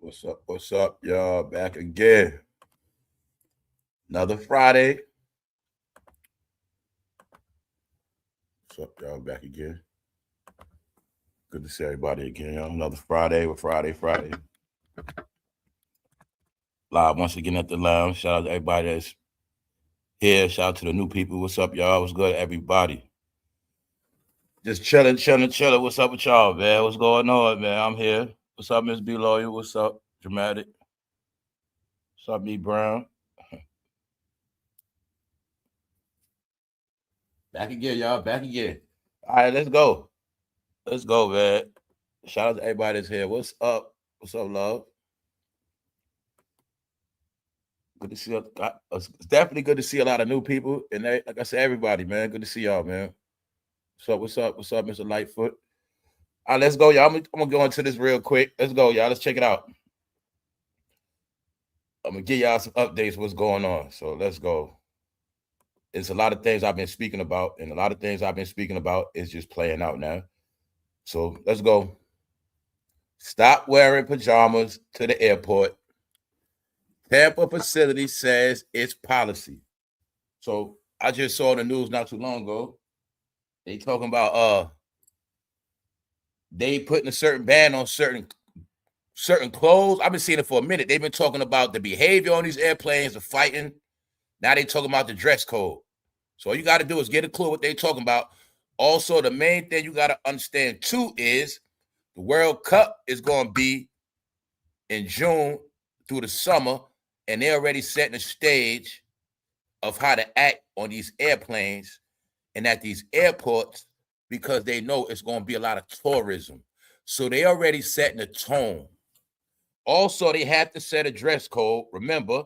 What's up, y'all? Back again. Another Friday. What's up, y'all? Back again. Good to see everybody again, y'all. Another Friday with Friday. Live once again at the lounge. Shout out to everybody that's here. Shout out to the new people. What's up, y'all? What's good, everybody? Just chilling. What's up with y'all, man? What's going on, man? I'm here. What's up, Miss B Loyal? What's up, Dramatic? What's up, B Brown? Back again, y'all. Back again. All right, let's go. Let's go, man. Shout out to everybody that's here. What's up? What's up, love? Good to see you. It's definitely good to see a lot of new people. And like I said, everybody, man. Good to see y'all, man. What's up, Mr. Lightfoot? All right, let's go, y'all. I'm gonna go into this real quick. Let's go, y'all. Let's check it out. I'm gonna give y'all some updates what's going on. So let's go. It's a lot of things I've been speaking about, and a lot of things I've been speaking about is just playing out now. So let's go. Stop wearing pajamas to the airport. Tampa facility says it's policy. So I just saw the news not too long ago. They talking about they putting a certain ban on certain clothes. I've been seeing it for a minute. They've been talking about the behavior on these airplanes, the fighting. Now they talking about the dress code. So all you got to do is get a clue what they talking about. Also, the main thing you got to understand too is the World Cup is going to be in June through the summer, and they're already setting the stage of how to act on these airplanes and at these airports because they know it's going to be a lot of tourism. So they already setting the tone. Also, they have to set a dress code, remember,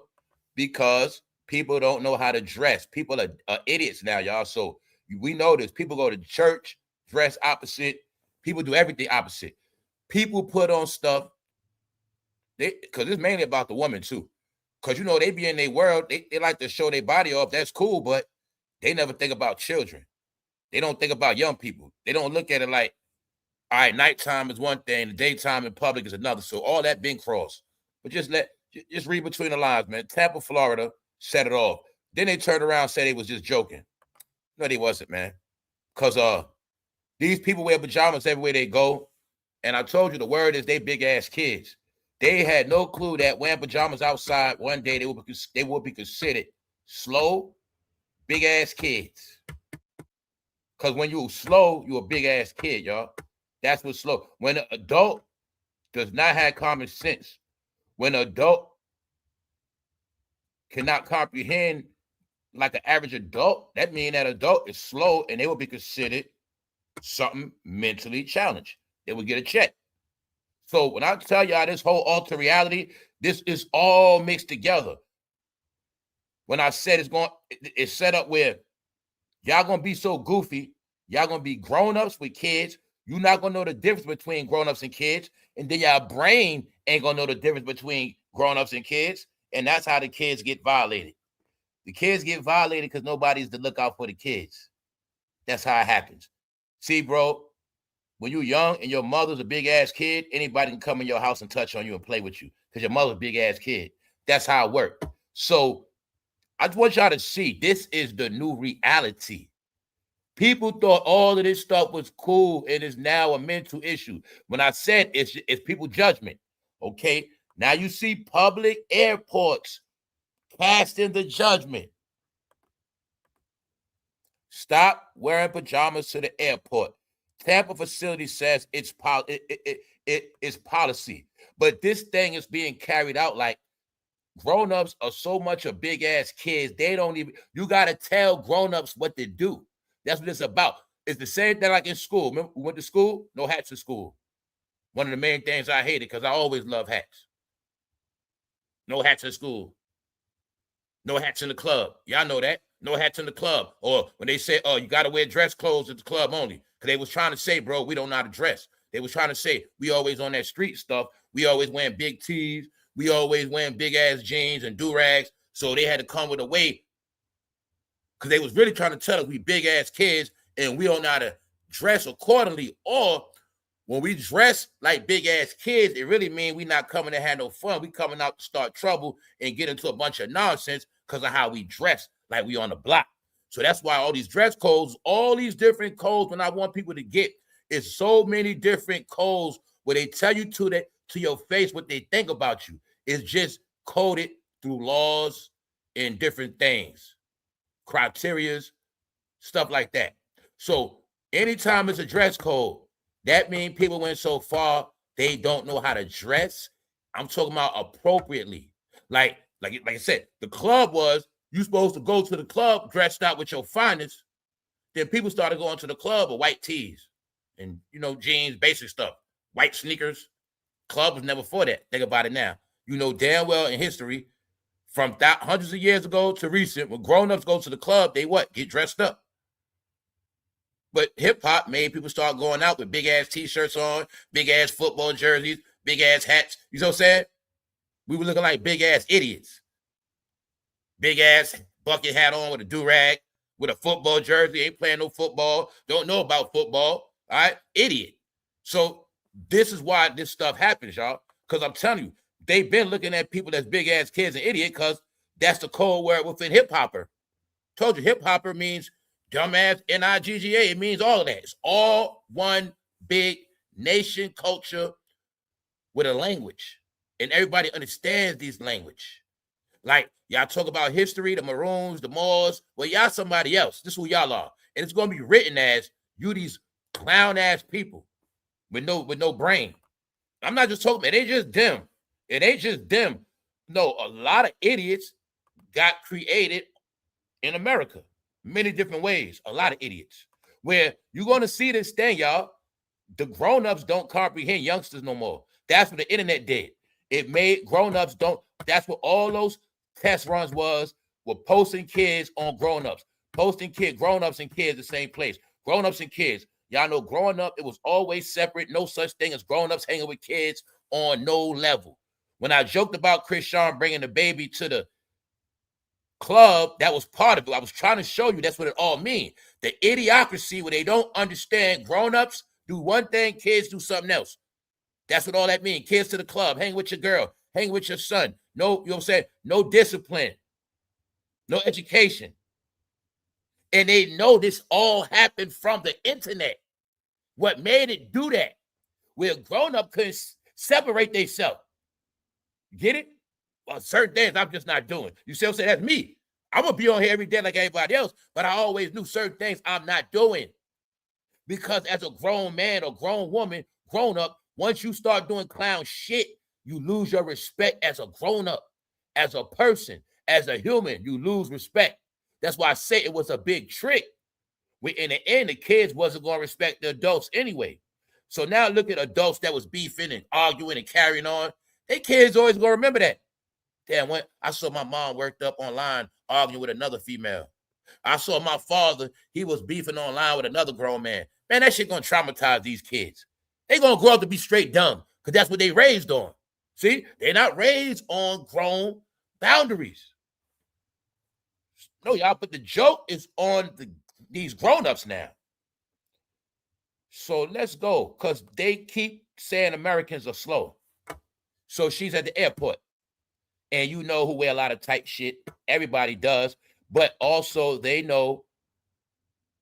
because people don't know how to dress. People are idiots now, y'all. So we know this. People go to church, dress opposite. People do everything opposite. People put on stuff, because it's mainly about the woman, too. Because, you know, they be in their world. They like to show their body off. That's cool, but they never think about children. They don't think about young people. They don't look at it like, all right, nighttime is one thing, the daytime in public is another. So all that being crossed. But just read between the lines, man. Tampa, Florida, set it off. Then they turned around and said they was just joking. No, they wasn't, man. Because these people wear pajamas everywhere they go. And I told you the word is they big-ass kids. They had no clue that wearing pajamas outside one day, they would be considered slow, big-ass kids. Because when you're slow, you're a big-ass kid, y'all. That's what's slow. When an adult does not have common sense, when an adult cannot comprehend like an average adult, that means that adult is slow and they will be considered something mentally challenged. They will get a check. So when I tell y'all this whole alter reality, this is all mixed together. When I said it's set up where y'all gonna be so goofy, y'all gonna be grown-ups with kids. You're not gonna know the difference between grown-ups and kids, and then your brain ain't gonna know the difference between grown-ups and kids, and that's how the kids get violated. The kids get violated because nobody's to look out for the kids. That's how it happens. See, bro, when you're young and your mother's a big-ass kid, anybody can come in your house and touch on you and play with you because your mother's a big-ass kid. That's how it works. So I just want y'all to see this is the new reality. People thought all of this stuff was cool and is now a mental issue. When I said it's people judgment, okay? Now you see public airports casting the judgment. Stop wearing pajamas to the airport. Tampa facility says it's policy. But this thing is being carried out like grown-ups are so much of big-ass kids, they don't even, you got to tell grown-ups what to do. That's what it's about. It's the same thing like in school. Remember, we went to school, no hats in school. One of the main things I hated because I always love hats. No hats in school. No hats in the club. Y'all know that. No hats in the club. Or when they say, oh, you got to wear dress clothes at the club only. Because they was trying to say, bro, we don't know how to dress. They was trying to say, we always on that street stuff. We always wearing big tees. We always wearing big-ass jeans and do-rags. So they had to come with a way. Because they was really trying to tell us we big-ass kids and we don't know how to dress accordingly. Or When we dress like big ass kids, it really means we not coming to have no fun. We coming out to start trouble and get into a bunch of nonsense because of how we dress, like we on the block. So that's why all these dress codes, all these different codes, when I want people to get, is so many different codes where they tell you to your face what they think about you. It's just coded through laws and different things, criterias, stuff like that. So anytime it's a dress code, that means people went so far they don't know how to dress. I'm talking about appropriately. Like I said, the club was you supposed to go to the club dressed out with your finest. Then people started going to the club with white tees and jeans, basic stuff, white sneakers. Club was never for that. Think about it now. You know damn well in history, from hundreds of years ago to recent, when grown-ups go to the club, they get dressed up. But hip-hop made people start going out with big-ass T-shirts on, big-ass football jerseys, big-ass hats. You know what I'm saying? We were looking like big-ass idiots. Big-ass bucket hat on with a do-rag, with a football jersey, ain't playing no football, don't know about football, all right? Idiot. So this is why this stuff happens, y'all, because I'm telling you, they've been looking at people as big-ass kids and idiot because that's the code word within hip-hopper. Told you, hip-hopper means dumbass, N-I-G-G-A. It means all of that. It's all one big nation culture with a language. And everybody understands this language. Like, y'all talk about history, the Maroons, the Moors. Well, y'all somebody else. This is who y'all are. And it's going to be written as you these clown-ass people with no brain. I'm not just talking, it ain't just them. It ain't just them. No, a lot of idiots got created in America. Many different ways. A lot of idiots. Where you're going to see this thing, y'all. The grown-ups don't comprehend youngsters no more. That's what the internet did. It made grown-ups don't. That's what all those test runs were posting kids on grown-ups. Posting grown-ups and kids the same place. Grown-ups and kids. Y'all know growing up, it was always separate. No such thing as grown-ups hanging with kids on no level. When I joked about Chris Sean bringing the baby to the club, that was part of it. I was trying to show you that's what it all means. The idiocracy where they don't understand grown-ups do one thing, kids do something else. That's what all that means. Kids to the club, hang with your girl, hang with your son. No, you know what I'm saying? No discipline, no education. And they know this all happened from the internet. What made it do that? Where a grown-up couldn't separate themselves. Get it? Well, certain things I'm just not doing. You see what I'm saying? That's me. I'm going to be on here every day like everybody else, but I always knew certain things I'm not doing. Because as a grown man or grown woman, grown up, once you start doing clown shit, you lose your respect as a grown up, as a person, as a human. You lose respect. That's why I say it was a big trick. In the end, the kids wasn't going to respect the adults anyway. So now look at adults that was beefing and arguing and carrying on. They kids always going to remember that. Damn, when I saw my mom worked up online arguing with another female. I saw my father, he was beefing online with another grown man. Man, that shit going to traumatize these kids. They going to grow up to be straight dumb because that's what they raised on. See, they're not raised on grown boundaries. No, y'all, but the joke is on these grown-ups now. So let's go, because they keep saying Americans are slow. So she's at the airport, and you know who wear a lot of tight shit. Everybody does, but also they know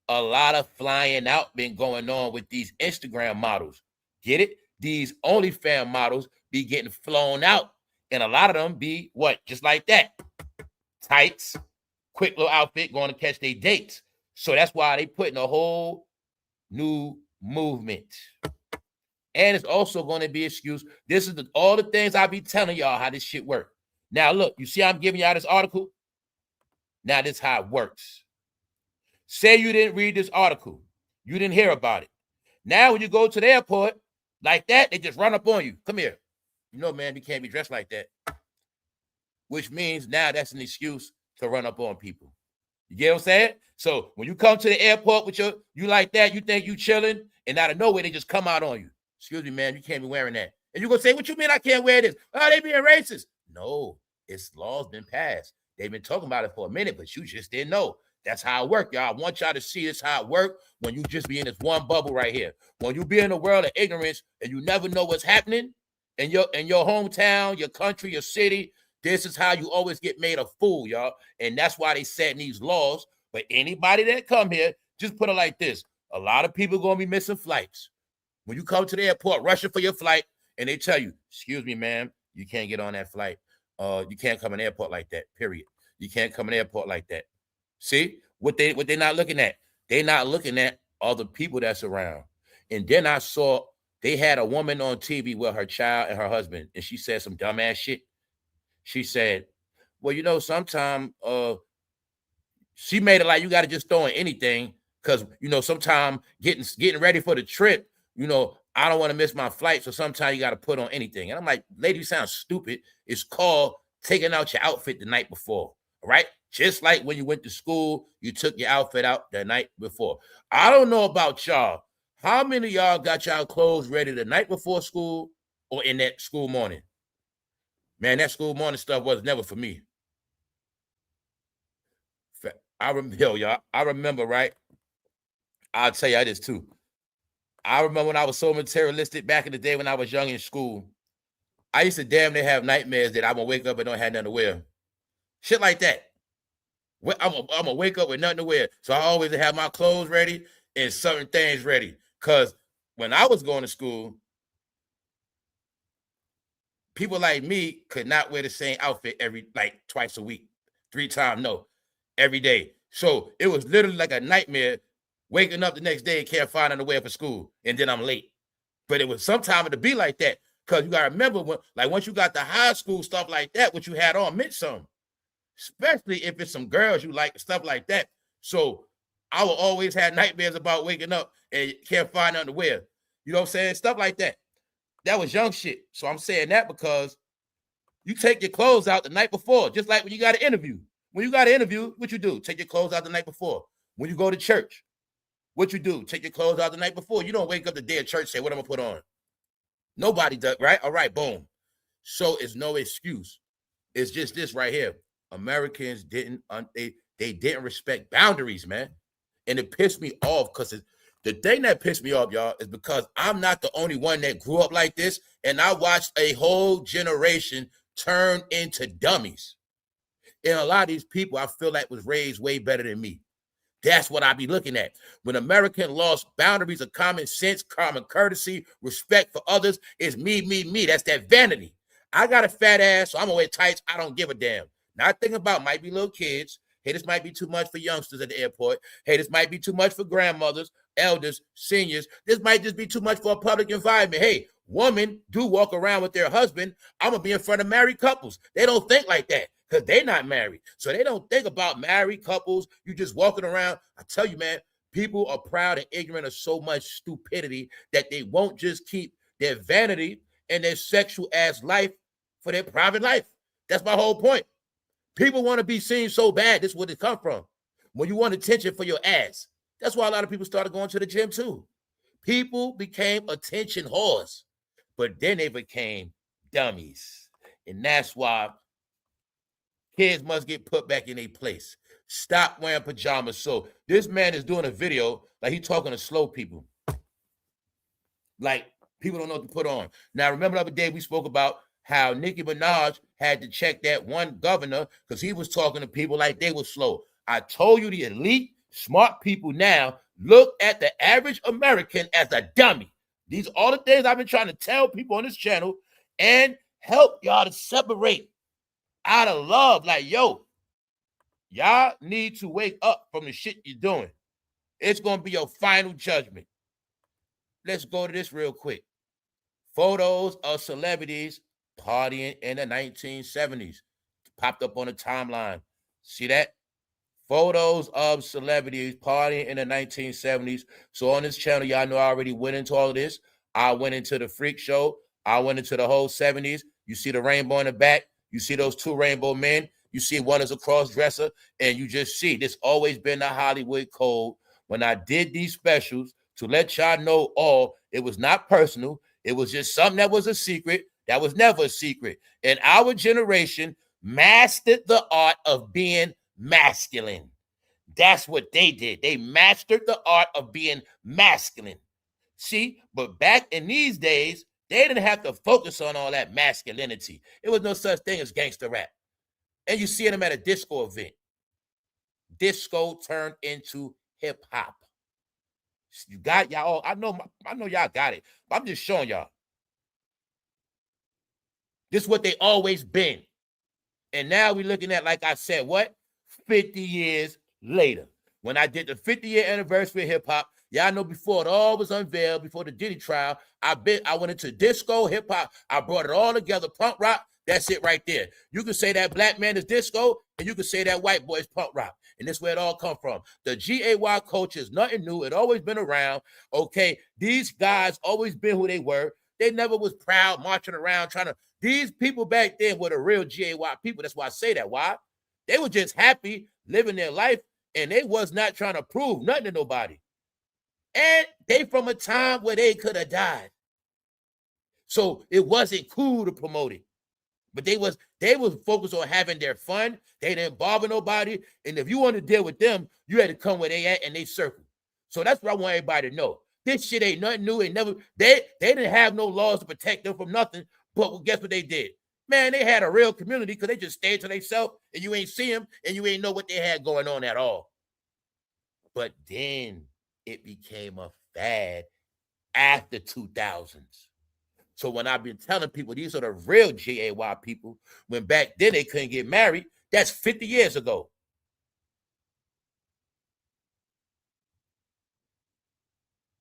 a lot of flying out been going on with these Instagram models. Get it? These OnlyFans models be getting flown out, and a lot of them be what? Just like that. Tights, quick little outfit, going to catch their dates. So that's why they putting a whole new movement. And it's also going to be an excuse. This is all the things I be telling y'all how this shit works. Now, look, you see I'm giving y'all this article? Now, this is how it works. Say you didn't read this article. You didn't hear about it. Now, when you go to the airport like that, they just run up on you. Come here. You know, man, you can't be dressed like that. Which means now that's an excuse to run up on people. You get what I'm saying? So when you come to the airport with you like that, you think you chilling, and out of nowhere, they just come out on you. Excuse me, man, you can't be wearing that. And you're going to say, what you mean I can't wear this? Oh, they being racist. No, it's laws been passed. They've been talking about it for a minute, but you just didn't know. That's how it work, y'all. I want y'all to see this how it work when you just be in this one bubble right here. When you be in a world of ignorance and you never know what's happening in your hometown, your country, your city, this is how you always get made a fool, y'all. And that's why they setting these laws. But anybody that come here, just put it like this. A lot of people going to be missing flights. When you come to the airport, rushing for your flight, and they tell you, excuse me, ma'am, you can't get on that flight. You can't come in the airport like that, period. You can't come in the airport like that. See? What they not looking at? They not looking at all the people that's around. And then I saw they had a woman on TV with her child and her husband, and she said some dumbass shit. She said, well, you know, sometimes she made it like you got to just throw in anything because, you know, sometimes getting ready for the trip, you know, I don't want to miss my flight, so sometimes you got to put on anything. And I'm like, lady, you sound stupid. It's called taking out your outfit the night before, right? Just like when you went to school, you took your outfit out the night before. I don't know about y'all. How many of y'all got y'all clothes ready the night before school or in that school morning? Man, that school morning stuff was never for me. I remember, right? I'll tell y'all this too. I remember when I was so materialistic back in the day when I was young in school. I used to damn near have nightmares that I'm going to wake up and don't have nothing to wear. Shit like that. I'm going to wake up with nothing to wear. So I always have my clothes ready and certain things ready. Because when I was going to school, people like me could not wear the same outfit twice a week, 3 times, no, every day. So it was literally like a nightmare waking up the next day and can't find another wear for school. And then I'm late. But it was sometimes to be like that. Because you got to remember, once you got the high school stuff like that, what you had on meant something. Especially if it's some girls you like, stuff like that. So I will always have nightmares about waking up and can't find nothing to wear. You know what I'm saying? Stuff like that. That was young shit. So I'm saying that because you take your clothes out the night before, just like when you got an interview. When you got an interview, what you do? Take your clothes out the night before. When you go to church, what you do? Take your clothes out the night before. You don't wake up the day of church and say, what am I going to put on? Nobody does, right? All right, boom. So it's no excuse. It's just this right here. Americans didn't respect boundaries, man. And it pissed me off because the thing that pissed me off, y'all, is because I'm not the only one that grew up like this. And I watched a whole generation turn into dummies. And a lot of these people I feel like was raised way better than me. That's what I be looking at. When American lost boundaries of common sense, common courtesy, respect for others, it's me, me, me. That's that vanity. I got a fat ass, so I'm gonna wear tights. I don't give a damn. Not thinking about might be little kids. Hey, this might be too much for youngsters at the airport. Hey, this might be too much for grandmothers, elders, seniors. This might just be too much for a public environment. Hey, women do walk around with their husband. I'm gonna be in front of married couples. They don't think like that because they're not married. So they don't think about married couples. You just walking around. I tell you, man, people are proud and ignorant of so much stupidity that they won't just keep their vanity and their sexual ass life for their private life. That's my whole point. People want to be seen so bad. This is where it come from. When you want attention for your ass. That's why a lot of people started going to the gym too. People became attention whores, but then they became dummies. And that's why kids must get put back in their place. Stop wearing pajamas. So this man is doing a video like he's talking to slow people. Like people don't know what to put on. Now, remember the other day we spoke about how Nickiminaj had to check that one governor because he was talking to people like they were slow. I told you the elite, smart people now look at the average American as a dummy. These are all the things I've been trying to tell people on this channel and help y'all to separate out of love. Like, yo, y'all need to wake up from the shit you're doing. It's going to be your final judgment. Let's go to this real quick. Photos of celebrities partying in the 1970s. Popped up on the timeline. See that? Photos of celebrities partying in the 1970s. So on this channel, y'all know I already went into all of this. I went into the freak show. I went into the whole 70s. You see the rainbow in the back. You see those 2 rainbow men. You see one is a cross-dresser. And you just see this always been the Hollywood code. When I did these specials, to let y'all know all, it was not personal. It was just something that was a secret. That was never a secret. And our generation mastered the art of being masculine. That's what they did. They mastered the art of being masculine. See, but back in these days, they didn't have to focus on all that masculinity. It was no such thing as gangster rap. And you see them at a disco event. Disco turned into hip hop. You got y'all. I know y'all got it. But I'm just showing y'all. This is what they always been. And now we're looking at, like I said, what? 50 years later. When I did the 50-year anniversary of hip hop, y'all know before it all was unveiled, before the Diddy trial, I went into disco, hip hop. I brought it all together, punk rock. That's it right there. You can say that black man is disco, and you can say that white boy is punk rock. And that's where it all come from. The GAY culture is nothing new. It always been around. Okay, these guys always been who they were. They never was proud, marching around, trying to. These people back then were the real GAY people. That's why I say that. Why? They were just happy living their life, and they was not trying to prove nothing to nobody. And they from a time where they could have died. So it wasn't cool to promote it. But they was focused on having their fun. They didn't bother nobody. And if you want to deal with them, you had to come where they at and they circle. So that's what I want everybody to know. This shit ain't nothing new. They didn't have no laws to protect them from nothing. But guess what they did? Man, they had a real community because they just stayed to themselves and you ain't see them and you ain't know what they had going on at all. But then it became a fad after 2000s. So when I've been telling people these are the real GAY people, when back then they couldn't get married, that's 50 years ago.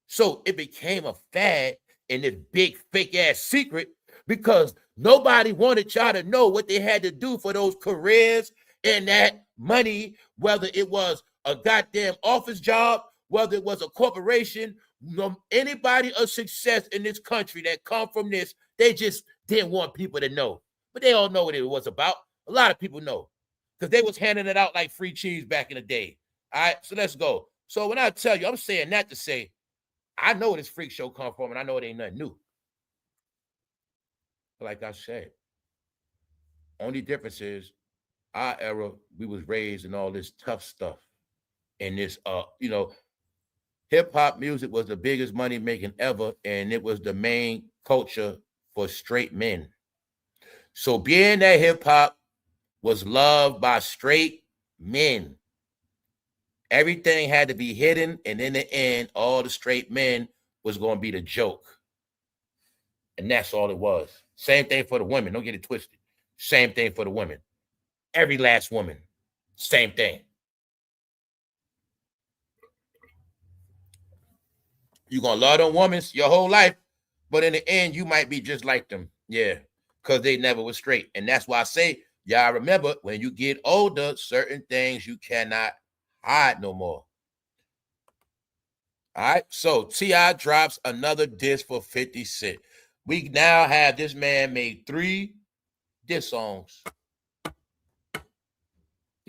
So it became a fad and this big fake ass secret because nobody wanted y'all to know what they had to do for those careers and that money, whether it was a goddamn office job, whether it was a corporation, anybody of success in this country that come from this, they just didn't want people to know. But they all know what it was about. A lot of people know because they was handing it out like free cheese back in the day. All right, so let's go. So when I tell you, I'm saying that to say, I know where this freak show come from, and I know it ain't nothing new. Like I said, only difference is our era, we was raised in all this tough stuff. And this, hip hop music was the biggest money making ever, and it was the main culture for straight men. So being that hip hop was loved by straight men, everything had to be hidden, and in the end, all the straight men was going to be the joke. And that's all it was. Same thing for the women. Don't get it twisted. Same thing for the women. Every last woman. Same thing. You're going to love them women your whole life, but in the end, you might be just like them. Yeah, because they never was straight. And that's why I say, y'all remember, when you get older, certain things you cannot hide no more. All right, so T.I. drops another disc for 50 Cent. We now have this man made 3 diss songs. There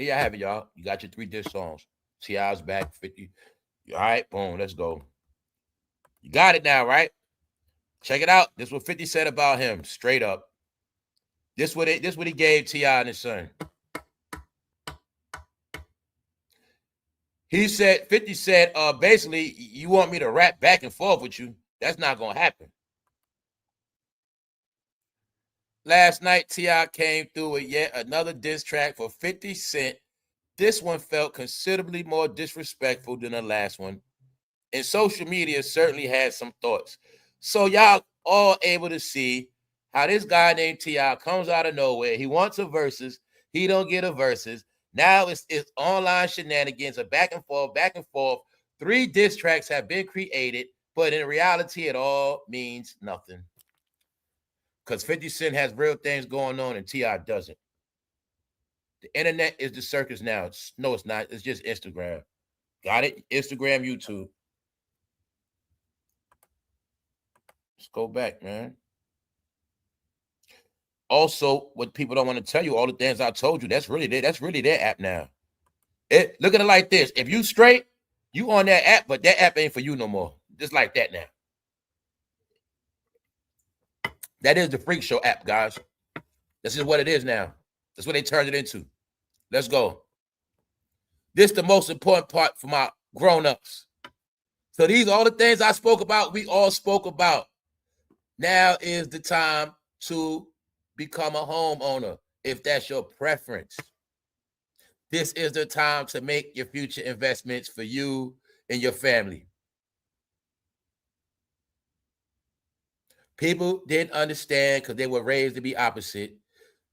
you have it, y'all. You got your 3 diss songs. T.I.'s back, 50. All right, boom, let's go. You got it now, right? Check it out. This is what 50 said about him, straight up. This what he gave T.I. and his son. He said, 50 said, basically, you want me to rap back and forth with you? That's not going to happen. Last night, T.I. came through with yet another diss track for 50 Cent. This one felt considerably more disrespectful than the last one. And social media certainly had some thoughts. So y'all all able to see how this guy named T.I. comes out of nowhere. He wants a versus. He don't get a versus. Now it's online shenanigans, a back and forth. 3 diss tracks have been created, but in reality, it all means nothing. Because 50 Cent has real things going on and T.I. doesn't. The internet is the circus now. No, it's not. It's just Instagram. Got it? Instagram, YouTube. Let's go back, man. Also, what people don't want to tell you, all the things I told you, that's really their app now. Look at it like this. If you straight, you on that app, but that app ain't for you no more. Just like that now. That is the Freak Show app, guys. This is what it is now. That's what they turned it into. Let's go. This is the most important part for my grown-ups. So these are all the things I spoke about. We all spoke about. Now is the time to become a homeowner if that's your preference. This is the time to make your future investments for you and your family. People didn't understand because they were raised to be opposite.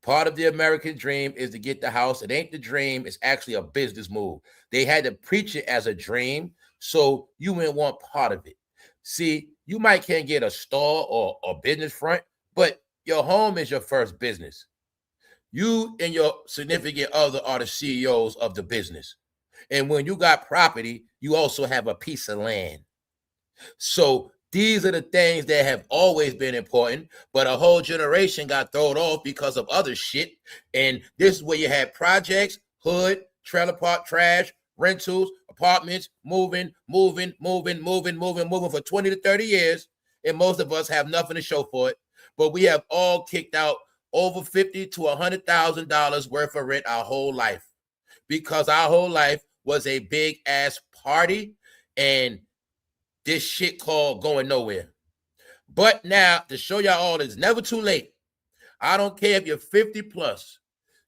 Part of the American dream is to get the house. It ain't the dream. It's actually a business move. They had to preach it as a dream, so you wouldn't want part of it. See, you might can't get a store or a business front, but your home is your first business. You and your significant other are the CEOs of the business. And when you got property, you also have a piece of land. So these are the things that have always been important, but a whole generation got thrown off because of other shit. And this is where you had projects, hood, trailer park, trash, rentals, apartments, moving for 20 to 30 years. And most of us have nothing to show for it. But we have all kicked out over $50,000 to $100,000 worth of rent our whole life because our whole life was a big ass party and this shit called going nowhere. But now, to show y'all all, it's never too late. I don't care if you're 50 plus.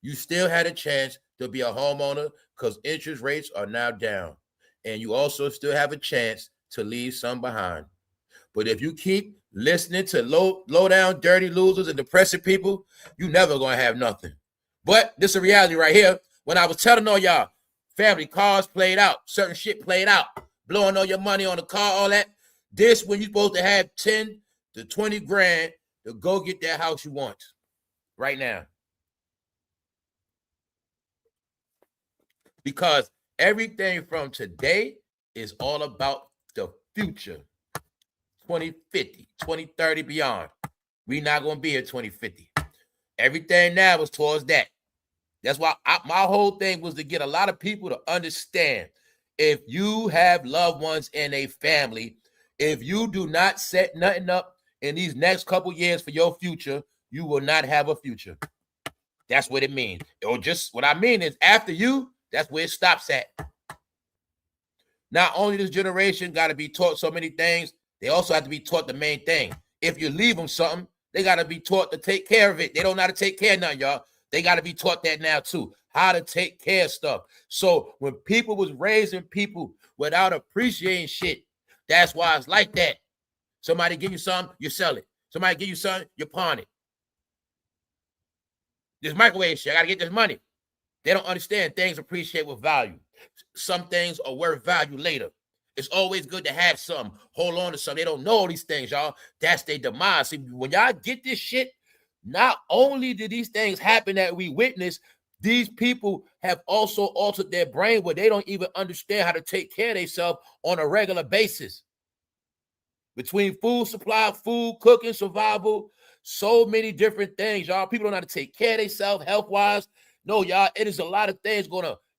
You still had a chance to be a homeowner because interest rates are now down. And you also still have a chance to leave some behind. But if you keep listening to low down, dirty losers and depressive people, you never going to have nothing. But this is a reality right here. When I was telling all y'all, family cars played out, certain shit played out. Blowing all your money on the car, all that. This when you're supposed to have 10 to 20 grand to go get that house you want right now. Because everything from today is all about the future. 2050, 2030, beyond. We're not going to be here 2050. Everything now is towards that. That's why my whole thing was to get a lot of people to understand. If you have loved ones in a family, if you do not set nothing up in these next couple years for your future, you will not have a future. That's what it means. Or just what I mean is after you, that's where it stops at. Not only this generation got to be taught so many things, they also have to be taught the main thing. If you leave them something, they got to be taught to take care of it. They don't know how to take care of nothing, y'all. They got to be taught that now too. How to take care of stuff. So when people was raising people without appreciating shit, that's why it's like that. Somebody give you something, you sell it. Somebody give you something, you pawn it. This microwave shit, I gotta get this money. They don't understand things appreciate with value. Some things are worth value later. It's always good to have something. Hold on to something. They don't know all these things, y'all. That's their demise. See, when y'all get this shit, not only did these things happen that we witnessed, these people have also altered their brain where they don't even understand how to take care of themselves on a regular basis. Between food supply, food, cooking, survival, so many different things, y'all. People don't know how to take care of themselves health-wise. No, y'all, it is a lot of things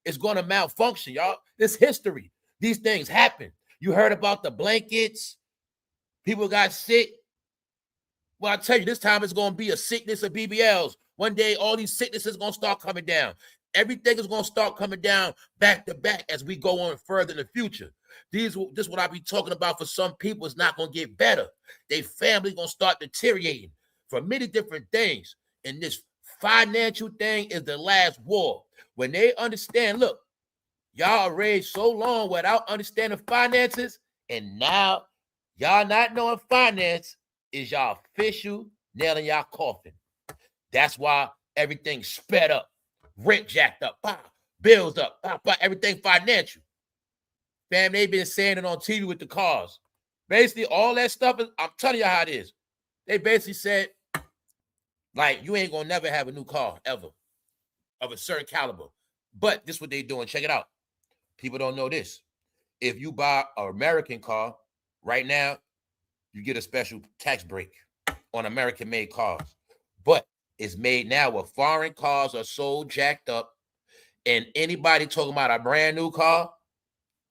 it's gonna malfunction, y'all. It's history. These things happen. You heard about the blankets. People got sick. Well, I tell you, this time it's going to be a sickness of BBLs. One day, all these sicknesses are going to start coming down. Everything is going to start coming down back to back as we go on further in the future. This is what I be talking about for some people. It's not going to get better. Their family going to start deteriorating for many different things. And this financial thing is the last war. When they understand, look, y'all are raised so long without understanding finances, and now y'all not knowing finance is y'all official nail in y'all coffin. That's why everything sped up, rent jacked up, bills up, everything financial. Fam, they've been saying it on TV with the cars. Basically, all that stuff, I'm telling you how it is. They basically said, like, you ain't gonna never have a new car, ever, of a certain caliber. But this is what they doing. Check it out. People don't know this. If you buy an American car right now, you get a special tax break on American-made cars. But it's made now where foreign cars are so jacked up, and anybody talking about a brand new car,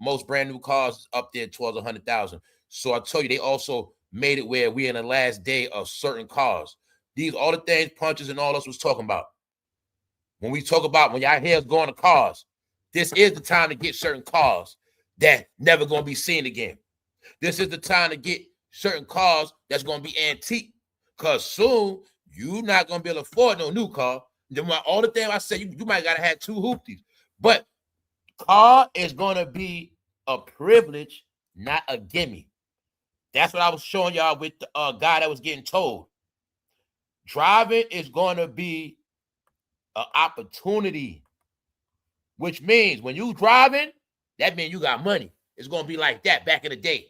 most brand new cars up there towards 100,000. So I told you, they also made it where we're in the last day of certain cars. These all the things Punches and all us was talking about. When we talk about when y'all hear us going to cars, This is the time to get certain cars that never going to be seen again. This is the time to get certain cars that's going to be antique, because soon you're not going to be able to afford no new car. Then all the thing I said, you might got to have 2 hoopties. But car is going to be a privilege, not a gimme. That's what I was showing y'all with the guy that was getting told. Driving is going to be an opportunity, which means when you driving, that means you got money. It's going to be like that back in the day.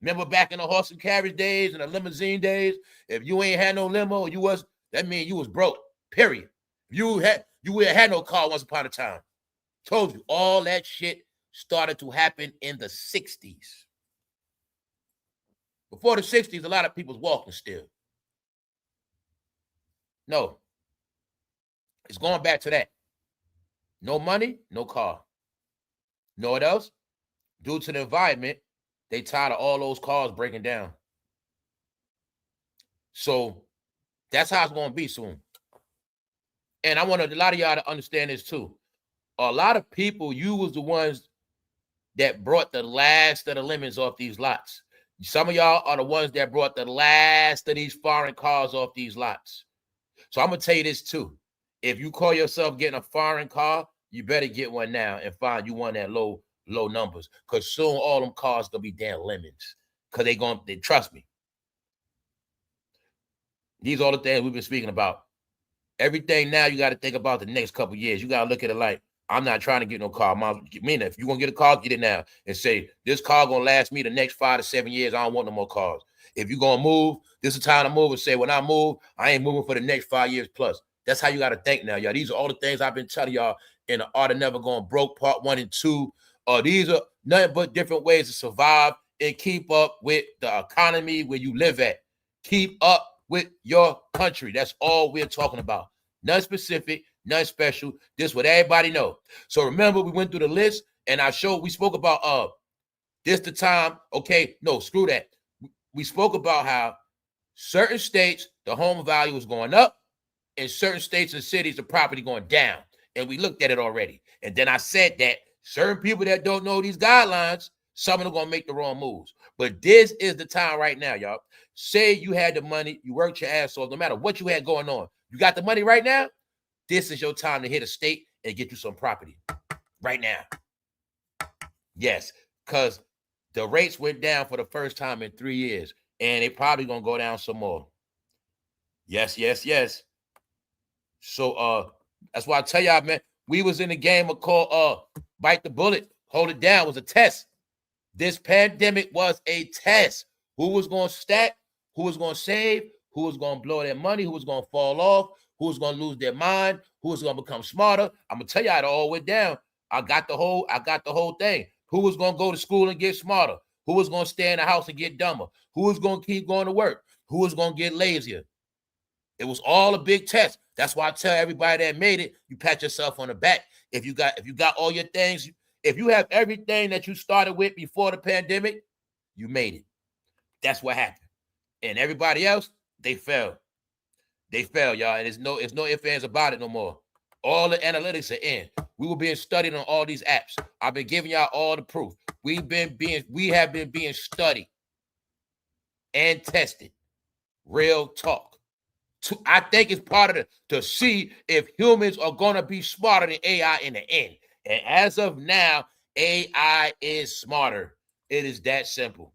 Remember back in the horse and carriage days and the limousine days? If you ain't had no limo, that means you was broke, period. You would have had no car once upon a time. Told you, all that shit started to happen in the 60s. Before the 60s, a lot of people was walking still. No. It's going back to that. No money, no car. Know what else? Due to the environment, they tired of all those cars breaking down. So that's how it's going to be soon. And I want a lot of y'all to understand this too. A lot of people, you was the ones that brought the last of the lemons off these lots. Some of y'all are the ones that brought the last of these foreign cars off these lots. So I'm going to tell you this too. If you call yourself getting a foreign car, you better get one now and find you one that low numbers. Because soon all them cars going to be damn lemons. Because they trust me. These are the things we've been speaking about. Everything now you got to think about the next couple of years. You got to look at it like, I'm not trying to get no car. If you're going to get a car, get it now. And say, this car going to last me the next 5 to 7 years. I don't want no more cars. If you're going to move, this is the time to move. And say, when I move, I ain't moving for the next 5 years plus. That's how you got to think now, y'all. These are all the things I've been telling y'all in the Art of Never Going Broke Part 1 and 2. These are nothing but different ways to survive and keep up with the economy where you live at. Keep up with your country. That's all we're talking about. Nothing specific, nothing special. This what everybody know. So remember, we went through the list and we spoke about this the time. Okay, no, screw that. We spoke about how certain states, the home value was going up. In certain states and cities, the property going down. And we looked at it already. And then I said that certain people that don't know these guidelines, some of them going to make the wrong moves. But this is the time right now, y'all. Say you had the money, you worked your ass off, no matter what you had going on. You got the money right now? This is your time to hit a state and get you some property right now. Yes, because the rates went down for the first time in 3 years, and they probably going to go down some more. Yes, yes, yes. So that's why I tell y'all, man, we was in a game called Bite the Bullet, Hold It Down. It was a test. This pandemic was a test. Who was going to stack? Who was going to save? Who was going to blow their money? Who was going to fall off? Who was going to lose their mind? Who was going to become smarter? I'm going to tell you how it all went down. I got the whole thing. Who was going to go to school and get smarter? Who was going to stay in the house and get dumber? Who was going to keep going to work? Who was going to get lazier? It was all a big test. That's why I tell everybody that made it, you pat yourself on the back. If you got all your things, if you have everything that you started with before the pandemic, you made it. That's what happened. And everybody else, they fell. They fell, y'all. And it's no ifs, ands about it no more. All the analytics are in. We were being studied on all these apps. I've been giving y'all all the proof. We have been being studied and tested. Real talk. I think it's part of to see if humans are going to be smarter than AI in the end. And as of now, AI is smarter. It is that simple.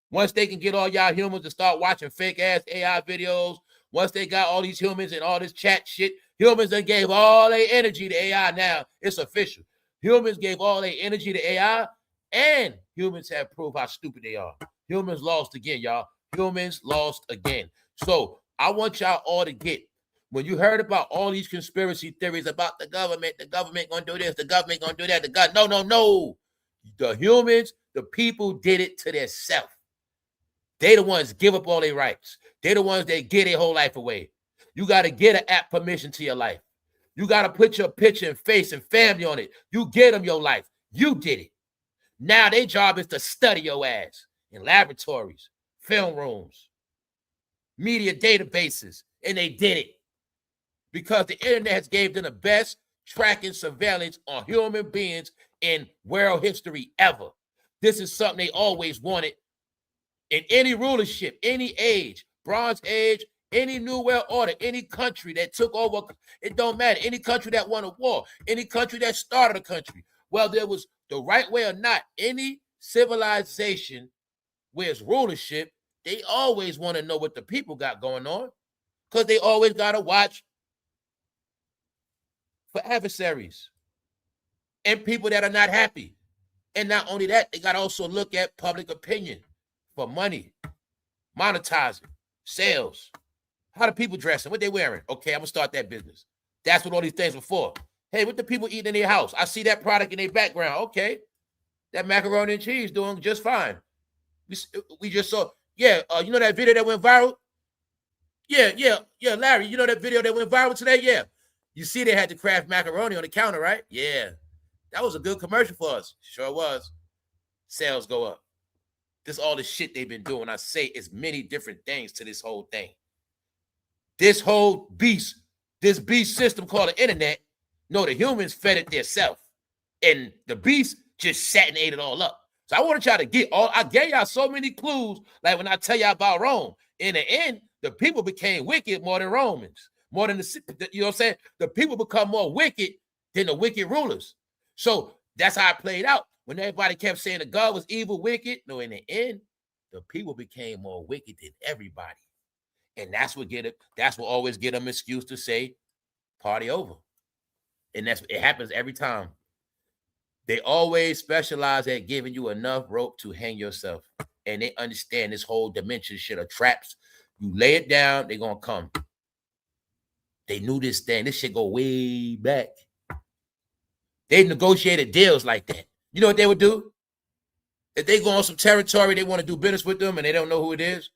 Once they can get all y'all humans to start watching fake ass AI videos, once they got all these humans and all this chat shit, humans done gave all their energy to AI now. It's official. Humans gave all their energy to AI, and humans have proved how stupid they are. Humans lost again, y'all. Humans lost again. So I want y'all all to get, when you heard about all these conspiracy theories about the government gonna do this, the government gonna do that, no. The humans, the people did it to themselves. They the ones give up all their rights. They the ones that get their whole life away. You got to get an app permission to your life. You got to put your picture and face and family on it. You get them your life. You did it. Now their job is to study your ass in laboratories, film rooms, media databases, and they did it because the internet has gave them the best tracking surveillance on human beings in world history ever. This is something they always wanted in any rulership, any age, Bronze Age, any New World Order, any country that took over. It don't matter. Any country that won a war, any country that started a country. Well, there was the right way or not, any civilization where it's rulership, they always want to know what the people got going on because they always got to watch for adversaries and people that are not happy. And not only that, they got to also look at public opinion for money, monetizing, sales. How the people dressing? What they wearing? Okay, I'm going to start that business. That's what all these things were for. Hey, what the people eating in their house? I see that product in their background. Okay, that macaroni and cheese doing just fine. We just saw, you know that video that went viral? Yeah, Larry, you know that video that went viral today? Yeah. You see they had the Kraft macaroni on the counter, right? Yeah. That was a good commercial for us. Sure was. Sales go up. This all the shit they've been doing. I say it's many different things to this whole thing. This whole beast, this beast system called the internet, no, the humans fed it themselves. And the beast just sat and ate it all up. So I want to try to get all, I gave y'all so many clues, like when I tell y'all about Rome. In the end, the people became wicked more than Romans. More than you know what I'm saying? The people become more wicked than the wicked rulers. So that's how it played out. When everybody kept saying that God was evil, wicked, no, in the end, the people became more wicked than everybody. And that's what always get them excuse to say, party over. And it happens every time. They always specialize at giving you enough rope to hang yourself. And they understand this whole dimension shit of traps. You lay it down, they're going to come. They knew this thing. This shit go way back. They negotiated deals like that. You know what they would do? If they go on some territory, they want to do business with them and they don't know who it is,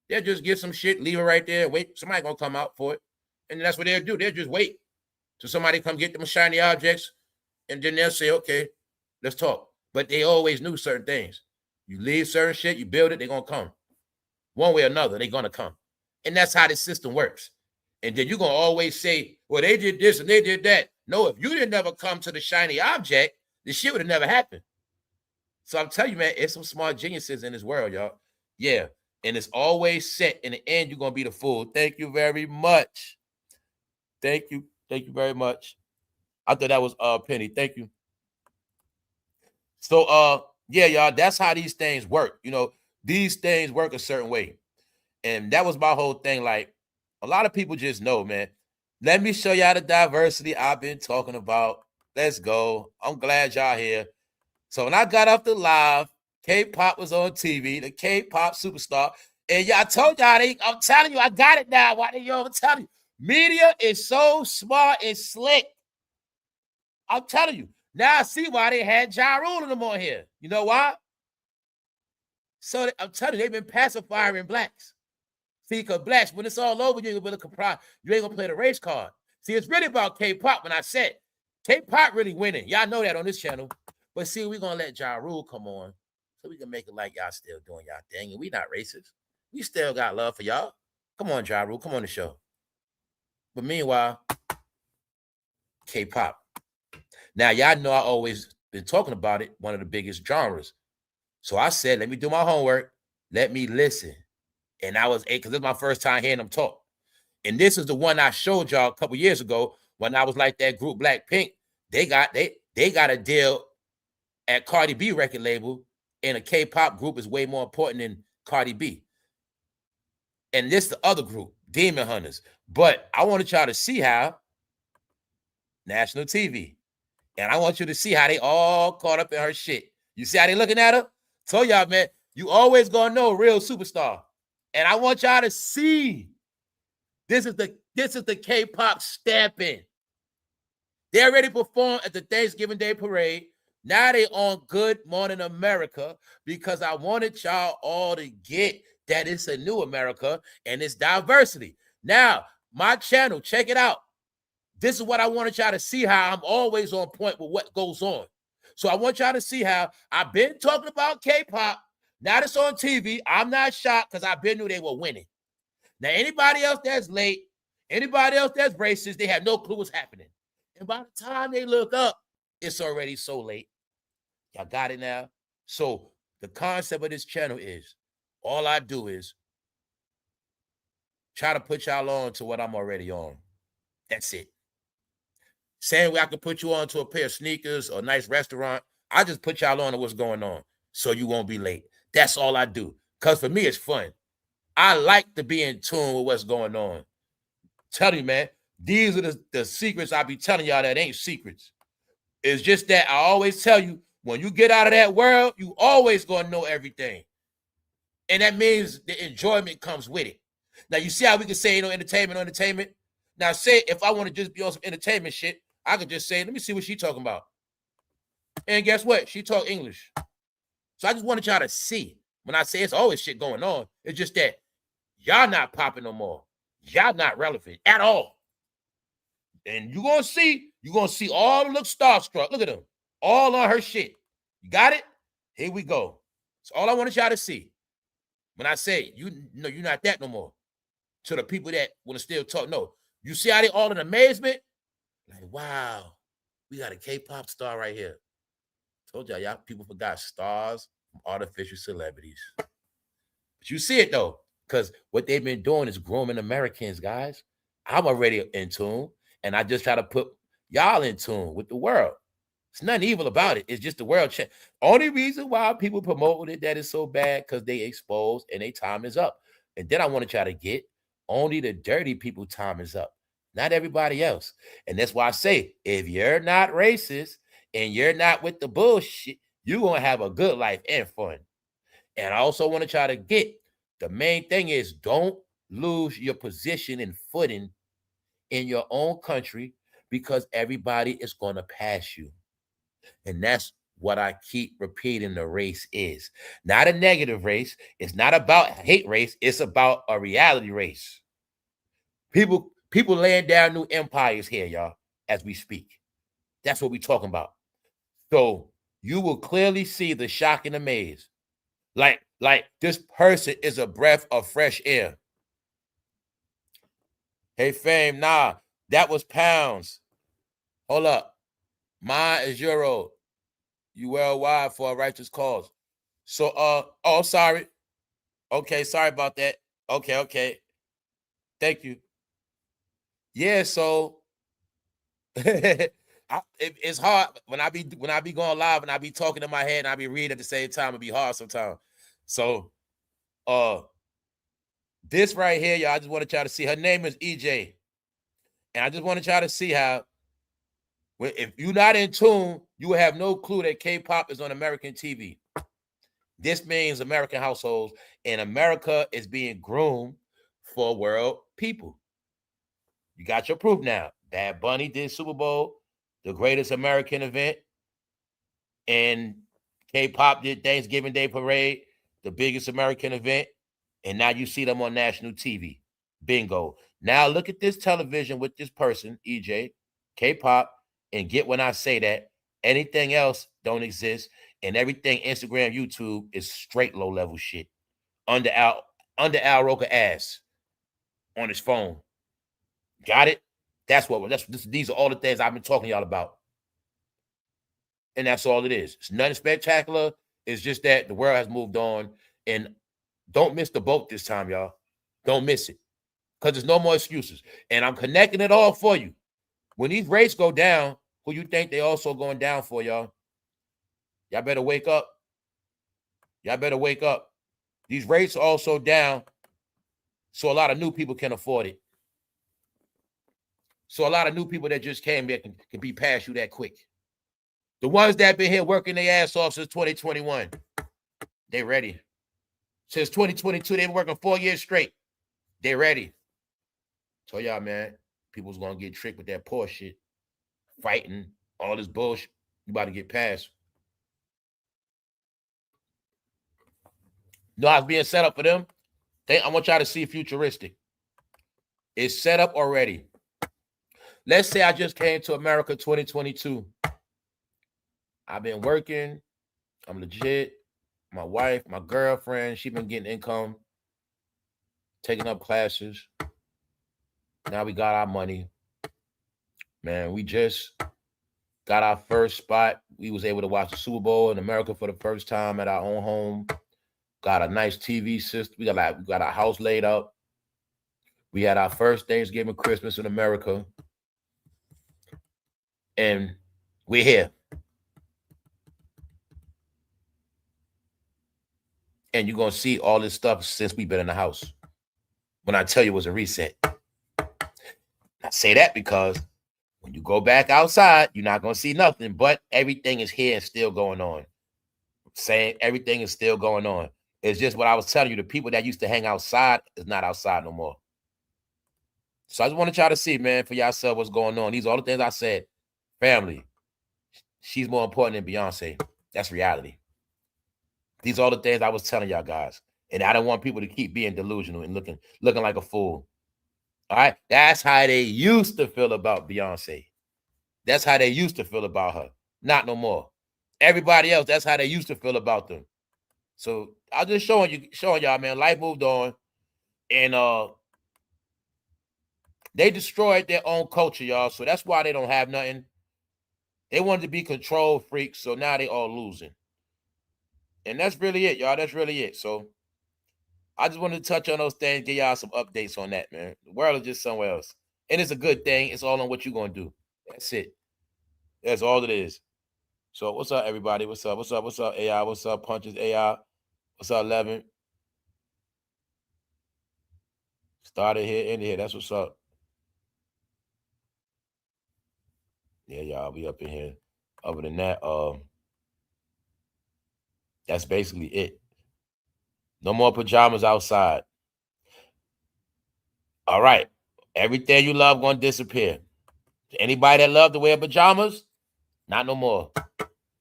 they'll just get some shit, leave it right there, wait. Somebody going to come out for it. And that's what they'll do. They'll just wait till somebody come get them shiny objects. And then they'll say, okay, let's talk. But they always knew certain things. You leave certain shit, you build it, they're going to come. One way or another, they're going to come. And that's how this system works. And then you're going to always say, well, they did this and they did that. No, if you didn't never come to the shiny object, this shit would have never happened. So I'm telling you, man, it's some smart geniuses in this world, y'all. Yeah. And it's always set. In the end, you're going to be the fool. Thank you very much. Thank you. Thank you very much. I thought that was Penny. Thank you. So, yeah, y'all, that's how these things work. You know, these things work a certain way. And that was my whole thing. Like, a lot of people just know, man. Let me show y'all the diversity I've been talking about. Let's go. I'm glad y'all here. So when I got off the live, K-pop was on TV, the K-pop superstar. And y'all told y'all, I'm telling you, I got it now. Why didn't you ever tell you? Media is so smart and slick. I'm telling you. Now I see why they had Ja Rule in them on here. You know why? So I'm telling you, they've been pacifying blacks. See, because blacks, when it's all over, you ain't going to play the race card. See, it's really about K-pop. When I said K-pop really winning. Y'all know that on this channel. But see, we're going to let Ja Rule come on so we can make it like y'all still doing y'all thing. And we not racist. We still got love for y'all. Come on, Ja Rule. Come on the show. But meanwhile, K-pop. Now, y'all know I always been talking about it, one of the biggest genres. So I said, let me do my homework. Let me listen. And I was, because this is my first time hearing them talk. And this is the one I showed y'all a couple years ago when I was like that group Blackpink. They got a deal at Cardi B record label, and a K-pop group is way more important than Cardi B. And this the other group, Demon Hunters. But I wanted y'all to see how national TV. And I want you to see how they all caught up in her shit. You see how they looking at her? Told y'all, man, you always gonna know a real superstar. And I want y'all to see. This is the K-pop stamping. They already performed at the Thanksgiving Day Parade. Now they on Good Morning America because I wanted y'all all to get that it's a new America and it's diversity. Now, my channel, check it out. This is what I wanted y'all to see, how I'm always on point with what goes on. So I want y'all to see how I've been talking about K-pop. Now it's on TV. I'm not shocked because I've been knew they were winning. Now, anybody else that's late, anybody else that's racist, they have no clue what's happening. And by the time they look up, it's already so late. Y'all got it now? So the concept of this channel is all I do is try to put y'all on to what I'm already on. That's it. Same way I can put you on to a pair of sneakers or a nice restaurant. I just put y'all on to what's going on so you won't be late. That's all I do. Because for me, it's fun. I like to be in tune with what's going on. Tell you, man, these are the secrets I be telling y'all that ain't secrets. It's just that I always tell you, when you get out of that world, you always going to know everything. And that means the enjoyment comes with it. Now, you see how we can say, entertainment? Now, say if I want to just be on some entertainment shit, I could just say, let me see what she talking about. And guess what? She talk English. So I just wanted y'all to see. When I say it's always shit going on, it's just that y'all not popping no more. Y'all not relevant at all. And you're going to see all the look starstruck. Look at them. All on her shit. You got it? Here we go. That's all I wanted y'all to see. When I say, you're not that no more. To the people that want to still talk, no. You see how they all in amazement? Like, wow, we got a K-pop star right here. Told y'all people forgot stars from artificial celebrities. But you see it, though, because what they've been doing is grooming Americans, guys. I'm already in tune, and I just try to put y'all in tune with the world. It's nothing evil about it. It's just the world check. Only reason why people promoting it that is so bad because they exposed and their time is up. And then I want to try to get only the dirty people time is up, not everybody else. And that's why I say, if you're not racist and you're not with the bullshit, you're going to have a good life and fun. And I also want to try to get, the main thing is don't lose your position and footing in your own country because everybody is going to pass you. And that's what I keep repeating the race is. Not a negative race. It's not about hate race. It's about a reality race. People laying down new empires here, y'all, as we speak. That's what we're talking about. So you will clearly see the shock and amaze. Like this person is a breath of fresh air. Hey, Fame, nah, that was pounds. Hold up. Mine is euro. You worldwide for a righteous cause. So, sorry. Okay, sorry about that. Okay. Thank you. Yeah, so it's hard when I be going live and I be talking in my head and I be reading at the same time. It'd be hard sometimes. So, this right here, y'all, I just want to try to see. Her name is EJ, and I just want to try to see how. If you're not in tune, you will have no clue that K-pop is on American TV. This means American households, and America is being groomed for world people. You got your proof now. Bad Bunny did Super Bowl, the greatest American event, and K-pop did Thanksgiving Day Parade, the biggest American event, and now you see them on national TV. Bingo. Now look at this television with this person, EJ, K-pop, and get when I say that anything else don't exist, and everything Instagram, YouTube is straight low-level shit. Under Al Roker ass on his phone. Got it? These are all the things I've been talking to y'all about. And that's all it is. It's nothing spectacular. It's just that the world has moved on. And don't miss the boat this time, y'all. Don't miss it. Because there's no more excuses. And I'm connecting it all for you. When these rates go down, who you think they also going down for, y'all? Y'all better wake up. Y'all better wake up. These rates are also down so a lot of new people can afford it. So a lot of new people that just came here can be past you that quick. The ones that been here working their ass off since 2021, they ready. Since 2022, they've been working 4 years straight. They ready. So y'all, man, people's going to get tricked with that poor shit. Fighting, all this bullshit. You about to get past. You know how it's being set up for them? I want y'all to see futuristic. It's set up already. Let's say I just came to America 2022. I've been working. I'm legit. My wife, my girlfriend, she been getting income, taking up classes. Now we got our money. Man, we just got our first spot. We was able to watch the Super Bowl in America for the first time at our own home. Got a nice TV system. We got our house laid up. We had our first Thanksgiving, Christmas in America. And we're here. And you're going to see all this stuff since we've been in the house. When I tell you it was a reset. I say that because when you go back outside, you're not going to see nothing, but everything is here and still going on. Saying everything is still going on. It's just what I was telling you. The people that used to hang outside is not outside no more. So I just want y'all to see, man, for yourself what's going on. These are all the things I said. Family. She's more important than Beyonce. That's reality. These are all the things I was telling y'all guys. And I don't want people to keep being delusional and looking like a fool. All right? That's how they used to feel about Beyonce. That's how they used to feel about her. Not no more. Everybody else, that's how they used to feel about them. So I'm just showing y'all, man, life moved on. And they destroyed their own culture, y'all. So that's why they don't have nothing. They wanted to be control freaks, so now they all losing. And that's really it, y'all. That's really it. So I just wanted to touch on those things, give y'all some updates on that, man. The world is just somewhere else. And it's a good thing. It's all on what you're going to do. That's it. That's all it is. So what's up, everybody? What's up? What's up? What's up, AI? What's up, Punches AI? What's up, Levin? Started here, ended here. That's what's up. Yeah, y'all, we up in here. Other than that, that's basically it. No more pajamas outside. All right. Everything you love going to disappear. Anybody that love to wear pajamas, not no more.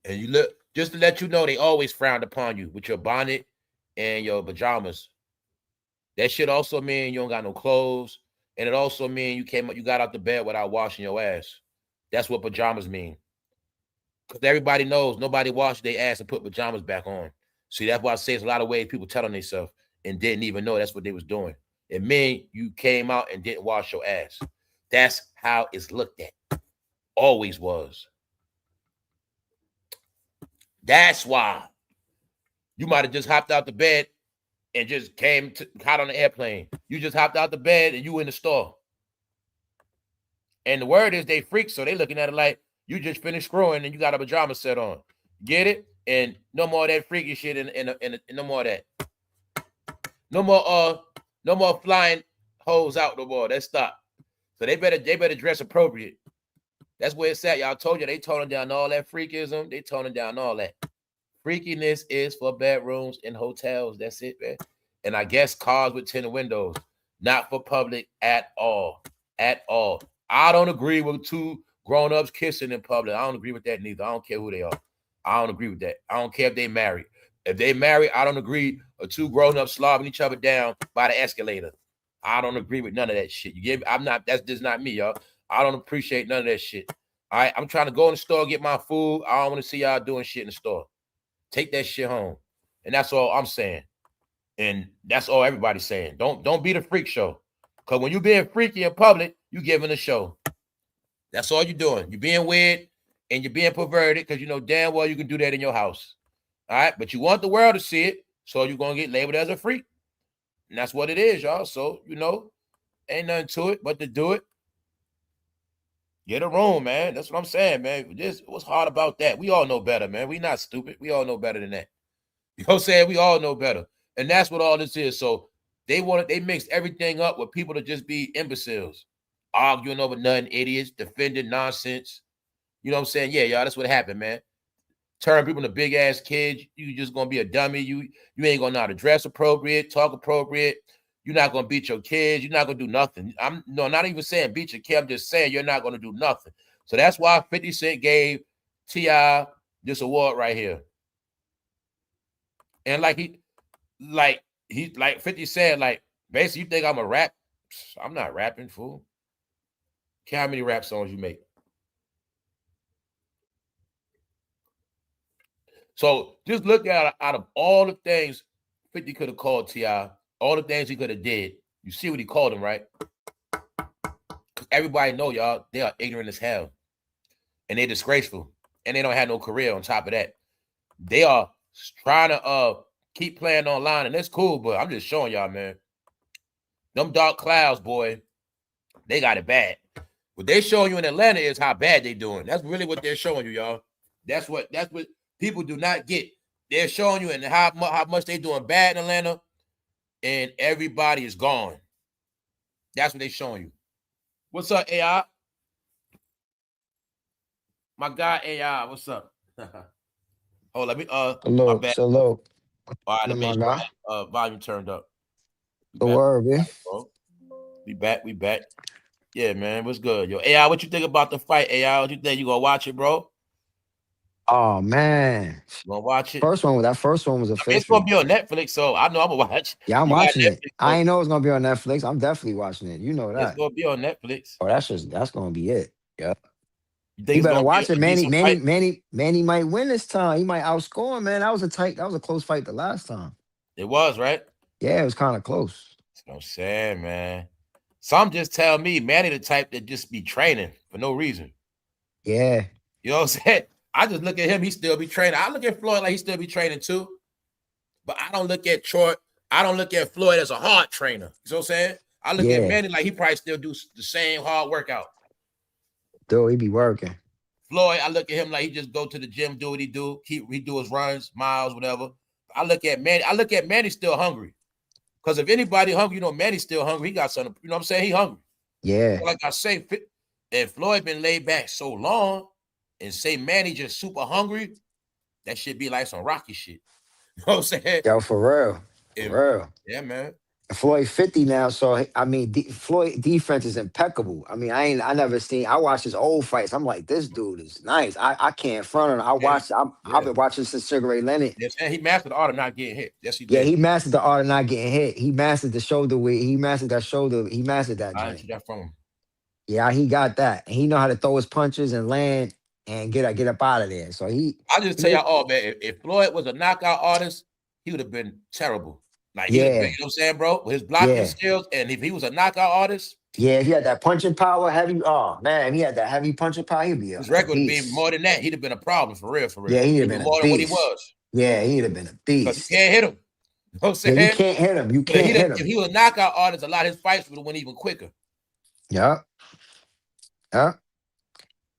And you look, just to let you know, they always frowned upon you with your bonnet and your pajamas. That shit also mean you don't got no clothes. And it also mean you got out the bed without washing your ass. That's what pajamas mean. Because everybody knows nobody washed their ass and put pajamas back on. See, that's why I say it's a lot of ways people telling themselves and didn't even know that's what they was doing. It mean you came out and didn't wash your ass. That's how it's looked at. Always was. That's why you might have just hopped out the bed and just got on the airplane. You just hopped out the bed and you in the store. And the word is they freaks, so they looking at it like you just finished screwing and you got a pajama set on. Get it? And no more of that freaky shit and no more of that. No more flying hoes out no more. That stop. So they better dress appropriate. That's where it's at. Y'all told you they toning down all that freakism. They toning down all that. Freakiness is for bedrooms and hotels. That's it, man. And I guess cars with tinted windows. Not for public at all. At all. I don't agree with two grown-ups kissing in public. I don't agree with that neither. I don't care who they are. I don't agree with that. I don't care if they married. If they married, I don't agree with two grown-ups slobbing each other down by the escalator. I don't agree with none of that shit. That's just not me, y'all. I don't appreciate none of that shit. All right, I'm trying to go in the store, get my food. I don't want to see y'all doing shit in the store. Take that shit home. And that's all I'm saying. And that's all everybody's saying. Don't be the freak show. Because when you're being freaky in public, you're giving a show. That's all you're doing. You're being weird and you're being perverted because you know damn well you can do that in your house. All right? But you want the world to see it, so you're going to get labeled as a freak. And that's what it is, y'all. So, ain't nothing to it but to do it. Get a room, man. That's what I'm saying, man. What's hard about that? We all know better, man. We not stupid. We all know better than that. You know what I'm saying? We all know better. And that's what all this is. So they mixed everything up with people to just be imbeciles. Arguing over nothing, idiots, defending nonsense. You know what I'm saying? Yeah, y'all, that's what happened, man. Turn people into big-ass kids. You just going to be a dummy. You ain't going to know how to dress appropriate, talk appropriate. You're not going to beat your kids. You're not going to do nothing. I'm not even saying beat your kid. I'm just saying you're not going to do nothing. So that's why 50 Cent gave T.I. this award right here. And like 50 said, like, basically, you think I'm a rap? I'm not rapping, fool. Care how many rap songs you make. So just look at out of all the things 50 could have called T.I., all the things he could have did, you see what he called him, right? everybody know y'all, they are ignorant as hell. And they're disgraceful. And they don't have no career on top of that. They are trying to keep playing online, and it's cool, but I'm just showing y'all, man. Them dark clouds, boy, they got it bad. What they showing you in Atlanta is how bad they doing. That's really what they're showing you, y'all. That's what people do not get. They're showing you and how much they doing bad in Atlanta, and everybody is gone. That's what they're showing you. What's up, AI? My guy AI, what's up? Oh, let me Hello, hello. All right, let me make sure My volume turned up. The word, man. We back. Yeah, man, what's good? Yo, AI, what you think about the fight? AI, what you think? You gonna watch it, bro? Oh man. You gonna watch it? That first one was official. It's gonna be on Netflix, so I know I'm gonna watch. Yeah, I'm watching it. I ain't know it's gonna be on Netflix. I'm definitely watching it. You know that. It's gonna be on Netflix. Oh, that's gonna be it. Yep. You think you better watch it. Manny might win this time. He might outscore him, man. That was a close fight the last time. It was, right? Yeah, it was kind of close. That's what I'm saying, man. Some just tell me Manny the type that just be training for no reason. Yeah. You know what I'm saying? I just look at him, he still be training. I look at Floyd like he still be training too. But I don't look at Floyd as a hard trainer. You know what I'm saying? I look at Manny like he probably still do the same hard workout. Dude, he be working. Floyd, I look at him like he just go to the gym, do what he do, he do his runs, miles, whatever. I look at Manny still hungry. Because if anybody hungry, you know, Manny's still hungry. He got something, you know what I'm saying? He hungry. Yeah. So like I say, if Floyd been laid back so long and say Manny just super hungry, that should be like some Rocky shit. You know what I'm saying? Yo, for real. Yeah, man. Floyd 50 now, so I mean, Floyd defense is impeccable. I mean, I watched his old fights. I'm like, this dude is nice. I can't front on him. I've been watching since Sugar Ray Leonard. Yes, and he mastered the art of not getting hit. Yes, he did. Yeah, he mastered the art of not getting hit. He mastered the shoulder weight. He mastered that shoulder. He mastered that. I took that from him. Yeah, he got that, and he know how to throw his punches and land and get up out of there. So I just tell y'all all, man. If Floyd was a knockout artist, he would have been terrible. Like, you know what I'm saying, bro? With his blocking skills, and if he was a knockout artist. Yeah, if he had that punching power, he had that heavy punching power, he'd be his record would be more than that. He'd have been a problem for real. Yeah, he'd have been more than what he was. Yeah, he'd have been a beast. Because you can't hit him. You know what I'm saying? Yeah, you can't hit him. You can't hit him. If he was a knockout artist, a lot of his fights would have went even quicker. Yeah.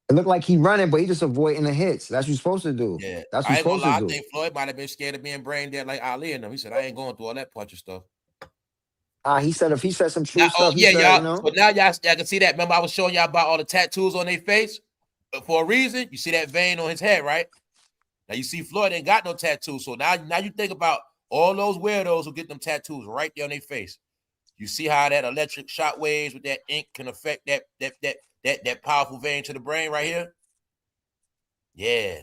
It looked like he running, but he just avoiding the hits. That's what you're supposed to do. Yeah. That's what you're supposed to do. I think Floyd might have been scared of being brain dead like Ali and them. He said, I ain't going through all that punch and stuff. He said some true stuff. Yeah, y'all. You know? But now y'all can see that. Remember, I was showing y'all about all the tattoos on their face? For a reason, you see that vein on his head, right? Now you see Floyd ain't got no tattoos. So now you think about all those weirdos who get them tattoos right there on their face. You see how that electric shock waves with that ink can affect that powerful vein to the brain right here? Yeah.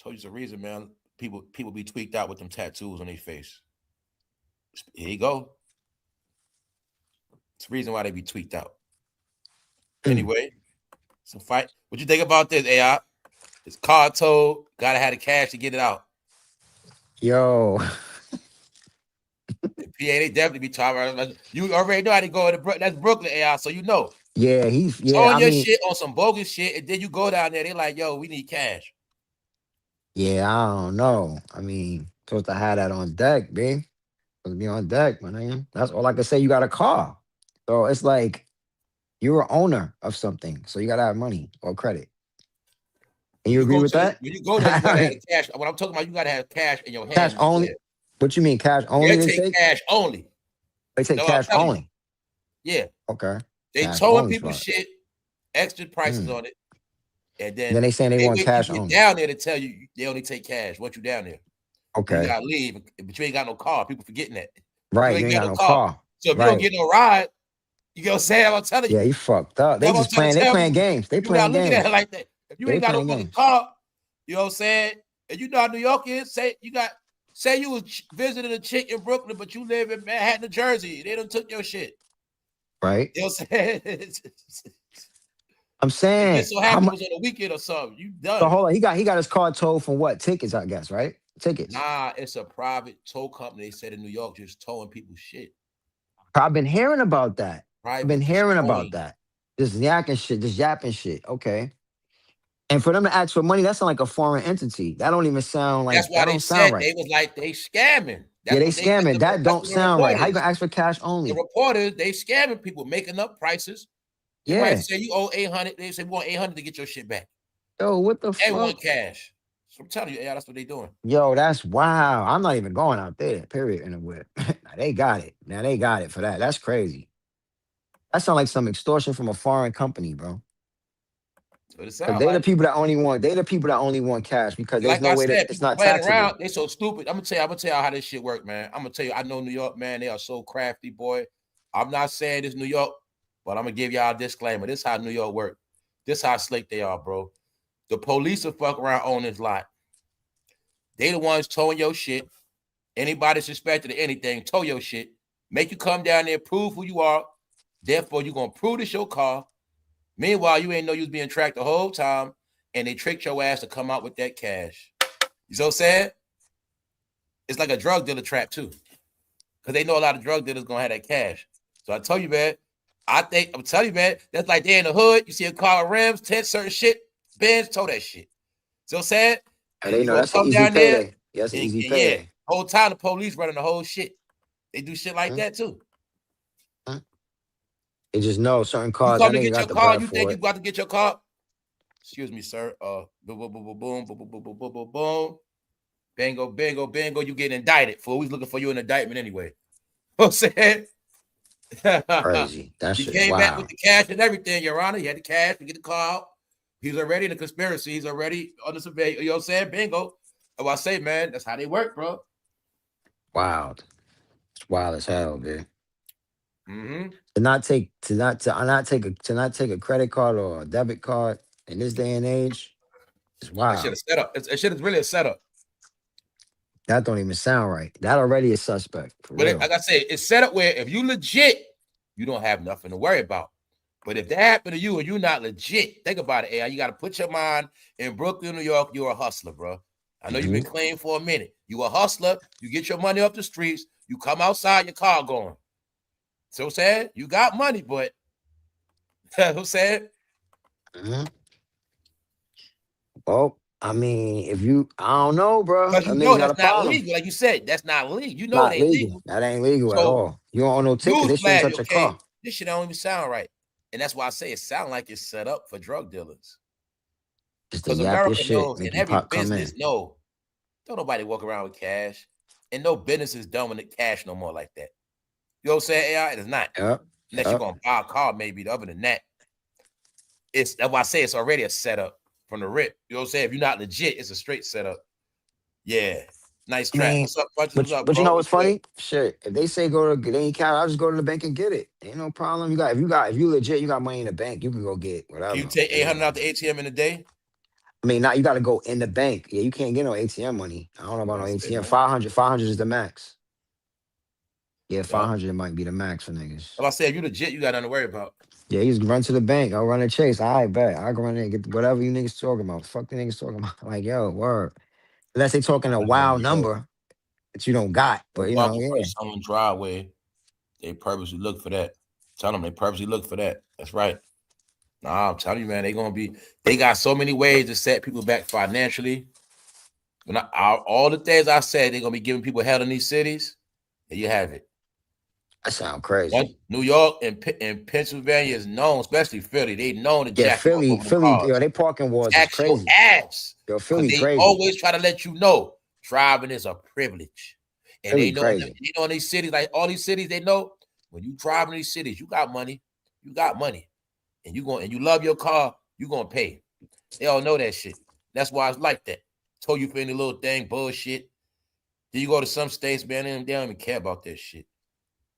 Told you it's a reason, man. People be tweaked out with them tattoos on their face. Here you go. It's the reason why they be tweaked out. Anyway, some fight. What you think about this, AI? It's car towed. Gotta have the cash to get it out. Yo. PA, they definitely be talking about it. You already know how to go to that's Brooklyn, AI, so you know. Yeah, he's on your shit on some bogus shit, and then you go down there, they like, yo, we need cash. Yeah, I don't know. I mean, supposed to have that on deck, babe. Supposed to be on deck, man. That's all I can say. You got a car. So it's like you're an owner of something. So you gotta have money or credit. And you agree with that? When you go there, you gotta have cash. What I'm talking about, you gotta have cash in your hand. Cash only. What you mean, cash only? They take cash only. They take cash only. Yeah. Okay. They towing people's shit, extra prices on it, and then they saying they want cash only. Down there to tell you they only take cash once you down there. Okay. You gotta leave, but you ain't got no car. People forgetting that. Right. You ain't got no car. So if you don't get no ride, you know what I'm saying? I'm telling you. Yeah, you fucked up. They just playing. They playing games. They playing games. Looking at it like that. If you ain't got no fucking car, you know what I'm saying? And you know how New York is. Say you was visiting a chick in Brooklyn, but you live in Manhattan, New Jersey. They done took your shit. Right. You know what I'm saying? I'm saying. It so happened it was on a weekend or something. You done. So hold on. He got his car towed from what? Tickets, I guess, right? Tickets. Nah, it's a private tow company. They said in New York just towing people's shit. I've been hearing about that. I've been private hearing about coin. that. This yakking shit, this yapping shit. Okay. And for them to ask for money, that sound like a foreign entity. That don't even sound That's like why that they don't sound said right. they was like they scamming. Yeah, That's they what they scamming. That that's don't what the sound right. How you reporters. gonna ask for cash The only? reporters, they scamming people, making up prices. They might Yeah. say you owe 800. They say we want 800 to get your shit back. Yo, what the And fuck? want cash. So I'm telling you, yeah, that's what they doing. Yo, that's wow. I'm not even going out there. Period. In a whip. Now they got it. Now they got it for that. That's crazy. That sound like some extortion from a foreign company, bro. That's what it Cause sounds they the like. people that only want. They the people that only want cash because there's Like no I way that said, it's people not playing taxable. around. They so stupid. I'm gonna tell you how this shit work, man. I'm gonna tell you. I know New York, man. They are so crafty, boy. I'm not saying this New York, but I'm gonna give y'all a disclaimer. This how New York work. This how slick they are, bro. The police will fuck around on this lot. They the ones towing your shit. Anybody suspected of anything, tow your shit. Make you come down there, prove who you are. Therefore, you're gonna prove this your car. Meanwhile, you ain't know you was being tracked the whole time, and they tricked your ass to come out with that cash. You know what I'm saying? It's like a drug dealer trap too, because they know a lot of drug dealers gonna have that cash. So I tell you, man. I'm telling you, man. That's like they in the hood. You see a car with rims, tent, certain shit. Benz, tow that shit. So sad. And And they you know gonna that's an come easy down there, payday. Yeah, that's an and easy yeah, payday. whole time the police running the whole shit. They do shit like Hmm? that too. Hmm? They just know certain You cars. come That to nigga get got your the car, bread you think for you it. got to get your car. Excuse me, sir. Boom, boom, boom, boom, boom, boom, boom, boom, boom, boom, boom, boom. Bingo, bingo, bingo. You get indicted. For always looking for you in indictment anyway. You know what I'm saying? Crazy. That He shit is came back with wild. the cash and everything, Your Honor. He had the cash to get the car out. He's already in the conspiracy. He's already on the survey. You know what I'm saying? Bingo. Oh, I say, man, that's how they work, bro. Wild. It's wild as hell, man. Mm-hmm. To not take a credit card or a debit card in this day and age is That shit wild. is set up. It shit is really a setup. That don't even sound right. That already is suspect for But real. like I said, it's set up where if you legit, you don't have nothing to worry about. But if that happened to you and you're not legit, think about it, AI. You got to put your mind in Brooklyn, New York. You're a hustler, bro. I know you've Hmm. been clean for a minute. You a hustler. You get your money up the streets. You come outside, your car going. So I'm saying you got money, but you know what I'm saying Hmm. Well, I mean, if you, I don't know, bro. because That you know nigga got a that's not problem. legal. Like you said, that's not legal. You know it Not ain't legal. legal. That ain't legal at So all. You don't own no ticket. They shouldn't newsflash, touch your okay, car. this shit don't even sound right, and that's why I say it sound like it's set up for drug dealers. Just to Because yap your America shit, knows, make and you every pop come business in. know, don't nobody walk around with cash, and no business is done with cash no more like that. You know what I'm saying? AI, it is not. Yep. Unless you're Yep. gonna buy a car, maybe. Other than that, that's why I say it's already a setup from the rip. You know what I'm saying? If you're not legit, it's a straight setup. Yeah, nice I trap. mean, What's up, Punches? What's up, but you bro? know what's What's good? funny? Shit. If they say go to they ain't count, I'll just go to the bank and get it. Ain't no problem. If you legit, you got money in the bank, you can go get Can you whatever. take It is 800 what out it the is. ATM in a day? I mean, now you gotta go in the bank. Yeah, you can't get no ATM money. I don't know about no That's it, ATM. man. 500 is the max. Yeah, Yep. 500 might be the max for niggas. If I say if you legit, you got nothing to worry about. Yeah, you just run to the bank. I'll run a chase. All right, bet. I'll go run there and get whatever you niggas talking about. Fuck the niggas talking about. Like, yo, word. Unless they talking a wild Yo, number that you don't got. they But you walk know, in front yeah. of someone's driveway. They purposely look for that. Tell them they purposely look for that. That's right. Nah, I'm telling you, man, they got so many ways to set people back financially. All the things I said, they're gonna be giving people hell in these cities. There you have it. That sound crazy. New York and Pennsylvania is known, especially Philly. They known to Yeah, jack you up over them Yo, cars. they parking wars is Tax your crazy. ass. Yo, Because Philly they crazy. always try to let you know driving is a privilege. And Philly crazy. they know in these cities, like all these cities, they know when you drive in these cities, you got money. You got money. And you love your car, you gonna pay. They all know that shit. That's why it's like that. Told you for any little thing, bullshit. Then you go to some states, man, they don't even care about that shit.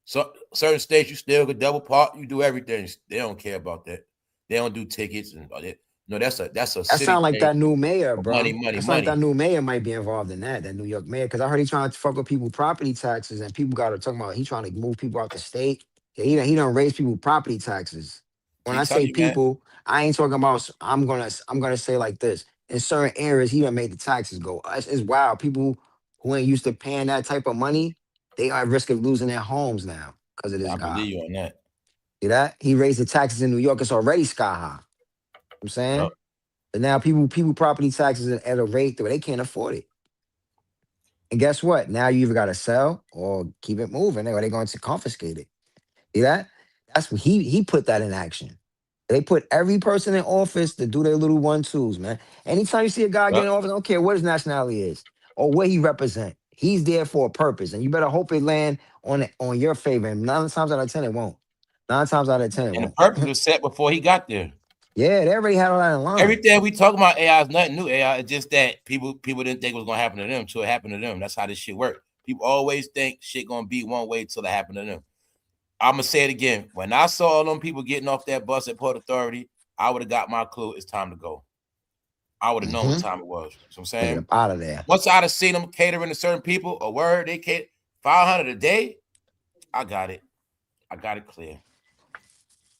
So certain states you still could double park, you do everything. They don't care about that. They don't do tickets and all that. No, that's a That city sound like thing that new mayor, for money, bro. money, That sound like that money. new mayor might be involved in that New York mayor. Because I heard he trying to fuck with people property taxes and people got to talking about he trying to move people out the state. Yeah, he don't raise people property taxes. When I Keep telling say you, man. people, I ain't talking about. I'm gonna say like this. In certain areas, he done made the taxes go. It's wild. People who ain't used to paying that type of money, they are at risk of losing their homes now because of this I guy. believe you on that. See that? He raised the taxes in New York. It's already sky high. You know what I'm saying? Yup. And now people property taxes at a rate where they can't afford it. And guess what? Now you either got to sell or keep it moving, or they're going to confiscate it. See that? That's what he put that in action. They put every person in office to do their little 1-2s, man. Anytime you see a guy get in Yup. office, I don't care what his nationality is or what he represent. He's there for a purpose, and you better hope it land on your favor. And 9 times out of 10, it won't. 9 times out of 10, it And the won't. purpose was set before he got there. Yeah, they already had all that in line. Everything we talk about AI is nothing new. AI, it's just that people didn't think it was gonna happen to them until it happened to them. That's how this shit works. People always think shit gonna be one way till it happened to them. I'm gonna say it again. When I saw all them people getting off that bus at Port Authority, I would have got my clue. It's time to go. I would have known what time it was. So I'm Get saying, up out of there. once I'd have seen them catering to certain people, a word they cater 500 a day. I got it. I got it clear.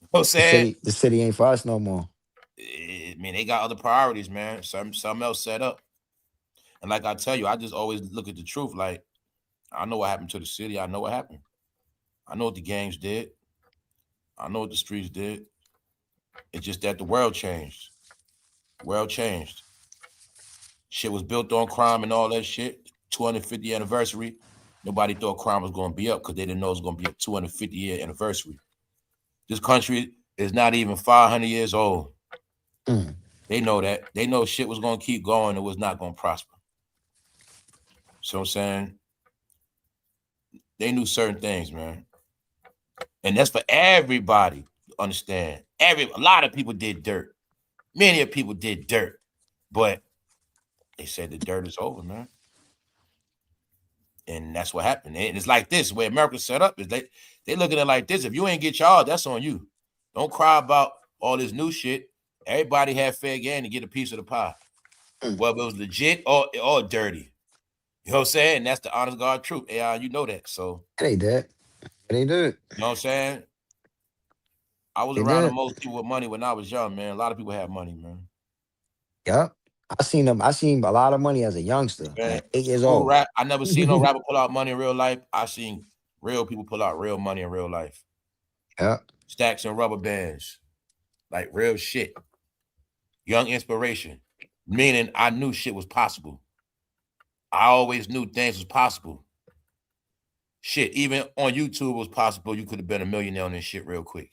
You know what I'm saying? The city ain't for us no more. I mean, they got other priorities, man. Something else set up. And like I tell you, I just always look at the truth. Like, I know what happened to the city. I know what happened. I know what the gangs did. I know what the streets did. It's just that the world changed. World changed. Shit was built on crime and all that shit. 250th anniversary. Nobody thought crime was going to be up because they didn't know it was going to be a 250-year anniversary. This country is not even 500 years old. They know that. They know shit was going to keep going. It was not going to prosper. So I'm saying, they knew certain things, man. And that's for everybody to understand. A lot of people did dirt. Many of people did dirt. But they said the dirt is over, man. And that's what happened. And it's like this, where America's set up, is they look at it like this. If you ain't get y'all, that's on you. Don't cry about all this new shit. Everybody had fair game to get a piece of the pie. Whether it was legit or dirty. You know what I'm saying? That's the honest God truth. AI, you know that. So They did. They did. you know what I'm saying? I was around the most people with money when I was young, man. A lot of people have money, man. Yep. I seen them. I seen a lot of money as a youngster, Man, at 8 years old. I never seen no rapper pull out money in real life. I seen real people pull out real money in real life. Yep. Stacks and rubber bands. Like real shit. Young inspiration. Meaning I knew shit was possible. I always knew things was possible. Shit, even on YouTube was possible. You could have been a millionaire on this shit real quick.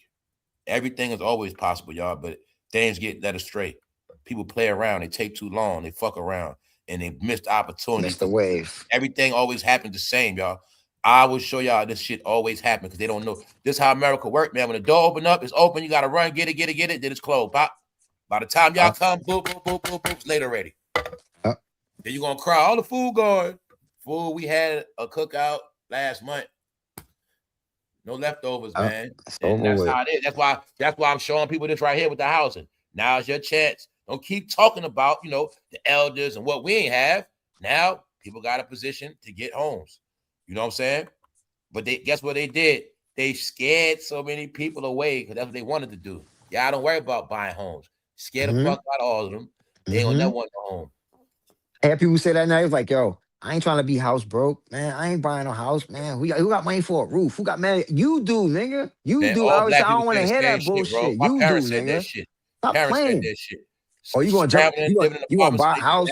Everything is always possible, y'all, but things get led astray. People play around, they take too long, they fuck around, and they miss the opportunity. Missed the wave. Everything always happens the same, y'all. I will show y'all this shit always happens because they don't know. This is how America works, man. When the door open up, it's open, you gotta run, get it, then it's closed. Pop. By the time y'all come, boom, boom, boom, boom, boom, it's late already. Then you're gonna cry, all the food gone. Food, we had a cookout last month. No leftovers, man. And that's how it is. That's why I'm showing people this right here with the housing. Now's your chance. Don't keep talking about, the elders and what we ain't have. Now people got a position to get homes. You know what I'm saying? But guess what they did? They scared so many people away because that's what they wanted to do. Y'all don't worry about buying homes. Scared the fuck out of all of them. They don't never want no home. I had people say that now. It's like, yo, I ain't trying to be house broke, man. I ain't buying no house, man. Who got money for a roof? Who got money? You do, nigga. You do. I don't want to hear that bullshit. My you parents do, said nigga. that shit. Stop Parents playing. said that shit. Oh, you gonna jump? You gonna buy a house?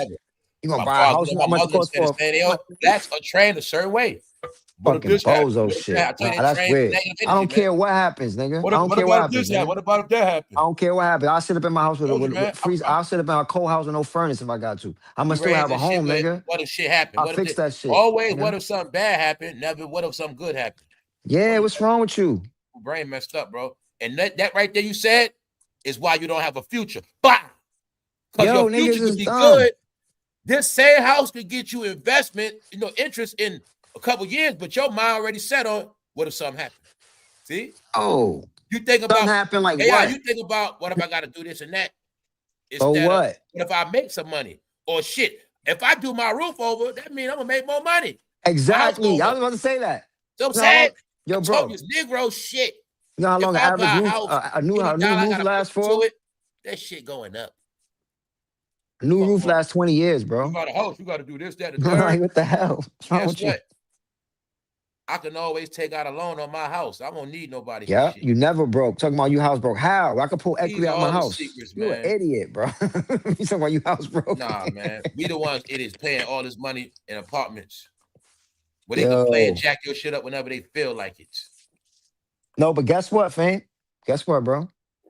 You gonna buy a house? My mother said the same. Blacks are trained a certain way. Fucking bozo shit. That's weird. I don't care what happens, nigga. I don't care what happens. What about if that happens? I don't care what happens. I'll sit up in my house with freeze. I'll sit up in a cold house with no furnace if I got to. I'm gonna still have a home, nigga. What if shit happened? I'll fix that shit. Always, what if something bad happened? Never, what if something good happened? Yeah, what's wrong with you? Brain messed up, bro. And that right there you said is why you don't have a future. Bah! Because your future could be good. This same house could get you investment, interest in a couple years, but your mind already set on what if something happened. See? Oh. You think about happen like what? Yeah, you think about what if I gotta do this and that. Instead what? What if I make some money? Or shit. If I do my roof over, that means I'm gonna make more money. Exactly. I was about to say that. So I'm saying, yo, bro, this Negro shit. You know how long an average roof, a new roof lasts for? That shit going up. A new roof lasts 20 years, bro. You got a house, you got to do this, that, and the third. Like, what the hell? Guess what? I can always take out a loan on my house. I won't need nobody for Yeah, shit. you never broke. Talking about you house broke. How? I could pull These equity are out my all the house. secrets, You an man. idiot, bro. You talking about you house broke? Nah, man. We the ones it is paying all this money in apartments where they can play and Yo. jack your shit up whenever they feel like it. No, but guess what, fam? Guess what, bro?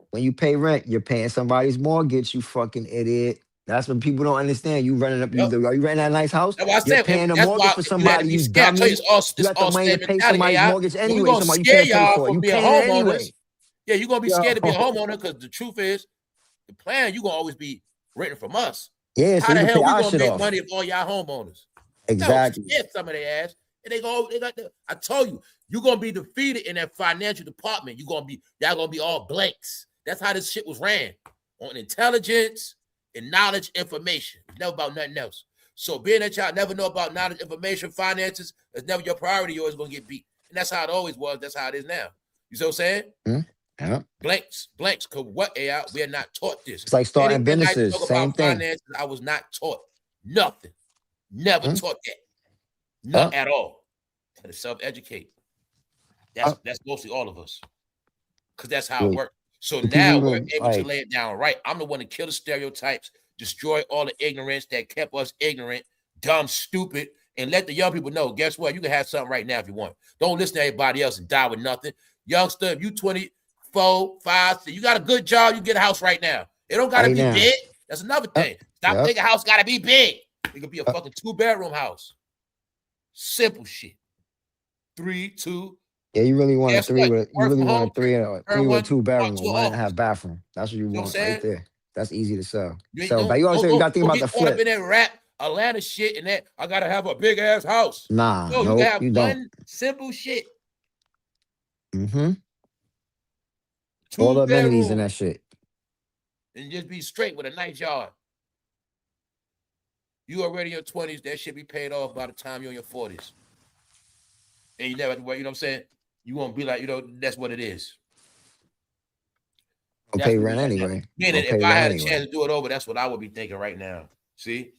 When you pay rent, you're paying somebody's mortgage, you fucking idiot. That's what people don't understand. You renting up, Yep. are you renting that nice house? That's why I You're said paying a that's mortgage why for you had to somebody, be you scared. I tell you, dummy. You it's got the all money to scared pay mentality, somebody's AI. mortgage We're anyway. gonna Somebody you scare can't pay y'all for it. from You being paying it homeowners. anyway. Yeah, you're gonna be scared to be a Yo. homeowner because the truth is the plan you're gonna always be renting from us. Yeah, so How you the can pay hell we our gonna shit make off. money if all y'all homeowners? No, Exactly. scare some of their ass. And they got I told you, you're gonna be defeated in that financial department. Y'all gonna be all blanks. That's how this shit was ran on intelligence and knowledge information. It's never about nothing else. So being that y'all never know about knowledge, information, finances, it's never your priority, you're always gonna get beat. And that's how it always was. That's how it is now. You see what I'm saying? Yeah. Blanks. Because what AI? We are not taught this. It's like starting Anything I businesses. talk Same about thing. finances, I was not taught. Nothing. Never taught that. Not at all. To self-educate. That's mostly all of us. Because that's how it works. So now we're able to lay it down right. I'm the one to kill the stereotypes, destroy all the ignorance that kept us ignorant, dumb, stupid, and let the young people know, guess what? You can have something right now if you want. Don't listen to everybody else and die with nothing. Youngster, if you 24, 5, you got a good job, you get a house right now. It don't got to be big. That's another thing. Stop thinking a house got to be big. It could be a fucking 2-bedroom house. Simple shit. 3, 2. Yeah, you really want a three with you really want a three with a 2-bedroom, a 1.5 bathroom. That's what you want right there. That's easy to sell. So, but you always say you got to think about the flip. Up in that rap Atlanta shit and that I gotta have a big ass house. Nah, no, you have one don't. Simple shit. All the amenities in that shit. And just be straight with a nice yard. You already in your 20s, that shit be paid off by the time you're in your 40s. And you never have to worry, you know what I'm saying? You won't be like, that's what it is. Don't pay rent anyway. Meaning, if I had a chance to do it over, that's what I would be thinking right now. See?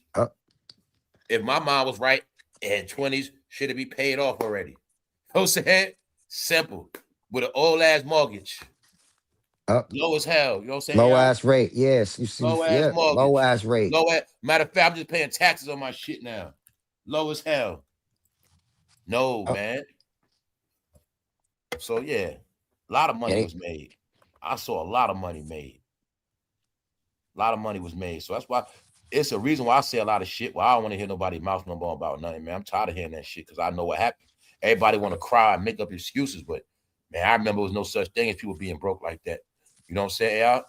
If my mom was right and 20s, should it be paid off already? You know what I'm saying? Simple. With an old ass mortgage. Low as hell. You know what I'm saying? Low ass rate. Yes. You see, low ass mortgage. Low ass rate. Matter of fact, I'm just paying taxes on my shit now. Low as hell. No, man. So yeah, a lot of money was made. I saw a lot of money made. A lot of money was made. So that's why it's a reason why I say a lot of shit. Well, I don't want to hear nobody mouth no more about nothing, man. I'm tired of hearing that shit because I know what happened. Everybody want to cry and make up excuses, but man, I remember there was no such thing as people being broke like that. You know what I'm saying, y'all?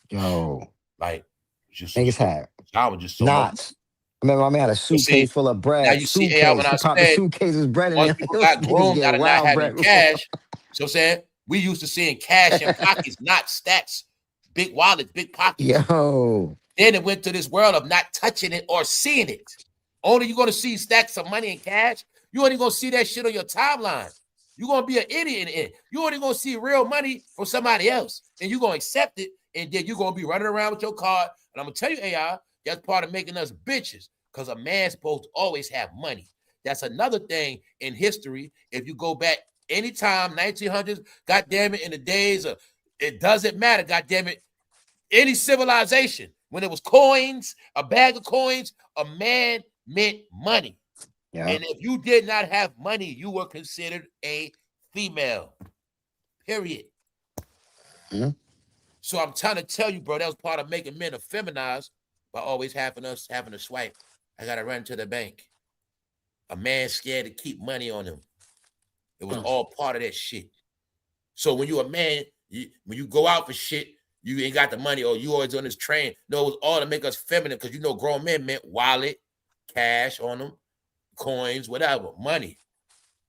Yo. Like, just niggas had I was just so knots. I remember my man had a suitcase full of bread. Now you see, AI, when I popped the suitcases bread in there. People got groomed out of not having bread. cash. So I'm saying we used to seeing cash in pockets, not stacks, big wallets, big pockets. Yo. Then it went to this world of not touching it or seeing it. Only you're gonna see stacks of money and cash. You only gonna see that shit on your timeline. You're gonna be an idiot in it. You only gonna see real money from somebody else, and you're gonna accept it, and then you're gonna be running around with your card. And I'm gonna tell you, AI, that's part of making us bitches, because a man's supposed to always have money. That's another thing in history. If you go back anytime, 1900s, goddamn it, in the days of, it doesn't matter, goddamn it, any civilization, when it was coins, a bag of coins, a man meant money. Yeah. And if you did not have money, you were considered a female. Period. Mm-hmm. So I'm trying to tell you, bro, that was part of making men effeminized by always having us having to swipe. I got to run to the bank. A man scared to keep money on him. It was all part of that shit. So when you're a man, when you go out for shit, you ain't got the money, or you always on this train. No, it was all to make us feminine, because you know grown men meant wallet, cash on them, coins, whatever, money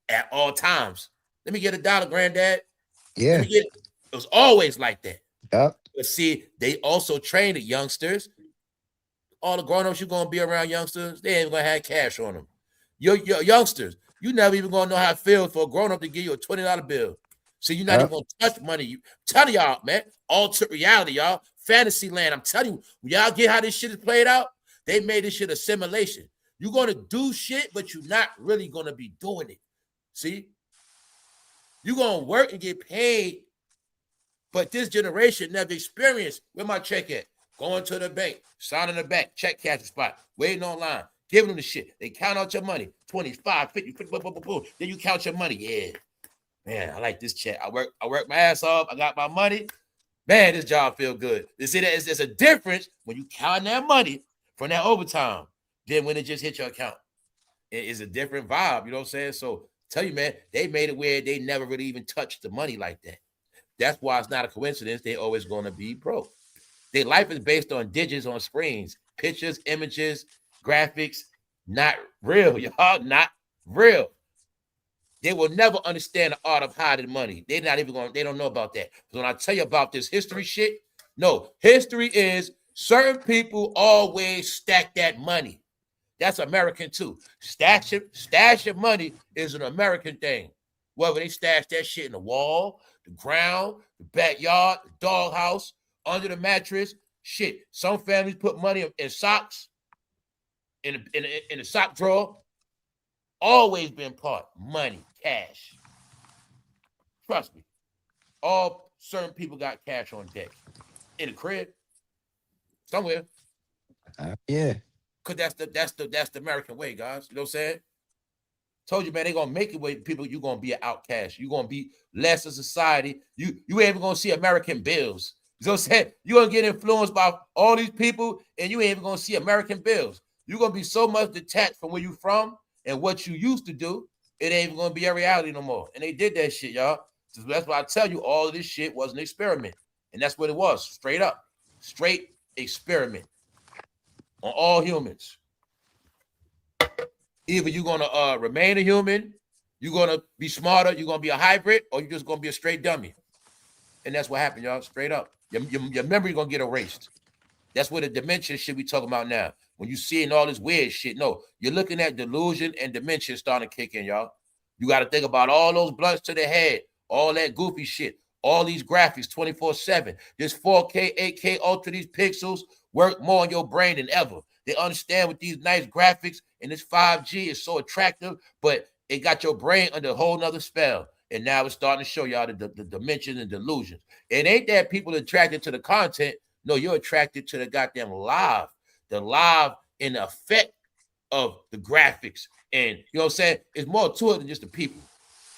at all times. Let me get $1, granddad. Yeah. It was always like that. Yep. But see, they also trained the youngsters. All the grown-ups you're going to be around youngsters, they ain't going to have cash on them. Your youngsters, you never even going to know how it feels for a grown-up to give you a $20 bill. So you're not even going to touch money. I'm telling y'all, man, altered reality, y'all. Fantasy land. I'm telling you, when y'all get how this shit is played out, they made this shit a simulation. You're going to do shit, but you're not really going to be doing it. See, you gonna work and get paid, but this generation never experienced. Where my check at? Going to the bank, signing the bank, check cash spot, waiting online, giving them the shit. They count out your money, 25, 50, 50, boom, boom, boom, boom. Then you count your money. Yeah, man, I like this check. I work my ass off. I got my money. Man, this job feel good. You see that there's a difference when you count that money from that overtime than when it just hit your account. It is a different vibe, you know what I'm saying? So tell you, man, they made it where they never really even touched the money like that. That's why it's not a coincidence. They always going to be broke. Their life is based on digits on screens, pictures, images, graphics, not real, y'all, not real. They will never understand the art of hiding money. They're not even going, they don't know about that. So when I tell you about this history shit, no, history is certain people always stack that money. That's American too. Stash your money is an American thing. Whether they stash that shit in the wall, the ground, the backyard, the doghouse, under the mattress, shit. Some families put money in socks, in the sock drawer. Always been part money, cash. Trust me. All certain people got cash on deck in the crib, somewhere. Yeah. Cause that's the American way, guys. You know what I'm saying? Told you, man, they gonna make it with people. You're gonna be an outcast. You're gonna be less of society. You ain't even gonna see American bills. You know what I'm saying? You're gonna get influenced by all these people, and you ain't even gonna see American bills. You're gonna be so much detached from where you from and what you used to do, it ain't even gonna be a reality no more. And they did that shit, y'all. So that's why I tell you, all of this shit was an experiment. And that's what it was, straight up. Straight experiment on all humans. Either you're gonna remain a human, you're gonna be smarter, you're gonna be a hybrid, or you're just gonna be a straight dummy. And that's what happened, y'all. Straight up. Your memory gonna get erased. That's what the dementia shit we talking about now. When you seeing all this weird shit, no, you're looking at delusion and dementia starting to kick in, y'all. You got to think about all those blunts to the head, all that goofy shit, all these graphics 24/7. This 4K, 8K, ultra, these pixels work more on your brain than ever. They understand with these nice graphics and this 5G is so attractive, but it got your brain under a whole nother spell. And now it's starting to show y'all the dimensions and delusions. It ain't that people attracted to the content. No, you're attracted to the goddamn live, the live and the effect of the graphics. And you know what I'm saying? It's more to it than just the people.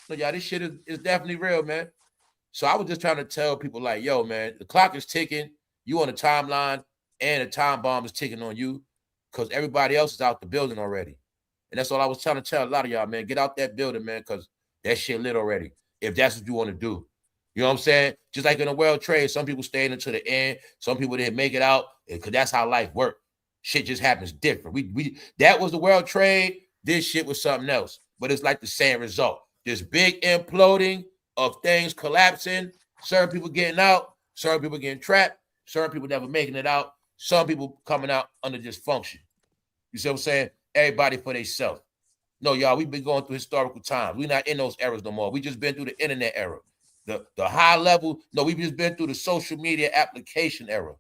So y'all, this shit is definitely real, man. So I was just trying to tell people like, yo, man, the clock is ticking. You on the timeline and the time bomb is ticking on you because everybody else is out the building already. And that's all I was trying to tell a lot of y'all, man. Get out that building, man, because that shit lit already. If that's what you want to do. You know what I'm saying? Just like in the world trade, some people stayed until the end. Some people didn't make it out because that's how life works. Shit just happens different. We that was the world trade. This shit was something else. But it's like the same result. This big imploding of things collapsing. Certain people getting out. Certain people getting trapped. Certain people never making it out. Some people coming out under dysfunction. You see what I'm saying? Everybody for themselves. No, y'all, we've been going through historical times. We're not in those eras no more. We just been through the internet era. The high level, no, we've just been through the social media application era.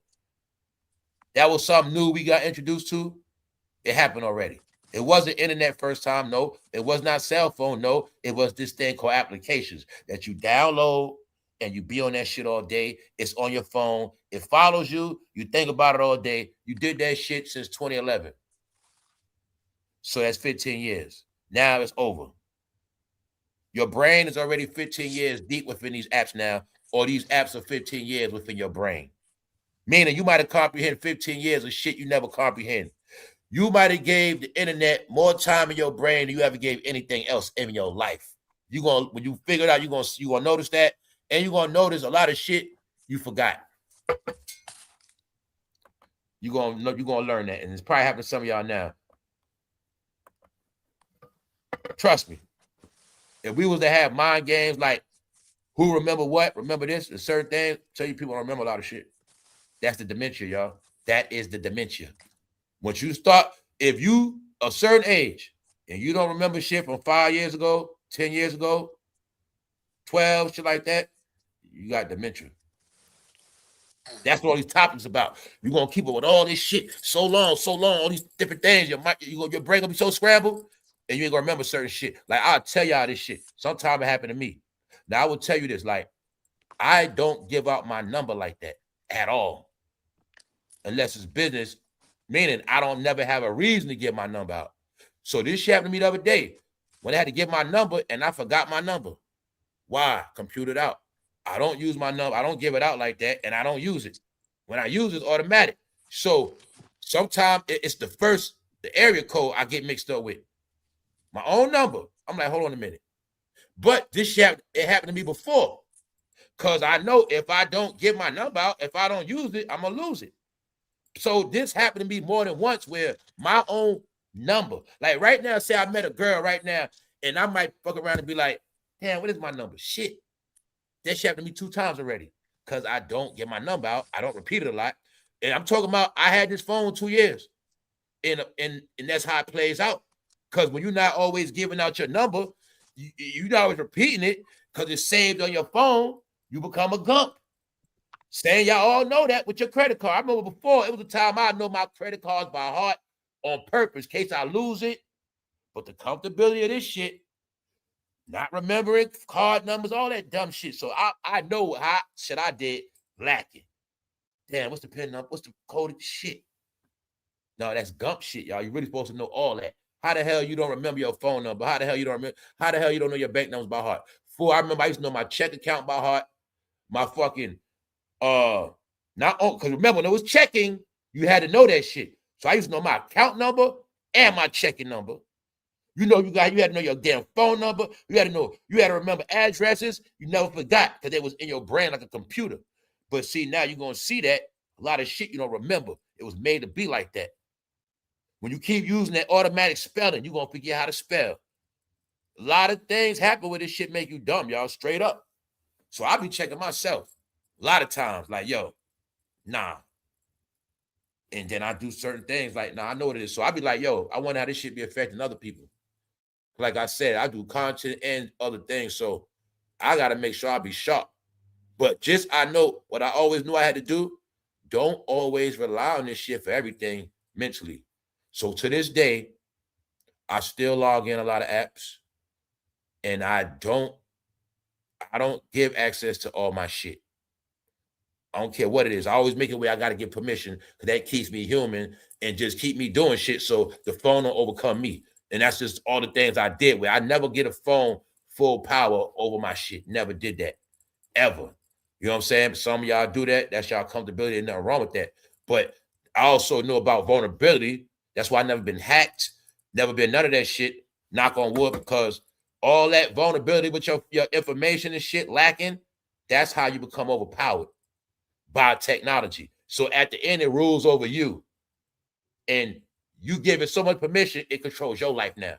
That was something new we got introduced to. It happened already. It wasn't internet first time, no. It was not cell phone, no. It was this thing called applications that you download and you be on that shit all day. It's on your phone. It follows you. You think about it all day. You did that shit since 2011. So that's 15 years. Now it's over. Your brain is already 15 years deep within these apps now, or these apps are 15 years within your brain. Meaning you might have comprehended 15 years of shit you never comprehend. You might have gave the internet more time in your brain than you ever gave anything else in your life. When you figure it out, you're gonna notice that, and you're gonna notice a lot of shit you forgot. You're gonna learn that, and it's probably happening to some of y'all now. Trust me. If we was to have mind games like who remember what, remember this, and certain things, tell you people don't remember a lot of shit. That's the dementia, y'all. That is the dementia. Once you start, if you a certain age and you don't remember shit from 5 years ago, 10 years ago, 12, shit like that, you got dementia. That's what all these topics about. You're gonna keep it with all this shit so long, all these different things. Your brain gonna be so scrambled. and you ain't gonna remember certain shit. Like, I'll tell y'all this shit. Sometimes it happened to me. Now, I will tell you this, like, I don't give out my number like that at all. Unless it's business, meaning I don't never have a reason to give my number out. So this shit happened to me the other day when I had to give my number and I forgot my number. Why? Computed out. I don't use my number. I don't give it out like that, and I don't use it. When I use it, it's automatic. So sometimes it's the area code I get mixed up with. My own number. I'm like, hold on a minute. But this shit, it happened to me before. Because I know if I don't give my number out, if I don't use it, I'm going to lose it. So this happened to me more than once where my own number, like right now, say I met a girl right now, and I might fuck around and be like, damn, what is my number? Shit. That shit happened to me 2 times already because I don't get my number out. I don't repeat it a lot. And I'm talking about I had this phone 2 years. And that's how it plays out. Because when you're not always giving out your number, you're not always repeating it because it's saved on your phone, you become a gump. Saying y'all all know that with your credit card. I remember before, it was a time I know my credit cards by heart on purpose in case I lose it. But the comfortability of this shit, not remembering card numbers, all that dumb shit. So I know how shit I did lacking. Damn, what's the pin number? What's the coded shit? No, that's gump shit, y'all. You're really supposed to know all that. How the hell you don't remember your phone number? How the hell you don't remember? How the hell you don't know your bank numbers by heart? I remember I used to know my check account by heart, my fucking not on, because remember when it was checking, you had to know that shit. So I used to know my account number and my checking number. You know, you had to know your damn phone number. You had to remember addresses. You never forgot because it was in your brain like a computer. But see, now you're gonna see that a lot of shit you don't remember. It was made to be like that. When you keep using that automatic spelling, you're gonna forget how to spell. A lot of things happen with this shit make you dumb, y'all, straight up. So I be checking myself a lot of times, like, yo, nah. And then I do certain things like, nah, I know what it is. So I be like, yo, I wonder how this shit be affecting other people. Like I said, I do content and other things. So I got to make sure I be sharp. But just I know what I always knew I had to do. Don't always rely on this shit for everything mentally. So to this day, I still log in a lot of apps. And I don't give access to all my shit. I don't care what it is. I always make it where I got to get permission because that keeps me human and just keep me doing shit so the phone don't overcome me. And that's just all the things I did where I never get a phone full power over my shit. Never did that. Ever. You know what I'm saying? Some of y'all do that. That's y'all comfortability. There's nothing wrong with that. But I also know about vulnerability. That's why I never been hacked. Never been none of that shit. Knock on wood, because all that vulnerability with your information and shit lacking, that's how you become overpowered by technology. So at the end, it rules over you. And you give it so much permission, it controls your life now.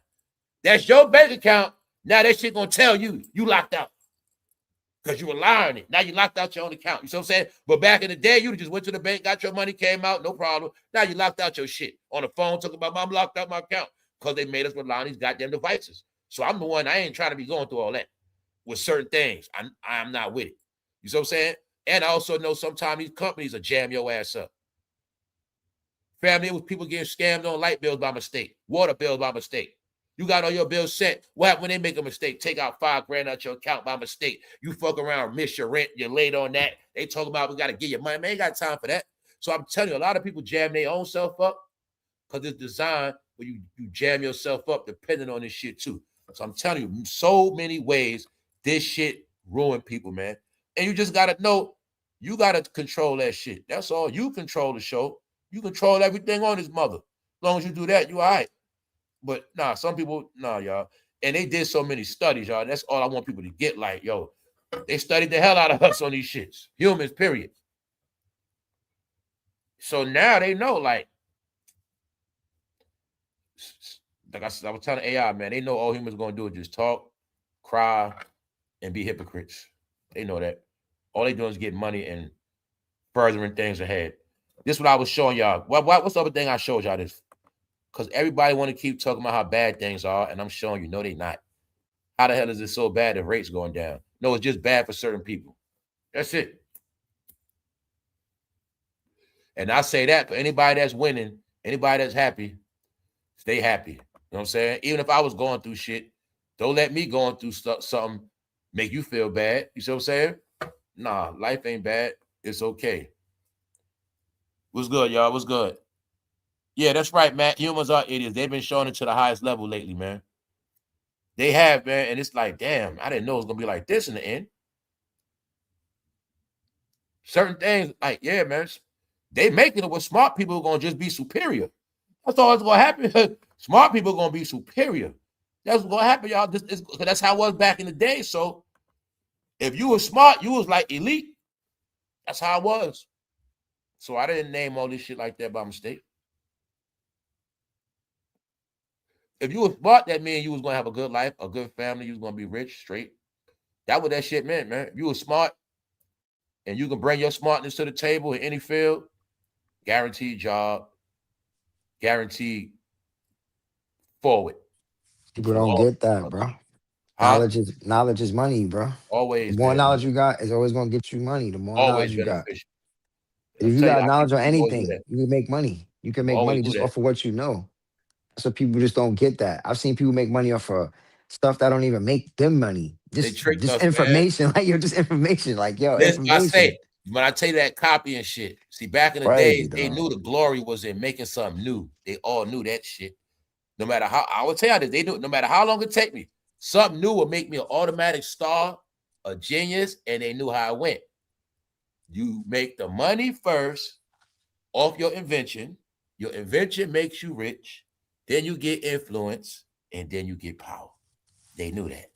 That's your bank account. Now that shit gonna tell you locked out. Because you rely on it. Now you locked out your own account. You see what I'm saying? But back in the day, you just went to the bank, got your money, came out, no problem. Now you locked out your shit. On the phone, talking about, Mom locked out my account. Because they made us rely on these goddamn devices. So I'm the one, I ain't trying to be going through all that. With certain things, I'm not with it. You see what I'm saying? And I also know sometimes these companies will jam your ass up. Family, it was people getting scammed on light bills by mistake, water bills by mistake. You got all your bills set. What happens when they make a mistake? Take out $5,000 out your account by mistake. You fuck around, miss your rent, you're late on that. They talk about we got to give you money. Man, ain't got time for that. So I'm telling you, a lot of people jam their own self up because it's designed where you jam yourself up depending on this shit too. So I'm telling you, so many ways this shit ruin people, man. And you just got to know, you got to control that shit. That's all. You control the show. You control everything on this mother. As long as you do that, you all right. But nah, some people, nah, y'all. And they did so many studies, y'all. That's all I want people to get. Like, yo, they studied the hell out of us on these shits. Humans, period. So now they know, like I was telling AI, man, they know all humans are going to do is just talk, cry, and be hypocrites. They know that. All they doing is getting money and furthering things ahead. This is what I was showing y'all. What's the other thing I showed y'all this? Because everybody want to keep talking about how bad things are, and I'm showing you, no, they not. How the hell is it so bad if rates going down? No, it's just bad for certain people. That's it. And I say that for anybody that's winning, anybody that's happy, stay happy. You know what I'm saying? Even if I was going through shit, don't let me going through something make you feel bad. You see what I'm saying? Nah, life ain't bad. It's okay. What's good, y'all? What's good? Yeah, that's right, man. Humans are idiots. They've been showing it to the highest level lately, man. They have, man. And it's like, damn, I didn't know it was going to be like this in the end. Certain things, like, yeah, man, they making it with smart people are going to just be superior. That's all that's going to happen. Smart people are going to be superior. That's what's going to happen, y'all. That's how it was back in the day. So if you were smart, you was like elite. That's how it was. So I didn't name all this shit like that by mistake. If you were smart, that means you was going to have a good life, a good family. You was going to be rich, straight. That what that shit meant, man. If you were smart and you can bring your smartness to the table in any field, guaranteed job, guaranteed forward. People don't get that, bro. Huh? Knowledge is money, bro. Always. The more man. knowledge you got is always gonna get you money. The more Always knowledge you got. beneficial. If you got knowledge on People always do anything, that. you can make money. You can make Always money do just that. off of what you know. So people just don't get that. I've seen people make money off of stuff that don't even make them money. They tricked us, man. Information, like just information, like yo, Listen, I information. say, when I tell you that copy and shit, see, back in the Crazy, days, they dog. knew the glory was in making something new. They all knew that shit. No matter how, I will tell you this, they knew, no matter how long it take me, something new will make me an automatic star, a genius, and they knew how it went. You make the money first off your invention. Your invention makes you rich. Then you get influence, and then you get power. They knew that.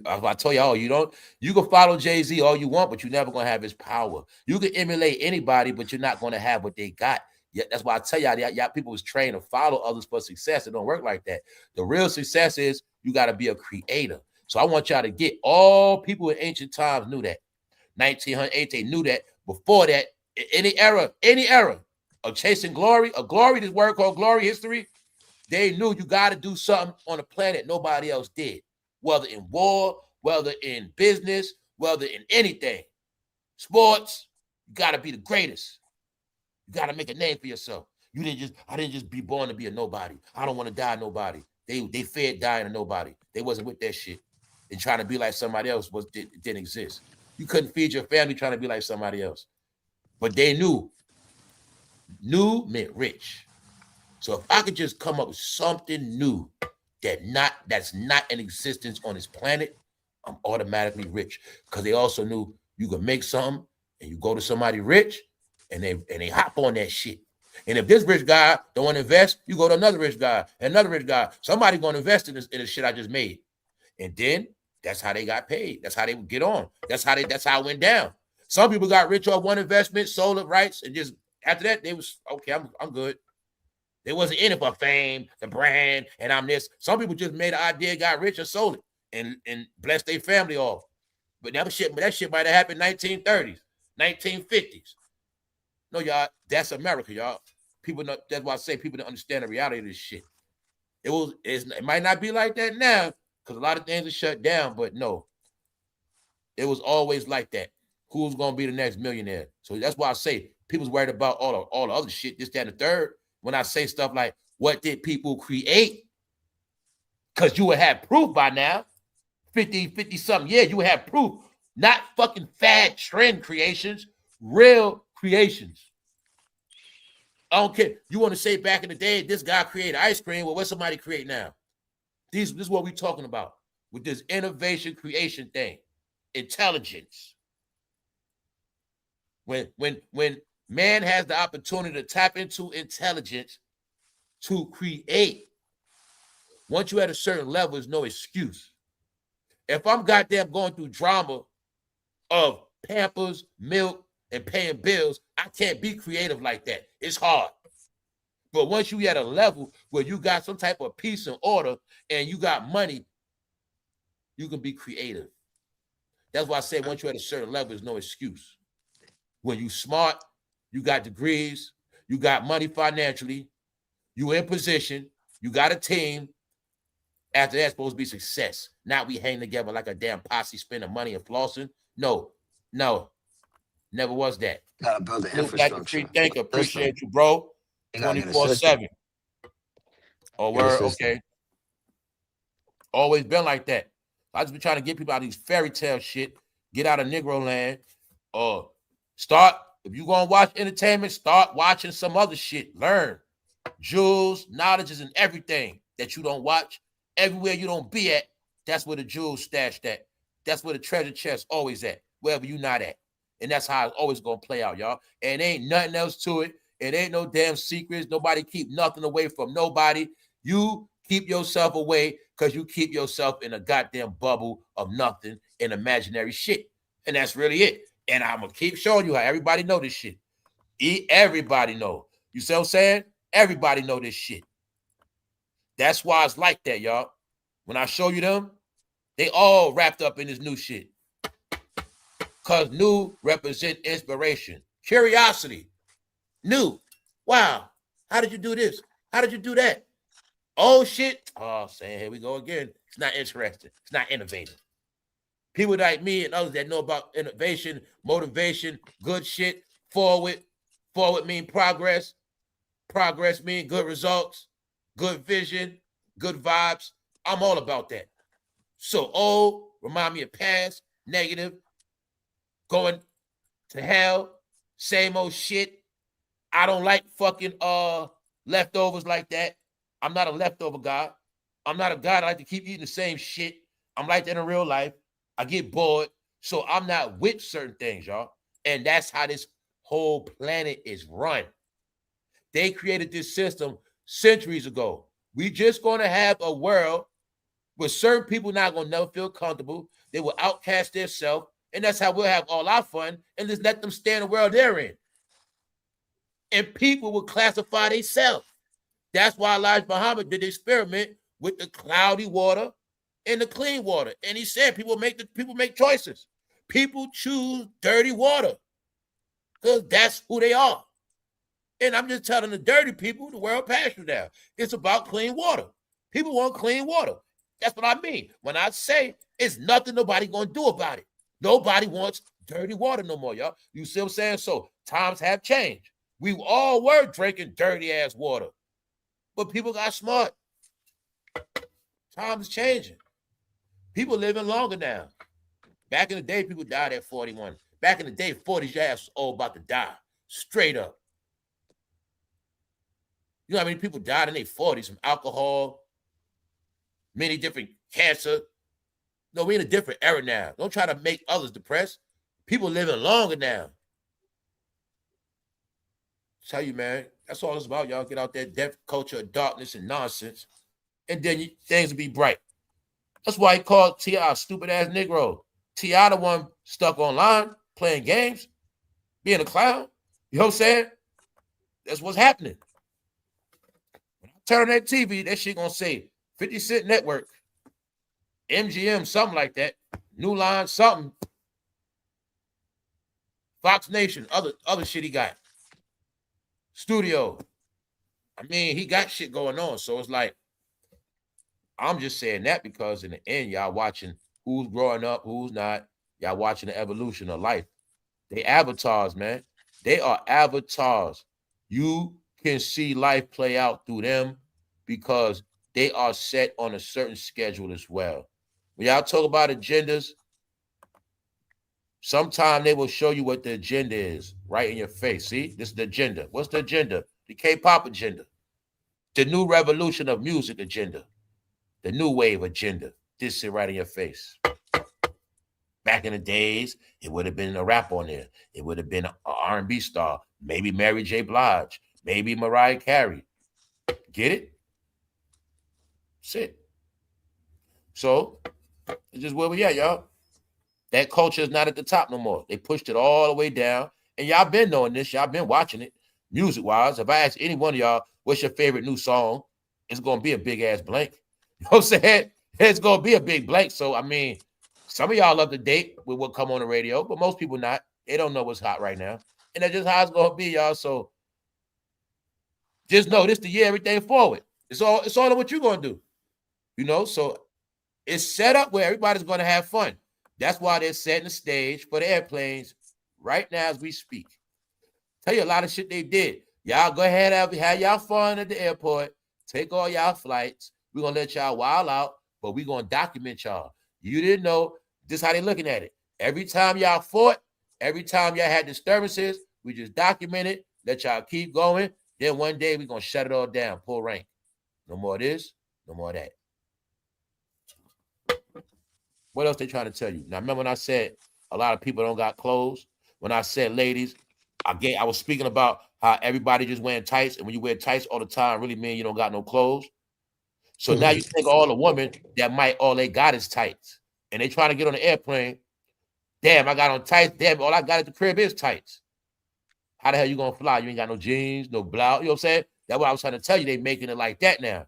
I told y'all, you can follow Jay-Z all you want, but you're never gonna have his power. You can emulate anybody, but you're not gonna have what they got. Yeah, that's why I tell y'all people was trained to follow others for success. It don't work like that. The real success is you got to be a creator. So I want y'all to get all people in ancient times knew that. 1908, they knew that. Before that, any era of chasing glory, this word called glory history, they knew you got to do something on the planet nobody else did. Whether in war, whether in business, whether in anything. Sports, you got to be the greatest. You got to make a name for yourself. I didn't just be born to be a nobody. I don't want to die nobody. They feared dying a nobody. They wasn't with that shit. And trying to be like somebody else didn't exist. You couldn't feed your family trying to be like somebody else. But they knew. New meant rich. So if I could just come up with something new that's not in existence on this planet, I'm automatically rich. Because they also knew you could make something and you go to somebody rich and they hop on that shit. And if this rich guy don't want to invest, you go to another rich guy, another rich guy. Somebody going to invest in the shit I just made. And then that's how they got paid. That's how they would get on. That's how it went down. Some people got rich off one investment, sold it rights, and just after that, they was okay, I'm good. They wasn't in it for fame, the brand, and I'm this. Some people just made an idea, got rich, and sold it, and blessed their family off. But that shit might have happened 1930s, 1950s. No, y'all, that's America, y'all. People know, that's why I say people don't understand the reality of this shit. It might not be like that now, because a lot of things are shut down, but no. It was always like that. Who's gonna be the next millionaire? So that's why I say people's worried about all the other shit, this, that, and the third. When I say stuff like, what did people create? Because you would have proof by now. 50 something. Yeah, you would have proof. Not fucking fad trend creations, real creations. I don't care. You want to say back in the day, this guy created ice cream. Well, what's somebody create now? This is what we're talking about with this innovation creation thing. Intelligence. When man has the opportunity to tap into intelligence to create, once you're at a certain level, there's no excuse. If I'm goddamn going through drama of Pampers, milk, and paying bills, I can't be creative like that. It's hard. But once you at a level where you got some type of peace and order and you got money, you can be creative. That's why I say once you're at a certain level, there's no excuse. When you smart, you got degrees, you got money financially, you in position, you got a team. After that's supposed to be success. Now we hang together like a damn posse spending money and flossing. No, never was that. Gotta build the infrastructure. Free thinker, appreciate you, bro. 24/7. Oh, word, okay. Always been like that. I just been trying to get people out of these fairy tale shit, get out of Negro land, or start, if you gonna watch entertainment, start watching some other shit. Learn. Jewels, knowledges, and everything that you don't watch. Everywhere you don't be at, that's where the jewels stashed at. That's where the treasure chest always at, wherever you not at. And that's how it's always gonna play out, y'all. And ain't nothing else to it. It ain't no damn secrets. Nobody keep nothing away from nobody. You keep yourself away because you keep yourself in a goddamn bubble of nothing and imaginary shit. And that's really it. And I'm gonna keep showing you how everybody know this shit. Everybody know. You see what I'm saying? Everybody know this shit. That's why it's like that, y'all. When I show you them, they all wrapped up in this new shit. Because new represent inspiration. Curiosity. New. Wow. How did you do this? How did you do that? Oh, shit. Oh, saying, here we go again. It's not interesting. It's not innovative. People like me and others that know about innovation, motivation, good shit, forward. Forward mean progress. Progress mean good results, good vision, good vibes. I'm all about that. So old, remind me of past, negative, going to hell, same old shit. I don't like fucking leftovers like that. I'm not a leftover guy. I'm not a guy that like to keep eating the same shit. I'm like that in real life. I get bored. So I'm not with certain things, y'all. And that's how this whole planet is run. They created this system centuries ago. We just going to have a world where certain people not going to never feel comfortable. They will outcast themselves. And that's how we'll have all our fun and just let them stay in the world they're in. And people will classify themselves. That's why Elijah Muhammad did the experiment with the cloudy water and the clean water. And he said people make choices. People choose dirty water because that's who they are. And I'm just telling the dirty people, the world passed you down. It's about clean water. People want clean water. That's what I mean. When I say it's nothing nobody going to do about it. Nobody wants dirty water no more, y'all. You see what I'm saying? So times have changed. We all were drinking dirty-ass water. But people got smart. Times changing. People living longer now. Back in the day, people died at 41. Back in the day, 40's ass was all about to die. Straight up. You know how many people died in their 40s from alcohol, many different cancer. No, we're in a different era now. Don't try to make others depressed. People living longer now. Tell you, man, that's all it's about. Y'all get out there, death, culture of darkness and nonsense, and then things will be bright. That's why he called T.I. a stupid-ass Negro. T.I. the one stuck online, playing games, being a clown. You know what I'm saying? That's what's happening. Turn on that TV, that shit gonna say 50 Cent Network, MGM, something like that, New Line, something, Fox Nation, other shit he got, Studio. I mean, he got shit going on. So it's like, I'm just saying that because in the end, y'all watching who's growing up, who's not. Y'all watching the evolution of life. They avatars, man. They are avatars. You can see life play out through them because they are set on a certain schedule as well. When y'all talk about agendas, sometimes they will show you what the agenda is right in your face. See, this is the agenda. What's the agenda? The K-pop agenda. The new revolution of music agenda. The new wave agenda. This is right in your face. Back in the days, it would have been a rap on there. It would have been an R&B star. Maybe Mary J. Blige. Maybe Mariah Carey. Get it? That's it. So, it's just where we at, y'all. That culture is not at the top no more. They pushed it all the way down. And y'all been knowing this. Y'all been watching it. Music-wise, if I ask any one of y'all, what's your favorite new song? It's going to be a big-ass blank. You know what I'm saying? It's going to be a big blank. So, I mean, some of y'all up to date with what come on the radio, but most people not. They don't know what's hot right now. And that's just how it's going to be, y'all. So, just know this the year everything forward. It's all in what you're going to do. You know, so it's set up where everybody's going to have fun. That's why they're setting the stage for the airplanes right now as we speak. Tell you a lot of shit they did. Y'all go ahead and have y'all fun at the airport. Take all y'all flights. We're going to let y'all wild out. but we gonna document y'all. You didn't know. This how they looking at it. Every time y'all fought, every time y'all had disturbances, we just document it, let y'all keep going. Then one day we gonna shut it all down, pull rank. No more of this, no more of that. What else they trying to tell you? Now, remember when I said a lot of people don't got clothes? When I said, ladies, I was speaking about how everybody just wearing tights, and when you wear tights all the time, really mean you don't got no clothes. So now you think all the women that might all they got is tights, and they trying to get on the airplane. Damn, I got on tights. Damn, all I got at the crib is tights. How the hell you gonna fly? You ain't got no jeans, no blouse. You know what I'm saying? That's what I was trying to tell you. They making it like that now.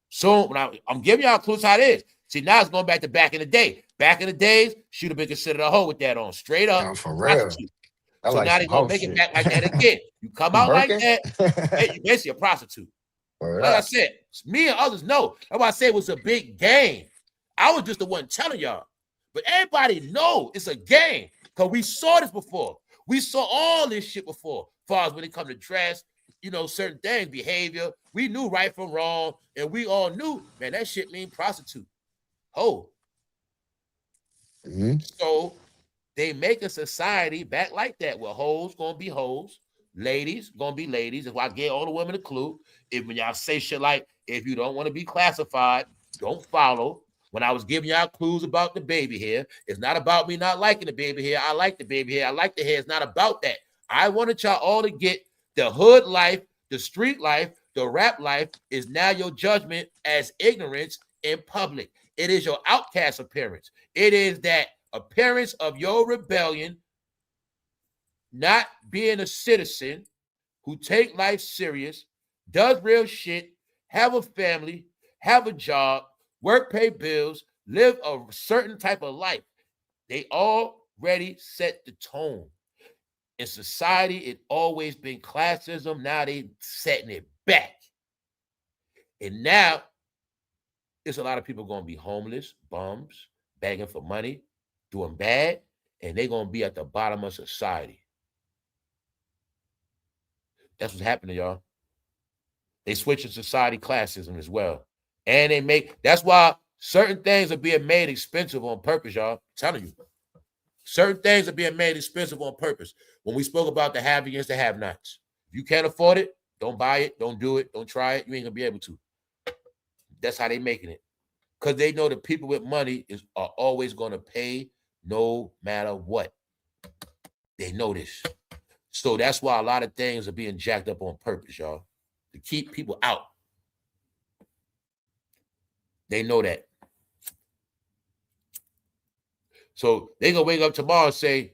So when I'm giving y'all clues how it is. See, now it's going back to back in the day. Back in the days, she'd have been considered a hoe with that on, straight up. No, for real. So now they're gonna make it back like that again. You come out like that, you basically a prostitute. Like I said, me and others know. That's why I say it was a big game. I was just the one telling y'all. But everybody know it's a game. Because we saw this before. We saw all this shit before. As far as when it comes to dress, you know, certain things, behavior. We knew right from wrong. And we all knew, man, that shit mean prostitute. Ho. So they make a society back like that where hoes gonna be hoes, ladies gonna be ladies. If I gave all the women a clue, if when y'all say shit like, if you don't want to be classified, don't follow. When I was giving y'all clues about the baby hair, it's not about me not liking the baby hair. I like the baby hair. I like the hair. It's not about that. I wanted y'all all to get the hood life, the street life, the rap life is now your judgment as ignorance in public. It is your outcast appearance. It is that appearance of your rebellion, not being a citizen who take life serious, does real shit, have a family, have a job, work, pay bills, live a certain type of life. They already set the tone. In society, it always been classism. Now they setting it back. And now, there's a lot of people going to be homeless, bums, begging for money, doing bad, and they're going to be at the bottom of society. That's what's happening, y'all. They switching society classism as well. And they make, that's why certain things are being made expensive on purpose, y'all. I'm telling you. Certain things are being made expensive on purpose. When we spoke about the have against the have-nots. If you can't afford it, don't buy it, don't do it, don't try it. You ain't going to be able to. That's how they making it. Because they know the people with money are always going to pay no matter what. They know this. So that's why a lot of things are being jacked up on purpose, y'all. To keep people out. They know that. So they going to wake up tomorrow and say,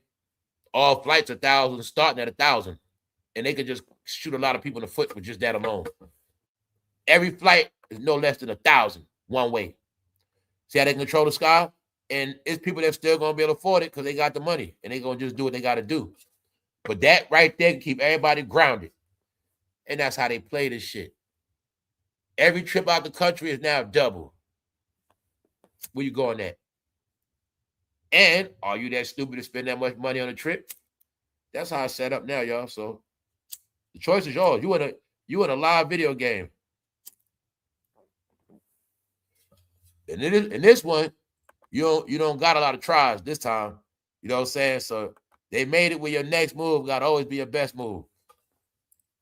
all flights are 1,000, starting at 1,000. And they could just shoot a lot of people in the foot for just that alone. Every flight is no less than 1,000 one way. See how they control the sky? And it's people that still going to be able to afford it because they got the money. And they going to just do what they got to do. But that right there can keep everybody grounded. And that's how they play this shit. Every trip out the country is now double. Where you going at? And are you that stupid to spend that much money on a trip? That's how it's set up now, y'all. So the choice is yours. You in a live video game. And in this one, you don't got a lot of tries this time. You know what I'm saying? So they made it where your next move got to always be your best move.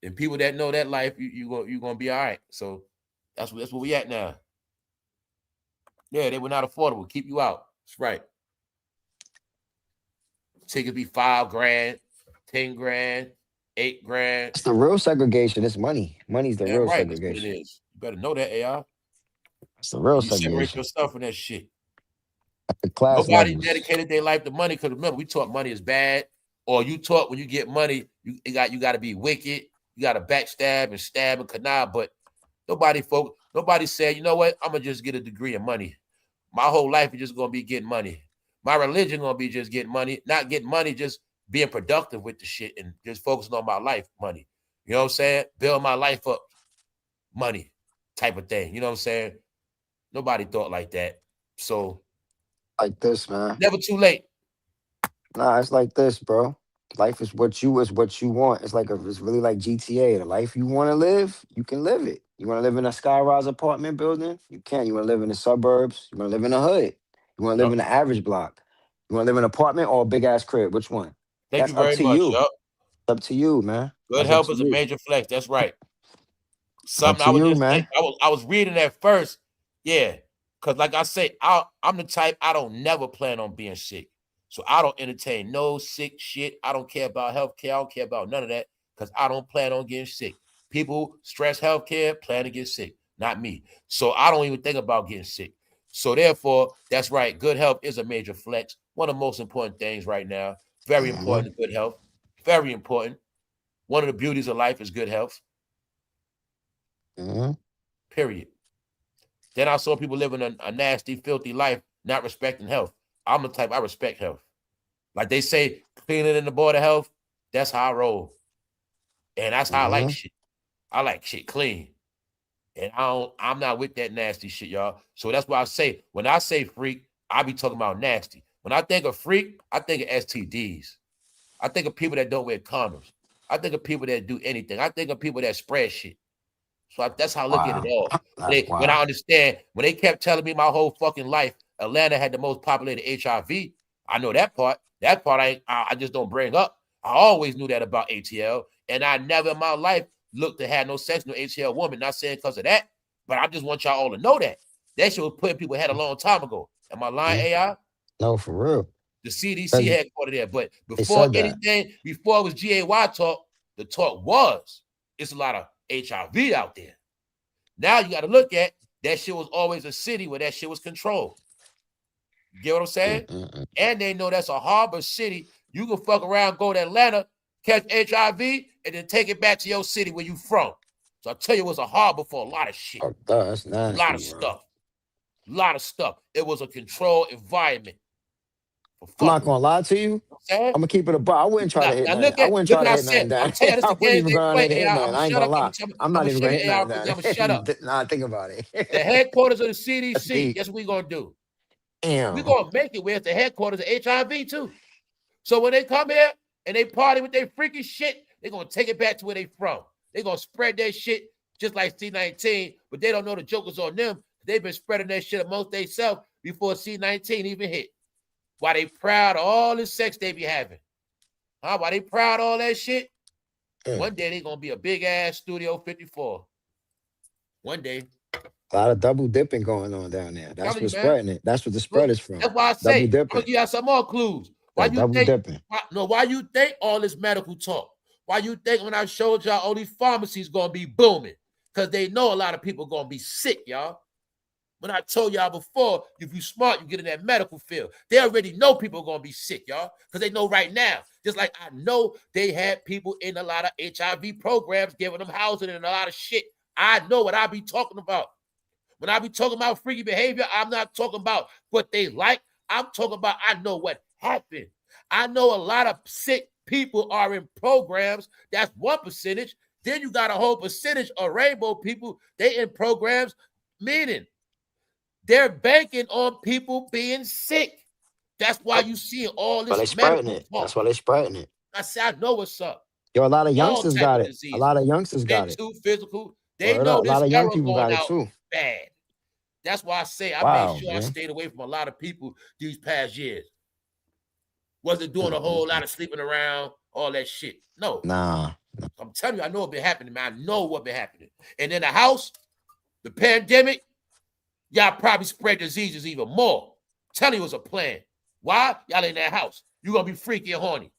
And people that know that life, you're gonna be all right. So that's where we at now. Yeah, they were not affordable. Keep you out. That's right. Tickets be $5,000, $10,000, $8,000. It's the real segregation. It's money. Money's the real right. segregation. That's what it is. You better know that, AR. It's the real You segregation. separate yourself from that shit. The class Nobody levels. dedicated their life to money because remember, we taught money is bad. Or you taught when you get money, you got to be wicked. You got to backstab and stab and connive. But nobody said, you know what? I'm going to just get a degree in money. My whole life is just going to be getting money. My religion going to be just getting money. Not getting money, just being productive with the shit and just focusing on my life money. You know what I'm saying? Build my life up money type of thing. You know what I'm saying? Nobody thought like that. So. Like this, man. Never too late. Nah, it's like this, bro. Life is what you want. It's really like GTA. The life you want to live, you can live it. You want to live in a skyrise apartment building? You can. You want to live in the suburbs? You want to live in the hood? You want to live Yup. in the average block? You want to live in an apartment or a big ass crib? Which one? Thank you That's up very to much. you. Yup. Up to you, man. Good That's up health to is a you. major flex. That's right. Up Something I to was you, just man. think I was reading at first. Yeah. Because like I say, I'm the type I don't never plan on being sick. So I don't entertain no sick shit. I don't care about healthcare. I don't care about none of that because I don't plan on getting sick. People stress healthcare, plan to get sick, not me. So I don't even think about getting sick. So therefore, that's right. Good health is a major flex. One of the most important things right now. Very Mm-hmm. important, good health. Very important. One of the beauties of life is good health. Mm-hmm. Period. Then I saw people living a nasty, filthy life, not respecting health. I'm the type I respect health. Like they say, cleaning in the board of health, that's how I roll. And that's how I like Mm-hmm. shit. I like shit clean. And I'm not with that nasty shit, y'all. So that's why I say, when I say freak, I be talking about nasty. When I think of freak, I think of STDs. I think of people that don't wear condoms. I think of people that do anything. I think of people that spread shit. So that's how I look at it Wow. all. That's When I wild. understand, when they kept telling me my whole fucking life, Atlanta had the most populated HIV. I know that part. That part I just don't bring up. I always knew that about ATL, and I never in my life looked to have no sex with no ATL woman. Not saying because of that, but I just want y'all all to know that that shit was putting people ahead a long time ago. Am I lying, Mhm. AI? No, for real. The CDC 'Cause headquartered there, but they before said that. anything, before it was GAY talk, the talk was it's a lot of HIV out there. Now you got to look at that shit was always a city where that shit was controlled. You get what I'm saying? Mm-mm-mm. And they know that's a harbor city. You can fuck around, go to Atlanta, catch HIV, and then take it back to your city where you from. So I tell you, it was a harbor for a lot of shit, Oh, that's a lot nasty, of bro. stuff, a lot of stuff. It was a controlled environment for I'm not fucking gonna with. lie to you. You know what I'm saying? I'm gonna keep it a bar. I wouldn't try to hit Now nothing. look I at wouldn't look try what to I hit said. nothing I'm down. telling you, this I the wouldn't game even they go down play. there to hit AI, I'm nothing. gonna I ain't shut gonna up. I'm lie. gonna tell, I'm I'm not gonna even show gonna you hit AI nothing because down I'm gonna shut up. there. Nah, think about it. The headquarters of the CDC. Deep. Guess what we gonna do? We Damn. gonna make it where it's the headquarters of HIV too. So when they come here and they party with their freaky shit, they're gonna take it back to where they from. They're gonna spread their shit just like C19, but they don't know the joker's on them. They've been spreading that shit amongst themselves before C19 even hit. Why they proud of all the sex they be having? Huh? Why they proud of all that shit? Mm. One day they gonna be a big ass Studio 54. One day. A lot of double dipping going on down there. I'm That's telling you, what's man. spreading it. That's what the Look, spread is from. that's why I Double say I'm gonna dipping. give you some more clues. Why That you double think? dipping. Why you think all this medical talk? Why you think when I showed y'all all these pharmacies gonna be booming? Because they know a lot of people gonna be sick, y'all. When I told y'all before, if you smart, you get in that medical field. They already know people are gonna be sick, y'all, because they know right now. Just like I know they had people in a lot of HIV programs giving them housing and a lot of shit. I know what I be talking about. When I be talking about freaky behavior, I'm not talking about what they like. I'm talking about I know what happened. I know a lot of sick people are in programs. That's one percentage. Then you got a whole percentage of rainbow people. They in programs, meaning they're banking on people being sick. That's why you see all But this they spreading medical it. That's talk. why they spreading it. I said, I know what's up. Yo, a lot of All youngsters type got of it. A lot diseases, of youngsters got it. mental, physical. They Word know up. A lot this of young era people going got it out too. bad. That's why I say I made Wow, sure I man. stayed away from a lot of people these past years. Wasn't doing a whole lot Mm-mm-mm. of sleeping around, all that shit. No. Nah. I'm telling you, I know what been happening, man. I know what been happening. And in the house, the pandemic, y'all probably spread diseases even more. I'm telling you, it was a plan. Why? Y'all in that house. You're gonna be freaky and horny.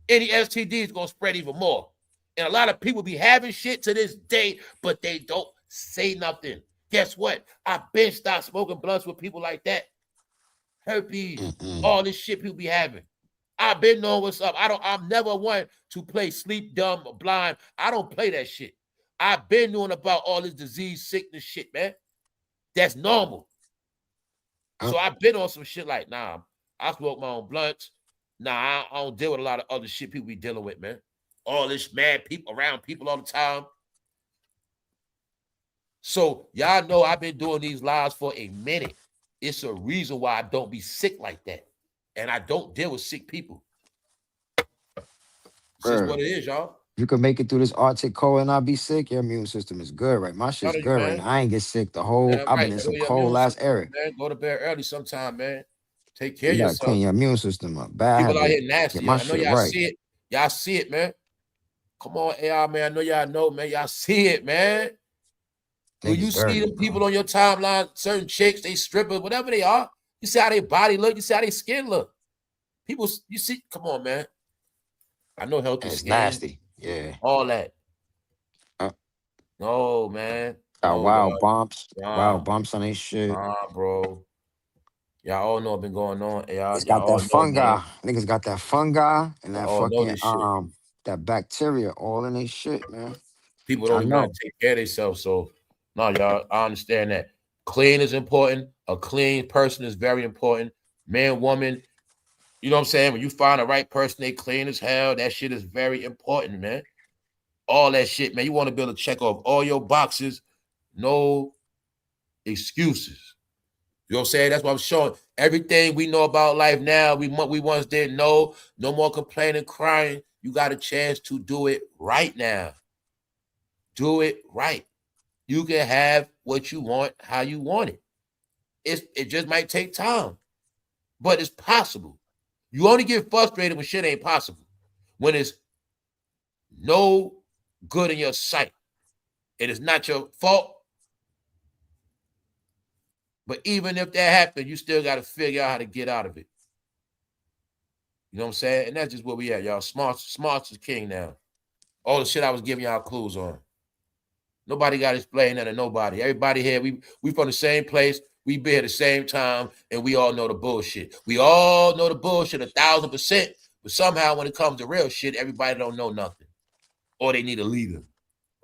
Any STDs gonna spread even more. And a lot of people be having shit to this day, but they don't say nothing. Guess what? I've been stopped smoking blunts with people like that. Herpes, Mm-mm. all this shit people be having. I've been knowing what's up. I'm never one to play sleep dumb or blind. I don't play that shit. I've been knowing about all this disease, sickness shit, man. That's normal. Uh, So I've been on some shit like, nah, I smoke my own blunts. Nah, I don't deal with a lot of other shit people be dealing with, man. All this mad people around people all the time. So y'all know I've been doing these lives for a minute. It's a reason why I don't be sick like that. And I don't deal with sick people. It's just Bruh. what it is, y'all. You can make it through this Arctic cold and not be sick. Your immune system is good, right? My shit's Telling you, good right man. now. I ain't get sick the whole. Damn I've right. been in I know some your cold immune ass system, area. man. Go to bed early sometime, man. Take care You of gotta yourself. clean your immune system up. Bad People out habit. here Get nasty. my I know shit y'all right. see it. Y'all see it, man. Come on, AI, man. I know y'all know, man. Y'all see it, man. When you Niggas see dirty, them bro. people on your timeline, certain chicks, they strippers, whatever they are, you see how their body look, you see how their skin look. People, you see, come on, man. I know healthy And it's skin, nasty. Yeah. all that. Uh, No, man. got No, dog. wild Nah, bumps on their shit. bro. Y'all all know what's been going on. It's Y'all got that all know, man. fungi. Niggas got that fungi and Y'all that all know fucking this shit. that bacteria all in their shit, man. People I don't even want know. to take care of themselves. So, no, y'all, I understand that. Clean is important. A clean person is very important. Man, woman, you know what I'm saying? When you find the right person, they clean as hell. That shit is very important, man. All that shit, man. You want to be able to check off all your boxes. No excuses. You know what I'm saying? That's what I'm showing. Everything we know about life now, we once didn't know. No more complaining, crying. You got a chance to do it right now. Do it right. You can have what you want, how you want it. It just might take time, but it's possible. You only get frustrated when shit ain't possible. When it's no good in your sight. It is not your fault. But even if that happened, you still got to figure out how to get out of it. You know what I'm saying? And that's just where we at, y'all. Smarts is king now. All the shit I was giving y'all clues on. Nobody got to explain that to nobody. Everybody here, we from the same place. We be here at the same time, and we all know the bullshit. We all know the bullshit 1,000%. But somehow, when it comes to real shit, everybody don't know nothing, or they need a leader,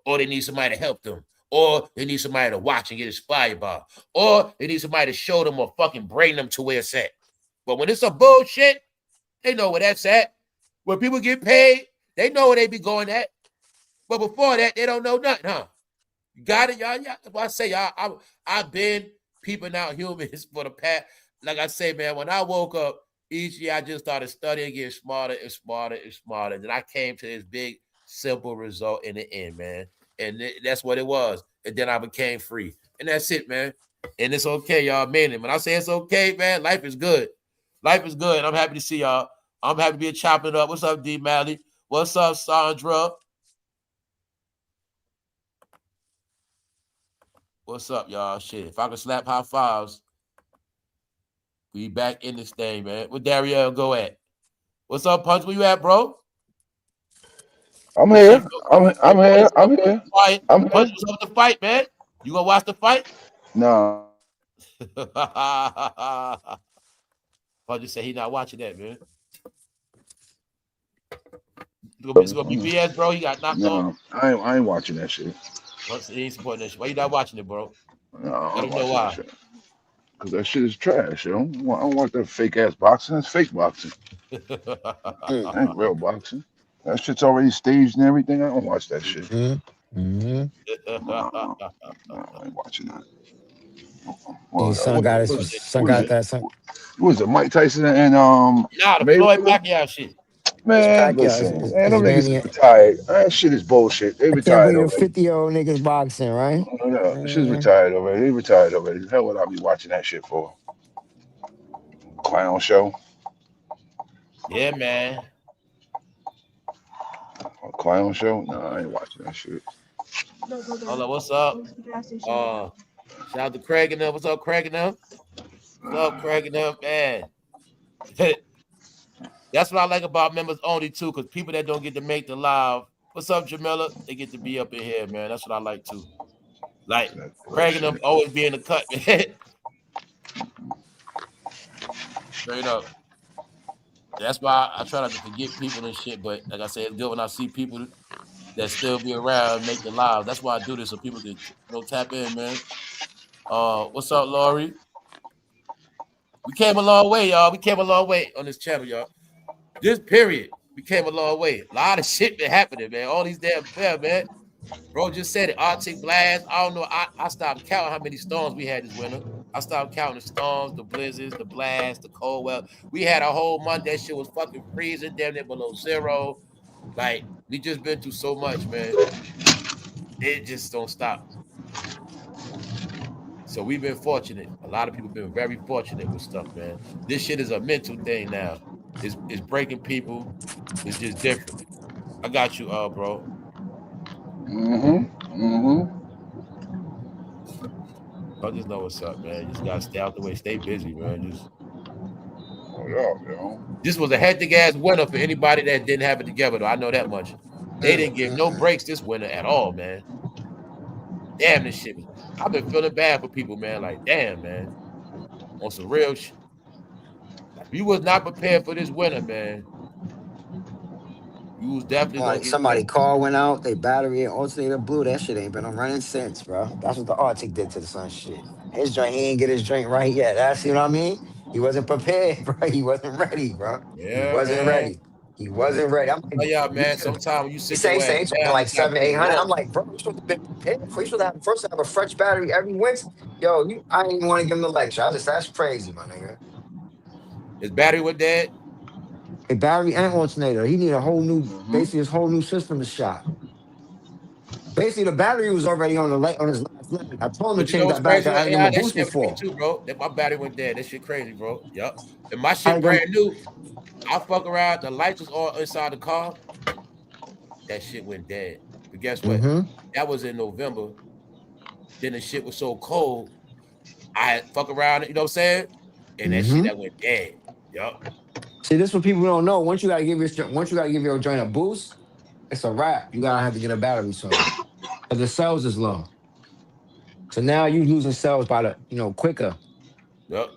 or they need somebody to help them, or they need somebody to watch and get inspired by, or they need somebody to show them or fucking bring them to where it's at. But when it's a bullshit, they know where that's at. When people get paid, they know where they be going at. But before that, they don't know nothing, huh? You got it, y'all. That's why I say, y'all, I've been peeping out humans for the past. Like I say, man, when I woke up each year, I just started studying, getting smarter and smarter and smarter. And then I came to this big, simple result in the end, man. And that's what it was. And then I became free. And that's it, man. And it's okay, y'all. Meaning, when I say it's okay, man, life is good. Life is good. I'm happy to see y'all. I'm happy to be chopping it up. What's up, D Mally? What's up, Sandra? What's up, y'all? Shit. If I can slap high fives, we back in this thing, man. Where Dariel go at? What's up, Punch? Where you at, bro? I'm This shit, here. I'm everybody here. so I'm here. quiet. I'm Punch, here. what's up with the fight, man? You gonna watch the fight? No, Punch just said he not watching that, man. It's gonna be no, BS, bro. He got knocked off. I ain't watching that shit. Punch, he ain't supporting that shit. Why you not watching it, bro? No, I Let ain't him know watching that why. shit. Cause that shit is trash, yo. I don't want that fake ass boxing. That's fake boxing. Mm, That ain't real boxing. That shit's already staged and everything. I don't watch that shit. mm, mm. No, I ain't watching that. His Well, son got what his is son what is got it? that son. What is it? Mike Tyson and Nah, the Floyd Mayweather? Pacquiao shit. It's Man, Pacquiao. listen, man, It's them niggas is Vanny. retired. That shit is bullshit. They I can't retired believe the already. 50-year-old niggas boxing, right? No, no, she's Uh, retired already. They retired already. The hell would I be watching that shit for? Clown show? Yeah, man. A clown show? No, I ain't watching that shit. Hold on, what's up? Shout out to Craig and them. What's up, Craig and them? What's up, Craig and them, man? That's what I like about members only too, because people that don't get to make the live. What's up, Jamila? They get to be up in here, man. That's what I like too. Like That Craig and them bullshit. always be in the cut, man. Straight up. That's why I try not to forget people and shit. But like I said, it's good when I see people that still be around and make the live. That's why I do this so people can tap in, man. What's up, Laurie? We came a long way, y'all. We came a long way on this channel, y'all. This period, we came a long way. A lot of shit been happening, man. All these damn fair, man. Bro just said it. Arctic blast. I don't know. I stopped counting how many storms we had this winter. I stopped counting the storms, the blizzards, the blasts, the cold weather. We had a whole month that shit was fucking freezing, damn near below zero. Like, we just been through so much, man. It just don't stop. So we've been fortunate. A lot of people been very fortunate with stuff, man. This shit is a mental thing now. It's breaking people. It's just different. I got you, bro. I just know what's up, man. You just gotta stay out the way, stay busy, man. Oh, yeah, you know. This was a hectic ass winter for anybody that didn't have it together, though. I know that much. They didn't give no breaks this winter at all, man. Damn, this shit was. I've been feeling bad for people, man. Like, damn, man. On some real shit. Like, you was not prepared for this winter, man. You was definitely gonna Like get somebody wet. car went out, they battery and alternator blew. That shit ain't been on running since, bro. That's what the Arctic did to the sun shit. His joint, he ain't get his drink right yet. That's, you know what I mean? He wasn't prepared, bro. He wasn't ready, bro. He Yeah, wasn't man. ready. He wasn't ready. I'm Oh like, yeah, you man. could. Sometimes when you He sit say, your ass he talking down, you like just gotta seven, get eight hundred. I'm warm. like, bro, you supposed to be prepared for. You supposed to have first have a fresh battery every winter. Yo, I ain't even want to give him the lecture. That's crazy, my nigga. His battery was dead. A battery and alternator. He need a whole new, Mm-hmm. basically his whole new system is shot. Basically, the battery was already on the on his last leg. I told him But to you know change what's that back. crazy? I had to give him AI, a that boost shit happened to me before. too, bro. That my battery went dead. That shit crazy, bro. Yup. And my I shit had to brand new. I fuck around. The lights was all inside the car. That shit went dead. But guess what? mm-hmm, That was in November. Then the shit was so cold. I had fuck around. You know what I'm saying? And that shit mm-hmm. that went dead. Yup. See, this is what people don't know. Once you gotta give your joint a boost, it's a wrap. You gotta have to get a battery soon. Because the cells is low. So now you losing cells by the, quicker, Yup.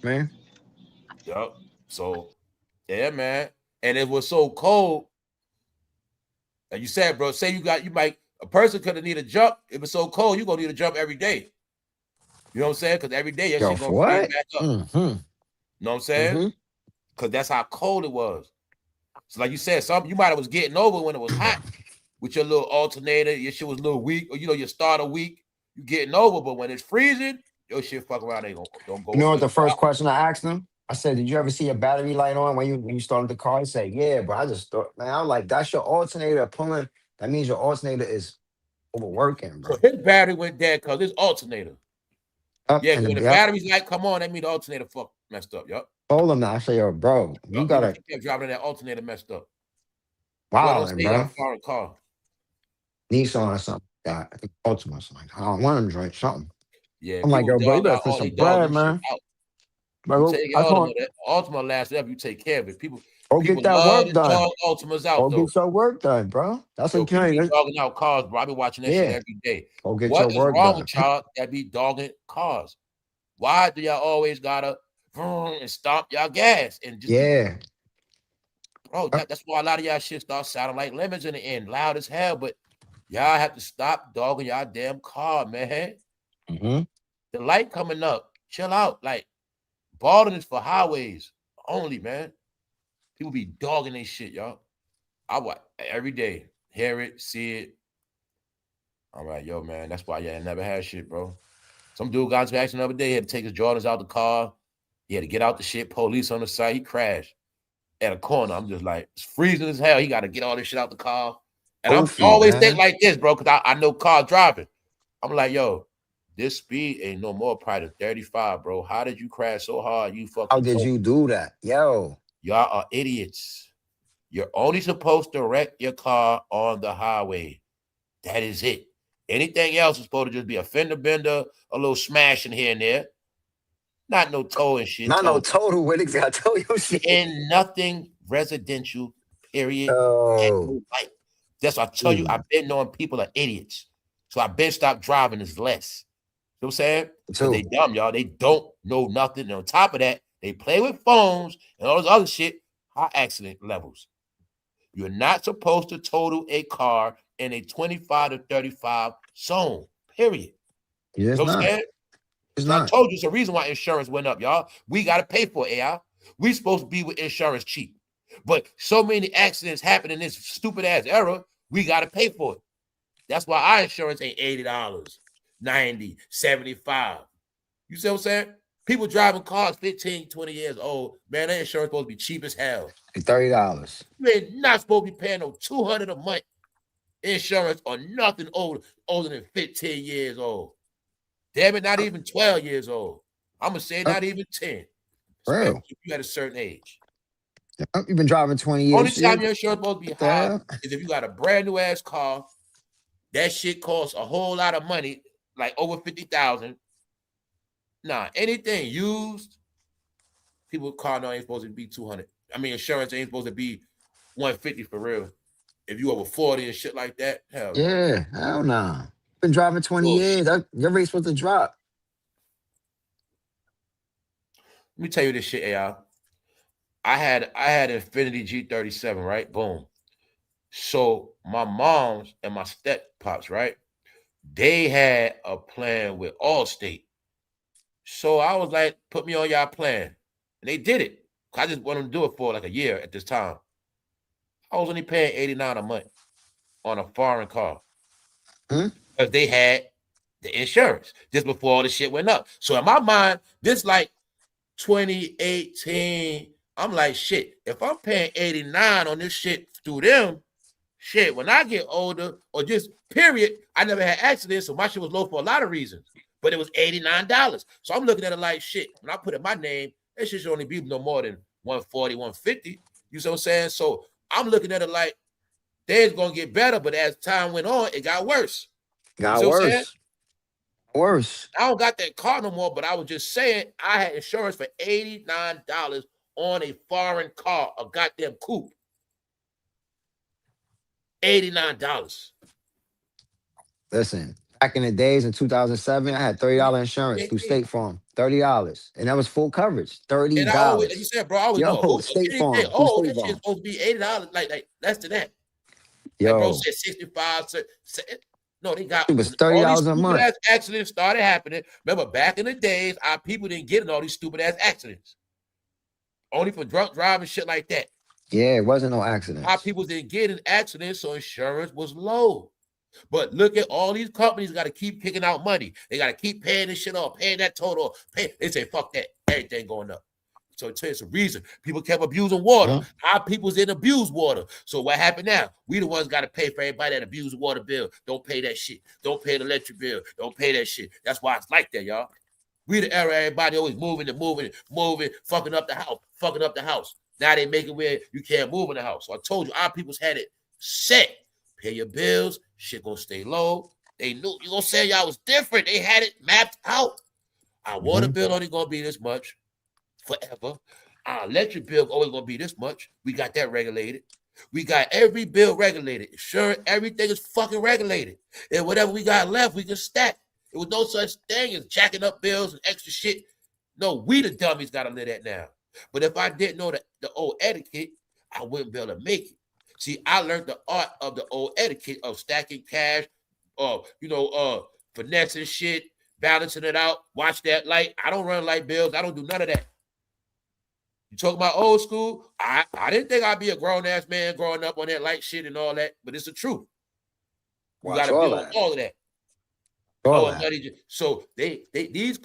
man. Yup. So yeah, man. And it was so cold. Like you said, bro, say you might a person could have need a jump. If it's so cold, you're gonna need a jump every day. You know what I'm saying? Because every day your Yo, shit gonna for freeze what? back up. Mm-hmm. You know what I'm saying? Mm-hmm. Because that's how cold it was. So like you said, something you might have was getting over when it was hot with your little alternator. Your shit was a little weak, or your starter weak. You getting over, but when it's freezing, your shit fuck around. They don't You go know what good. the first question I asked him? I said, "Did you ever see a battery light on when you started the car?" He said, "Yeah," but I just thought, man, I'm like, "That's your alternator pulling. That means your alternator is overworking, So bro." his battery went dead because his alternator. Up Yeah, and when the yep. battery's like, come on, that mean the alternator fuck messed up. Yup. Told him that. I said, "Yo, bro, you Yup. He gotta kept driving that alternator messed up. Boy, don't wildin', say y'all bro. foreign car. Nissan or something. Yeah, I think Ultima or something. I don't want him to drink something." Yeah, I'm like, people "Yo, bro, you dog better out put all they some dog bread, them shit man." out. I'm Bro, telling I y'all to told know him, that Ultima lasts if you take care of it. People go people get that love work to done. dog Ultimas out Go though. get your work done, bro. That's Yo, what people be you dogging out cars, bro. I be watching that shit Yeah, every day. go get What your is work wrong done. with y'all that be dogging cars? Why do y'all always gotta vroom and stomp y'all gas and just be Yeah. bro? That's why a lot of y'all shit start sounding like lemons in the end, loud as hell. But y'all have to stop dogging y'all damn car, man. Mm-hmm. The light coming up, chill out. Like balling is for highways only, man. People be dogging they shit, y'all. I watch every day, hear it, see it. I'm like, yo, man, that's why y'all never had shit, bro. Some dude got into an accident the other day. He had to take his Jordans out the car. He had to get out the shit. Police on the side. He crashed at a corner. I'm just like, it's freezing as hell. He got to get all this shit out the car. And I'm Goofy, always think man. like this, bro, because I know car driving. I'm like, yo, this speed ain't no more probably than 35, bro. How did you crash so hard? You How fucking did told you do that? Yo. y'all are idiots. You're only supposed to wreck your car on the highway. That is it. Anything else is supposed to just be a fender bender, a little smashing here and there. Not no towing shit, Not no tow. total with it. I tell you shit. And nothing residential, period. At Oh. no light. That's why I tell you, Mm. I've been knowing people are idiots. So I've been stopped driving is less. You know what I'm saying? Because they Too. dumb, y'all. They don't know nothing. And on top of that, they play with phones and all this other shit, high accident levels. You're not supposed to total a car in a 25 to 35 zone, period. It's You know what I'm not. saying? It's So I not. told you it's the reason why insurance went up, y'all. We got to pay for it, AI. We supposed to be with insurance cheap. But so many accidents happen in this stupid ass era, we got to pay for it. That's why our insurance ain't $80, 90, 75. You see what I'm saying? People driving cars 15, 20 years old. Man, that insurance supposed to be cheap as hell. $30. You ain't not supposed to be paying no $200 a month insurance or nothing older than 15 years old. Damn it, not even 12 years old. I'm gonna say not even 10. Real. If you at a certain age. You've been driving 20 years. Only time your insurance supposed to be high hell? is if you got a brand new ass car. That shit costs a whole lot of money, like over $50,000. Nah, anything used, people car note ain't supposed to be 200. I mean, insurance ain't supposed to be 150 for real. If you over 40 and shit like that, hell yeah, hell nah. Been driving 20 years. Your rate's supposed to drop. Let me tell you this shit, AI. I had Infinity G37, right? Boom. So my moms and my step pops, right? They had a plan with Allstate. So I was like, put me on y'all plan. And they did it. I just wanted to do it for like a year at this time. I was only paying $89 a month on a foreign car. Because they had the insurance just before all the shit went up. So in my mind, this like 2018, I'm like, shit, if I'm paying 89 on this shit through them, shit, when I get older, or just period, I never had accidents, so my shit was low for a lot of reasons. But it was $89. So I'm looking at it like, shit, when I put in my name, that shit should only be no more than 140, 150. You see what I'm saying? So I'm looking at it like, they's going to get better, but as time went on, it got worse. Got worse. Worse. I don't got that car no more, but I was just saying I had insurance for $89 on a foreign car, a goddamn coupe. $89. Listen, back in the days in 2007, I had $30 insurance through State Farm. $30. And that was full coverage. $30. And I always, you said, bro, I was Yo, State Farm. Oh, this shit's supposed to be $80, like less than that. Yo. Like bro said 65. No, they got it was $30 a month. Ass accidents started happening. Remember, back in the days, our people didn't get in all these stupid ass accidents. Only for drunk driving, shit like that. Yeah, it wasn't no accidents. Our people didn't get in accidents, so insurance was low. But look at all these companies got to keep kicking out money. They got to keep paying this shit off, paying that total. They say, fuck that. Everything going up. So it's a reason. People kept abusing water. Our people's in abuse water. So what happened now? We the ones got to pay for everybody that abuse water bill. Don't pay that shit. Don't pay the electric bill. Don't pay that shit. That's why it's like that, y'all. We the era, everybody always moving, fucking up the house. Now they make it where you can't move in the house. So I told you, our people's had it set. Pay your bills. Shit gonna stay low. They knew you gonna say y'all was different. They had it mapped out. Our water bill only gonna be this much forever. Our electric bill always gonna be this much. We got that regulated. We got every bill regulated. Sure, everything is fucking regulated. And whatever we got left, we can stack. There was no such thing as jacking up bills and extra shit. No, we the dummies gotta live that now. But if I didn't know the old etiquette, I wouldn't be able to make it. See, I learned the art of the old etiquette of stacking cash, finessing shit, balancing it out, watch that light. I don't run light bills. I don't do none of that. You talk about old school, I didn't think I'd be a grown-ass man growing up on that light shit and all that, but it's the truth. You got to build on all of that. So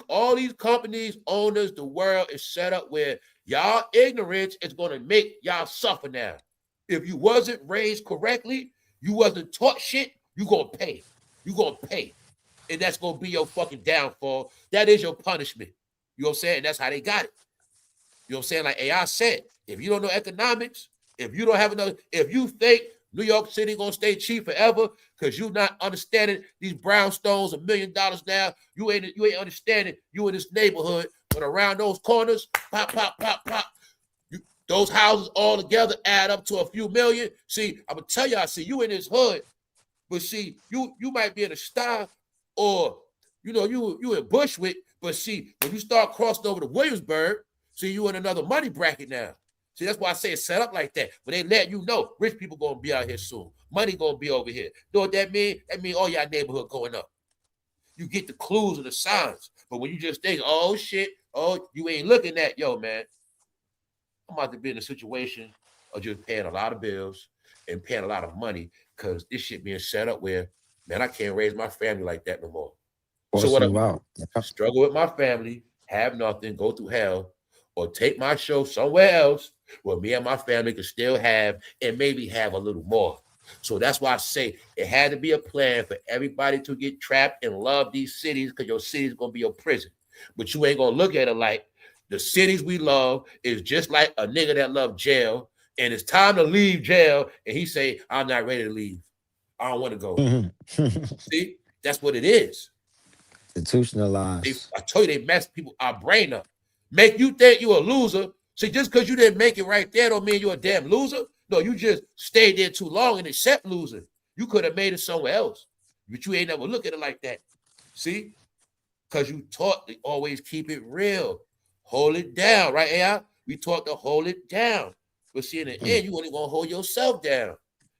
all these companies, owners, the world is set up where y'all ignorance is going to make y'all suffer now. If you wasn't raised correctly, you wasn't taught shit, you going to pay. You going to pay. And that's going to be your fucking downfall. That is your punishment. You know what I'm saying? That's how they got it. You know what I'm saying? Like AI said, if you don't know economics, if you don't have enough, if you think New York City gonna stay cheap forever because you're not understanding these brownstones $1 million now, you ain't understanding you in this neighborhood, but around those corners, pop, those houses all together add up to a few million. See, I'm gonna tell y'all, see, you in this hood, but see, you might be in a star or you in Bushwick, but see, when you start crossing over to Williamsburg, see, you in another money bracket now. See, that's why I say it's set up like that. But they let you know rich people gonna be out here soon. Money gonna be over here. You know what that mean? That mean all y'all neighborhood going up. You get the clues and the signs. But when you just think, oh shit, you ain't looking at, yo, man, I'm about to be in a situation of just paying a lot of bills and paying a lot of money because this shit being set up where, man, I can't raise my family like that no more. So what I struggle with my family, have nothing, go through hell, or take my show somewhere else where me and my family can still have and maybe have a little more. So that's why I say it had to be a plan for everybody to get trapped and love these cities because your city's gonna be your prison. But you ain't gonna look at it like the cities we love is just like a nigga that love jail, and it's time to leave jail, and he say, I'm not ready to leave. I don't want to go. See, that's what it is. Institutionalized. I told you they mess people our brain up. Make you think you a loser. See, just because you didn't make it right there don't mean you're a damn loser. No, you just stayed there too long and accept losing. You could have made it somewhere else, but you ain't never look at it like that. See? Because you taught to always keep it real. Hold it down, right, AI? We taught to hold it down. But see, in the end, you only gonna hold yourself down.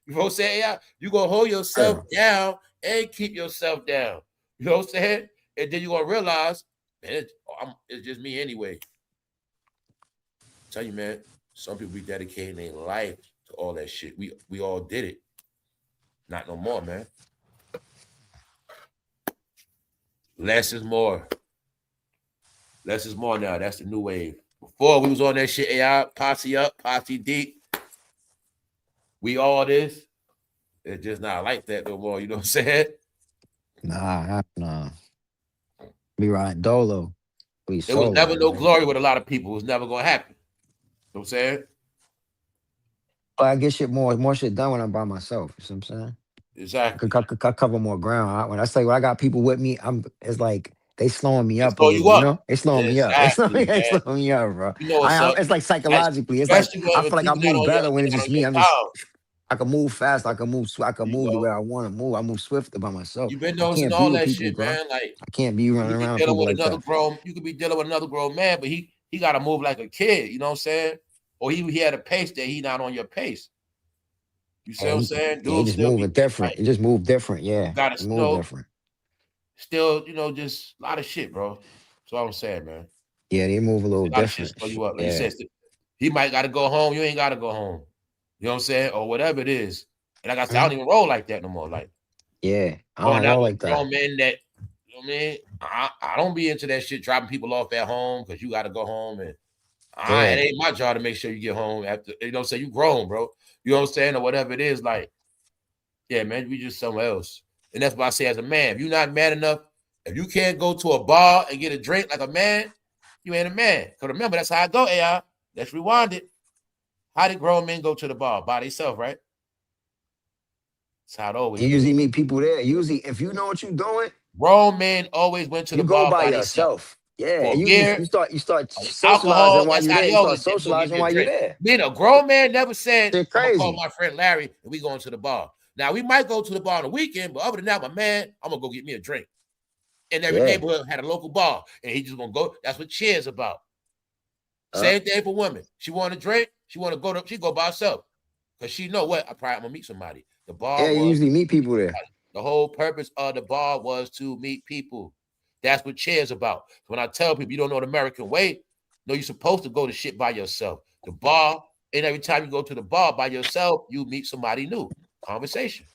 You know what I'm saying? AI? You gonna hold yourself down and keep yourself down. You know what I'm saying? And then you're gonna realize, man, it's just me anyway. Tell you, man, some people be dedicating their life to all that shit. We all did it. Not no more, man. Less is more. Less is more now. That's the new wave. Before we was on that shit, AI, posse up, posse deep. We all this. It's just not like that no more. You know what I'm saying? Nah. Be riding dolo. There was never no glory with a lot of people. It was never gonna happen. You know what I'm saying? But I get shit more shit done when I'm by myself. You know what I'm saying? Exactly. I cover more ground. When I got people with me, it's like they slowing me up a slow little, you up. you know? They slowing me up. They slowing me up, bro. You know, It's like psychologically. It's like I feel like I move better when it's just me. I can move fast. I can move the way I want to move. I move swifter by myself. You've been noticing all that shit, bro. man. Like I can't be running around people like that. You could be dealing with another grown man, but he got to move like a kid. You know what I'm saying? Or he had a pace that he not on your pace. You see what I'm saying? Dude, just moving different. It just move different. Yeah, got to move different. Still, just a lot of shit, bro. That's what I'm saying, man. Yeah, they move a little different. You up. Like you said, he might got to go home. You ain't got to go home. You know what I'm saying? Or whatever it is. And like I said, I don't even roll like that no more. Like, yeah, I don't roll like that. Men that, you know what I mean? I don't be into that shit, dropping people off at home because you got to go home. And it ain't my job to make sure you get home after, you know what I'm saying? You grown, bro. You know what I'm saying? Or whatever it is. Like, yeah, man, we just somewhere else. And that's why I say as a man, if you're not man enough, if you can't go to a bar and get a drink like a man, you ain't a man. Because remember, that's how I go, AI. Let's rewind it. How did grown men go to the bar? By themselves, right? That's how it always You usually meet people there. Usually, if you know what you're doing, grown men always went to the bar by yourself. Yeah, you start socializing while you're there. You start socializing while you're there. Being a grown man never said, I'm going to call my friend Larry and we going to the bar. Now, we might go to the bar on the weekend, but other than that, my man, I'm going to go get me a drink. And every neighborhood had a local bar, and he just going to go. That's what cheers about. Same thing for women. She want a drink. She want to go she go by herself. Because she know what? I'm going to meet somebody. The bar. Yeah, you usually meet people there. The whole purpose of the bar was to meet people. That's what cheers about. When I tell people you don't know the American way, no, you're supposed to go to shit by yourself. The bar, and every time you go to the bar by yourself, you meet somebody new. Conversation.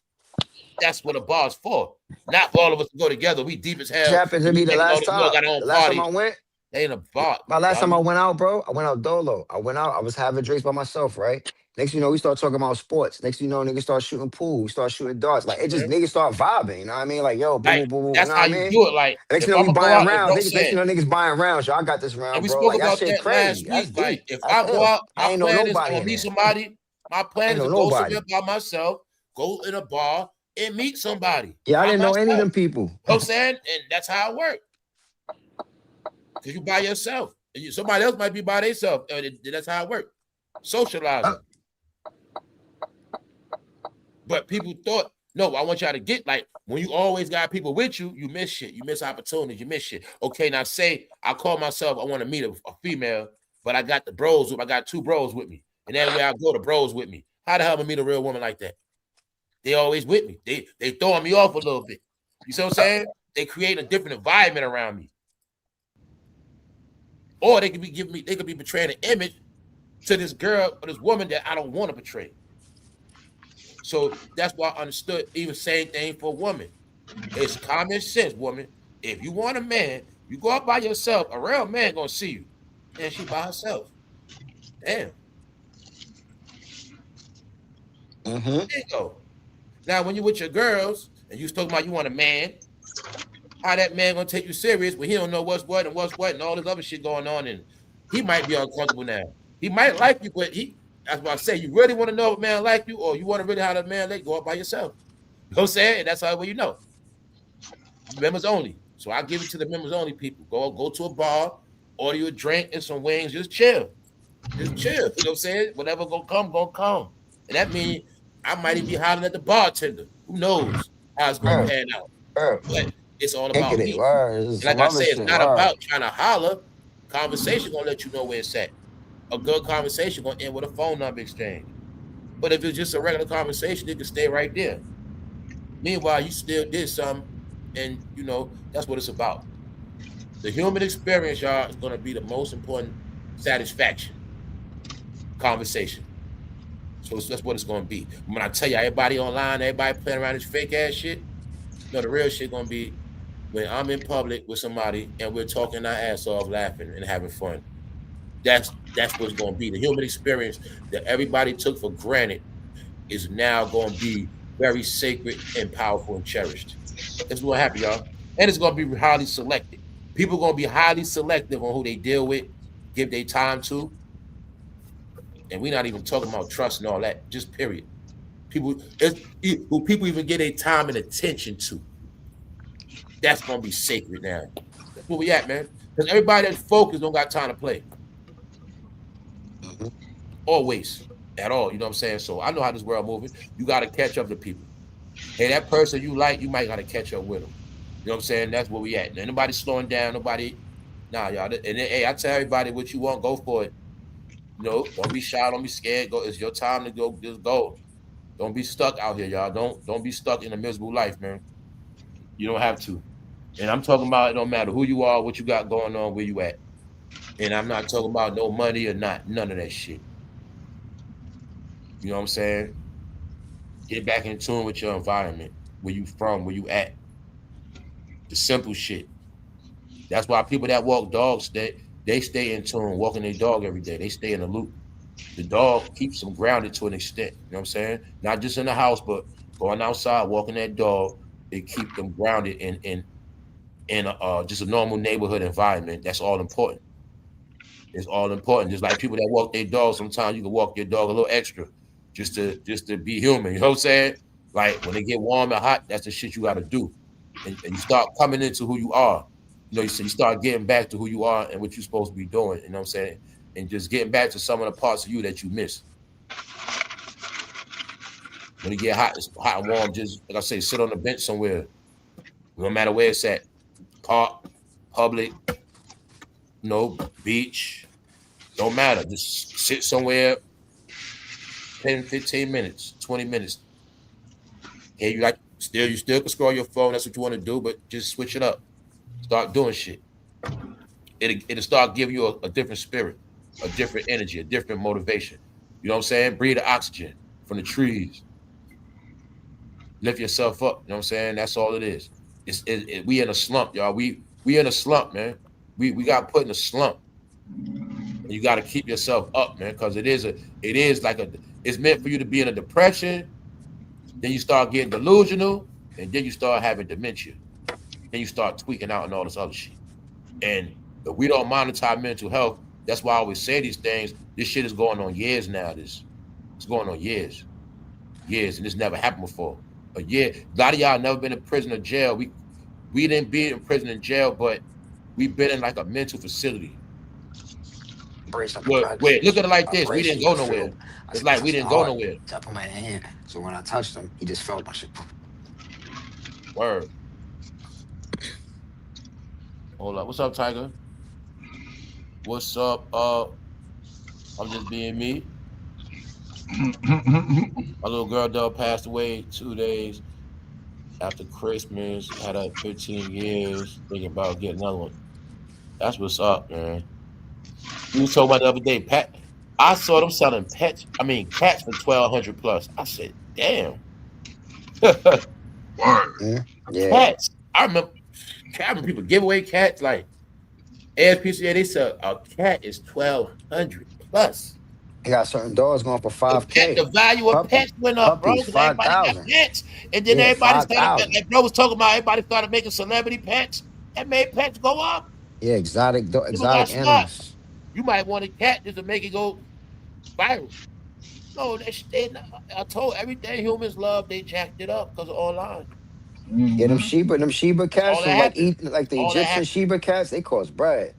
That's what a bar's for. Not for all of us to go together. We deep as hell. It happened to me the last time. The last time I went. They in a bar. My last time I went out, bro, I went out dolo. I was having drinks by myself, right? Next you know, we start talking about sports. Next you know, niggas start shooting pool. We start shooting darts. Like, it just niggas start vibing. You know what I mean? Like, yo, boom, boom, boom. That's how you do it. Like, next you know, we buying rounds. Next you know, niggas buying rounds. Yo, I got this round, bro. Like, that shit crazy. That's deep. If I go out, my plan is to meet somebody. My plan is to go somewhere by myself, go in a bar, and meet somebody. Yeah, I didn't know any of them people. You know what I'm saying? And that's how it worked. Because you by yourself. And somebody else might be by themselves. That's how it worked. Socializing. But people thought, no, I want y'all to get, like, when you always got people with you, you miss shit. You miss opportunities. You miss shit. Okay, now say I call myself, I want to meet a female, but I got the bros. I got 2 bros with me. And that way I go, the bros with me. How the hell am I meet a real woman like that? They always with me. They throwing me off a little bit. You see what I'm saying? They create a different environment around me. Or they could be portraying an image to this girl or this woman that I don't want to portray. So that's why I understood even same thing for a woman. It's common sense, woman. If you want a man, You go out by yourself, a real man gonna see you. And she by herself. Damn. There you go. Now, when you with your girls and you talking about you want a man, how that man gonna take you serious when he don't know what's what and all this other shit going on, and he might be uncomfortable now. He might like you, but that's why I say you really want to know if a man like you, or you want to really have a man let go up by yourself. You know what I'm saying? And that's how you know. Members only. So I give it to the members only people. Go to a bar, order you a drink and some wings, just chill. Just chill. You know what I'm saying? Whatever gonna come. And that means I might even be hollering at the bartender. Who knows how it's gonna pan out. But it's all about me. And like I say, it's not about trying to holler. Conversation gonna let you know where it's at. A good conversation gonna end with a phone number exchange. But if it's just a regular conversation, it can stay right there. Meanwhile, you still did something, and you know that's what it's about. The human experience, y'all, is gonna be the most important satisfaction. Conversation. So that's what it's gonna be. When I tell you, everybody online, everybody playing around this fake ass shit, no, the real shit gonna be when I'm in public with somebody and we're talking our ass off, laughing and having fun. That's what it's gonna be. The human experience that everybody took for granted is now gonna be very sacred and powerful and cherished. That's what happened, y'all. And it's gonna be highly selected. People are gonna be highly selective on who they deal with, give their time to. And we're not even talking about trust and all that, just period. Who people even get their time and attention to. That's gonna be sacred now. That's where we at, man. Because everybody that's focused don't got time to play. Always. At all. You know what I'm saying? So I know how this world moving. You gotta catch up to people. Hey, that person you like, you might gotta catch up with them. You know what I'm saying? That's where we at. And nobody slowing down, nobody. Nah, y'all. And then, hey, I tell everybody what you want, go for it. You know, don't be shy, don't be scared. Go. It's your time to go. Just go. Don't be stuck out here, y'all. Don't be stuck in a miserable life, man. You don't have to. And I'm talking about it don't matter who you are, what you got going on, where you at. And I'm not talking about no money or not, none of that shit. You know what I'm saying? Get back in tune with your environment, where you from, where you at. The simple shit. That's why people that walk dogs, they stay in tune, walking their dog every day. They stay in the loop. The dog keeps them grounded to an extent. You know what I'm saying? Not just in the house, but going outside, walking that dog, they keep them grounded in just a normal neighborhood environment. That's all important. It's all important. Just like people that walk their dog, sometimes you can walk your dog a little extra just to be human. You know what I'm saying? Like when they get warm and hot, that's the shit you got to do. And you start coming into who you are. You know, you start getting back to who you are and what you're supposed to be doing. You know what I'm saying? And just getting back to some of the parts of you that you miss. When you get hot, it's hot and warm. Just like I say, sit on the bench somewhere. No matter where it's at. Park, public, beach. Don't matter. Just sit somewhere 10, 15 minutes, 20 minutes. And you still can scroll your phone. That's what you want to do, but just switch it up. Start doing shit. It'll start giving you a different spirit, a different energy, a different motivation. You know what I'm saying? Breathe the oxygen from the trees. Lift yourself up. You know what I'm saying? That's all it is. We in a slump, y'all. We in a slump, man. We got put in a slump. And you got to keep yourself up, man, because it's meant for you to be in a depression. Then you start getting delusional, and then you start having dementia. Then you start tweaking out and all this other shit. And if we don't monitor our mental health, that's why I always say these things. This shit is going on years now. It's going on years, and this never happened before. A year. A lot of y'all never been in prison or jail. We didn't be in prison and jail, but we've been in like a mental facility. Wait, look at it like this. We didn't go nowhere. It's like we didn't go nowhere. Top of my hand. So when I touched him, he just felt my shit. Word. Hold up. What's up, Tiger? What's up? I'm just being me. My little girl dog passed away 2 days after Christmas. Had her 15 years. Thinking about getting another one. That's what's up, man. We was talking about the other day, Pat. I saw them selling cats for $1,200 plus. I said, damn. Word. Yeah. Cats. I remember people give away cats like ASPCA, they said a cat is 1,200 plus. They got certain dogs going for The 5K. value of Puppy, pets went up, bro, puppies, because everybody got 5,000. pets. And then Yeah, everybody started, 5,000. like bro was talking about, everybody started making celebrity pets. That made pets go up. Yeah, People got exotic smart. animals. You might want a cat just to make it go viral. No, I told everything humans love, they jacked it up because of online. Yeah, them Mm-hmm. Sheba cats, All that them like happened. the All that Egyptian happened. Sheba cats, they cost bread.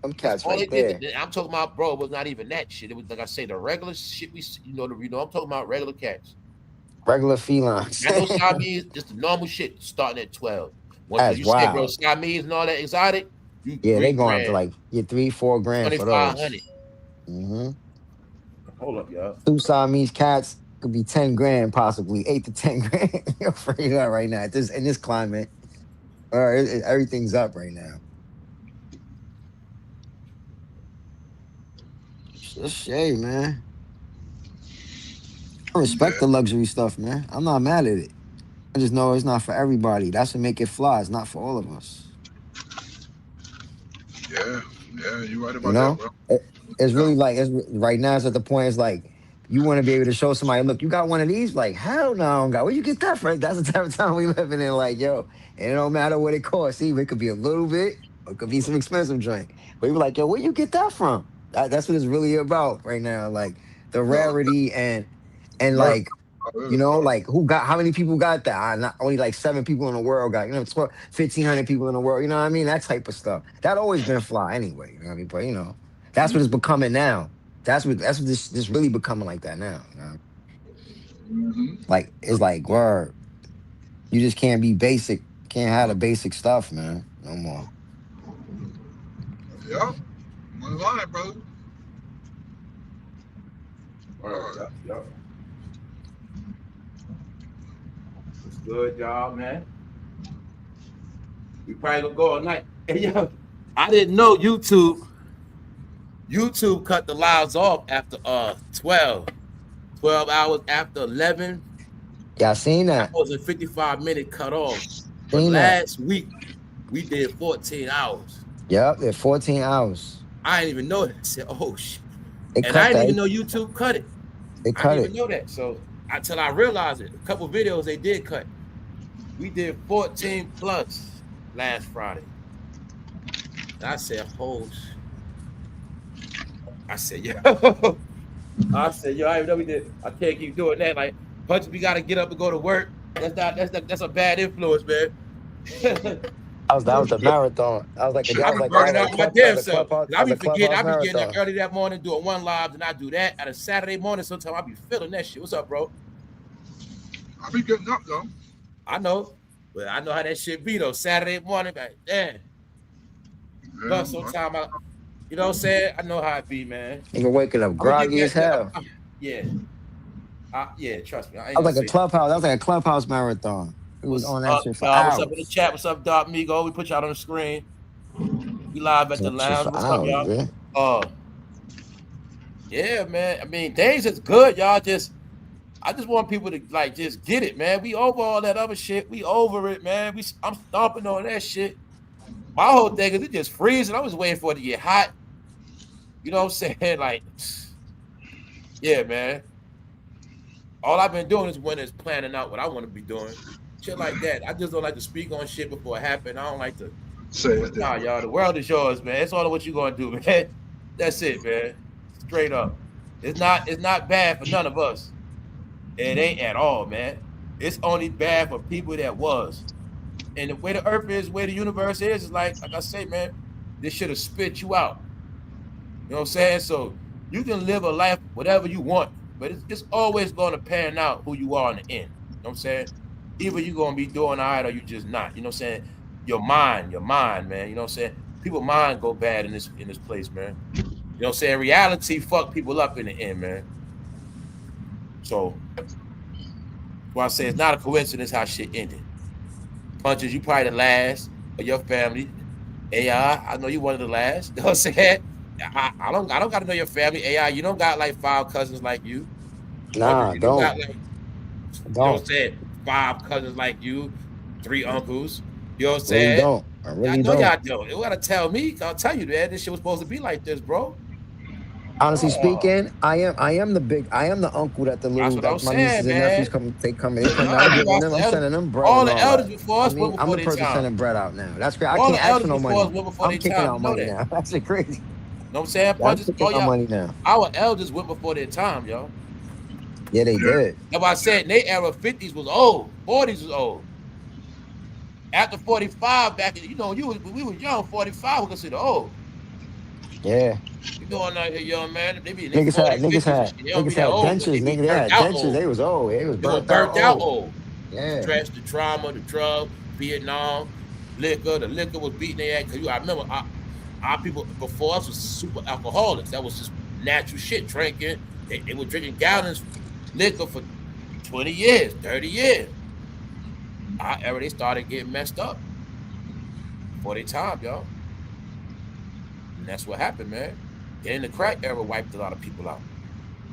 Them That's cats all right they did. there. I'm talking about, bro. It was not even that shit. It was like I say, the regular shit I'm talking about regular cats. Regular felines. Not no Siamese, just the normal shit starting at 12. Once That's you say, bro, wild. Siamese and all that exotic, you Yeah, they three going up to grand, like 3-4 grand for those. 2,500. Mm-hmm. Hold up, y'all. Two Siamese cats could be 10 grand, possibly 8 to 10 grand. You're afraid of that right now. In this climate, everything's up right now. It's shade, man. I respect Yeah, the luxury stuff, man. I'm not mad at it. I just know it's not for everybody. That's what make it fly. It's not for all of us. yeah, you're right You about that, know, bro. it's Yeah. really like right now. It's at the point. It's like you want to be able to show somebody, look, you got one of these. Like hell no, I don't got. Where you get that from? That's the type of time we living in. Like yo, and it don't matter what it costs. Even it could be a little bit, or it could be some expensive drink. But you be like, yo, where you get that from? That's what it's really about right now. Like the No, rarity and no, like. it You is, know, bro. like how many people got that? Not only like 7 people in the world got, 1,500 people in the world. You know what I mean? That type of stuff. That always been fly anyway. You know what I mean? But that's what it's becoming now. That's what this really becoming like that now. You know? Mm-hmm. Like it's like word. You just can't be basic. Can't have the basic stuff, man. No more. Yeah, I'm lying, bro. Yup. It's good, y'all, man. We probably gonna go all night. Hey, yo, I didn't know YouTube cut the lives off after 12 hours after 11. Yeah, I seen That that. was a 55-minute cut off. But Seen that. last week we did 14 hours. Yep, they're 14 hours. I didn't even know that. I said, oh shit. They And I cut didn't that. even know YouTube cut it. They I didn't cut even it. know that. So until I realized it, a couple videos they did cut. We did 14 plus last Friday. And I said, oh, I said, yo. I said, yo, I didn't know we did. I can't keep doing that. Like, Punch, we gotta get up and go to work. That's a bad influence, man. That was the marathon. I was like, Shit, I that was be like burning that out was my a damn clubhouse. self. That I was be a forgetting. clubhouse I be getting up marathon. early that morning doing one live, and I do that at a Saturday morning. Sometimes I be feeling that shit. What's up, bro? I be getting up though. I know, but I know how that shit be though. Saturday morning, like, damn. Yeah, But sometimes you know what I'm saying? I know how it be, man. Nigga waking up I'm gonna get groggy as back. hell. Yeah, yeah. Trust me, I ain't That was gonna like a say. clubhouse. That was like a clubhouse marathon. We was What's on that up, shit for y'all? What's up in the hours. chat? What's up, Doc Migo? We put y'all on the screen. We live at the That shit lounge. for What's up, hours, y'all? man. Yeah, man. I mean, things is good, y'all. I just want people to like just get it, man. We over all that other shit. We over it, man. I'm stomping on that shit. My whole thing is it just freezing. I was waiting for it to get hot. You know what I'm saying? Like, yeah, man. All I've been doing is when it's planning out what I want to be doing. Shit like that. I just don't like to speak on shit before it happens. I don't like to. say it. Nah, y'all. The world is yours, man. It's all what you gonna do, man. That's it, man. Straight up. It's not bad for none of us. It ain't at all, man. It's only bad for people that was. And the way the earth is, the way the universe is like I say, man, this should have spit you out. You know what I'm saying? So you can live a life whatever you want, but it's always going to pan out who you are in the end. You know what I'm saying? Either you're going to be doing all right or you just not. You know what I'm saying? Your mind, man. You know what I'm saying? People's mind go bad in this place, man. You know what I'm saying? Reality fuck people up in the end, man. So, I say it's not a coincidence how shit ended. Punches, you probably the last of your family. AI, I know you one of the last. You know what I'm saying? I don't got to know your family. AI, you don't got like 5 cousins like you. Nah, You don't got don't. like, you know what I'm Don't. saying? 5 cousins like you, 3 uncles. You know what I'm Really saying? don't. I I really know don't. y'all don't. You gotta tell me. I'll tell you, man. This shit was supposed to be like this, bro. Honestly Oh, speaking, I am the uncle that that's what I'm that my nieces saying, and nephews man. come, they come, No, I'm you giving got them, the I'm elders. sending them bread All and the all elders that. before I us went mean, I'm before the their person time. sending bread out now. That's great. I All can't the ask for elders no before us money. went before I'm their kicking time. out You know money that. now. That's shit crazy. Know what I'm saying? Yeah, I'm Punches. Oh, kicking out yeah. money now. Our elders went before their time, yo. Yeah, they did. That's why I said in their era, 50s was old, 40s was old. After 45, back in, we were young, 45 was considered old. Yeah. You going out here, young man, they be in their Niggas 40s, had niggas 50s and had shit. They don't be niggas that had old, but they dentures, be nigga. They burnt had out dentures. old. They was old. They was They were burnt out burnt out old. old. Yeah. Stress, the trauma, the drug, Vietnam, liquor. The liquor was beating their ass. Cause I remember our people before us was super alcoholics. That was just natural shit. Drinking. They were drinking gallons liquor for 20 years, 30 years. Our era, they started getting messed up before their time, y'all. And that's what happened, man. Then the crack era wiped a lot of people out.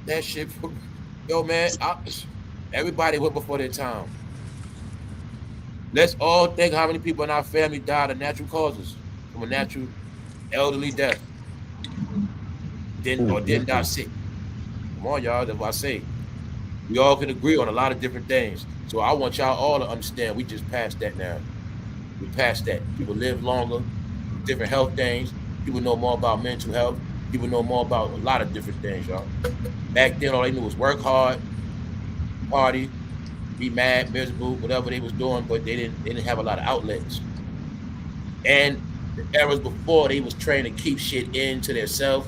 That shit, yo, man, everybody went before their time. Let's all think how many people in our family died of natural causes from a natural elderly death. Didn't die sick. Come on, y'all. That's what I say. We all can agree on a lot of different things. So I want y'all all to understand we just passed that now. We passed that. People live longer, different health things. People know more about mental health. People know more about a lot of different things, y'all. Back then, all they knew was work hard, party, be mad, miserable, whatever they was doing, but they didn't have a lot of outlets. And the eras before, they was trained to keep shit into themselves.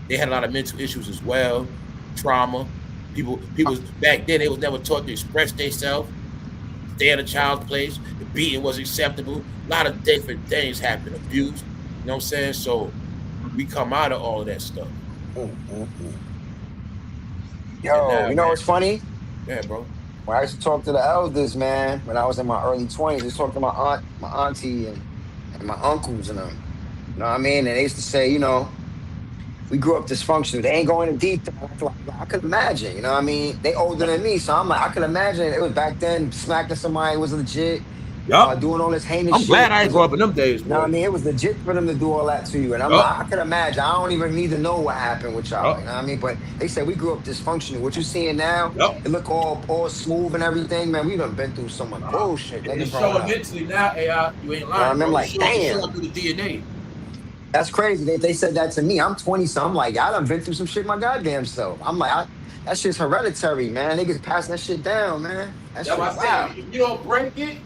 They had a lot of mental issues as well, trauma. People back then they was never taught to express themselves, stay in a child's place. The beating was acceptable. A lot of different things happened, abuse. You know what I'm saying? So we come out of all of that stuff. And Yo, now, you know man, what's funny? yeah, bro. When I used to talk to the elders, man, when I was in my early 20s, I used to talk to my auntie and my uncles and them. You know what I mean? And they used to say, we grew up dysfunctional. They ain't going in detail. I could imagine, you know what I mean? They older than me, so I'm like, I could imagine it was back then, smacking somebody was legit, Yup. doing all this heinous I'm glad shit. I ain't grow up in them days, You know what I boy. mean? It was legit for them to do all that to you. And I'm Yup. like, I could imagine. I don't even need to know what happened with y'all. You Yup. know what I mean? But they said we grew up dysfunctional. What you seeing now, Yup. it look all smooth and everything, man. We done been through so much bullshit, nigga, It's growing showing up. mentally now, AI. You ain't You know what I lying, mean? I'm bro. like, It's showing damn, through the DNA. that's crazy. They said that to me. I'm 20, so I'm like, I done been through some shit my goddamn self. I'm like, that shit's hereditary, man. Niggas passing that shit down, man. That That's shit why I say wow. if you don't break it,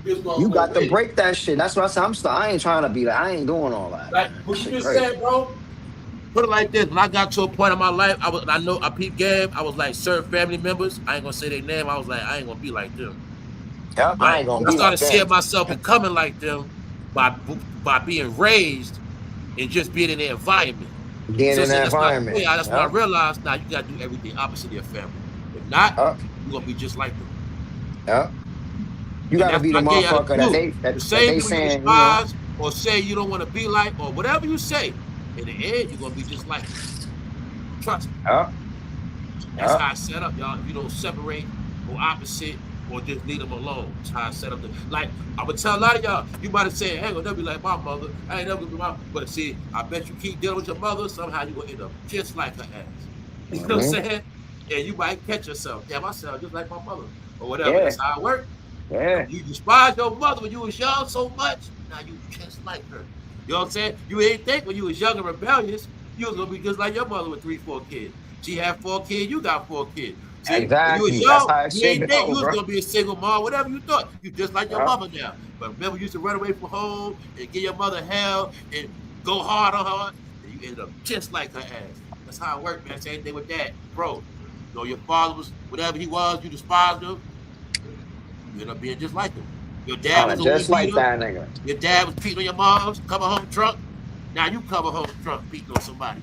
you just gonna You go got to with it. break that shit. That's what I said. I ain't trying to be like, I ain't doing all that, Like man. That what you shit just crazy. said, bro. Put it like this: when I got to a point in my life, I know I peep game. I was like certain family members. I ain't gonna say their name. I was like, I ain't gonna be like them. Yep, I But ain't gonna I be like started seeing them. myself becoming like them by by being raised and just being in their environment. Being So in that that's not environment. yeah. That's when I Yep. realized now you gotta do everything opposite of your family. If not, Yep. you're gonna be just like them. Yep. You And gotta that's be the what I get you out to motherfucker that do. they The that same they people you saying, despise or say you don't want to be like or whatever you say, in the end, you're gonna be just like them. Trust me. yep, That's yep. how I set up, y'all. If you don't separate or opposite or just leave them alone. That's how I set up like I would tell a lot of y'all, you might have said, I ain't gonna never be like my mother. I ain't never gonna be my but see, I bet you keep dealing with your mother, somehow you gonna end up just like her ass. You know what I'm Hmm. saying? And you might catch yourself. Damn, I sound just like my mother. Or whatever. Yeah, That's how it works. yeah. You despise your mother when you was young so much, now you just like her. You know what I'm saying? You ain't think when you was young and rebellious, you was gonna be just like your mother with 3, 4 kids. She had 4 kids, you got 4 kids. See, when you was Exactly. That's young, how it you should ain't think go, you was bro. gonna be a single mom, whatever you thought. You just like your Yep. mother now. But remember, you used to run away from home and give your mother hell and go hard on her, and you ended up just like her ass. That's how it worked, man. Same thing with that, bro. You know, your father was whatever he was, you despised him. You end up being just like him. Your dad was a Just weed like beater. that nigga. Your dad was beating on your mom's, coming home drunk. Now you come home drunk, beating on somebody.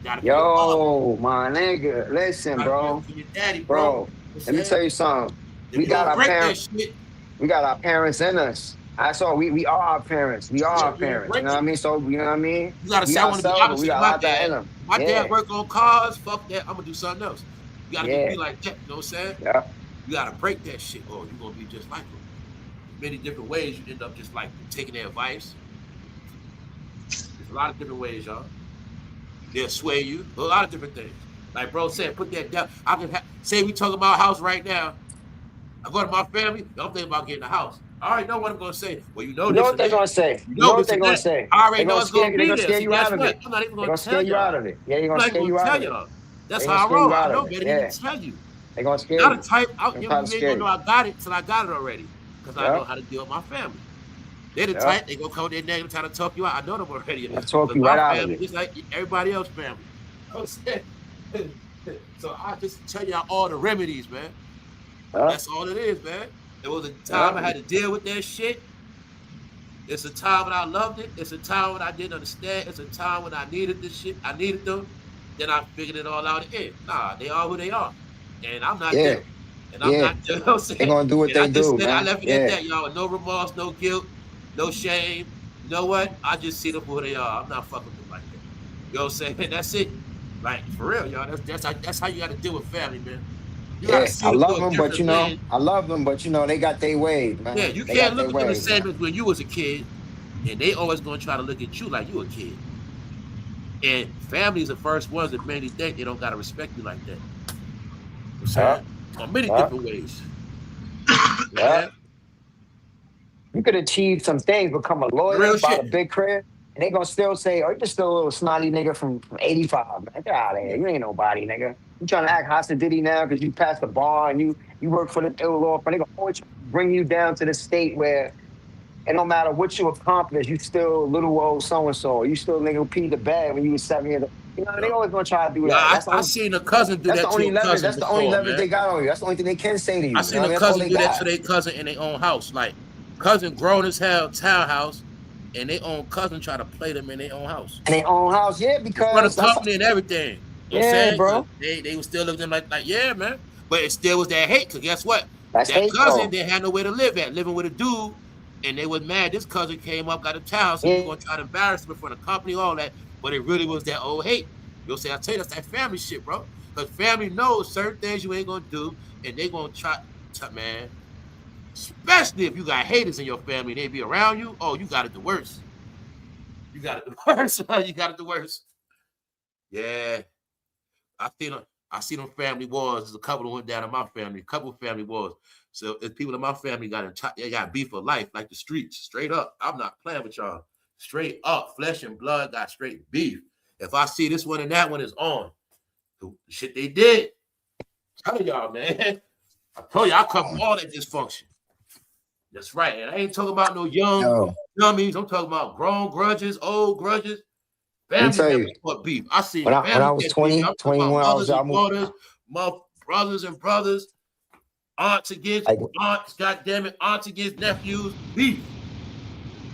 Gotta be your father. Yo, my nigga. Listen, Gotta be bro. your daddy, bro. You know Bro, what I'm let me saying? tell you something. If We you got don't our break that parent. shit, We got our parents in us. I saw we are our parents. We are yeah, our if you don't parents. You break know what I it, mean? So you know what I mean? you gotta We say, I want to be ourselves, but we opposite of got a my lot of that dad. in them. My dad Yeah. work on cars, fuck that. I'm gonna do something else. You gotta just Yeah. be like that, you know what I'm saying? Yeah. You gotta break that shit, or you're gonna be just like him. many different ways you end up just like taking their advice. There's a lot of different ways, y'all. They'll sway you. A lot of different things. Like bro said, put that down. I can say we talk about a house right now. I go to my family. I'm thinking about getting a house. I already know what I'm gonna say. Well, you know You this. know what they're gonna say. You know what they're gonna say. I already know gonna it's gonna be they're gonna there. scare you out of it. I'm not even They're gonna scare tell you out y'all. of it. Yeah, you're I'm gonna not scare even you gonna out tell of it. y'all. That's They're gonna how I scare you roll. I out know of it. better Yeah. than to tell you. They're gonna scare Not a you. type. You They're trying to ain't scare gonna know you. I got it till I got it already. Because I know how to deal with my family. They're the Yeah. type, they gonna come with their negative trying to talk you out. I know them already. I'll talk Because you my right out of family, it. just like everybody else's family. So I just tell y'all all the remedies, man. Yeah. That's all it is, man. There was a time I had to deal with that shit. It's a time when I loved it. It's a time when I didn't understand. It's a time when I needed this shit. I needed them. Then I figured it all out again. Nah, they are who they are. And I'm not them. And I'm not, you know what I'm saying? They're gonna do what and they I just do, said, man. I left it at that, y'all. No remorse, no guilt, no shame. You know what? I just see them for who they are. I'm not fucking with them like that. You know what I'm saying? That's it. Like, for real, y'all. That's how you got to deal with family, man. You got to see I them love through a them, but different lens. I love them, but they got their ways, man. Yeah, you They can't got look their at them the ways, same man. as when you was a kid, and they always gonna try to look at you like you a kid. And families are the first ones that mainly think they don't gotta respect you like that. You know what I'm saying? On many different ways. Yeah. You could achieve some things, become a lawyer, Real buy shit. a big crib, and they gonna still say, "Oh, you're just still a little snotty nigga from 85, man. Get out of here. You ain't nobody, nigga. You trying to act hostage Diddy now because you passed the bar and you work for the ill law, but they gonna always bring you down to the state where it don't matter what you accomplish, you still little old so and so. You still nigga P the bag when you was 7 years old. You know, they always gonna try to do that. Yeah, I seen a cousin do that to a cousin That's the only before, leverage man. they got on you. That's the only thing they can say to you. I You know seen what I a mean? That's all cousin they do that got. to their cousin in their own house. Like, cousin grown as hell, townhouse, and their own cousin try to play them in their own house. In their own house, yeah, In front of because company and everything. You know what I'm saying? bro. They was still looking like, yeah, man. But it still was that hate, because guess what? That's That hate, cousin though. didn't have nowhere to live at, living with a dude, and they was mad. This cousin came up, got a town, so Yeah. you're going to try to embarrass him in front of company, all that. But it really was that old hate. You'll say, I tell you, that's that family shit, bro. Because family knows certain things you ain't going to do, and they going to try, man. Especially if you got haters in your family and they be around you, oh, you got it the worst. You got it the worst. You got it the worst. Yeah. I see them family wars. There's a couple that went down in my family, a couple of family wars. So if people in my family they got beef for life, like the streets, straight up. I'm not playing with y'all. Straight up, flesh and blood got straight beef. If I see this one and that one is on, the shit they did. Tell y'all, man. I told you I cover all that dysfunction. That's right. And I ain't talking about no young dummies. I'm talking about grown grudges, old grudges. Family members fought beef. I see when I was beef. 20, I'm 21, I was mothers and daughters, brothers and brothers, aunts against aunts, goddamn it, aunts against nephews, beef.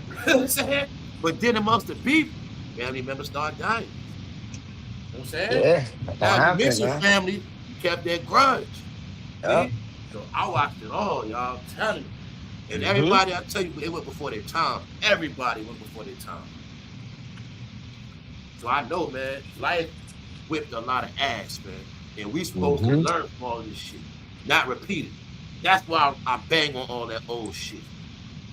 You know what I'm saying? But then amongst the beef, family members start dying. You know what I'm saying? Yeah, Now you miss your family, you kept that grudge. Yep. So I watched it all, y'all. I'm telling you. And everybody, I tell you, they went before their time. Everybody went before their time. So I know, man, life whipped a lot of ass, man. And we supposed to learn from all this shit, not repeat it. That's why I bang on all that old shit.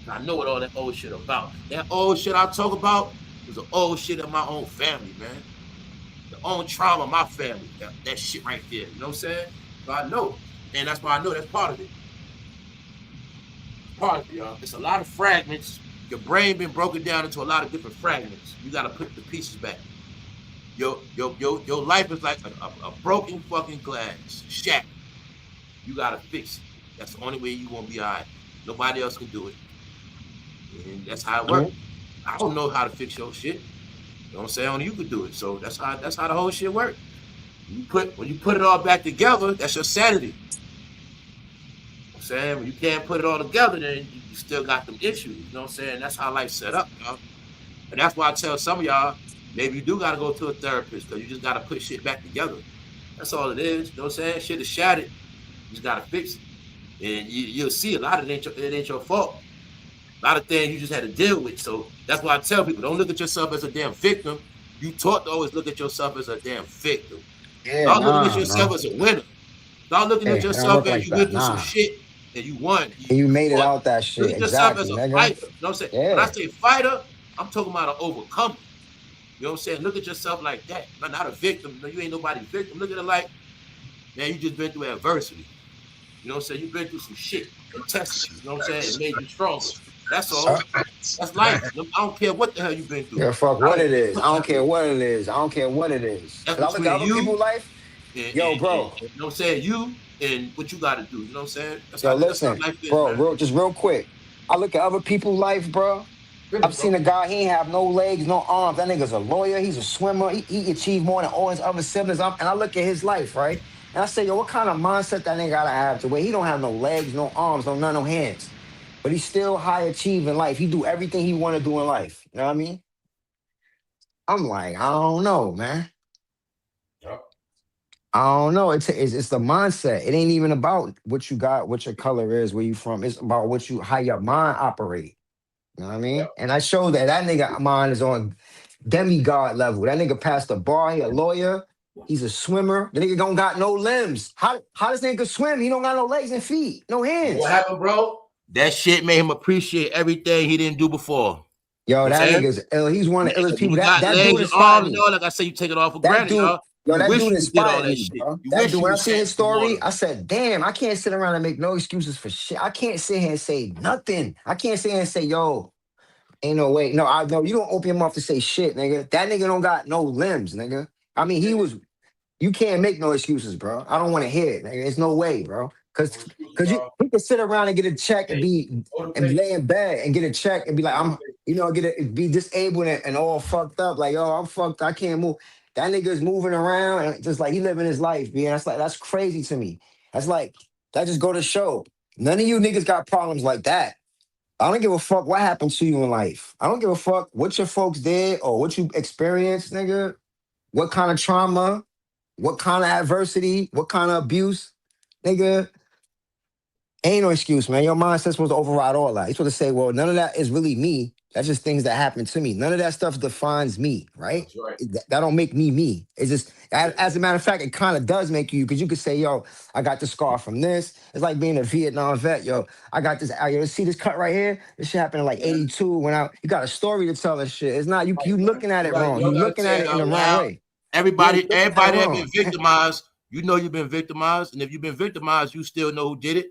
I know what all that old shit about. That old shit I talk about is the old shit of my own family, man. The own trauma of my family. That shit right there. You know what I'm saying? So I know. And that's why I know that's part of it. Part of it, y'all. It's a lot of fragments. Your brain been broken down into a lot of different fragments. You got to put the pieces back. Your life is like a broken fucking glass shack. You got to fix it. That's the only way you gonna be all right. Nobody else can do it. And that's how it works. I don't know how to fix your shit. You know what I'm saying? Only you could do it. So that's how the whole shit works. When you put it all back together, that's your sanity. You know what I'm saying? When you can't put it all together, then you still got them issues. You know what I'm saying? That's how life's set up, y'all. And that's why I tell some of y'all, maybe you do gotta go to a therapist because you just gotta put shit back together. That's all it is. You know what I'm saying? Shit is shattered. You just gotta fix it. And you'll see a lot of it ain't your fault. A lot of things you just had to deal with. So that's why I tell people, don't look at yourself as a damn victim. You taught to always look at yourself as a damn victim. Start looking at yourself as a winner. Start looking at yourself as you went through some shit and you won. And you made it Fought. out that Look shit. at yourself Exactly, as a nigga. fighter. You know what I'm saying? When I Yeah. say fighter, I'm talking about an overcomer. You know what I'm saying? Look at yourself like that. Not a victim. No, you ain't nobody's victim. Look at it like, man, you just been through adversity. You know what I'm saying? You've been through some shit. It tested you. You know what I'm saying? It made you stronger. That's all. That's life. I don't care what the hell you've been through. Yeah, fuck I what don't it care is. I what the don't hell care it is. what it is. I don't care what it is. That's Cause I look at between other you people's life. Yo, bro. you know what I'm saying? You and what you got to do. You know what I'm saying? Yo, That's how listen, life is, bro. man. Real quick. I look at other people's life, bro. I've Finish, seen bro. a guy, he ain't have no legs, no arms. That nigga's a lawyer. He's a swimmer. He achieved more than all his other siblings. And I look at his life, right? And I say, yo, what kind of mindset that nigga gotta have to where he don't have no legs, no arms, no hands. But he's still high achieving life. He do everything he want to do in life. You know what I mean? I'm like, I don't know, man. Yep. I don't know. It's the mindset. It ain't even about what you got, what your color is, where you from. It's about how your mind operate. You know what I mean? Yep. And I show that nigga mind is on demigod level. That nigga passed the bar. He a lawyer. He's a swimmer. The nigga don't got no limbs. How does nigga swim? He don't got no legs and feet, no You know what hands. happened, bro? That shit made him appreciate everything he didn't do before. Yo, You know what I'm that saying? nigga's ill. He's one of the illest When people. you got That dude legs and inspired arms and me. all, like I said, you take it all for That granted, dude, y'all. yo, You that wish dude you did all inspired that me, shit. bro. You That wish dude, you when I was see sitting his in the water. story, I said, damn, I can't sit around and make no excuses for shit. I can't sit here and say nothing. I can't sit here and say, yo, ain't no way. No, I know you don't open your mouth to say shit, nigga. That nigga don't got no limbs, nigga. I mean, you can't make no excuses, bro. I don't want to hear it, nigga. There's no way, bro. Cause you can sit around and get a check and Hey, be go to and place. lay in bed and get a check and be like, Go to I'm, place. be disabled and all fucked up. Like, yo, I'm fucked. I can't move. That nigga's moving around and just like he living his life, man. That's crazy to me. That just go to show. None of you niggas got problems like that. I don't give a fuck what happened to you in life. I don't give a fuck what your folks did or what you experienced, nigga. What kind of trauma, what kind of adversity, what kind of abuse, nigga. Ain't no excuse, man. Your mindset's supposed to override all that. You're supposed to say, well, none of that is really me. That's just things that happen to me. None of that stuff defines me, right? That's right. That don't make me me. It's just, as a matter of fact, it kind of does make you, because you could say, yo, I got the scar from this. It's like being a Vietnam vet, yo. I got this, you see this cut right here? This shit happened in like Yeah. 82 when you got a story to tell and shit. It's not, you looking at You it wrong. You gotta looking at say it it in the out wrong loud. way. Yeah, you Everybody looking at it that been wrong. victimized, you know you've been victimized. And if you've been victimized, you still know who did it.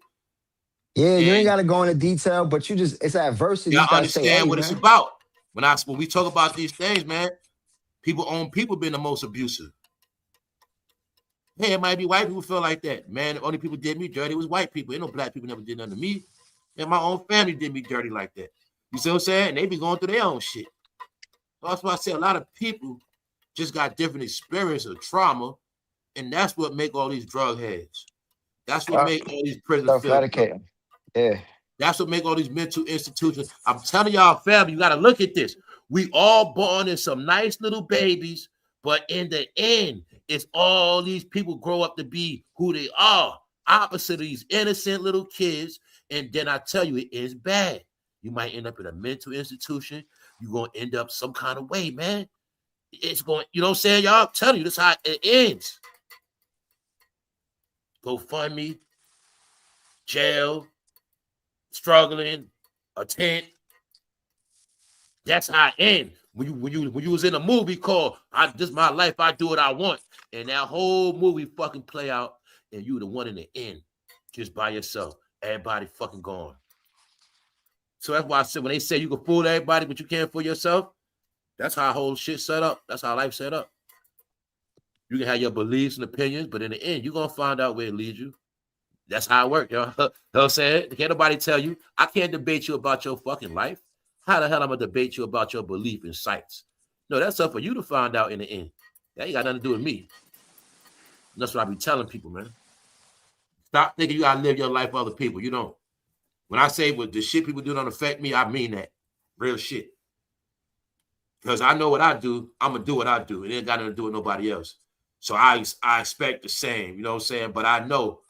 Yeah, you ain't And got to go into detail, but it's adversity. you You just gotta got to say, understand hey, what it's man. about. When we talk about these things, man, people been the most abusive. Hey, it might be white people feel like that. Man, the only people did me dirty was white people. Ain't no black people never did nothing to me. And my own family did me dirty like that. You see what I'm saying? And they be going through their own shit. That's why I say a lot of people just got different experience of trauma, and that's what make all these drug heads. That's what make all these prisons feel good. Self-medicating. Yeah. That's what make all these mental institutions. I'm telling y'all, family, you got to look at this. We all born in some nice little babies, but in the end, it's all these people grow up to be who they are, opposite of these innocent little kids. And then I tell you, it is bad. You might end up in a mental institution. You're going to end up some kind of way, man. It's going, you know what I'm saying, y'all? I'm telling you, this is how it ends. GoFundMe, jail, struggling, a tent. That's how it ends. When you was in a movie called "This My Life, I Do What I Want," and that whole movie fucking play out, and you the one in the end, just by yourself. Everybody fucking gone. So that's why I said when they say you can fool everybody, but you can't fool yourself, that's how whole shit set up. That's how life set up. You can have your beliefs and opinions, but in the end, you're gonna find out where it leads you. That's how it works, y'all. You know what I'm saying? Can't nobody tell you. I can't debate you about your fucking life. How the hell I'm gonna debate you about your belief in sites? No, that's up for you to find out in the end. That ain't got nothing to do with me. And that's what I be telling people, man. Stop thinking you gotta live your life for other people. You don't. When I say what the shit people do don't affect me, I mean that. Real shit. Because I know what I do, I'm gonna do what I do. It ain't got nothing to do with nobody else. So I expect the same, you know what I'm saying? But I know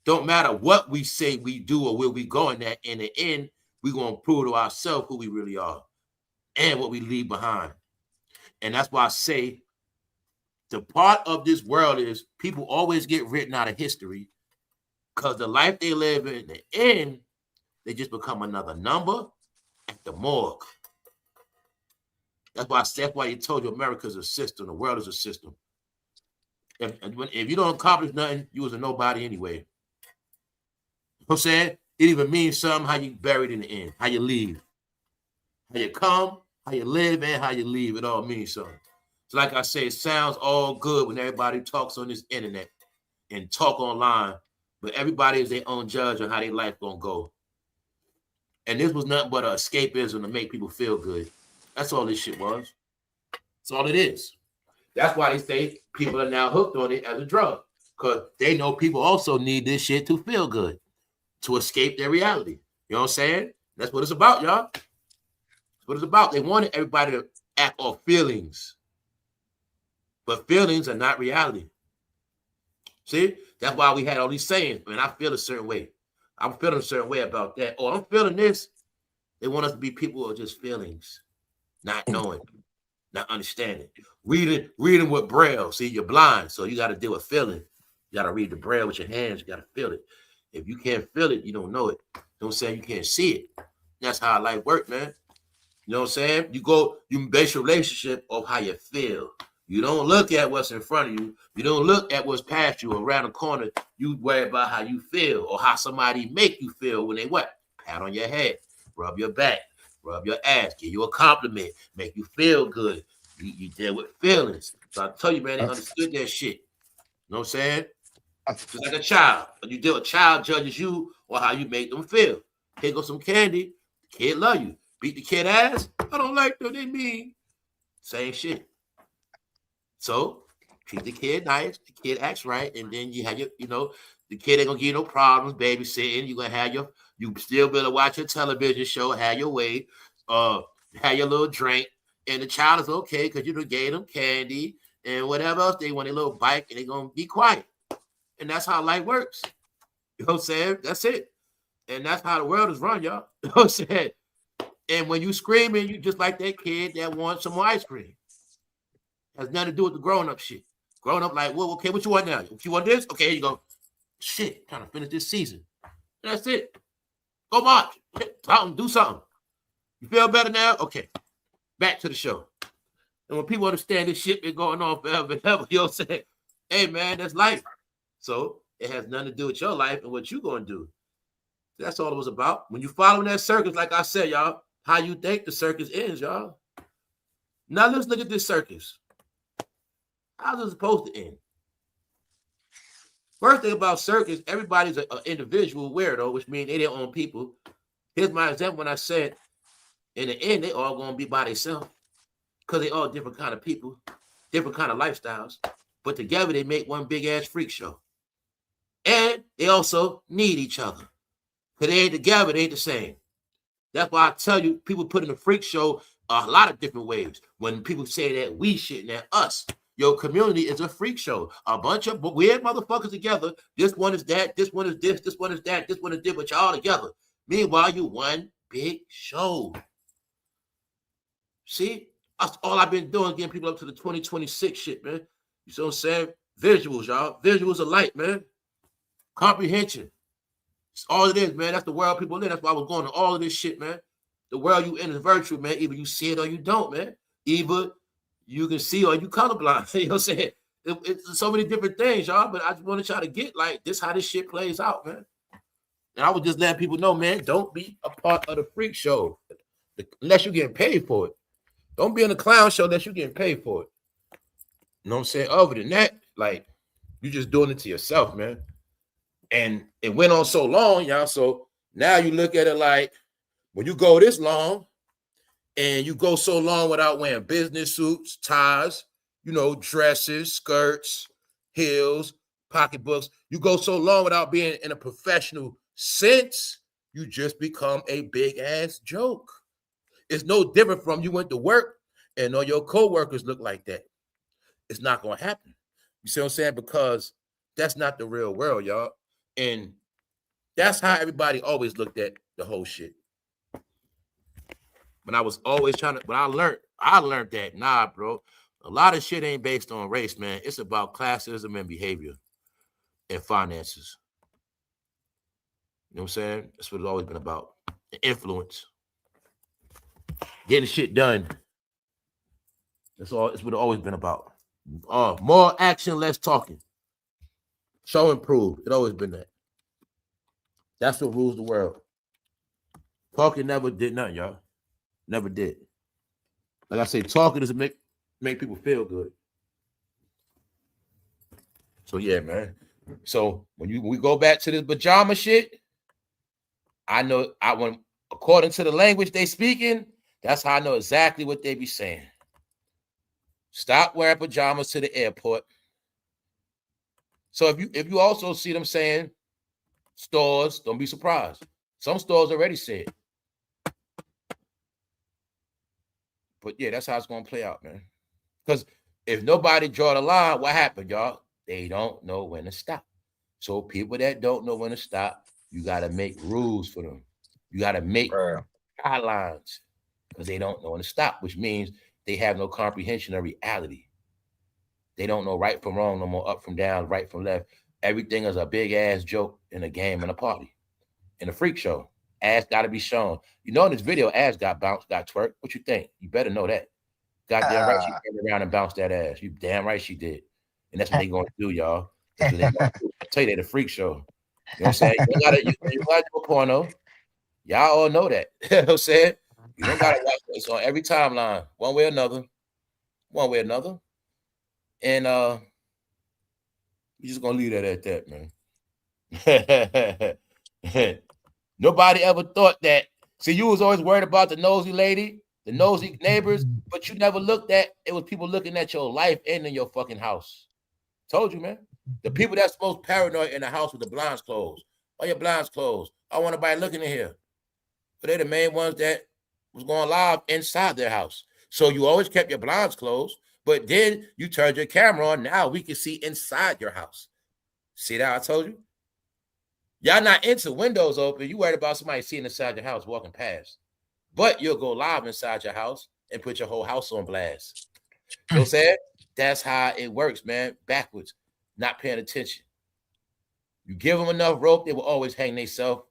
don't matter what we say we do or where we going at, in the end, we're going to prove to ourselves who we really are and what we leave behind. And that's why I say the part of this world is people always get written out of history Because the life they live in the end, they just become another number at the morgue. That's why you told you America's a system, the world is a system. If you don't accomplish nothing, you was a nobody anyway. You know what I'm saying? It even means something how you buried in the end, how you leave. How you come, how you live, and how you leave. It all means something. So like I say, it sounds all good when everybody talks on this internet and talk online, but everybody is their own judge on how their life gonna go. And this was nothing but an escapism to make people feel good. That's all this shit was. That's all it is. That's why they say people are now hooked on it as a drug, because they know people also need this shit to feel good, to escape their reality. You know what I'm saying? That's what it's about, y'all. That's what it's about. They wanted everybody to act off feelings, but feelings are not reality. See? That's why we had all these sayings. Man, I feel a certain way. I'm feeling a certain way about that. Oh, I'm feeling this. They want us to be people of just feelings, not knowing, not understanding. Reading with braille. See, you're blind, so you got to deal with feeling. You got to read the braille with your hands. You got to feel it. If you can't feel it, you don't know it. Don't say you can't see it. That's how life works, man. You know what I'm saying? You base your relationship off how you feel. You don't look at what's in front of you. You don't look at what's past you around the corner. You worry about how you feel or how somebody make you feel when they what? Pat on your head, rub your back, rub your ass, give you a compliment, make you feel good. You deal with feelings. So I tell you, man, they understood that shit. You know what I'm saying? Just like a child. When you deal with a child judges you or how you make them feel. Here goes some candy. The kid love you. Beat the kid ass. I don't like them. They mean. Same shit. So treat the kid nice. The kid acts right. And then you have the kid ain't gonna give you no problems babysitting. You're gonna have you still be able to watch your television show, have your way, have your little drink. And the child is okay because you done gave them candy and whatever else they want, a little bike, and they're gonna be quiet. And that's how life works. You know what I'm saying? That's it. And that's how the world is run, y'all. You know what I'm saying? And when you screaming, you just like that kid that wants some more ice cream. Has nothing to do with the grown-up shit. Grown up like, well, okay, what you want now? You want this? Okay, here you go. Shit, trying to finish this season. And that's it. Go march. Do something. You feel better now? Okay. Back to the show. And when people understand this shit been going on forever and ever, you know what I'm saying? Hey, man, that's life. So it has nothing to do with your life and what you're going to do. That's all it was about. When you following that circus, like I said, y'all, how you think the circus ends, y'all. Now let's look at this circus. How's it supposed to end? First thing about circus, everybody's an individual weirdo, which means they their own people. Here's my example when I said, in the end, they all going to be by themselves because they all different kind of people, different kind of lifestyles. But together, they make one big-ass freak show. And they also need each other. Because they ain't together, they ain't the same. That's why I tell you, people put in a freak show a lot of different ways. When people say that we shit and that us, your community is a freak show. A bunch of weird motherfuckers together. This one is that, this one is this one is that, this one is this, but y'all together. Meanwhile, you one big show. See? That's all I've been doing, getting people up to the 2026 shit, man. You see what I'm saying? Visuals, y'all. Visuals of light, man. Comprehension. It's all it is, man. That's the world people live. That's why I was going to all of this shit, man. The world you in is virtual, man. Either you see it or you don't, man. Either you can see or you colorblind. You know what I'm saying? It's so many different things, y'all. But I just want to try to get like this, how this shit plays out, man. And I would just let people know, man, don't be a part of the freak show unless you're getting paid for it. Don't be in a clown show unless you're getting paid for it. You know what I'm saying? Other than that, like, you're just doing it to yourself, man. And it went on so long, y'all. So now you look at it like, when you go this long and you go so long without wearing business suits, ties, dresses, skirts, heels, pocketbooks, you go so long without being in a professional sense, you just become a big ass joke. It's no different from you went to work and all your coworkers look like that. It's not going to happen. You see what I'm saying? Because that's not the real world, y'all. And that's how everybody always looked at the whole shit. When I was always when I learned that, nah, bro, a lot of shit ain't based on race, man. It's about classism and behavior and finances. know what I'm saying? That's what it's always been about. Influence. Getting shit done. That's all. It's what it's always been about. More action, less talking. Show and prove. It always been that. That's what rules the world. Talking never did nothing, y'all. Never did. Like I say, talking doesn't make people feel good. So yeah, man. So when we go back to this pajama shit, I know when according to the language they speaking, that's how I know exactly what they be saying. Stop wearing pajamas to the airport. So if you also see them saying stores, don't be surprised. Some stores already said. But yeah, that's how it's gonna play out, man. Because if nobody draw the line, what happened, y'all? They don't know when to stop. So people that don't know when to stop, you gotta make rules for them. You gotta make guidelines because they don't know when to stop, which means they have no comprehension of reality. They don't know right from wrong no more, up from down, right from left. Everything is a big ass joke in a game and a party, in a freak show. Ass got to be shown. You know, in this video, ass got bounced, got twerked. What you think? You better know that. Goddamn right, she turned around and bounced that ass. You damn right she did. And that's what they gonna do, y'all. That's what they gonna do. I tell you, they the freak show. You know what I'm saying? You gotta do a porno. Y'all all know that. You know what I'm saying? You don't gotta watch this on every timeline, one way or another. One way or another. And we're just gonna leave that at that, man. Nobody ever thought that. See, you was always worried about the nosy lady, the nosy neighbors, but you never looked at it was people looking at your life and in your fucking house. Told you, man. The people that's most paranoid in the house with the blinds closed. Why your blinds closed? I want nobody looking in here. But they're the main ones that was going live inside their house. So you always kept your blinds closed, but then you turned your camera on. Now we can see inside your house. See that I told you? Y'all not into windows open. You worried about somebody seeing inside your house walking past. But you'll go live inside your house and put your whole house on blast. You know what I'm saying? That's how it works, man. Backwards. Not paying attention. You give them enough rope, they will always hang themselves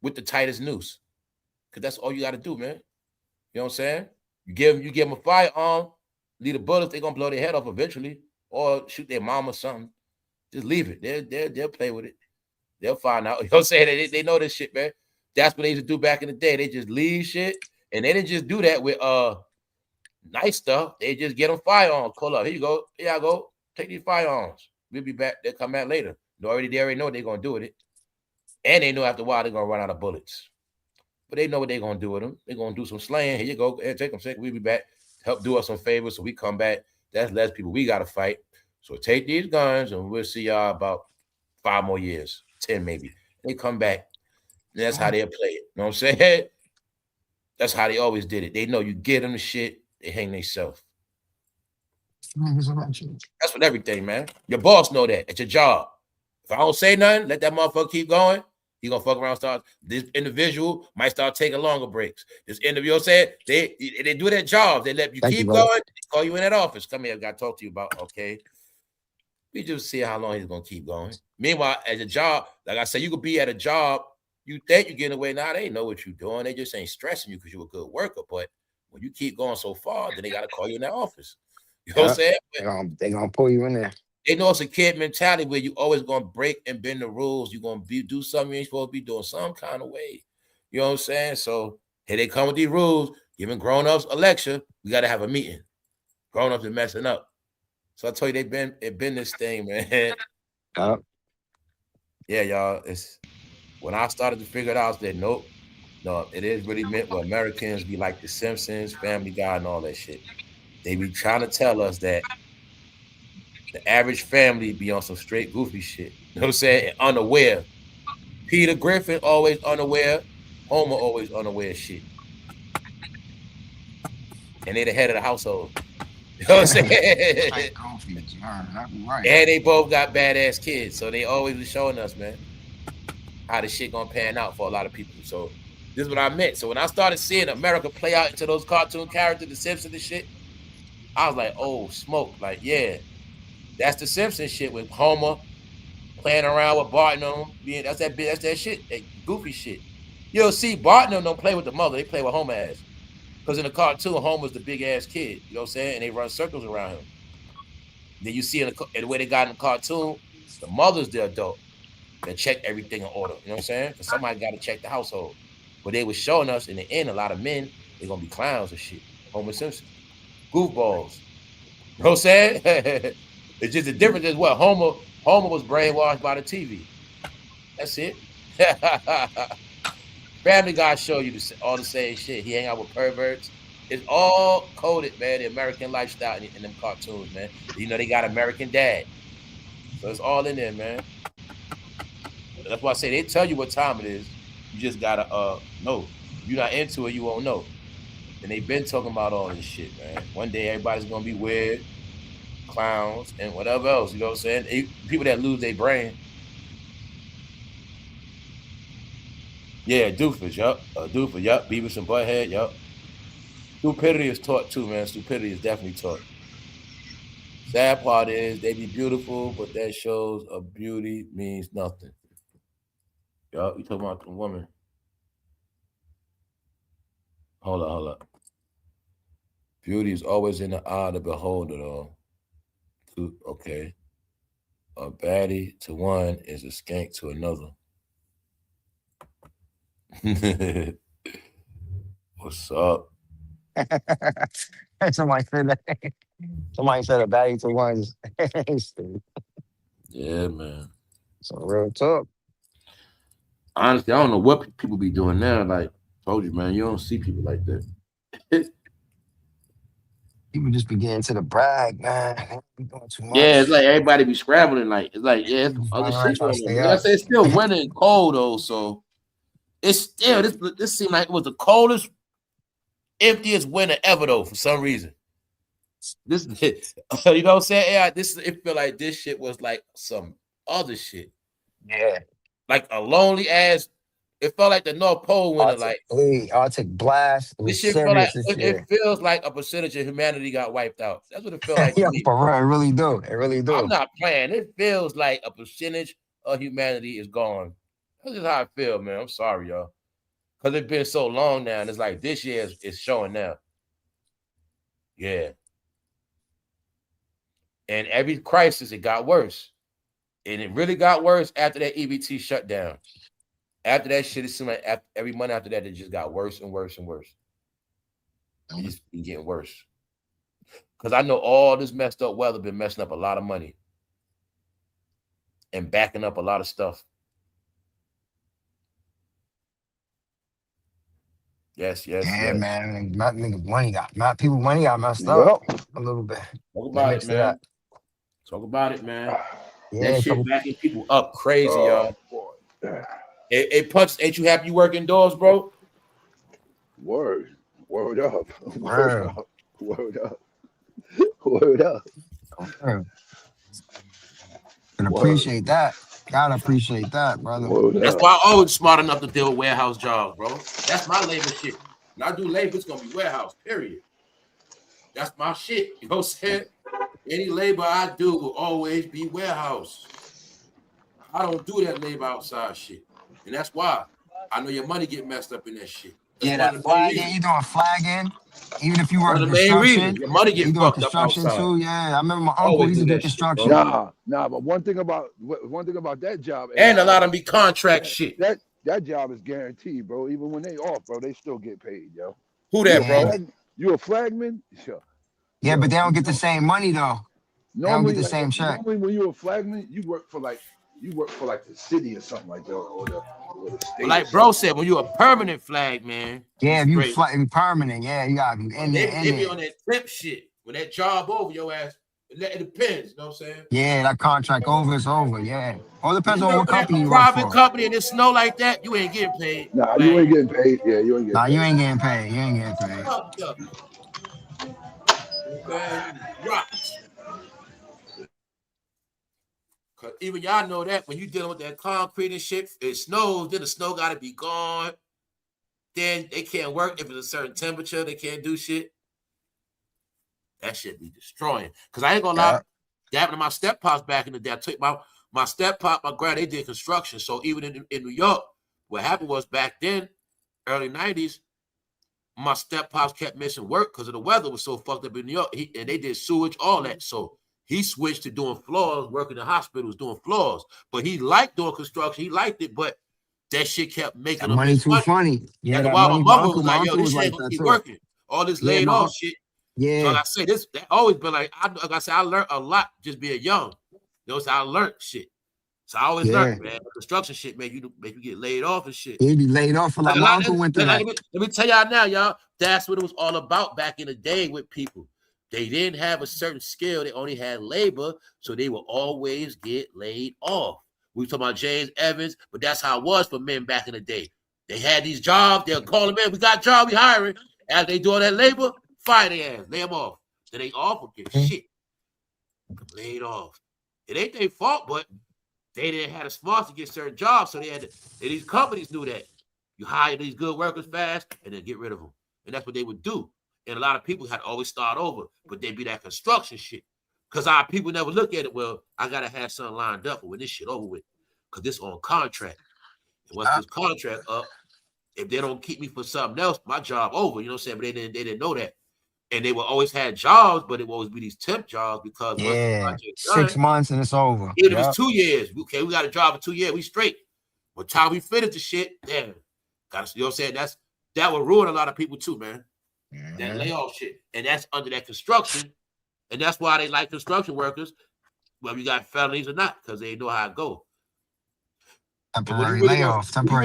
with the tightest noose. Because that's all you got to do, man. You know what I'm saying? You give them a firearm, leave the bullets, they're going to blow their head off eventually or shoot their mom or something. Just leave it. They'll play with it. They'll find out. You know what I'm saying? They know this shit, man. That's what they used to do back in the day. They just leave shit. And they didn't just do that with nice stuff. They just get them firearms. Pull up. Here you go. Here I go. Take these firearms. We'll be back. They'll come back later. They already know what they're going to do with it. And they know after a while they're going to run out of bullets. But they know what they're going to do with them. They're going to do some slaying. Here you go. Hey, take them. We'll be back. Help do us some favors so we come back. That's less people we got to fight. So take these guns and we'll see y'all about 5 more years. 10 maybe. They come back. And that's how they'll play it. You know what I'm saying? That's how they always did it. They know you get them the shit, they hang themselves. That's with everything, man. Your boss know that. It's your job. If I don't say nothing, let that motherfucker keep going. He gonna fuck around. Start this individual might start taking longer breaks. This individual said they do their job. They let you keep going. They call you in that office. Come here, I gotta talk to you about. Okay, we just see how long he's gonna keep going. Meanwhile, as a job, like I said, you could be at a job. You think you're getting away. Now they know what you're doing. They just ain't stressing you because you're a good worker. But when you keep going so far, then they got to call you in that office. You know what I'm saying? They're going to pull you in there. They know it's a kid mentality where you always going to break and bend the rules. You're going to do something you ain't supposed to be doing some kind of way. You know what I'm saying? So here they come with these rules, giving grown-ups a lecture. We got to have a meeting. Grown-ups are messing up. So I tell you, it been this thing, man. Yeah, y'all. When I started to figure it out, I said, no, it is really meant what Americans be like the Simpsons, Family Guy, and all that shit. They be trying to tell us that the average family be on some straight goofy shit. You know what I'm saying? And unaware. Peter Griffin always unaware. Homer always unaware of shit. And they the head of the household. You know what I'm saying? Right. And they both got badass kids. So they always be showing us, man, how this shit gonna pan out for a lot of people. So this is what I meant. So when I started seeing America play out into those cartoon characters, the Simpsons and shit, I was like, oh, smoke. Like, yeah, that's the Simpsons shit with Homer playing around with Bart and them. That's that shit, that goofy shit. You'll see Bart and them don't play with the mother, they play with Homer ass. Because in the cartoon, Homer's the big ass kid, you know what I'm saying? And they run circles around him. Then you see in the way they got in the cartoon, the mother's the adult that check everything in order. You know what I'm saying? Because somebody got to check the household. But they was showing us in the end, a lot of men, they're gonna be clowns and shit. Homer Simpson. Goofballs. You know what I'm saying? It's just the difference is what Homer was brainwashed by the TV. That's it. Family Guy show you all the same shit. He hang out with perverts. It's all coded, man. The American lifestyle in them cartoons, man. You know they got American Dad, so it's all in there, man. That's why I say they tell you what time it is. You just gotta know. If you're not into it, you won't know. And they've been talking about all this shit, man. One day everybody's gonna be weird, clowns, and whatever else. You know what I'm saying? People that lose their brain. Yeah, doofus, yup. Doofus, yup. Beavis and Butthead, yup. Stupidity is taught too, man. Stupidity is definitely taught. Sad part is they be beautiful, but that shows a beauty means nothing. Yup, you talking about the woman. Hold up. Beauty is always in the eye of the beholder, though. Okay. A baddie to one is a skank to another. What's up? Somebody said that. Somebody said a baddie to one is Yeah, man. So real talk. Honestly, I don't know what people be doing now. Like, told you, man, you don't see people like that. People just be getting to the brag, man. They be doing too much. Yeah, it's like everybody be scrambling. Like, it's like, yeah, it's some other shit going on. Like I said, it's still winter and cold though, so it's still this seemed like it was the coldest, emptiest winter ever though. For some reason, this you know what I'm saying? Yeah, it feel like this shit was like some other shit. Yeah, like a lonely ass. It felt like the North Pole winter. Arctic blast. This shit feel like it feels like a percentage of humanity got wiped out. That's what it feel like to me. For real, it really do. It really do. I'm not playing. It feels like a percentage of humanity is gone. That's just how I feel, man. I'm sorry, y'all. Because it's been so long now, and it's like this year is showing now. Yeah. And every crisis, it got worse. And it really got worse after that EBT shutdown. After that shit, it seemed like every month after that, it just got worse and worse and worse. It's been getting worse. Because I know all this messed up weather been messing up a lot of money. And backing up a lot of stuff. Yes. Yeah, man. Money got messed up a little bit. Talk about it, man. Talk about it, man. Yeah, that shit backing people up crazy, y'all. Hey, Punch, ain't you happy you work indoors, bro? Word up. Word up. Can appreciate that. Gotta appreciate that, brother. That's why I'm always smart enough to deal with warehouse jobs, bro. That's my labor shit. When I do labor, it's gonna be warehouse, period. That's my shit. You know what I'm saying? Any labor I do will always be warehouse. I don't do that labor outside shit. And that's why I know your money get messed up in that shit. That's that flagging, you doing flagging, even if you work in construction, your money get fucked up outside. Too. Yeah, I remember my uncle used to do construction. Nah, but one thing about that job, and a lot of them be contract shit. That job is guaranteed, bro. Even when they off, bro, they still get paid, yo. Who that, bro? You a flagman? Sure. Yeah, but they don't get the same money though. They don't get the same check. Normally, when you're a flagman, you work for like the city or something like that, or the state. Like bro said, when you're a permanent flag, man. Yeah, if you permanent, yeah, you gotta be in there. They be on that temp shit. When that job over your ass, it depends, you know what I'm saying? Yeah, that contract over, it's over, yeah. All depends on what company you work for. Private company and it snow like that, you ain't getting paid. Nah, you ain't getting paid. Yeah, you ain't getting paid. You ain't getting paid. You ain't getting paid. Fucked up. Rocks. Cause even y'all know that when you dealing with that concrete and shit, it snows, then the snow gotta be gone. Then they can't work if it's a certain temperature, they can't do shit. That shit be destroying. Cause I ain't gonna lie, that happened to my step pops back in the day. I took my My step-pop, my grand, they did construction. So even in New York, what happened was back then, early 90s, my step-pops kept missing work because of the weather was so fucked up in New York. And they did sewage, all that. So he switched to doing floors, working in hospitals, doing floors. But he liked doing construction. He liked it, but that shit kept making him money miss too money. funny. Yeah, That's that why my money. mother was My like, yo, uncle this was shit like ain't gonna that keep too. working. All this Yeah, laid off shit. Yeah. So like I say, that always been like I said, I learned a lot just being young. You know, so I learned shit. So I always learned, man. Construction shit make you get laid off and shit. He'd be laid off for like my uncle went through that. Let me tell y'all now, y'all. That's what it was all about back in the day with people. They didn't have a certain skill. They only had labor, so they will always get laid off. We were talking about James Evans, but that's how it was for men back in the day. They had these jobs. They'll call them in. We got a job. We hiring. As they do all that labor, fire their ass. Lay them off. Then they off or get shit. Laid off. It ain't their fault, but they didn't have the smarts to get certain jobs, so these companies knew that. You hire these good workers fast and then get rid of them. And that's what they would do. And a lot of people had to always start over, but they'd be that construction shit. Because our people never look at it, well, I got to have something lined up when this shit over with. Because this on contract. And once this contract up, if they don't keep me for something else, my job over. You know what I'm saying? But they didn't know that. And they would always have jobs, but it would always be these temp jobs because once the project 6 months and it's over. Even if it's 2 years, okay, we got a job for 2 years, we straight. By the time we finish the shit, damn, got you know what I'm saying? That would ruin a lot of people too, man. That layoff shit, and that's under that construction, and that's why they like construction workers, whether you got felonies or not, because they know how it goes. Temporary layoff is real,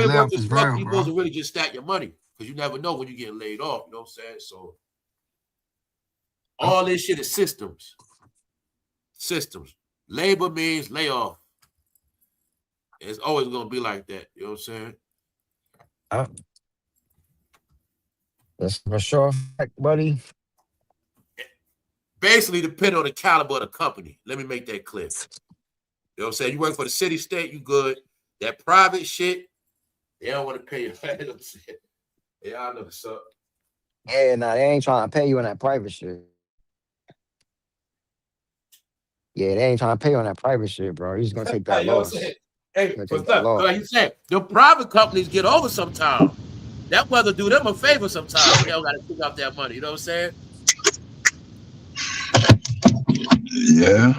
you're supposed to really just stack your money because you never know when you get laid off. You know what I'm saying? So all this shit is systems. Systems. Labor means layoff. It's always gonna be like that. You know what I'm saying? That's for sure, buddy. Basically, depending on the caliber of the company. Let me make that clear. You know what I'm saying? You work for the city, state, you good. That private shit, they don't want to pay you. Yeah, I know what's up. Yeah, nah, they ain't trying to pay you on that private shit. Yeah, they ain't trying to pay you on that private shit, bro. You're just gonna take that loss. Hey, what's up? Like you said, the private companies get over sometimes. That weather do them a favor sometimes. They don't got to pick up that money. You know what I'm saying? Yeah.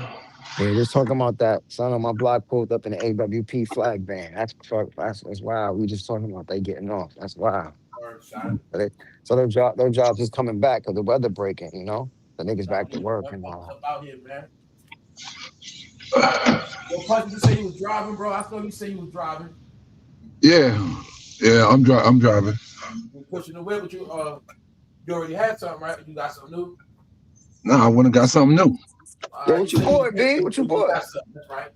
Yeah, just talking about that. Son on my block pulled up in the AWP flag van. That's wild. We just talking about they getting off. That's wild. So those jobs is coming back because the weather breaking, you know? The niggas back to work and all. Out here, man. Yo, Punch, you say you was driving, bro? I thought you said you was driving. Yeah, I'm driving. You pushing the whip, but you already had something, right? You got something new? No, I wouldn't got something new. Yo, what you bought, B? What you bought? That's right.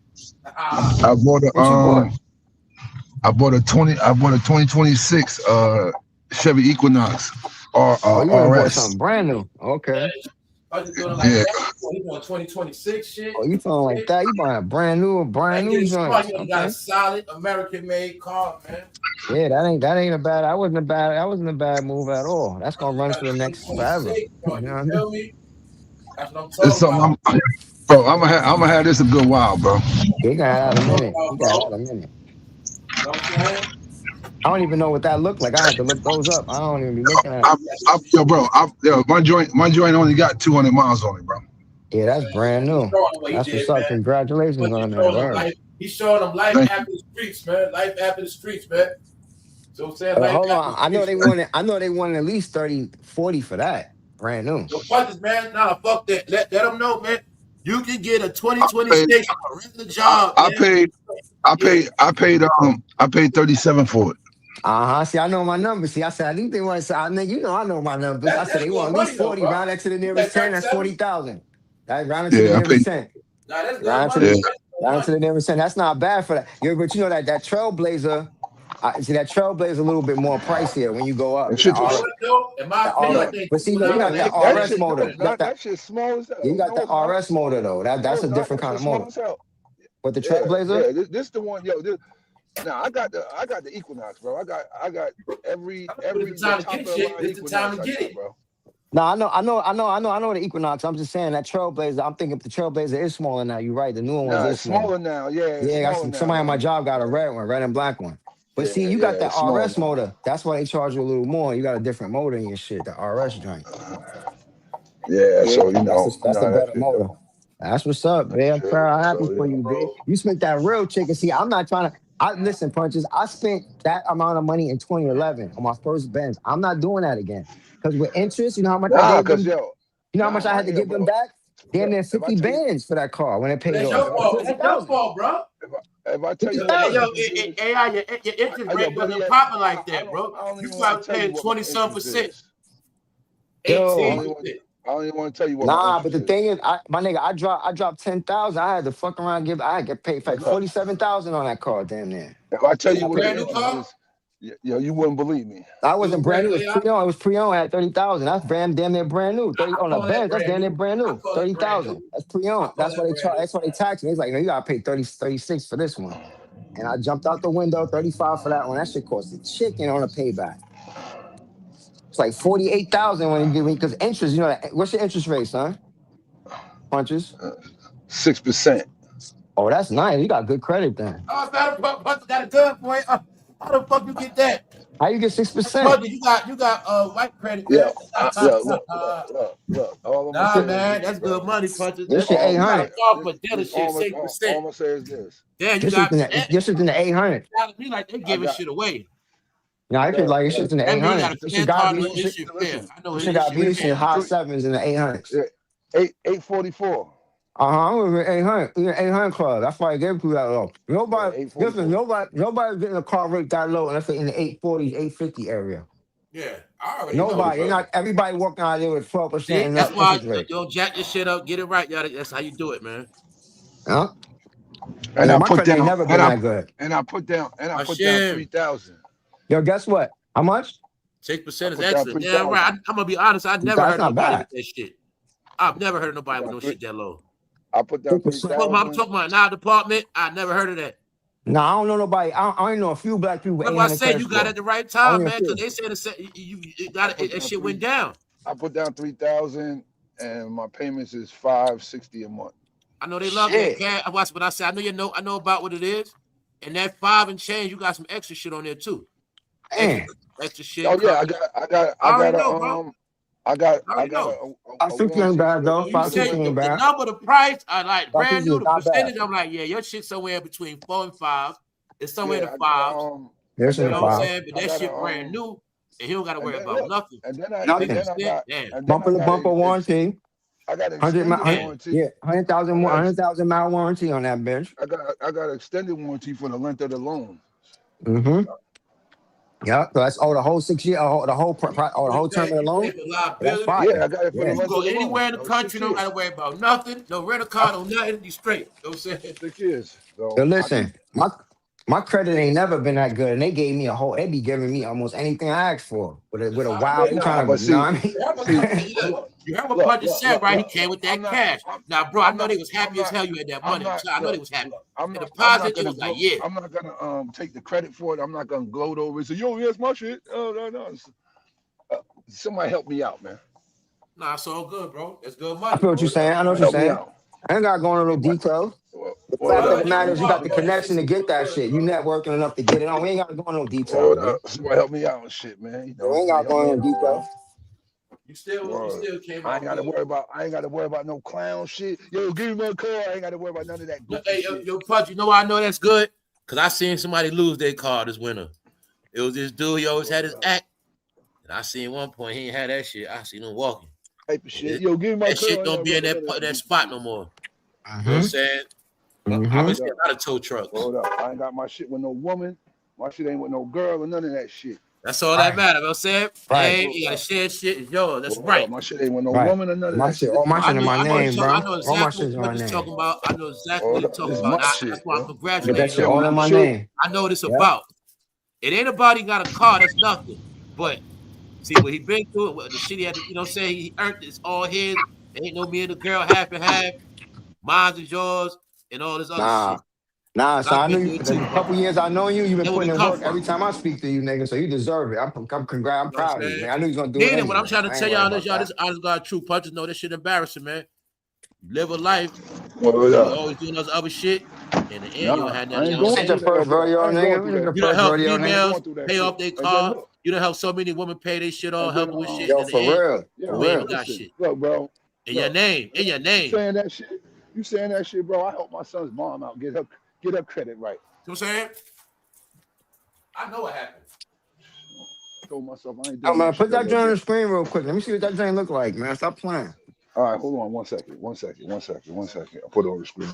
I bought a 2026 Chevy Equinox you bought RS. something brand new. Okay. Are you doing like that? You doing 2026 shit? Oh, you feeling like that? You buying a brand new joint. You got a solid American-made car, man. Yeah, that ain't a bad. That wasn't a bad move at all. That's gonna run for the next forever. You know what I mean? That's what I'm talking about. Bro, I'm gonna have this a good while, bro. You gotta have a minute. You gotta have a minute. You know what I'm saying? I don't even know what that looked like. I had to look those up. I don't even be looking at it. My joint only got 200 miles on it, bro. Yeah, that's brand new. That's what's up. Congratulations on that. He's showing them life after the streets, man. Life after the streets, man. So I'm saying, hold on. I know they wanted at least 30, 40 for that. Brand new. So Punches, man. Nah, fuck that. Let them know, man. You can get a 2026 regular job. I paid 37 for it. See, I know my numbers. See, I said I think they want to say, I know my numbers. I said they want at least 40. Round that to the nearest 10. That's 40,000. That round it to the nearest 10. Round to the nearest 10. That's not bad for that. But you know that Trailblazer. See, that Trailblazer a little bit more pricier when you go up. But see, you got that RS motor. That shit's small as hell. You got the RS motor though. That's a different kind of motor. But the Trailblazer? Yeah, this the one. Yo, now I got the Equinox, bro. I got every time to get shit. It's the time to get it, bro. No, I know the Equinox. I'm just saying that Trailblazer. I'm thinking if the Trailblazer is smaller now. You're right. The newer ones Nah, is it's smaller. smaller now. Yeah, it's Yeah, smaller now. somebody on my job got a red one, red and black one. But see, you got that It's smaller RS now. motor. That's why they charge you a little more. You got a different motor in your shit, the RS joint. Yeah, Yeah, so that's how a that better shit motor. go. That's what's up, That's man. I'm true. proud, happy So for you, big. bro. You spent that real chicken. See, I'm not trying to. I listen, punches. I spent that amount of money in 2011 on my first Benz. I'm not doing that again. Because with interest, you know how much I Nah, gave cause them. yo, You know how nah, much I had to give them bro. back? Damn Look, near if I 50 tell you, bands for that car when it paid That's off. your That was fault. That's your 50,000. fault, bro. if I tell you what my Hey, yo, interest is, AI, your interest yo, rate better wasn't yet, popping like that, I bro. don't You even want probably to tell you paying what my 20-some interest percent, is. I don't 18 Yo. even want, percent. I don't even want to tell you what my Nah, but interest the is. thing is, my nigga, I dropped 10,000. I had to fuck around and I had to get paid for like Look, 47,000 on that car, damn near. if I tell Is you it a what the brand new interest car? is, you wouldn't believe me. I It was wasn't brand brand new. It new, was AI. pre-owned. It was pre-owned at 30,000. That's damn near brand new. 30 I on a call that Benz. That's brand damn near new. brand I new. call that brand 30,000. new. That's I pre-owned. call that brand new. That's what they taxed me. It's like, you gotta pay 30, 36 for this one. And I jumped out the window, 35 for that one. That shit cost a chicken on a payback. It's like 48,000 when you give me because interest, what's your interest rate, son? Punches. 6%. Oh, that's nice. You got good credit then. Oh, Punch got a good boy. How the fuck you get that? How you get 6%? Punch, you got white credit, Yeah, man. yeah. Look. All I'm gonna Nah, say is man, this, that's bro. good money, Punches. This shit You got a 800. car for dealership All 6%. I'm gonna say is this. Damn, you This shit's got in that. the 800. Telling me like they I giving got shit away. No, this look, shit's in the That mean you got 800. a This shit clear gotta card be on this this shit. shit fair. listen. I know This shit this gotta shit be this shit fair. high sevens in the 800s. 844. I'm over 800. We're 800 club. That's why I gave it to you that low. Yeah, Nobody, listen, 844. nobody's getting a car rate that low unless they're in the 840s, 850 area. Yeah, I already know. Nobody. They're not everybody walking out there with 12% See, and that's up why interest rate. you don't jack this shit up. Get it right, y'all. That's how you do it, man. Huh? And Yeah, I my put credit ain't down never been that good. and I put down My 3,000. Yo, guess what? How much? I 6% is put down excellent. Yeah, right. 3,000. I'm gonna be honest. I never That's heard not nobody bad. with that shit. I've never heard Put nobody with down no three. shit that low. I put down 6%. I'm 3,000. talking about in our department. I never heard of that. No, I don't know nobody. I only know a few black people with That's why I 800 said credit you got it score. at the right time, Only a man. Because few. they said you I got it. put That down shit went down. 3,000, and my payments is $560 a month. I know they love that Shit. cash. I watched, but I said I know about what it is. And that 5 and change, you got some extra shit on there too. Man, Extra shit. Oh yeah, Cover. I I already got know, bro. I I already got know. a 550 ain't warranty for bad the though. So you for the say 550 winter. ain't the bad. number, the price, I like brand 550 new. is The not bad. percentage, I'm like, yeah, your shit somewhere between 4 and 5. It's somewhere in Yeah, the I got fives. There's You in then the know I what I'm got five. saying? But I that got shit brand new, and he don't got to and worry then about look, nothing. and Nothing. then I 50%, got damn. and then Bumper I to got bumper warranty. I got 100 extended Yeah. warranty. yeah, 100,000 I got 100,000 mile warranty on that bitch. I got extended warranty for the length of the loan. Mm-hmm. Yeah, so that's the whole 6 year, the whole term of the You loan. pay for That's liability. Yeah, fire. I got it for the Yeah. You can length go of the loan. anywhere in the That was country, 6 don't got years. to worry about nothing. No rental car, no nothing. You straight. You know what I'm saying? 6 years. So So I can listen, my credit ain't never been that good, and they gave me they be giving me almost anything I asked for with That's a how I wild. know. They nah, trying to, but you know see, what I mean? see, You heard what look, Puncher said, right? He came with I'm that not cash. Now, bro, I I'm know not they was I'm happy as not hell you had that I'm money. not I know they look, was happy. The I'm not deposit, it gonna was like, yeah. I'm not gonna take the credit for it. I'm not gonna gloat over it. Say, yo, here's my shit. Oh no. Somebody help me out, man. Nah, it's all good, bro. It's good I money. feel what you're saying. I know what you're Help me saying. out. I ain't gotta go into no What details. The word fact of up. the Word, you matter can is, you got walk, the bro. connection to get that shit. You networking enough to get it on. We ain't gotta go into no details, Word man. up. Somebody help me out and shit, man. Yeah, we ain't Somebody gotta help go me into out, bro. details. You Word. still came I ain't out gotta good. worry about no clown shit. Yo, give me my car. I ain't gotta worry about none of that goofy Hey, shit. yo, Punch, you know why I know that's good? Because I seen somebody lose their car this winter. It was this dude, he always had his act. And I seen one point, he ain't had that shit. I seen him walking. Type of shit. Yo, give me my That car. I shit ain't don't gotta be worry in about none of that that goofy spot shit. no more. You know what I'm Mm-hmm. saying? But I've Mm-hmm. been seeing a lot of tow trucks. Hold up. I ain't got my shit with no woman. My shit ain't with no girl or none of that shit. That's all that Right. matters. You know what I'm saying? Right. Hey, Hold you gotta up. share shit. It's yours. That's Hold right. up. My shit ain't with no Right. woman or none of My that shit, shit. all This my my shit in my name, I bro. know All my exactly shit's in what my he's name. talking about. I know exactly what Hold he's up. talking This is about. my That's shit, why I'm bro. I get that congratulating shit you all on in it. my Shit. name. I know what it's Yeah. about. It ain't nobody got a car. That's nothing. But see what he been through, the shit he had to, you know what I'm saying? He earned it's all his. There ain't no me and the girl half and half. Mine's is yours and all this other Nah. shit. Nah, so I've I knew been you through it the too, bro. couple years I know you, you've been That's where we putting in come work from. every time I speak to you, nigga. So you deserve it. I'm You know what proud I'm of you, saying? man. I knew you was gonna do it Then what I'm anyway. trying to I ain't tell worried y'all this, about y'all, that. this honest God truth. Punches know this shit embarrassing, man. You live a life Well, and you always doing those other shit. In the end, you don't nah, have I nothing ain't This else. going ain't your through that, first bro. rodeo, I ain't going nigga. through This is that your You shit. done first help rodeo, I ain't nigga. females going through that pay shit. off their And then car. look, You done help so many women pay their shit off, and then help them with shit. Yo, And in the for end, real. For you yo, ain't real. got listen, shit. look, bro, In your name. In your you name. saying that shit? You saying that shit, bro? I helped my son's mom out, get her credit right. You know what I'm saying? I know what happened. I told myself I ain't Oh doing no man, shit put that ever joint on again. the screen real quick. Let me see what that joint look like, man. Stop playing. All right, hold on 1 second. 1 second. 1 second. 1 second. I'll put it on the screen.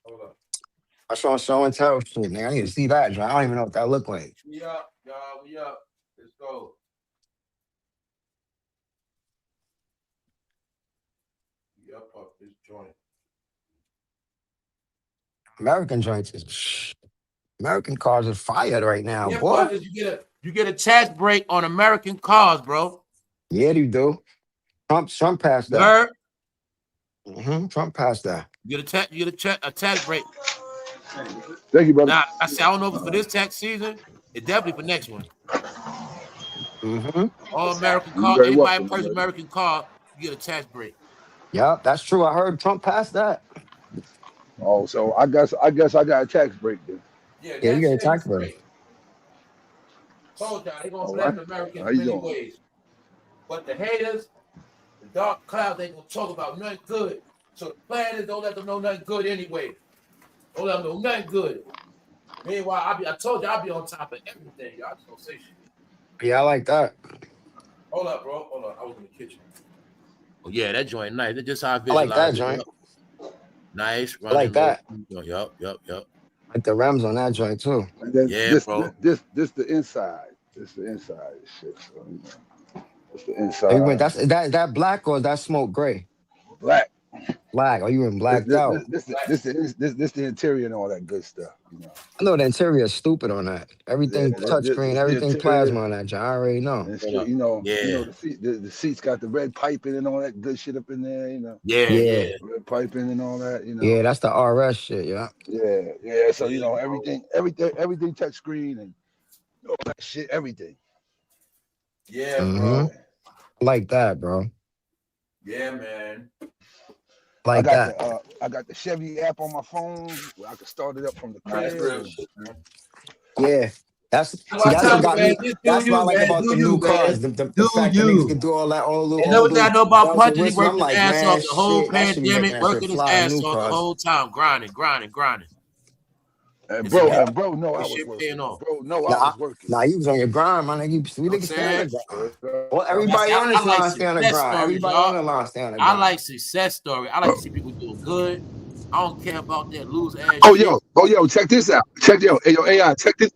Hold up. I saw show and tell shit, man. I need to see that joint. I don't even know what that look like. We up, y'all. We up. Let's go. We up this joint. American joints is American cars are fired right now, Yeah, boy. Punches, you get a tax break on American cars, bro. Yeah, you do. Trump passed You that. heard? Trump passed that. You get a tax break. Thank you, brother. Now, I say I don't know if it's for this tax season. It's definitely for next one. All American You car, very anybody welcome, my purchase brother. American car, you get a tax break. Yep, that's true. I heard Trump passed that. Oh, so I guess I got a tax break then. Yeah, Yeah, you next get a year you tax break. straight. Told y'all they gonna All bless right. Americans How you many doing? ways. But the haters, the dark clouds, they gonna talk about nothing good. So the plan is don't let them know nothing good anyway. Don't let them know nothing good. Meanwhile, I told you I'll be on top of everything. Y'all just don't say shit. Yeah, I like that. Hold up, bro. Hold on. I was in the kitchen. Oh yeah, that joint nice. That's just how I I like that visualize it. joint. Nice, I like running low. that. Yup. I like the rims on that joint too. And then Yeah, this bro. the inside. This the inside shit. So you know, it's the Oh, you went. inside. Is that black or is that smoke gray? Black. Black. Oh, you went This blacked this out. this the interior and all that good stuff. You know. I know the interior is stupid on that. Yeah, Everything touchscreen, this the everything interior. plasma on that joint. I already know. And Hold shit, up. Yeah. the seats got the red piping and all that good shit up in there. You know, Yeah. Yeah. red piping and all that. You know. Yeah, that's the RS shit, yeah. Yeah. So you Yeah, know bro. everything touch screen and all that shit, everything. Yeah, Mm-hmm. bro. Yeah. I like that, bro. Yeah, man. I like that. I got the Chevy app on my phone where I can start it up from the Nah, that's crib. real And shit, man. Yeah. That's what I That's tell what you, got man. me. Just do That's what I you, like man. about Do the new you, cars. man. The Do fact that niggas you. can do all that, And know what I know about bells and Punches? He whistles. I'm worked his like, ass off man, the whole shit, that should be making pandemic, that shit working his fly. The ass new off the cars. whole time, grinding. and And see now, bro, no, I this was shit paying working. off. Bro, no, I Nah, was working. you was on your grind, man. We You know what I'm niggas stay on saying? the grind. Straight Well, up. Yeah, see, everybody on I this like line stay on the success grind. stories, Everybody on y'all. the line stay on the I grind. like success story. I like to see people doing good. I don't care about that loose ass Oh shit. yo, check this out. Yo, AI, check this.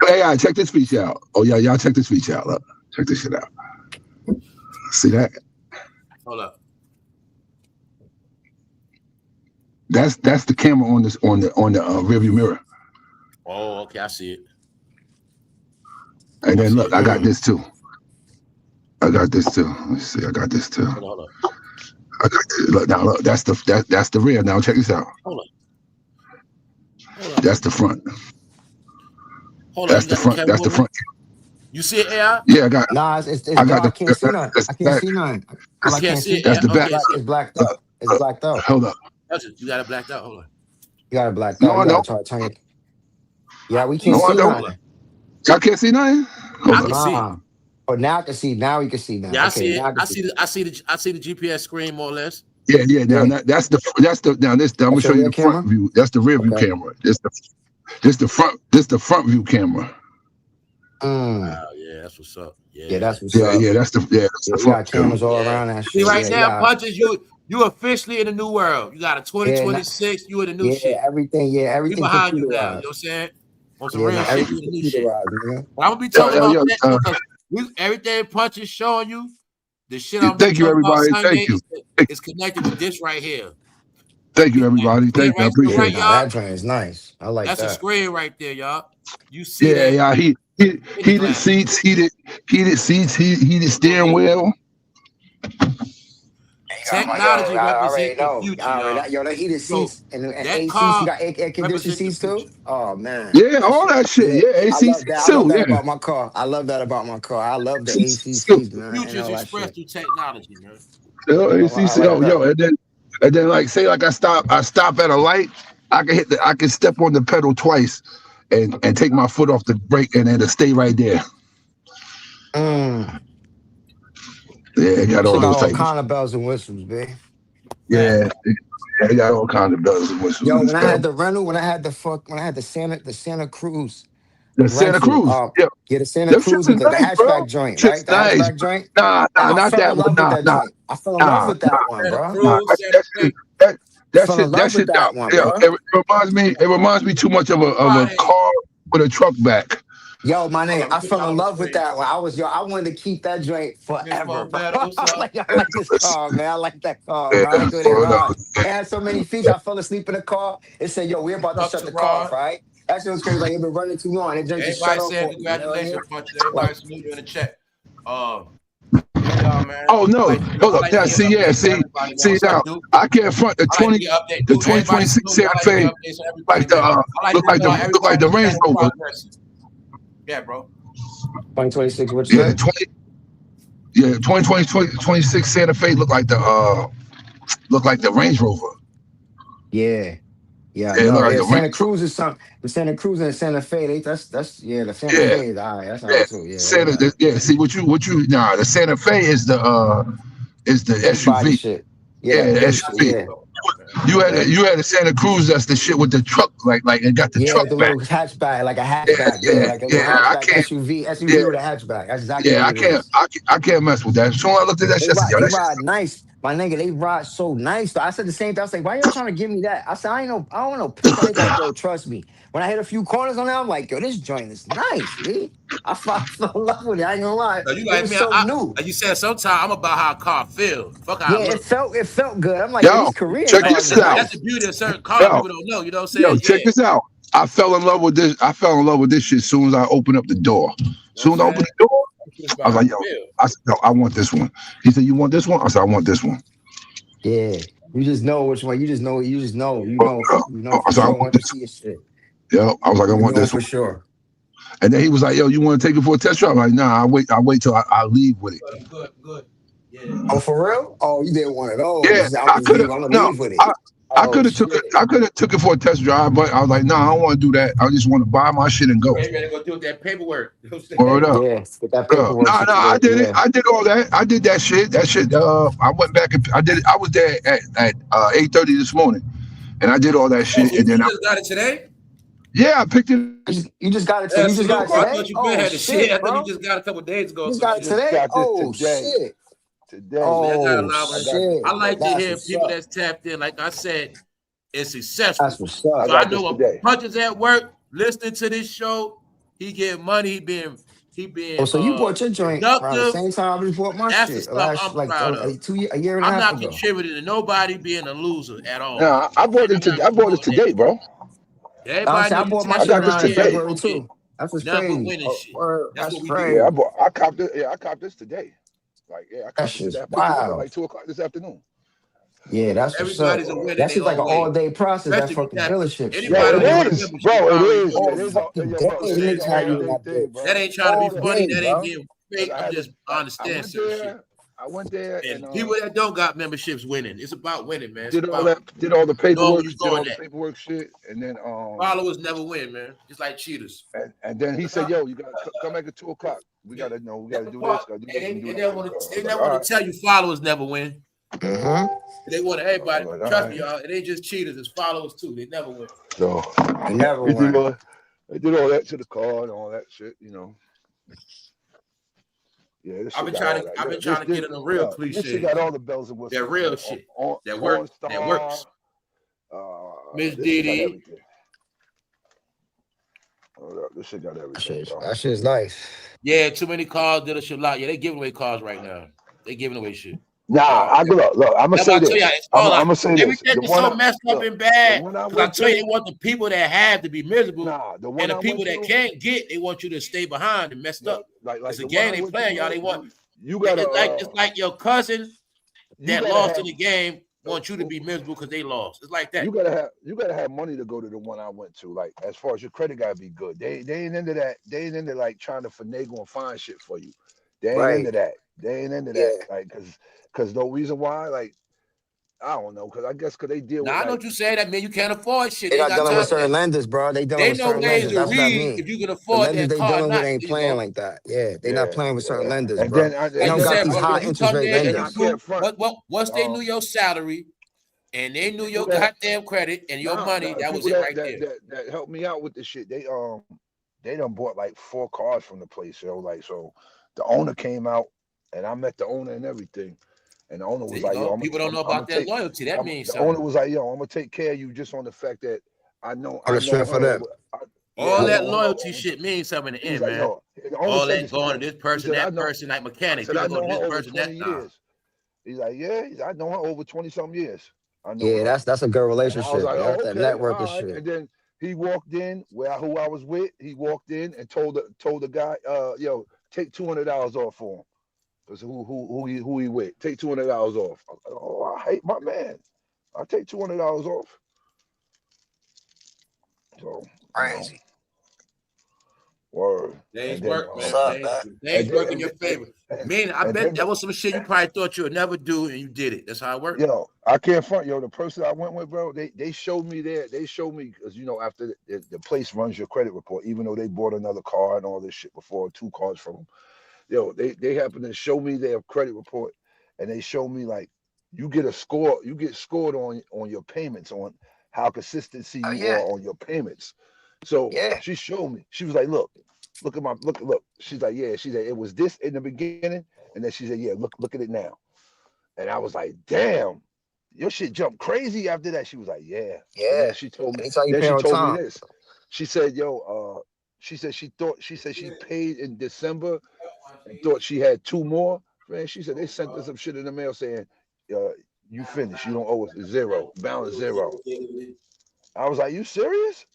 AI, check this speech out. Oh yeah, y'all check this speech out. Look, check this shit out. See that? Hold up. That's the camera on this on the rearview mirror. Oh, okay, I see it. And I then see look, it. I got this too. Let's see, I got this too. Hold up. I got this. Look now, look, that's the rear. Now check this out. Hold up. That's the front. Hold up. That's You the got the front. camera That's the moving? front. You see it, AI? Yeah, Nah, it's I got dark. I can't see the nothing. that's I the can't back. see nothing. All That's, I Can't can't see see it, that's AI? the back. Okay, so it's blacked out. It's blacked out. Hold up. that's it. You got it blacked out. Hold on. You got it blacked out. No, You I gotta don't. try to turn it. Yeah, we You can't No, I see see it? don't. Hold up. nothing. Y'all can't see nothing. I Hold can up. see it. Nah. Oh, now I can see. Now we can see now. Yeah, I Okay, see now it. I can see. I see the GPS screen more or less. Yeah. Now Yeah, that's the now this. I'm gonna that's your show you rear the front camera. view. That's the rear view Okay. camera. This the front. This the front view camera. Mm. Oh, yeah, that's what's up. Yeah, Yeah. that's what's up. That's Yeah, the we front got camera. cameras all Yeah. around that See, shit. right Yeah, now, Punches, you officially in the new world. You got a yeah, 2026, you in the new yeah, shit. We everything behind you now. You know what computerized. I'm saying? On some Yeah, real now shit, you everything in the new shit. computerized, nigga. But I'm gonna be talking about Yo, that though, because everything Punches showing you, the shit I'm gonna be thank you, talking about everybody. Sunday Thank you. is connected with this right here. Thank you, Peep that. everybody. See it Thank you. I right to the Yeah, appreciate right, it. nah, y'all? that joint is nice. I like That's a that. screen right there, y'all. You see Yeah, that? yeah. Hidden Heated glass. seats, heated seats, heated steering wheel. Technology I represents already the know. future, I already y'all. know. Yo, the heated So seats and that AC. You car got air conditioned represents the seats too. future. Oh man, Yeah, that all shit. that shit. Yeah, Yeah, I AC love that. I love too. that Yeah, about my car. I love that about my car. I love the AC still. seats, The man, and future is all that expressed shit. through technology, man. Yo, AC. I like that. Yo, and then like say like I stop at a light. I can step on the pedal twice, and take my foot off the brake, and it'll stay right there. Mm. Yeah, it got She all got those all type of. kind of bells and whistles, babe. Yeah, it got all kinds of bells and whistles Yo, in this when I car. had the rental, when I had the Santa Cruz The Santa rental, Cruz. Yeah, yeah, the Santa them shits Cruz is with the nice, bro. hatchback joint, right? Shit's The nice. hatchback joint. Nah, I not fell that in one. love with that Nah, joint. I fell in love nah, with that one, Santa bro. nah. Cruz, Santa Fe. That Fell in shit. That love with shit. that one, Yeah, bro. it reminds me. It reminds me too much of a Right. car with a truck back. Yo, my Hold name, on, I let me put fell y'all in on the love with screen. that one. I wanted to keep that joint Miss forever, Mo bro. Better, what's up? I like this car, man. I like that car, Yeah, bro. I like the way they hold ride. up. It had so many features. I fell asleep in the car. It said, yo, we're about to Up shut to the car off, Rod. right? That shit was crazy. Like, it been running too long. It just shut Everybody off saying for me. You know what I mean? congratulations, punches. Like, Everybody salute you in the chat. Yeah, y'all, man. Oh no, hold I up. like to Yeah, get updates from everybody, man. see What's up, now. dude? I can't front I like to get updates, the dude. Everybody 2026 salute me. I Santa like to Fe get updates from everybody, like the man. I like to know how look like everybody the in the Range chat is Rover. progressing. Yeah, bro. 2026, what you Yeah, say? 26 Santa Fe look like the Range Rover. Yeah. Yeah, Yeah, it look no, like yeah. the Range Santa Rover. Cruz is something. The Santa Cruz and the Santa Fe, that's yeah, the Santa Yeah, Fe is all right. That's all yeah. right too. Yeah, yeah. See what you nah. The Santa Fe is the Big body SUV. shit. Yeah, Yeah, that the big shit. SUV. Yeah. Yeah. You had a Santa Cruz that's the shit with the truck like it got the Yeah, truck with the back. little hatchback, like a Yeah, hatchback. Yeah, yeah, like a little yeah. I hatchback can't. Yeah, SUV with a hatchback. That's exactly yeah. what it is. I can't mess with that. So I looked at that shit. I said, yo, They that shit. ride nice. My nigga, they ride so nice. I said the same thing. I was like, why y'all trying to give me that? I said, I don't want no pickup. They like, yo, trust me. When I hit a few corners on that, I'm like, yo, this joint is nice, man. fell in love with it. I ain't gonna lie. So you It like was me? so new. Like you said, sometimes I'm about how a car feels. Fuck how Yeah, I look. it felt good. I'm like, yo, Yo, these Korean check Like cars this is out. that's the nice. beauty of certain cars. Yo, People don't know. You know what I'm yo, saying? check Yeah. this out. I fell in love with this. I fell in love with this shit as soon as I opened up the door. You know what I'm Soon as I opened saying? the door, It's I was about how like, it yo, feel. I said, no, I want this one. He said, you want this one? I said, I want this one. Yeah. You just know which one. You know I for said, I sure want once you this see a shit. one. Yeah, I was like, I You want know this for one. sure. And then he was like, yo, you want to take it for a test drive? I'm like, nah, I wait till I leave with it. Good. Yeah. Oh, for real? Oh, you didn't want it. Oh, Yeah, I'm I could have. gonna No, leave with it. I Oh could have took it. shit. I could have took it for a test drive, but I was like, nah, I don't want to do that. I just want to buy my shit and go. You ready to go do that paperwork? You know what I'm Word saying? up. Yeah, with that paperwork No, I situation. did it. Yeah. I did all that. I did that shit. That shit. I went back and I did it. I was there at 8:30 this morning, and I did all that Oh, shit. so And you then just got it today? I picked it. You just got it. Yeah, You just got salute, it bro. I today. thought you been Oh had the shit. shit, I thought you bro. just got it a couple days ago You or just some got it shit. today. Oh shit. Man, I got a Oh lot, man. shit. I like to That's hear what's people up. that's tapped in. Like I said, it's successful. That's what's up. So I know when Punch is at work listening to this show, he getting money. He being Oh, so you bought your joint around the productive. same time I just bought my That's the shit stuff last I'm proud of. a year and a I'm half not ago. contributing to nobody being a loser at all. Nah, I bought it. I'm not I bought it promoting that today, shit. bro. Everybody know I you bought my I tap shit got in this around in here. today. February too. That's what's Never crazy. winning Oh, shit. word, That's that's what we do. crazy. I copped it. Yeah, I copped this today. I That copped it shit's today. I picked it up at wild. like 2:00 this afternoon. Yeah, that's what's up. Everybody's a winner in That their shit's like an own way. all day process. That Especially if you fucking tap dealership shit, Yo, anybody it who bro. got is, membership, bro. It already is. know All It what is. you do. fucking Yo, day. bro, You know what I'm it The saying? is nigga an had all you in day that thing, bitch bro. That ain't trying to be all funny. day, That ain't bro. being Cause fake. I'm just honest I went answering shit. there. I went there And people that don't got memberships winning. It's about winning, man. It's did all about that, did all the knowing where paperwork, you're going at. shit, and then Followers never win, man. Just like cheaters. and then he said, "Yo, you gotta come back at 2:00. We gotta know. We That's gotta the do part. this. Gotta do this. We And do they that." never want I to. was They like, never "All want right." to tell you followers never win. Mm-hmm. They want I everybody. was like, "All Trust me, right." y'all. It ain't just cheaters. It's followers too. They never win. So You never they did win. all that to the car and all that shit, you know. Yeah, this I've shit been got trying all to. that. I've Yeah, been trying to get in the real this shit cliches. got all the bells and That whistles, real man. shit. On That work. That works. Miss This shit got Didi. everything. This shit got everything, bro. That shit's nice. Yeah, too many cars. Dealership lot. Yeah, they giving away cars right now. They giving away shit. Nah, look. I'm gonna That's why say I tell you, this. it's I'm all like gonna say this. everything The is one so messed up and bad. I Because I went tell you, to, they want the people that have to be miserable, the one and the I people went that to, can't get, they want you to stay behind and messed up. like It's a the one game I they went to, playing, y'all. bro, They want you gotta it's like your cousin that lost in the game want you to be miserable because they lost. It's like that. You gotta have money to go to the one I went to. Like as far as your credit gotta be good. They ain't into that. They ain't into like trying to finagle and find shit for you. They ain't into that. They ain't into that. Like cause no reason why. Like I don't know. Cause I guess cause they deal with. I know what you say. That mean you can't afford shit. They got dealing with time certain lenders, bro. They dealing with know certain ways lenders. to That's what I read mean. if you can The afford lenders that they car. dealing with Not ain't playing like that. Yeah, they not playing with certain lenders, And bro. then They don't you got said, these bro, high you interest come rate there and lenders. you prove once they knew your salary and they knew your goddamn credit and your money, that was it right there. That helped me out with the shit. They done bought like 4 cars from the place, yo. Like so, the owner came out and I met the owner and everything. And the owner was like, yo, people don't know about that loyalty. That means the something. owner was like, yo, I'm gonna take care of you just on the fact that I know On the strength for them. All that loyalty shit means something in the end, man. All that going to this person, that person, like mechanics. I know her over person, 20 years. He's like, yeah, I know her over 20-something years. I know Yeah, her. that's a good relationship. I was like, that's that network all and shit. And then he walked in who I was with. He walked in and told the guy, yo, take $200 off for him. Because who he with? Take $200 off. I was like, oh, I hate my man. I'll take $200 off. So Crazy. Word. Things work, man. Things work in your favor. I bet that was some shit you probably thought you would never do, and you did it. That's how it worked. Yo, I can't front, yo. The person I went with, bro, they showed me because after the place runs your credit report, even though they bought another car and all this shit before, 2 cars from them. Yo, they happen to show me their credit report, and they show me like you get scored on your payments, on how consistency you are on your payments. So she showed me. She was like, look at my look. She's like, yeah. She said it was this in the beginning, and then she said, yeah, look at it now. And I was like, damn, your shit jumped crazy after that. She was like, yeah. And she told me. Then she told me this. She said, yo, she said she paid in December and thought she had 2 more. Man, she said they sent us some shit in the mail saying, you finished. You don't owe us 0. Balance 0. I was like, you serious?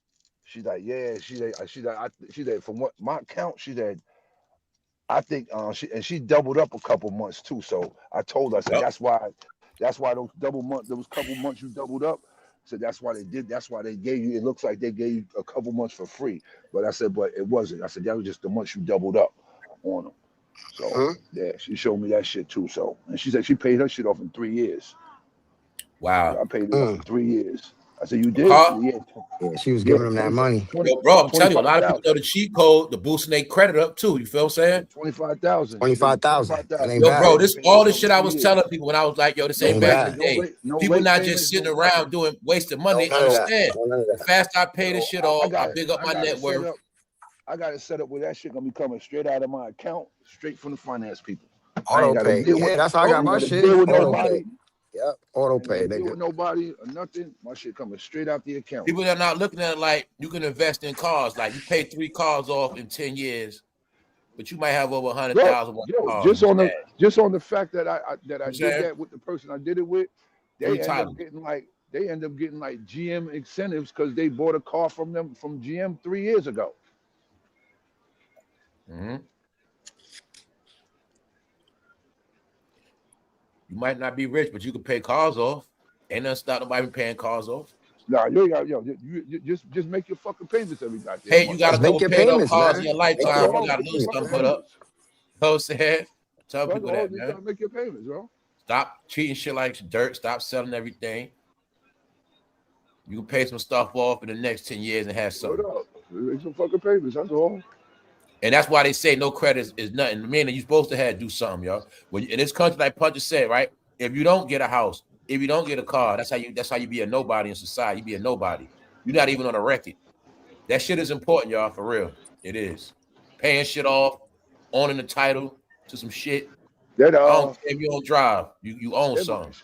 She's like, yeah. She said, from what my count, she said, I think she doubled up a couple months too. So I told her, I said, that's why those couple months you doubled up. So that's why they did. That's why they gave you. It looks like they gave you a couple months for free. But I said, but it wasn't. I said that was just the months you doubled up on them. So yeah, she showed me that shit too. So and she said she paid her shit off in 3 years. Wow. I paid it off in 3 years. I said, you did? Yeah, she was giving them that money. Yo, bro, I'm telling you, a lot of people know the cheat code, the boosting their credit up too. You feel what I'm saying? 25,000. 25,000. Yo, bro, all this shit I was telling people when I was like, yo, this ain't back in the day. People not just sitting around wasting money. They understand. The faster I pay this shit off, I big up my net worth. I got it set up where that shit gonna be coming straight out of my account, straight from the finance people. Auto pay. Yeah, that's how I got my shit. Auto pay. Yep, auto pay. With nobody or nothing. My shit coming straight out the account. People are not looking at it like you can invest in cars. Like you pay 3 cars off in 10 years, but you might have over 100,000. Just on the fact that I did that with the person I did it with, they end up getting like GM incentives because they bought a car from them from GM 3 years ago. Mm-hmm. You might not be rich, but you can pay cars off. Ain't nothing stop nobody from paying cars off. Nah, you just make your fucking payments every goddamn month. Hey, you got to go pay up cars in your lifetime. You got to lose something put up. You know what I'm saying? Tell people that, man. You gotta make your payments, bro. Stop treating shit like dirt. Stop selling everything. You can pay some stuff off in the next 10 years and have something. Make some fucking payments, that's all. And that's why they say no credit is nothing. Meaning you're supposed to do something, y'all. When in this country, like Puncher said, right? If you don't get a house, if you don't get a car, that's how you be a nobody in society. You be a nobody. You're not even on a record. That shit is important, y'all, for real. It is. Paying shit off, owning the title to some shit. I don't care if you don't drive. You own something.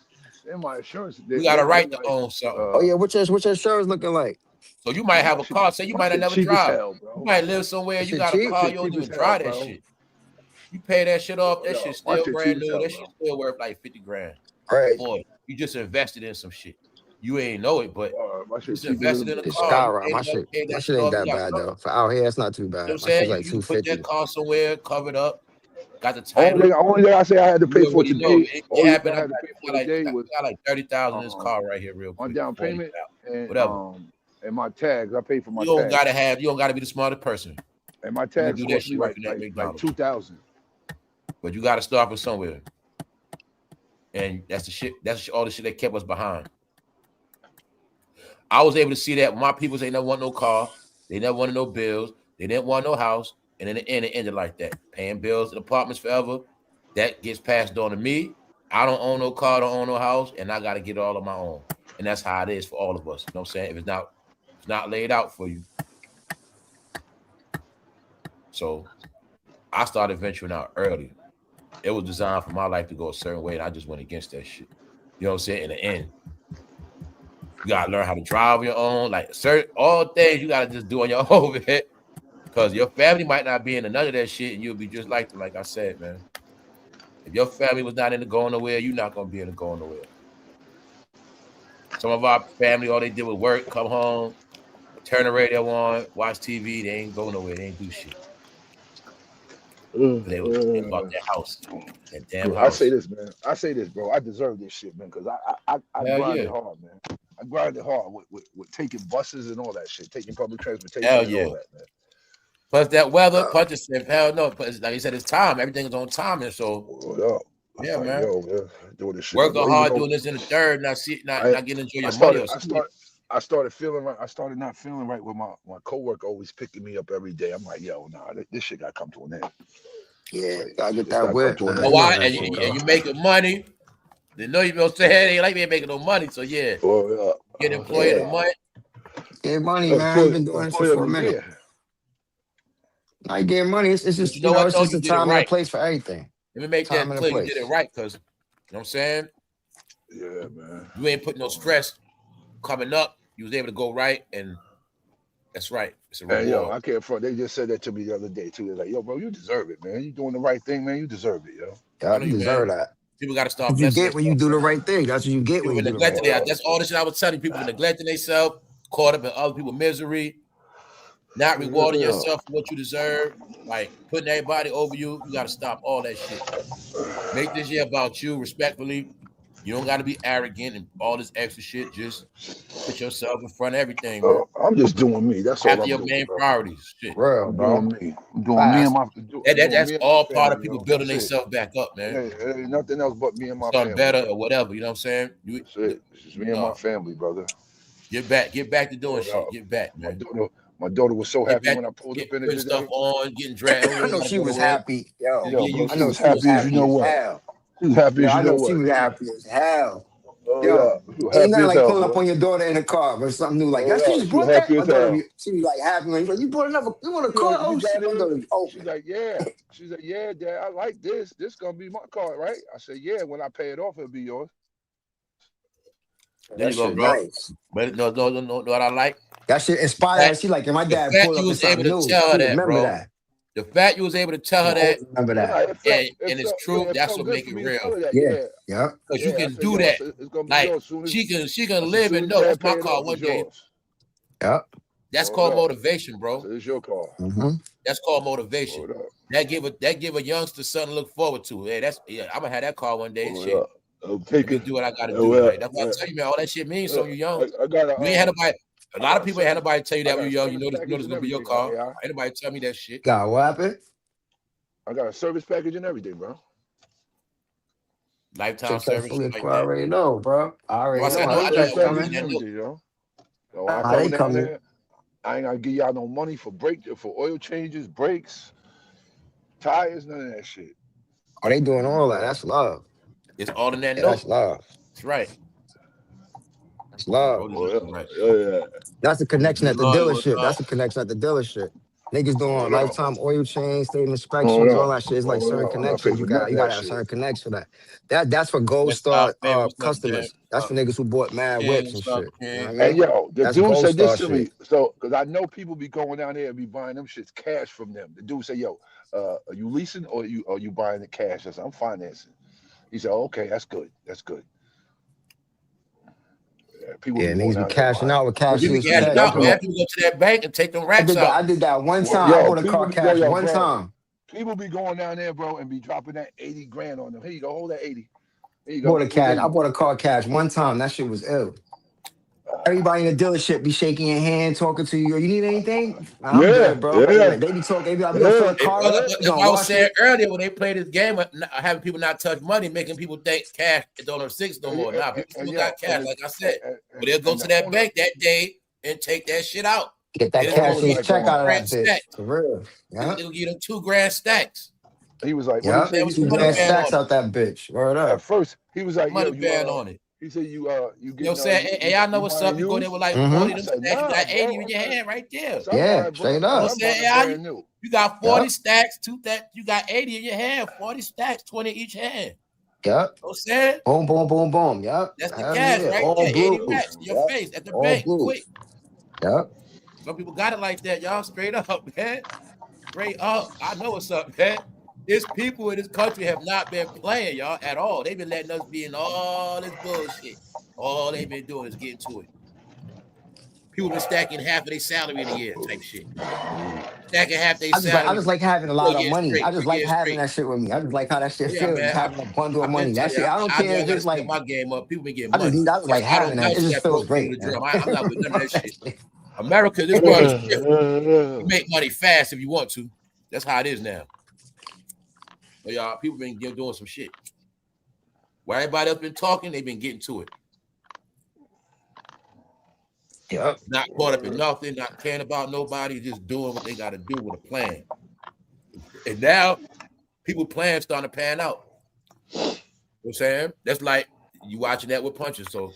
In my insurance, you got a right to own something. Oh yeah, what's your insurance looking like? So you might have a car. Say you might have never drive. You might live somewhere. You got a car. You don't even drive that shit. You pay that shit off. That shit still brand new. That shit still worth like 50 grand. Right. Boy, you just invested in some shit. You ain't know it, but my shit just invested in a it's car. My shit ain't that bad though. For out here, it's not too bad. You know my shit's like you put 250. that car somewhere, covered up, got the title. Only thing I say I had to pay You for already know. today. It happened. I had to pay for today was I got like 30,000 in this car right here, real quick. on down payment and whatever. And my tags. I paid for my You don't tags. you don't gotta be the smartest person. And my tags do that cost shit me like 2,000. But you gotta start from somewhere. And that's the shit. That's all the shit that kept us behind. I was able to see that my people they never want no car, they never wanted no bills, they didn't want no house, and in the end, it ended like that. Paying bills and apartments forever. That gets passed on to me. I don't own no car, don't own no house, and I gotta get all of my own. And that's how it is for all of us. You know what I'm saying? If it's not laid out for you. So I started venturing out early. It was designed for my life to go a certain way, and I just went against that shit. You know what I'm saying? In the end, you gotta learn how to drive on your own, like all things you gotta just do on your own, man. Because your family might not be into none of that shit, and you'll be just like them, like I said, man. If your family was not into going nowhere, you're not gonna be able to go nowhere. Some of our family, all they did was work, come home, turn the radio on, watch TV. They ain't go nowhere. They ain't do shit. They was thinking about their house, that damn house. I say this, man. I say this, bro. I deserve this shit, man, because I grinded hard, man. I grinded hard with taking buses and all that shit, taking public transportation and all that, man. Plus that weather, plus the shit, hell no. But like you said, it's time. Everything is on time, and so yeah, man. Man. Doing this shit. Working hard, doing this in the third, not getting enjoy your money. I started feeling right. I started not feeling right with my coworker always picking me up every day. I'm like, yo, nah, this shit gotta come to an end. Yeah, gotta get that whip. Why? And you making money. They know you gonna say, hey, they like me making no money. So yeah, get employed the money. Get money, man. I've been doing this for a minute. I get money. It's just it's just a time and a place for everything. Let me make that clear. You did it right, because you know what I'm saying? Yeah, man. You ain't putting no stress coming up. You was able to go right, and that's right. It's a reward. Yo, I can't front. They just said that to me the other day too. They're like, yo, bro, you deserve it, man. You doing the right thing, man. You deserve it, yo. Yeah, you deserve that. People got to start. You get when you do the right thing. That's what you get when you do the right thing. That's all the shit I was telling people. Neglecting themselves, caught up in other people's misery, not rewarding yourself for what you deserve, like putting everybody over you. You got to stop all that shit. Make this year about you, respectfully. You don't got to be arrogant and all this extra shit. Just put yourself in front of everything, man. I'm just doing me. That's all I'm doing. After your main priorities. Shit. I'm doing me. I'm doing me and my. That's all part of people building themselves back up, man. It ain't nothing else but me and my family. family. Better or whatever, you know what I'm saying? It's just me and my family, brother. Get back to doing shit. Get back, man. My daughter was so happy when I pulled up in it. Putting stuff on, getting dragged. I know she was happy. I know she was happy as you know what. She was happy as you know what. She was happy as hell. Yo, ain't nothing like pulling up on your daughter in a car or something new like that. She just brought that. She was like happy. Like, you brought another. You want a car? Oh shit! She's like, yeah. She's like, yeah, Dad. I like this. This gonna be my car, right? I said, yeah. When I pay it off, it'll be yours. There you go, bro. Nice. But no, what I like. That shit inspired her. She like, my dad pulled up with something new. Remember that. The fact you was able to tell her that, remember that, and it's true. That's what make it real. Yeah. Because you can do that. Like she can live and know that's my car one day. Yeah. That's called motivation, bro. So it's your car. That's called motivation. That give a youngster something to look forward to. Hey, I'm gonna have that car one day. Shit. You can do what I gotta do. Right? That's why I tell you, man. All that shit means so you're young. You ain't had nobody. A lot of people ain't had nobody tell you that when you're young. You know this gonna be your car. Ain't nobody tell me that shit. God, what happened? I got a service package and everything, bro. Lifetime service. I already know, bro. I already know. I ain't gonna give y'all no money for oil changes, brakes, tires, none of that shit. Oh, they doing all that. That's love. It's all in that note. That's love. That's right. That's love. That's the connection at the dealership. That's the connection at the dealership. Niggas doing lifetime oil change, state inspections, all that shit. It's like certain connections. You gotta have certain connections for that. That's for gold star customers. That's for niggas who bought mad whips and shit. Hey yo, the dude said this to me. So, because I know people be going down there and be buying them shits cash from them. The dude said, "Yo, are you leasing or are you buying the cash?" I said, "I'm financing." He said, "Okay, that's good. That's good." Niggas be cashing out with cash. People go to that bank and take them racks out. I did that one time. I bought a car cash one time. People be going down there, bro, and be dropping that 80 grand on them. Here you go, hold that 80. Here you go. Bought a We'll cash. give I you- bought a car cash one time. That shit was ill. Everybody in the dealership be shaking your hand, talking to you. You need anything? Nah, I'm Yeah, good, bro. yeah, They be talking. They be like, "We gonna fill the yeah. car But up. We that's gonna what I was wash saying it." earlier when they play this game, having people not touch money, making people think cash don't exist no more. Now people still got cash, like I said, but they'll go to that bank that day and take that shit out. Get that It'll cash go in get check out of 2 grand that bitch. stacks. For real. Yeah. It'll get them 2 grand stacks. He was like, what Yeah. he said? was He Two was money grand band stacks on out that bitch. Word at up. first, he was like, Money yo, band on it. he said you You know getting what I'm saying? Hey, I know what's up. You go there with like 40 Mhm. of I them said, stacks. You nah, got 80 bro. in your hand right there. So I'm Yeah, like, straight bro, up. I'm I'm saying, buying hey, brand new. you got 40 Yep. stacks, you got 80 in your hand, 40 stacks, 20 each hand. Yep. You know what I'm saying? Boom, boom, boom, boom. Yep. That's the Hell cash yeah. right All there. 80 blue. racks in your Yep. face at the All bank. blue. Quick. Yep. Some people got it like that, y'all. Straight up, man. Straight up. I know what's up, man. There's people in this country have not been playing, y'all, at all. They've been letting us be in all this bullshit. All they've been doing is getting to it. People been stacking half of their salary in a year type shit. Stacking half their I salary. just like having a 4 lot of years money. straight, I just 3 like years having straight. that shit with me. I just like how that shit Yeah, feels. man. Just having a bundle of I've been money. That telling shit, you, I don't I care if gotta it's step like my game up. People been getting I money. just like I don't having that. It bounce just that feels broke people great, to man. drum. I'm not with none of that shit. America, this world is different. You make money fast if you want to. That's how it is now. But y'all, people been doing some shit. While everybody else been talking, they've been getting to it. Yep. Not caught up in nothing, not caring about nobody, just doing what they got to do with a plan. And now, people plans starting to pan out. You know what I'm saying? That's like you watching that with punches. So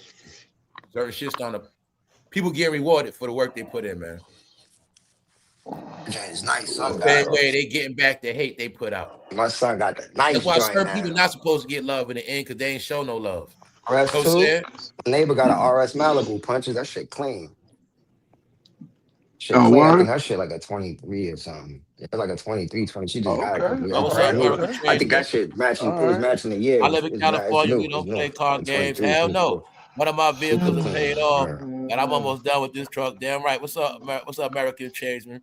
certain shit starting to people get rewarded for the work they put in, man. It's nice. The Son same got way they getting back the hate they put out. my son got the nice That's why joint certain people now. not supposed to get love in the end because they ain't show no love. RS You know what I'm two. saying? My neighbor got an RS Malibu punches. That shit clean. Shit Oh, clean. I what? think her shit like a 23 or something. It's like a 23, 20. She just got it a couple Okay, years. Oh, That's what's brand up, new. American I think tradesman? that shit matching. all It was right. matching the year. I live in It's California. new. We don't It's new. play car Like games. 23, Hell 24. no. One of my vehicles Super is clean. paid off, Yeah. and I'm almost done with this truck. Damn right. What's up, what's up, American tradesman?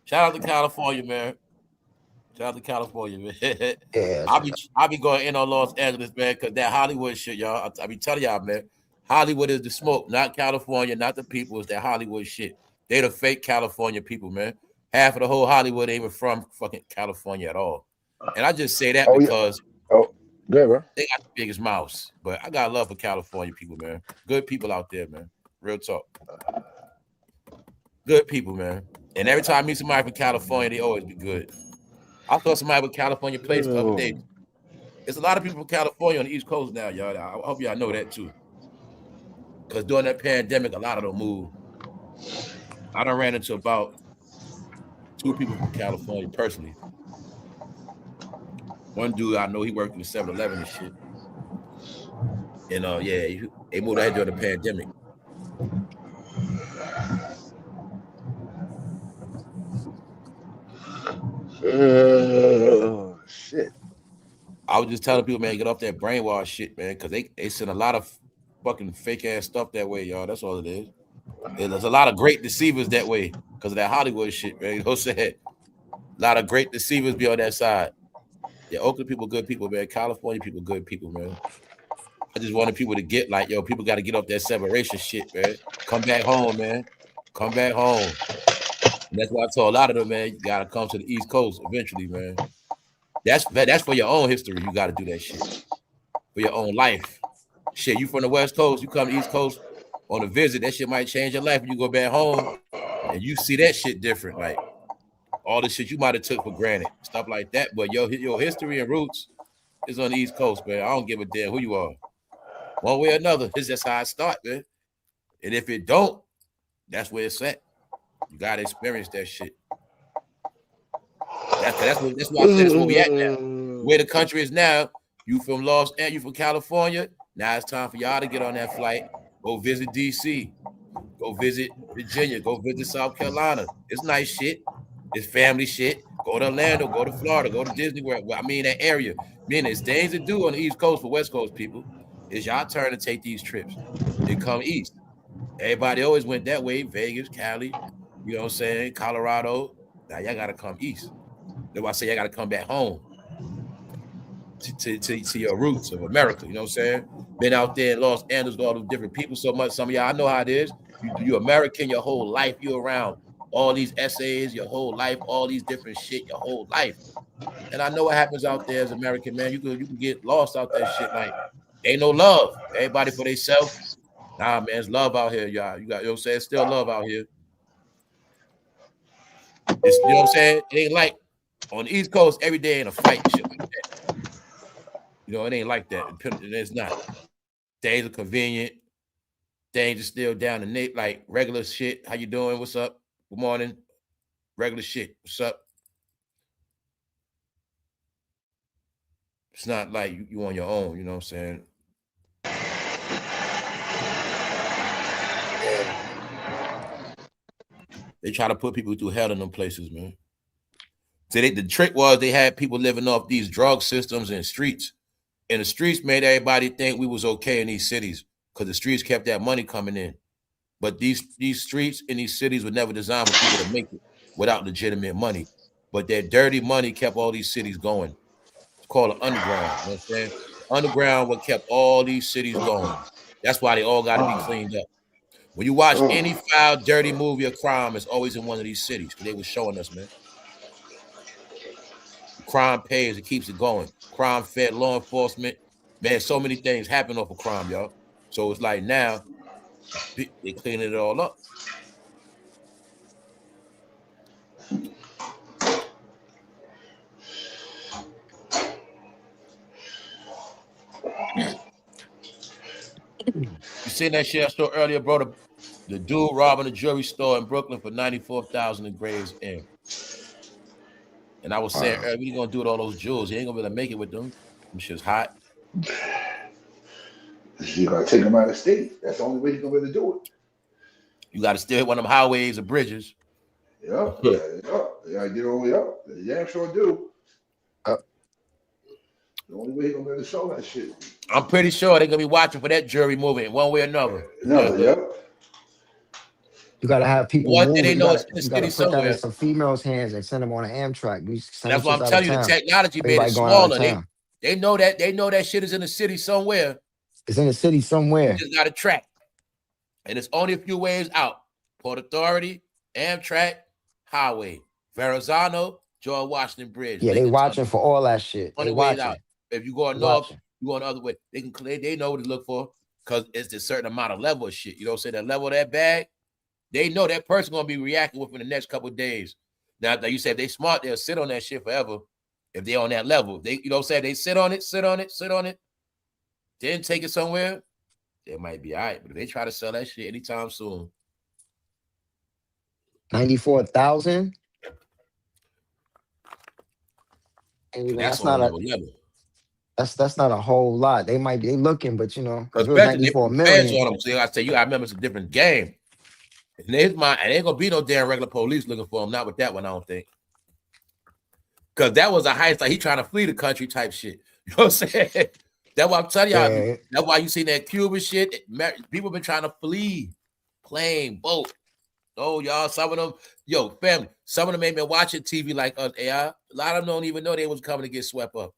Shout out to California, man. Shout out to California, man. Yeah. I'll be going in on Los Angeles, man, because that Hollywood shit, y'all. I be telling y'all, man. Hollywood is the smoke, not California, not the people. It's that Hollywood shit. They the fake California people, man. Half of the whole Hollywood ain't even from fucking California at all. And I just say that Oh, yeah. because Oh, good, bro. they got the biggest mouths. But I got love for California people, man. Good people out there, man. Real talk. Good people, man. And every time I meet somebody from California, they always be good. I saw somebody with California place the other day. There's a lot of people from California on the East Coast now, y'all. I hope y'all know that too. Because during that pandemic, a lot of them moved. I done ran into about 2 people from California personally. One dude I know, he worked in the 7-Eleven and shit. And yeah, they moved out here during the pandemic. Shit. I was just telling people, man, get off that brainwash shit, man, because they send a lot of fucking fake ass stuff that way, y'all. That's all it is. There's a lot of great deceivers that way because of that Hollywood shit, man. You know what I'm saying? A lot of great deceivers be on that side. Yeah, Oakland people, good people, man. California people, good people, man. I just wanted people to get like, yo, people got to get off that separation shit, man. Come back home, man. Come back home. And that's why I told a lot of them, man, you got to come to the East Coast eventually, man. That's for your own history. You got to do that shit. For your own life. Shit, you from the West Coast, you come to the East Coast on a visit, that shit might change your life when you go back home and you see that shit different. Like, all the shit you might have took for granted, stuff like that. But your history and roots is on the East Coast, man. I don't give a damn who you are. One way or another, it's just how it start, man. And if it don't, that's where it's at. You gotta experience that shit. That's why I said that's where we at now. Where the country is now, you from you from California. Now it's time for y'all to get on that flight. Go visit DC. Go visit Virginia. Go visit South Carolina. It's nice shit. It's family shit. Go to Orlando. Go to Florida. Go to Disney World. I mean, that area. Man, there's things to do on the East Coast for West Coast people. It's y'all turn to take these trips. They come east. Everybody always went that way. Vegas, Cali, you know what I'm saying? Colorado. Now y'all got to come east. That's why I say I gotta come back home to your roots of America. You know what I'm saying? Been out there in Los Angeles with all those different people so much. Some of y'all, I know how it is. You American your whole life. You around all these essays your whole life, all these different shit your whole life. And I know what happens out there as American, man. You can get lost out that shit. Like, ain't no love. Everybody for themselves. Nah, man, it's love out here, y'all. You know what I'm saying? It's still love out here. It's, you know what I'm saying? It ain't like on the East Coast, every day ain't a fight and shit like that. You know, it ain't like that. It's not. Things are convenient. Things are still down to Nate, like regular shit. How you doing? What's up? Good morning. Regular shit. What's up? It's not like you on your own, you know what I'm saying? They try to put people through hell in them places, man. So the trick was they had people living off these drug systems and streets. And the streets made everybody think we was okay in these cities because the streets kept that money coming in. But these streets in these cities were never designed for people to make it without legitimate money. But that dirty money kept all these cities going. It's called an underground. You know what I'm saying? Underground what kept all these cities going. That's why they all got to be cleaned up. When you watch any foul, dirty movie or crime, it's always in one of these cities because they were showing us, man. Crime pays, it keeps it going. Crime fed law enforcement. Man, so many things happen off of crime, y'all. So it's like now they cleaning it all up. You seen that shit I saw earlier, bro? The dude robbing a jewelry store in Brooklyn for $94,000 in Graves Inn. And I was saying, what are you gonna do with all those jewels? You ain't gonna be able to make it with them. Them shit's hot. You gotta take them out of state. That's the only way you're gonna be able to do it. You gotta steal one of them highways or bridges. Yeah. You gotta get all the way up. Yeah, sure do. The only way you're gonna be able to show that shit. I'm pretty sure they're gonna be watching for that jury moving in one way or another. You gotta have people One move. thing they know it's in the You gotta city put that somewhere. in some females' hands and send them on an Amtrak. That's why I'm telling you, the technology made it smaller. They know that shit is in the city somewhere. It's in the city somewhere. You just got a track. And it's only a few ways out. Port Authority, Amtrak, Highway, Verrazano, George Washington Bridge. Yeah, they watching for all that shit. They watching. Out. If you go north, you go the other way. They know what to look for because it's a certain amount of level of shit. You don't say that level of that bag. They know that person gonna be reacting within the next couple of days. Now that you said they smart, they'll sit on that shit forever. If they're on that level, they you know what I'm saying, they sit on it, then take it somewhere, they might be all right. But if they try to sell that shit anytime soon. 94,000. That's not a level. That's not a whole lot. They might be looking, but you know, because 94 million on them. So I tell you, I remember it's a different game. And ain't gonna be no damn regular police looking for him. Not with that one, I don't think. Because that was a heist, like he trying to flee the country type shit. You know what I'm saying? That's why I'm telling y'all. Yeah. That's why you seen that Cuban shit. People been trying to flee, plane, boat. Oh, y'all, some of them, family, some of them ain't been watching TV like us, AI. A lot of them don't even know they was coming to get swept up.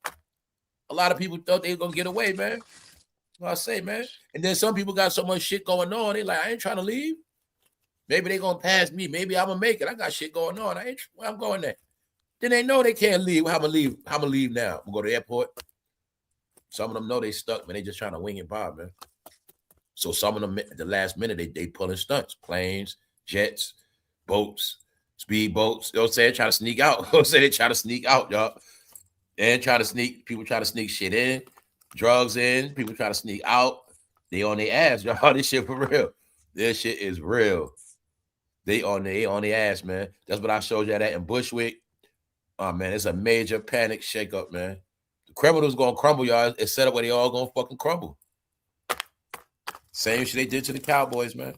A lot of people thought they were gonna get away, man. That's what I say, man. And then some people got so much shit going on, they like, I ain't trying to leave. Maybe they gonna pass me. Maybe I'm gonna make it. I got shit going on. Where I'm going there. Then they know they can't leave. I'm gonna leave. I'm gonna leave now. We'll go to the airport. Some of them know they stuck, man. They just trying to wing it by, man. So some of them at the last minute, they pulling stunts, planes, jets, boats, speed boats. You know what I'm saying? Trying to sneak out. You know what I'm saying? They try to sneak out, y'all. And people try to sneak shit in, drugs in, people try to sneak out. They on their ass, y'all. This shit for real. This shit is real. They on their ass, man. That's what I showed you that in Bushwick. Oh, man, it's a major panic shakeup, man. The criminals gonna crumble, y'all. It's set up where they all gonna fucking crumble. Same shit they did to the Cowboys, man.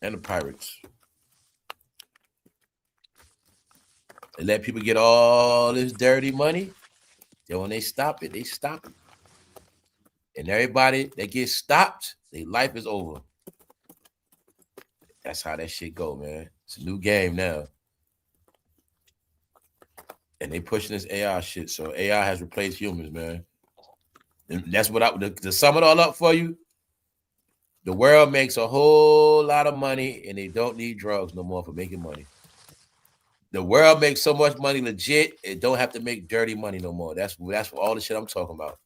And the Pirates. They let people get all this dirty money. Then when they stop it, they stop it. And everybody that gets stopped, their life is over. That's how that shit go, man. It's a new game now. And they pushing this AI shit. So AI has replaced humans, man. And that's what to sum it all up for you. The world makes a whole lot of money and they don't need drugs no more for making money. The world makes so much money legit, it don't have to make dirty money no more. That's all the shit I'm talking about.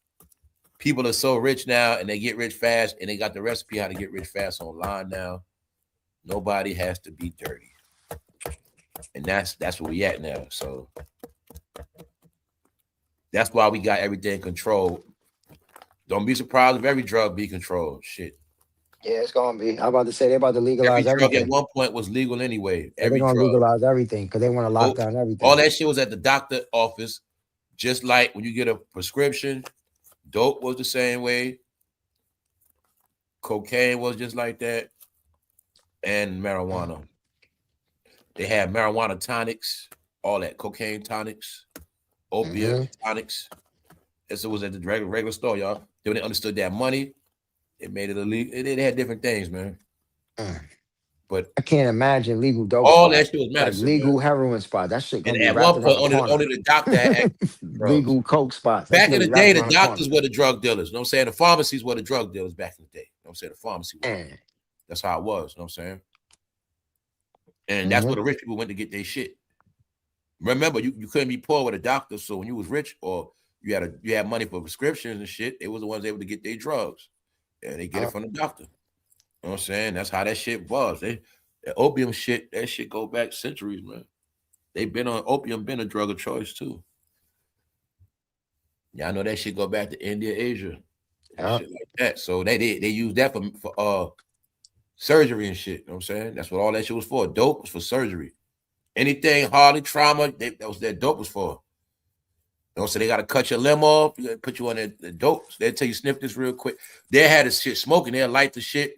People are so rich now and they get rich fast and they got the recipe how to get rich fast online now. Nobody has to be dirty. And that's where we at now. So that's why we got everything controlled. Don't be surprised if every drug be controlled. Shit. Yeah, it's gonna be. I'm about to say they're about to legalize Every drug everything. at one point was legal anyway. They're Every gonna drug. legalize everything because they want to lock down everything. All that shit was at the doctor office. Just like when you get a prescription, dope was the same way. Cocaine was just like that. And marijuana. They had marijuana tonics, all that cocaine tonics, opiate tonics. This was at the regular store, y'all. Then when they understood that money, it made it illegal. They had different things, man. But I can't imagine legal dope. All spot. that shit was medicine. Like legal man. heroin spot. That shit gonna And be at wrapped one point, around only the doctor had legal coke spots. Back in the day, the doctors were the drug dealers. You know what I'm saying? The pharmacies were the drug dealers back in the day. You know what I'm saying? The pharmacy was. That's how it was. You know what I'm saying? And that's where the rich people went to get their shit. Remember, you couldn't be poor with a doctor. So when you was rich or you had money for prescriptions and shit, they was the ones able to get their drugs. And they get it from the doctor. You know what I'm saying? That's how that shit was. The opium shit, that shit go back centuries, man. Opium been a drug of choice too. Yeah, I know that shit go back to India, Asia, shit like that. So they use that for surgery and shit. You know what I'm saying? That's what all that shit was for. Dope was for surgery. Anything hardly trauma, that was that dope was for. You know, so they got to cut your limb off. You got to put you on the dope. They tell you sniff this real quick. They had this shit smoking. They'll light the shit,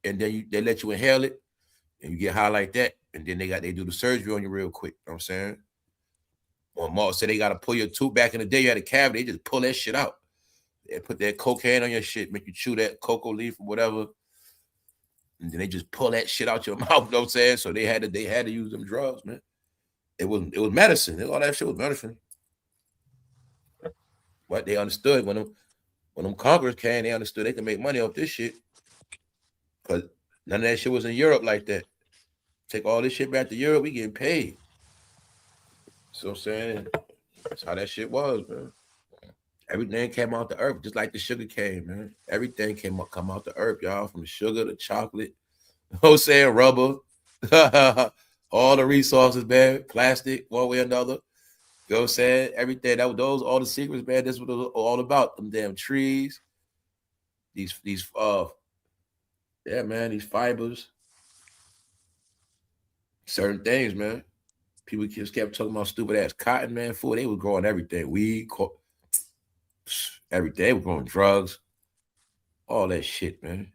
and then they let you inhale it, and you get high like that. And then they do the surgery on you real quick. You know what I'm saying? Or more, so they got to pull your tooth. Back in the day, you had a cavity. They just pull that shit out. They put that cocaine on your shit, make you chew that cocoa leaf or whatever. And then they just pull that shit out your mouth, you know what I'm saying? So they had to use them drugs, man. It was medicine. All that shit was medicine. But they understood when them conquerors came, they understood they could make money off this shit. Because none of that shit was in Europe like that. Take all this shit back to Europe, we getting paid. So I'm saying that's how that shit was, man. Everything came out the earth, just like the sugar cane, man. Everything come out the earth, y'all, from the sugar to chocolate. You know what I'm saying? Rubber. All the resources, man. Plastic, one way or another. You know what I'm saying? Everything. Those all the secrets, man. That's what it was all about. Them damn trees. These fibers. Certain things, man. People just kept talking about stupid ass cotton, man. Food. They was growing everything. Weed, everything. They were growing drugs. All that shit, man.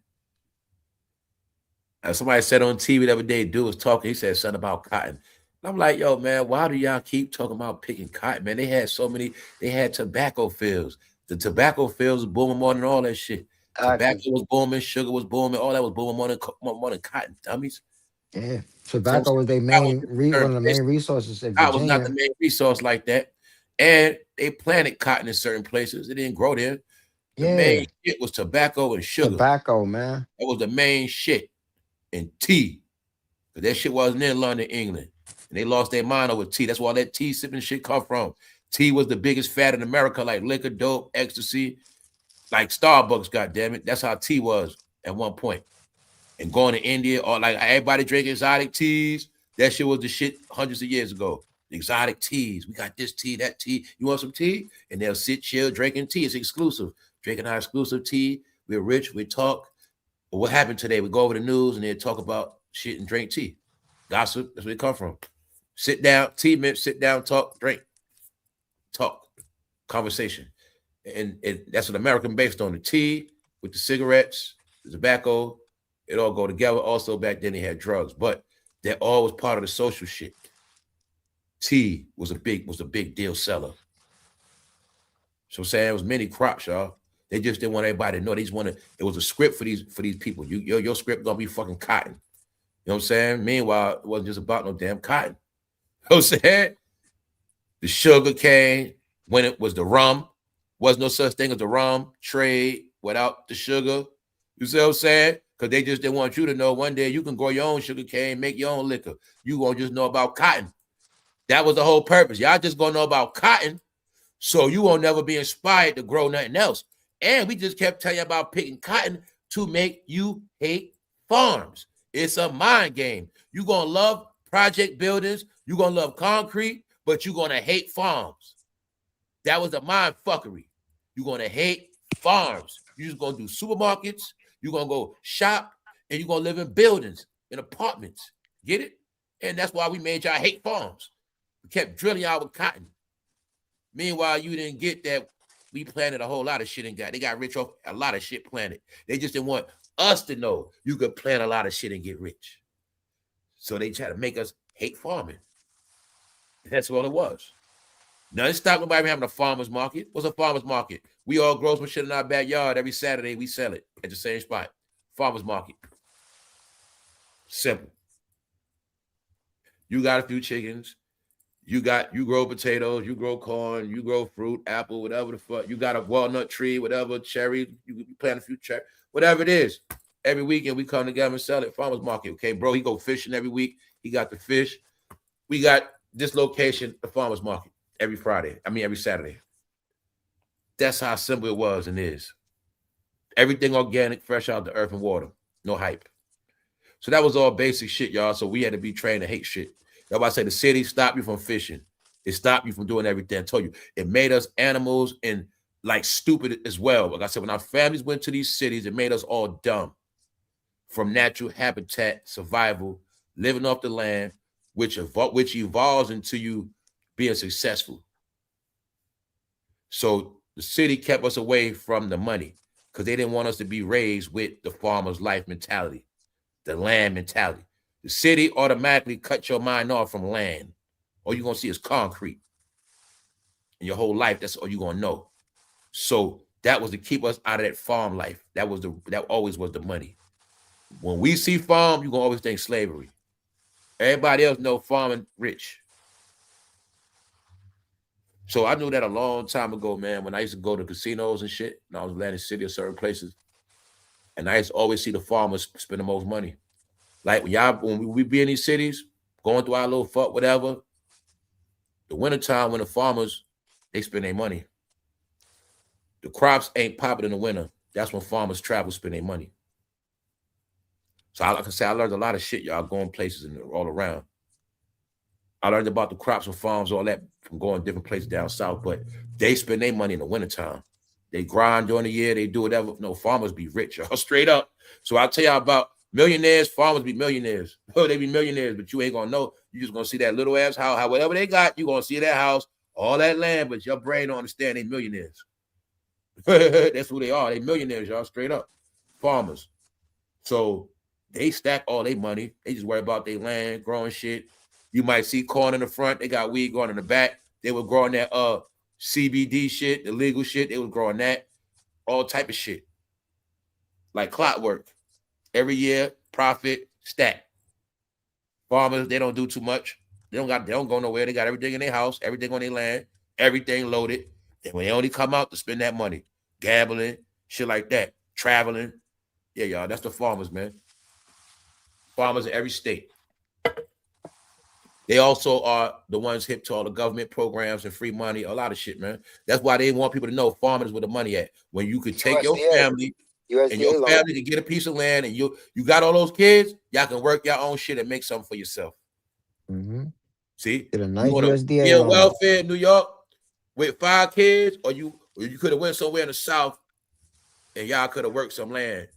Somebody said on TV the other day, dude was talking. He said something about cotton. And I'm like, yo, man, why do y'all keep talking about picking cotton, man? They had tobacco fields. The tobacco fields was booming more than all that shit. Tobacco was booming, sugar was booming, all that was booming more than cotton, dummies. Yeah, tobacco was one of the main resources in Virginia. Cotton was not the main resource like that. And they planted cotton in certain places. It didn't grow there. The main shit was tobacco and sugar. Tobacco, man. That was the main shit. And tea. Because that shit wasn't in London, England. And they lost their mind over tea. That's where all that tea sipping shit come from. Tea was the biggest fat in America, like liquor, dope, ecstasy, like Starbucks, goddammit. That's how tea was at one point. And going to India, or like everybody drinking exotic teas, that shit was the shit hundreds of years ago. Exotic teas. We got this tea, that tea. You want some tea? And they'll sit chill drinking tea. It's exclusive. Drinking our exclusive tea. We're rich. We talk. But what happened today? We go over the news and they talk about shit and drink tea. Gossip. That's where it come from. Sit down, tea mint, sit down, talk, drink. Talk. Conversation. And that's what American based on. The tea with the cigarettes, the tobacco, it all go together. Also, back then they had drugs, but that all was part of the social shit. Tea was a big deal seller. So I'm saying it was many crops, y'all. They just didn't want everybody to know. They just wanted, it was a script for these people. Your script gonna be fucking cotton. You know what I'm saying? Meanwhile, it wasn't just about no damn cotton. You know what I'm saying? The sugar cane, when it was the rum, was no such thing as the rum trade without the sugar. You see what I'm saying? Because they just didn't want you to know one day you can grow your own sugar cane, make your own liquor. You gonna just know about cotton. That was the whole purpose. Y'all just gonna know about cotton, so you won't never be inspired to grow nothing else. And we just kept telling you about picking cotton to make you hate farms. It's a mind game. You're gonna love project buildings, you're gonna love concrete, but you're gonna hate farms. That was the mind fuckery. You're gonna hate farms. You're just gonna do supermarkets, you're gonna go shop, and you're gonna live in buildings, in apartments. Get it? And that's why we made y'all hate farms. We kept drilling y'all with cotton. Meanwhile, you didn't get that. We planted a whole lot of shit and they got rich off a lot of shit planted. They just didn't want us to know you could plant a lot of shit and get rich. So they try to make us hate farming. That's all it was. Nothing stopped nobody from having a farmer's market. What's a farmer's market? We all grow some shit in our backyard. Every Saturday, we sell it at the same spot. Farmer's market. Simple. You got a few chickens. You grow potatoes, you grow corn, you grow fruit, apple, whatever the fuck. You got a walnut tree, whatever, cherry. You plant a few cherry, whatever it is. Every weekend we come together and sell it. Farmer's market. Okay, bro, he go fishing every week. He got the fish. We got this location, the farmer's market, every Saturday. That's how simple it was and is. Everything organic, fresh out the earth and water. No hype. So that was all basic shit, y'all. So we had to be trained to hate shit. That's why I say the city stopped you from fishing. It stopped you from doing everything. I told you, it made us animals and like stupid as well. Like I said, when our families went to these cities, it made us all dumb from natural habitat, survival, living off the land, which evolves into you being successful. So the city kept us away from the money because they didn't want us to be raised with the farmer's life mentality, the land mentality. The city automatically cut your mind off from land. All you're going to see is concrete. And your whole life, that's all you're going to know. So that was to keep us out of that farm life. That always was the money. When we see farm, you're going to always think slavery. Everybody else know farming rich. So I knew that a long time ago, man, when I used to go to casinos and shit, and I was in Atlantic City or certain places, and I used to always see the farmers spend the most money. Like when we be in these cities, going through our little fuck, whatever, the wintertime when the farmers, they spend their money. The crops ain't popping in the winter. That's when farmers travel, spend their money. So like I say, I learned a lot of shit, y'all, going places and all around. I learned about the crops and farms, all that from going different places down south, but they spend their money in the wintertime. They grind during the year, they do whatever. No, farmers be rich, y'all, straight up. So I'll tell y'all about millionaires, farmers be millionaires. They be millionaires, but you ain't gonna know. You just gonna see that little ass house, whatever they got, you gonna see that house, all that land, but your brain don't understand they millionaires. That's who they are. They millionaires, y'all, straight up. Farmers. So they stack all their money. They just worry about their land, growing shit. You might see corn in the front. They got weed growing in the back. They were growing that CBD shit, the legal shit. They were growing that, all type of shit. Like clockwork. Every year, profit, stack. Farmers, they don't do too much. They don't go nowhere. They got everything in their house, everything on their land, everything loaded. And when they only come out to spend that money, gambling, shit like that, traveling. Yeah, y'all, that's the farmers, man. Farmers in every state. They also are the ones hip to all the government programs and free money, a lot of shit, man. That's why they want people to know farmers where the money at. When you could take your family and your family to get a piece of land and you got all those kids, y'all can work your own shit and make something for yourself. Mm-hmm. See? Get a nice you want to be in welfare in New York with 5 kids, or you could have went somewhere in the South and y'all could have worked some land.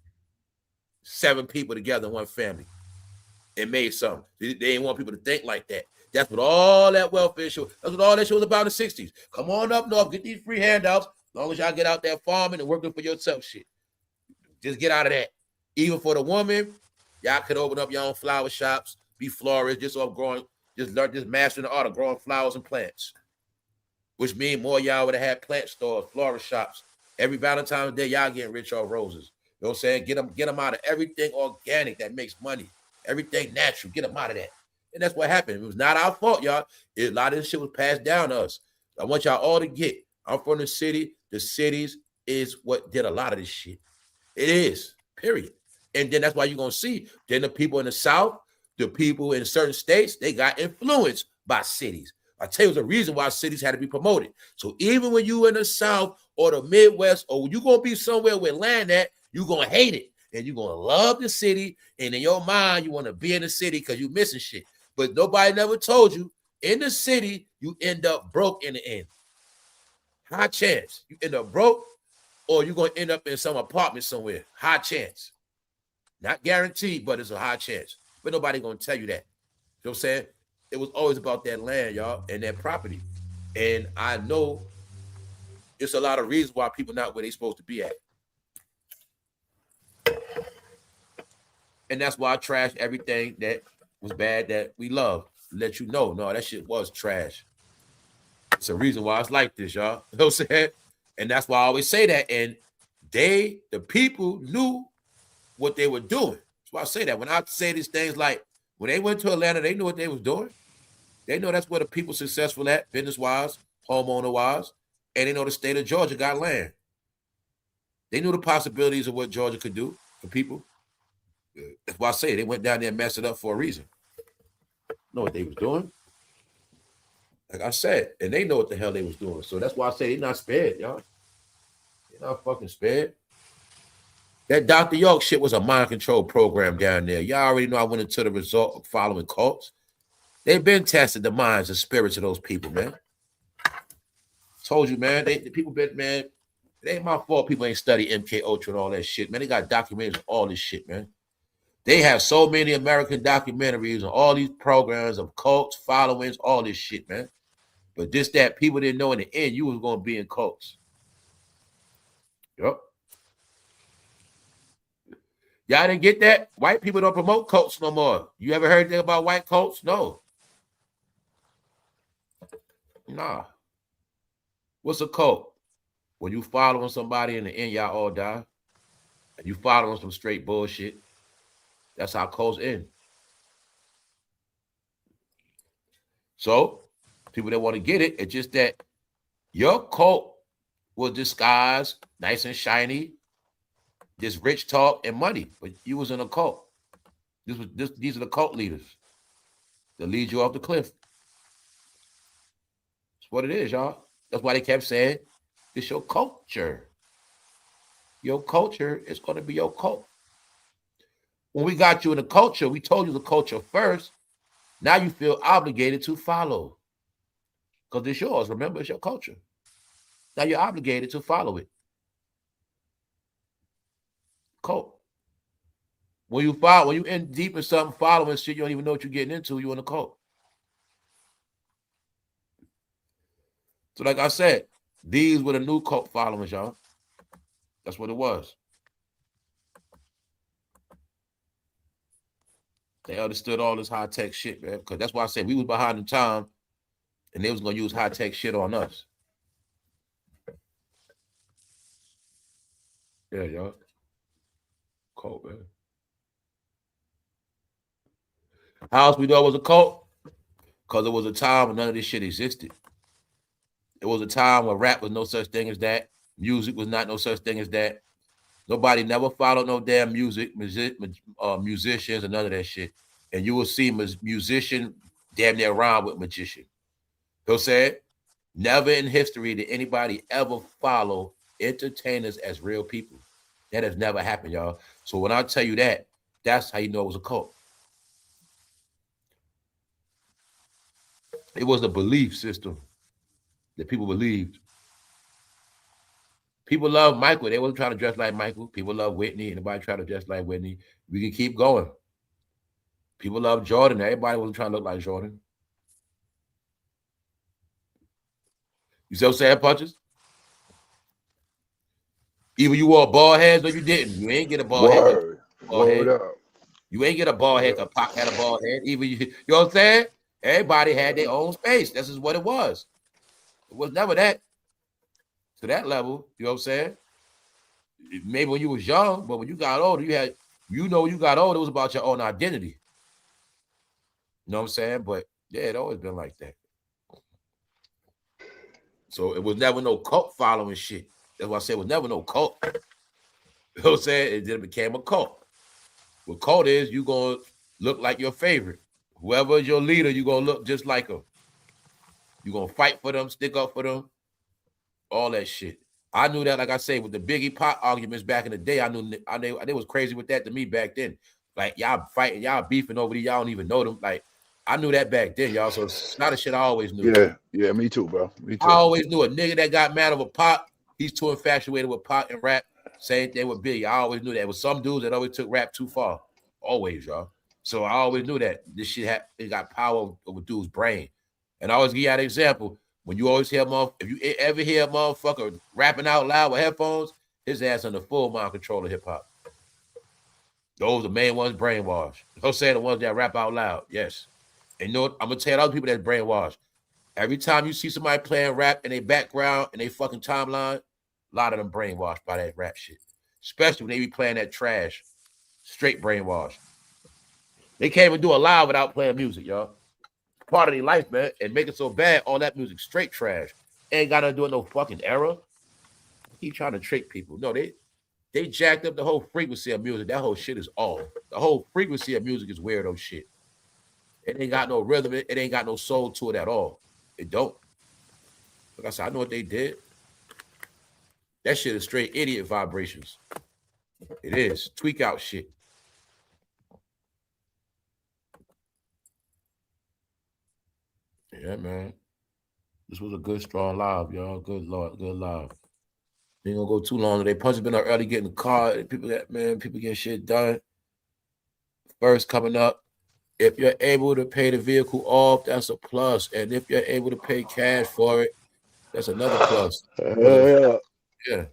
7 people together in one family. And made something. They didn't want people to think like that. That's what all that welfare show. That's what all that shit was about in the 60s. Come on up north, get these free handouts. As long as y'all get out there farming and working for yourself, shit. Just get out of that. Even for the woman, y'all could open up your own flower shops, be florists, just mastering the art of growing flowers and plants. Which means more y'all would have had plant stores, florist shops. Every Valentine's Day, y'all getting rich off roses. You know what I'm saying? Get them out of everything organic that makes money. Everything natural. Get them out of that. And that's what happened. It was not our fault, y'all. A lot of this shit was passed down to us. I want y'all all to get, I'm from the city. The cities is what did a lot of this shit. It is, period. And then that's why you're going to see, then the people in the South, the people in certain states, they got influenced by cities. I tell you, there's a reason why cities had to be promoted. So even when you in the South or the Midwest, or you're going to be somewhere with land at, you're going to hate it. And you're going to love the city. And in your mind, you want to be in the city because you're missing shit. But nobody never told you, in the city, you end up broke in the end. High chance. You end up broke, or you're going to end up in some apartment somewhere. High chance. Not guaranteed, but it's a high chance. But nobody going to tell you that. You know what I'm saying? It was always about that land, y'all, and that property. And I know it's a lot of reasons why people not where they supposed to be at. And that's why I trashed everything that was bad that we love. Let you know, no, that shit was trash. It's a reason why it's like this, y'all. You know what I'm saying? And that's why I always say that. And the people knew what they were doing. That's why I say that. When I say these things like, when they went to Atlanta, they knew what they was doing. They know that's where the people successful at, business-wise, homeowner-wise, and they know the state of Georgia got land. They knew the possibilities of what Georgia could do for people. That's why I say they went down there and messed it up for a reason. Know what they was doing. Like I said, and they know what the hell they was doing. So that's why I say they're not spared, y'all. They're not fucking spared. That Dr. York shit was a mind control program down there. Y'all already know I went into the result of following cults. They've been tested the minds and spirits of those people, man. Told you, man. The people been, man. It ain't my fault people ain't study MK Ultra and all that shit, man. They got documentaries on all this shit, man. They have so many American documentaries and all these programs of cults, followings, all this shit, man. But this, that, people didn't know in the end you was going to be in cults. Yep. Y'all didn't get that? White people don't promote cults no more. You ever heard anything about white cults? No. Nah. What's a cult? When you following somebody in the end, y'all all die. And you following some straight bullshit. That's how cults end. So, people that want to get it, it's just that your cult was disguised, nice and shiny, just rich talk and money, but you was in a cult. These are the cult leaders that lead you off the cliff. That's what it is, y'all. That's why they kept saying, it's your culture. Your culture is going to be your cult. When we got you in the culture, we told you the culture first. Now you feel obligated to follow. Because it's yours. Remember, it's your culture. Now you're obligated to follow it. Cult. When you in deep in something, following shit, you don't even know what you're getting into, you're in a cult. So like I said, these were the new cult followers, y'all. That's what it was. They understood all this high-tech shit, man. Because that's why I said we was behind the time and they was going to use high-tech shit on us. Yeah, y'all. Cult, man. How else we know it was a cult? Because it was a time when none of this shit existed. It was a time where rap was no such thing as that. Music was not no such thing as that. Nobody never followed no damn musicians and none of that shit. And you will see musician damn near rhyme with magician. You know what I'm saying? Never in history did anybody ever follow entertainers as real people. That has never happened, y'all. So when I tell you that, that's how you know it was a cult. It was a belief system that people believed. People love Michael. They wasn't trying to dress like Michael. People love Whitney. Anybody trying to dress like Whitney? We can keep going. People love Jordan. Everybody wasn't trying to look like Jordan. You see what I'm saying, Punches? Either you wore bald heads or you didn't. You ain't get a bald head. Word up. You ain't get a bald head because Pac had a bald head. Either you know what I'm saying? Everybody had their own space. This is what it was. It was never that. To that level, you know what I'm saying? Maybe when you was young, but when you got older, you got older, it was about your own identity. You know what I'm saying? But yeah, it always been like that. So it was never no cult following shit. That's why I said it was never no cult. You know what I'm saying? It then became a cult. What cult is, you gonna look like your favorite. Whoever is your leader, you gonna look just like them. You gonna fight for them, stick up for them, all that shit. I knew that, like I say, with the Biggie Pot arguments back in the day, I knew they was crazy with that to me back then. Like y'all fighting, y'all beefing over these, y'all don't even know them. Like I knew that back then, y'all. So it's not a shit I always knew. Yeah, me too, bro. Me too. I always knew a nigga that got mad over Pop, he's too infatuated with Pop and rap. Same thing with Biggie. I always knew that. It was some dudes that always took rap too far. Always, y'all. So I always knew that this shit it got power over dude's brain. And I always give you an example. When you always hear if you ever hear a motherfucker rapping out loud with headphones, his ass under full mind control of hip hop. Those are the main ones brainwashed. Those say the ones that rap out loud. Yes. And you know what? I'm gonna tell other people that's brainwashed. Every time you see somebody playing rap in their background, in their fucking timeline, a lot of them brainwashed by that rap shit. Especially when they be playing that trash. Straight brainwashed. They can't even do a live without playing music, y'all. Part of their life, man. And make it so bad, all that music straight trash. Ain't got nothing to do with no fucking era. He trying to trick people. No, they jacked up the whole frequency of music. That whole shit is off. The whole frequency of music is weirdo shit. It ain't got no rhythm. It ain't got no soul to it at all. It don't. Like I said, I know what they did. That shit is straight idiot vibrations. It is. Tweak out shit. Yeah, man. This was a good, strong live, y'all. Good Lord, good live. Ain't gonna go too long today. Punch has been up early getting the car. People getting shit done. First coming up. If you're able to pay the vehicle off, that's a plus. And if you're able to pay cash for it, that's another plus. Yeah.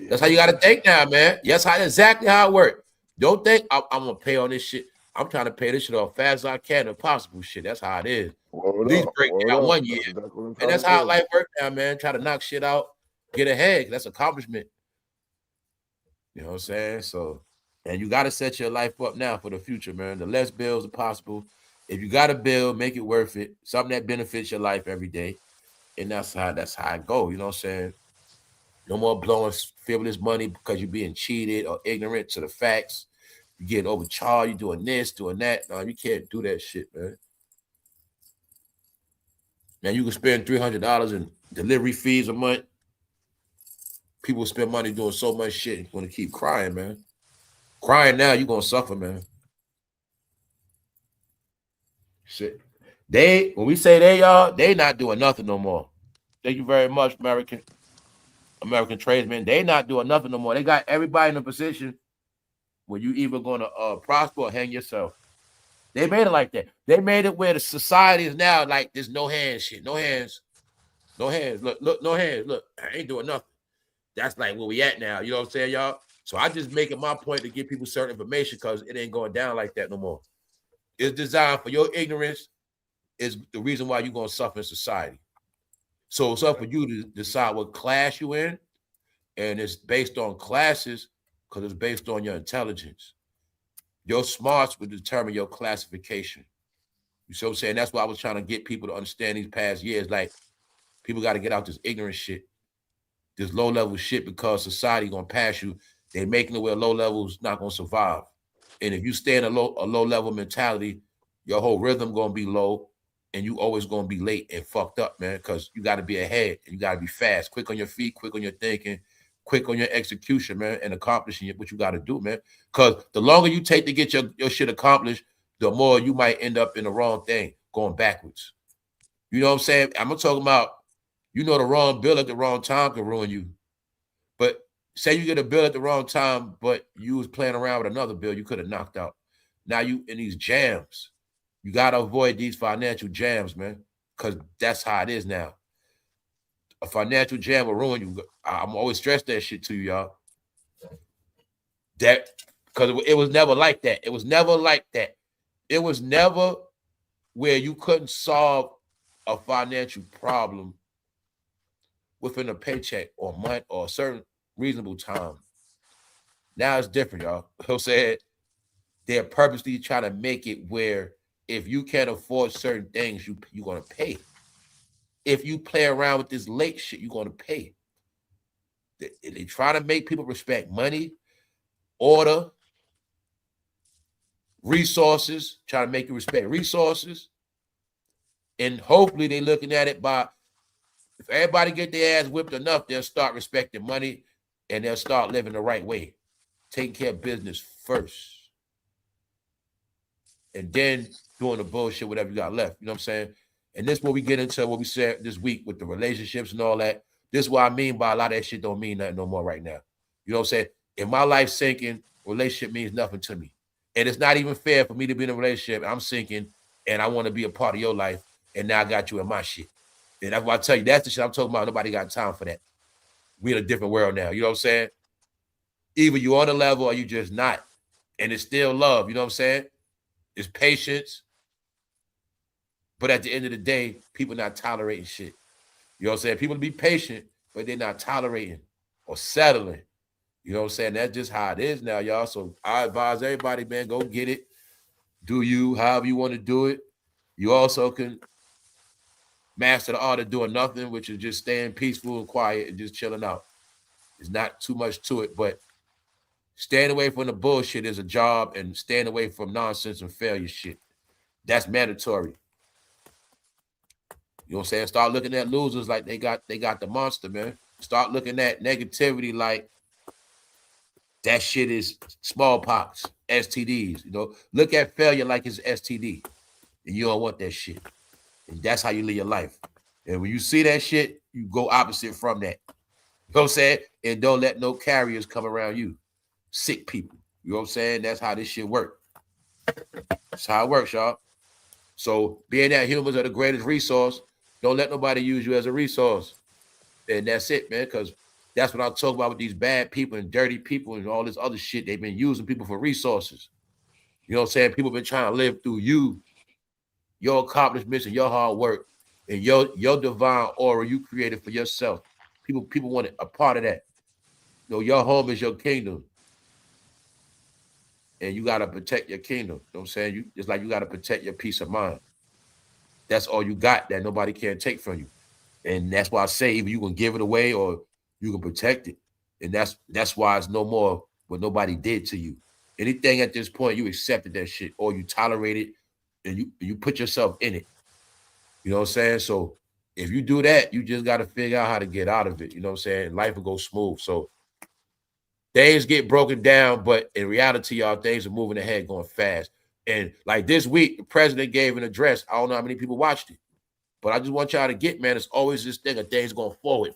That's how you got to think now, man. That's exactly how it works. Don't think I'm going to pay on this shit. I'm trying to pay this shit off fast as I can if possible shit. That's how it is. At least break down 1 year. And that's how life works now, man. Try to knock shit out, get ahead. That's accomplishment. You know what I'm saying? So, and you got to set your life up now for the future, man. The less bills are possible. If you got a bill, make it worth it. Something that benefits your life every day. And that's how it go. You know what I'm saying? No more blowing frivolous money because you're being cheated or ignorant to the facts. You get overcharged, you're doing this, doing that. No, you can't do that shit, man. Man, you can spend $300 in delivery fees a month. People spend money doing so much shit. You're going to keep crying, man. Crying now, you're going to suffer, man. Shit. When we say they, y'all, they not doing nothing no more. Thank you very much, American tradesmen. They not doing nothing no more. They got everybody in a position where you either going to prosper or hang yourself. They made it like that. They made it where the society is now like this no hands shit. No hands. No hands. Look, no hands. Look, I ain't doing nothing. That's like where we at now. You know what I'm saying, y'all? So I just make it my point to give people certain information because it ain't going down like that no more. It's designed for your ignorance is the reason why you're going to suffer in society. So it's up for you to decide what class you're in, and it's based on classes because it's based on your intelligence. Your smarts will determine your classification. You see what I'm saying? That's why I was trying to get people to understand these past years. Like, people got to get out this ignorant shit, this low-level shit, because society going to pass you. They're making it where low levels not going to survive. And if you stay in a low-level mentality, your whole rhythm going to be low, and you always going to be late and fucked up, man, because you got to be ahead and you got to be fast, quick on your feet, quick on your thinking, quick on your execution, man, and accomplishing what you got to do, man. Because the longer you take to get your shit accomplished, the more you might end up in the wrong thing, going backwards. You know what I'm saying? I'm talking about, the wrong bill at the wrong time can ruin you. But say you get a bill at the wrong time, but you was playing around with another bill you could have knocked out. Now you in these jams. You got to avoid these financial jams, man, because that's how it is now. A financial jam will ruin you. I'm always stressing that shit to you, y'all. That, because it was never like that. It was never like that. It was never where you couldn't solve a financial problem within a paycheck or a month or a certain reasonable time. Now it's different, y'all. I'm saying they're purposely trying to make it where if you can't afford certain things, you're gonna pay. If you play around with this late shit, you're gonna pay. They try to make people respect money, order, resources, try to make you respect resources. And hopefully they're looking at it by, if everybody get their ass whipped enough, they'll start respecting money and they'll start living the right way. Taking care of business first. And then doing the bullshit, whatever you got left. You know what I'm saying? And this is what we get into what we said this week with the relationships and all that. This is what I mean by a lot of that shit don't mean nothing no more right now. You know what I'm saying? In my life sinking, relationship means nothing to me. And it's not even fair for me to be in a relationship. I'm sinking and I want to be a part of your life. And now I got you in my shit. And that's why I tell you, that's the shit I'm talking about. Nobody got time for that. We in a different world now. You know what I'm saying? Either you on the level or you just not. And it's still love. You know what I'm saying? It's patience. But at the end of the day, people not tolerating shit. You know what I'm saying? People be patient, but they're not tolerating or settling. You know what I'm saying? That's just how it is now, y'all. So I advise everybody, man, go get it. Do you however you want to do it. You also can master the art of doing nothing, which is just staying peaceful and quiet and just chilling out. There's not too much to it, but staying away from the bullshit is a job, and staying away from nonsense and failure shit. That's mandatory. You know what I'm saying? Start looking at losers like they got the monster, man. Start looking at negativity like that shit is smallpox, STDs. You know, look at failure like it's STD, and you don't want that shit. And that's how you live your life. And when you see that shit, you go opposite from that. You know what I'm saying? And don't let no carriers come around you. Sick people. You know what I'm saying? That's how this shit works. That's how it works, y'all. So being that humans are the greatest resource, don't let nobody use you as a resource. And that's it, man, because that's what I'm talking about with these bad people and dirty people and all this other shit. They've been using people for resources. You know what I'm saying? People been trying to live through you, your accomplishments and your hard work and your divine aura you created for yourself. People want a part of that. You know, your home is your kingdom. And you got to protect your kingdom. You know what I'm saying? You it's like you got to protect your peace of mind. That's all you got that nobody can take from you. And that's why I say either you can give it away or you can protect it. And that's why it's no more what nobody did to you. Anything at this point, you accepted that shit or you tolerate it and you put yourself in it. You know what I'm saying? So if you do that, you just got to figure out how to get out of it. You know what I'm saying? Life will go smooth. So things get broken down, but in reality, y'all, things are moving ahead, going fast. And like this week, the president gave an address. I don't know how many people watched it, but I just want y'all to get, man, it's always this thing of things going forward.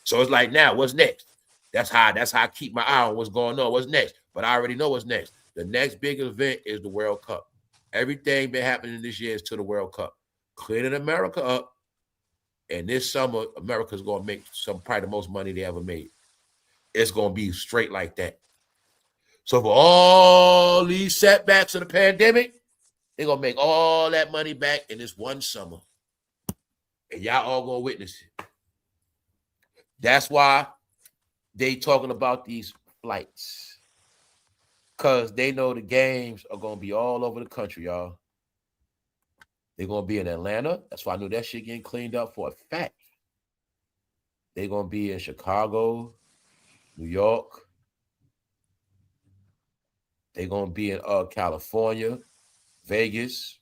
So it's like, now, what's next? That's how I keep my eye on what's going on. What's next? But I already know what's next. The next big event is the World Cup. Everything been happening this year is to the World Cup. Cleaning America up. And this summer, America's going to make probably the most money they ever made. It's going to be straight like that. So for all these setbacks of the pandemic, they're going to make all that money back in this one summer. And y'all all going to witness it. That's why they talking about these flights. Because they know the games are going to be all over the country, y'all. They're going to be in Atlanta. That's why I knew that shit getting cleaned up for a fact. They're going to be in Chicago, New York. They're going to be in California, Vegas.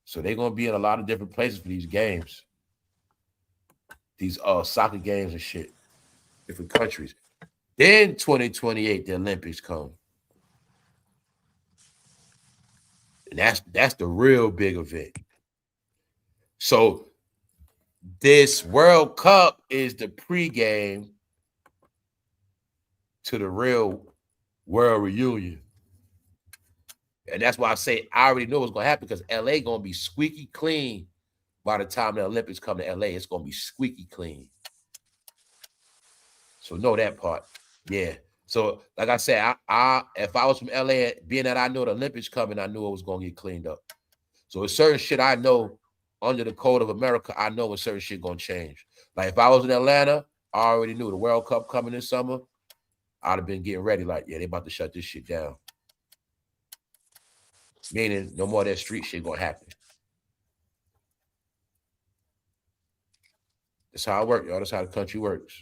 So they're going to be in a lot of different places for these games. These soccer games and shit. Different countries. Then 2028, the Olympics come. And that's the real big event. So this World Cup is the pregame to the real world reunion. And that's why I say I already know what's going to happen because LA going to be squeaky clean by the time the Olympics come to LA. It's going to be squeaky clean. So know that part. Yeah. So like I said, I if I was from LA, being that I know the Olympics coming, I knew it was going to get cleaned up. So it's certain shit I know under the code of America, I know when certain shit going to change. Like if I was in Atlanta, I already knew the World Cup coming this summer. I'd have been getting ready like, yeah, they about to shut this shit down. Meaning no more of that street shit gonna happen. That's how it works, y'all. That's how the country works.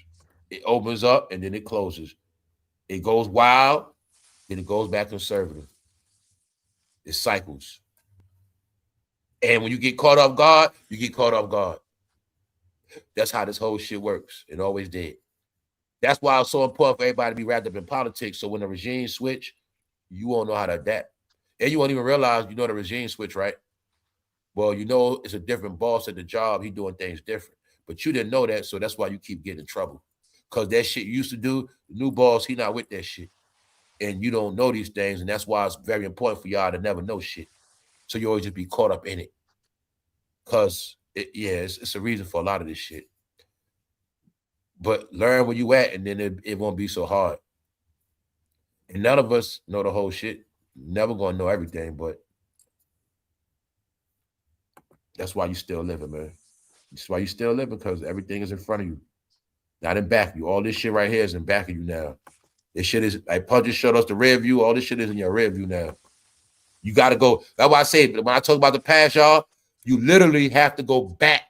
It opens up and then it closes. It goes wild, then it goes back conservative. It cycles. And when you get caught off guard, you get caught off guard. That's how this whole shit works. It always did. That's why it's so important for everybody to be wrapped up in politics. So when the regime switch, you won't know how to adapt. And you won't even realize you know the regime switch, right? Well, you know it's a different boss at the job. He doing things different. But you didn't know that, so that's why you keep getting in trouble. Because that shit you used to do, the new boss, he not with that shit. And you don't know these things, and that's why it's very important for y'all to never know shit. So you always just be caught up in it. Because, it's a reason for a lot of this shit. But learn where you at, and then it won't be so hard. And none of us know the whole shit. Never going to know everything, but that's why you still living, man. That's why you still living, because everything is in front of you. Not in back of you. All this shit right here is in back of you now. This shit is, like Pudge just showed us the rear view. All this shit is in your rear view now. You got to go. That's why I say, when I talk about the past, y'all, you literally have to go back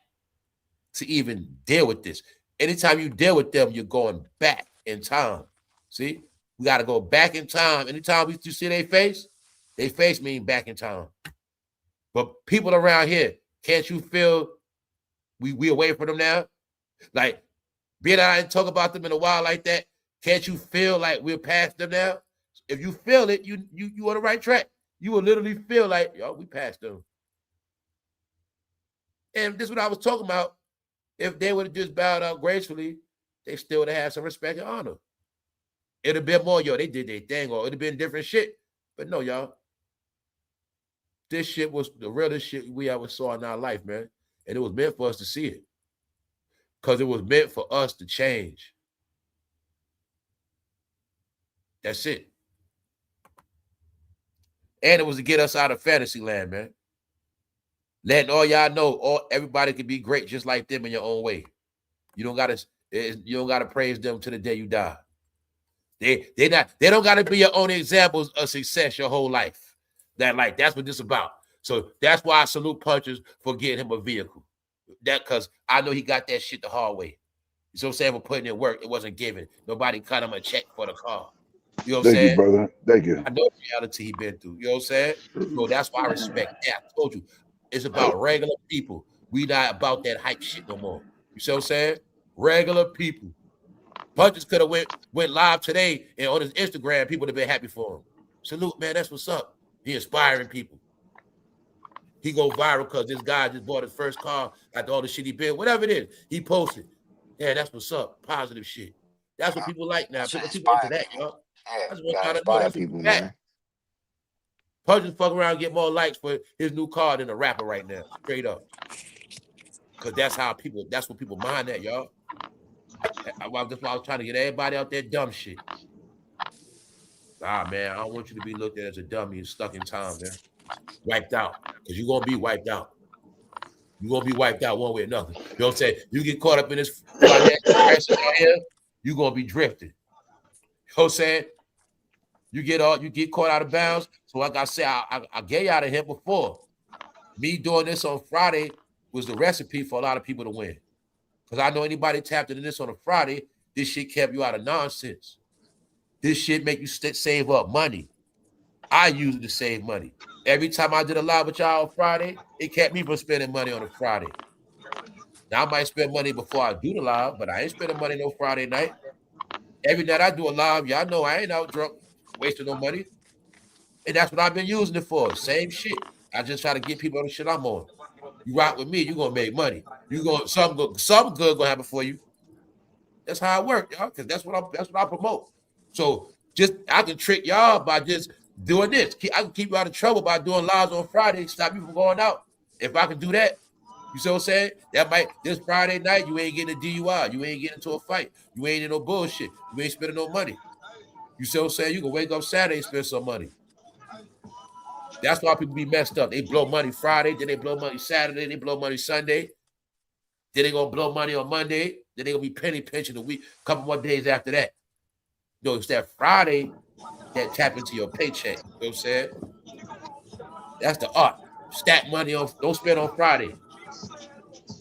to even deal with this. Anytime you deal with them, you're going back in time. See? We got to go back in time. Anytime you see their face mean back in time. But people around here, can't you feel we away from them now? Like, being out and talk about them in a while like that, can't you feel like we're past them now? If you feel it, you on the right track. You will literally feel like, yo, we passed them. And this is what I was talking about. If they would have just bowed out gracefully, they still would have had some respect and honor. It'd have been more, yo, they did their thing, or it'd have been different shit. But no, y'all. This shit was the realest shit we ever saw in our life, man. And it was meant for us to see it. Because it was meant for us to change. That's it. And it was to get us out of fantasy land, man. Letting all y'all know everybody can be great just like them in your own way. You don't gotta praise them to the day you die. They don't gotta be your own examples of success your whole life. That's what this is about. So that's why I salute Punches for getting him a vehicle. That because I know he got that shit the hard way. You know what I'm saying? For putting in work, it wasn't given. Nobody cut him a check for the car. You know what I'm saying? Thank you, brother. Thank you. I know the reality he been through. You know what I'm saying? So that's why I respect that. I told you, it's about regular people. We not about that hype shit no more. You see what I'm saying? Regular people. Punches could have went live today and on his Instagram, people would have been happy for him. Salute, man. That's what's up. He inspiring people. He go viral because this guy just bought his first car after all the shit he built. Whatever it is, he posted. Yeah, that's what's up. Positive shit. That's what people like now. People into that, y'all. That's what I'm trying to know. That's people, man. Punches fuck around and get more likes for his new car than a rapper right now. Straight up. Because that's what people mind that, y'all. That's why I was trying to get everybody out there dumb shit. Nah, man, I don't want you to be looked at as a dummy and stuck in time, man. Wiped out. Because you're going to be wiped out. You're going to be wiped out one way or another. You know what I'm saying? You get caught up in this financial out here, you're going to be drifting. You know what I'm saying? You get caught out of bounds. So like I said, I gave y'all to him before. Me doing this on Friday was the recipe for a lot of people to win. Because I know anybody tapped into this on a Friday, this shit kept you out of nonsense. This shit make you save up money. I use it to save money. Every time I did a live with y'all on Friday, it kept me from spending money on a Friday. Now I might spend money before I do the live, but I ain't spending money no Friday night. Every night I do a live, y'all know I ain't out drunk, wasting no money. And that's what I've been using it for. Same shit. I just try to get people on the shit I'm on. You rock with me, you're gonna make money. Something good gonna happen for you. That's how it works, y'all, because that's what I promote. So I can trick y'all by just doing this. I can keep you out of trouble by doing lives on Friday, stop you from going out. If I can do that, you see what I'm saying? This Friday night, you ain't getting a DUI, you ain't getting into a fight, you ain't in no bullshit, you ain't spending no money. You see what I'm saying? You can wake up Saturday and spend some money. That's why people be messed up. They blow money Friday, then they blow money Saturday, they blow money Sunday, then they gonna blow money on Monday, then they gonna be penny pinching a week, a couple more days after that. No, it's that Friday that tap into your paycheck. You know what I'm saying? That's the art. Stack money on, don't spend on Friday.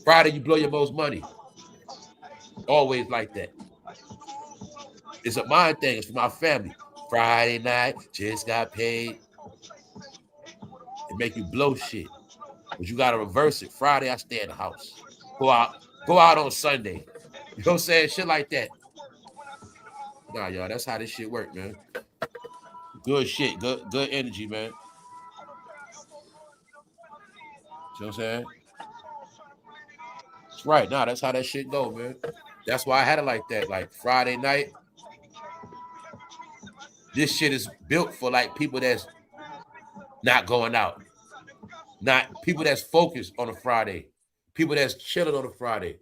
Friday, you blow your most money. Always like that. It's a mind thing. It's for my family. Friday night, just got paid. It make you blow shit. But you gotta reverse it. Friday, I stay in the house. Go out on Sunday. You know what I'm saying? Shit like that. Nah, y'all, that's how this shit work, man. Good shit, good energy, man. You know what I'm saying? That's right. Nah, that's how that shit go, man. That's why I had it like that. Like Friday night. This shit is built for like people that's not going out. Not people that's focused on a Friday. People that's chilling on a Friday.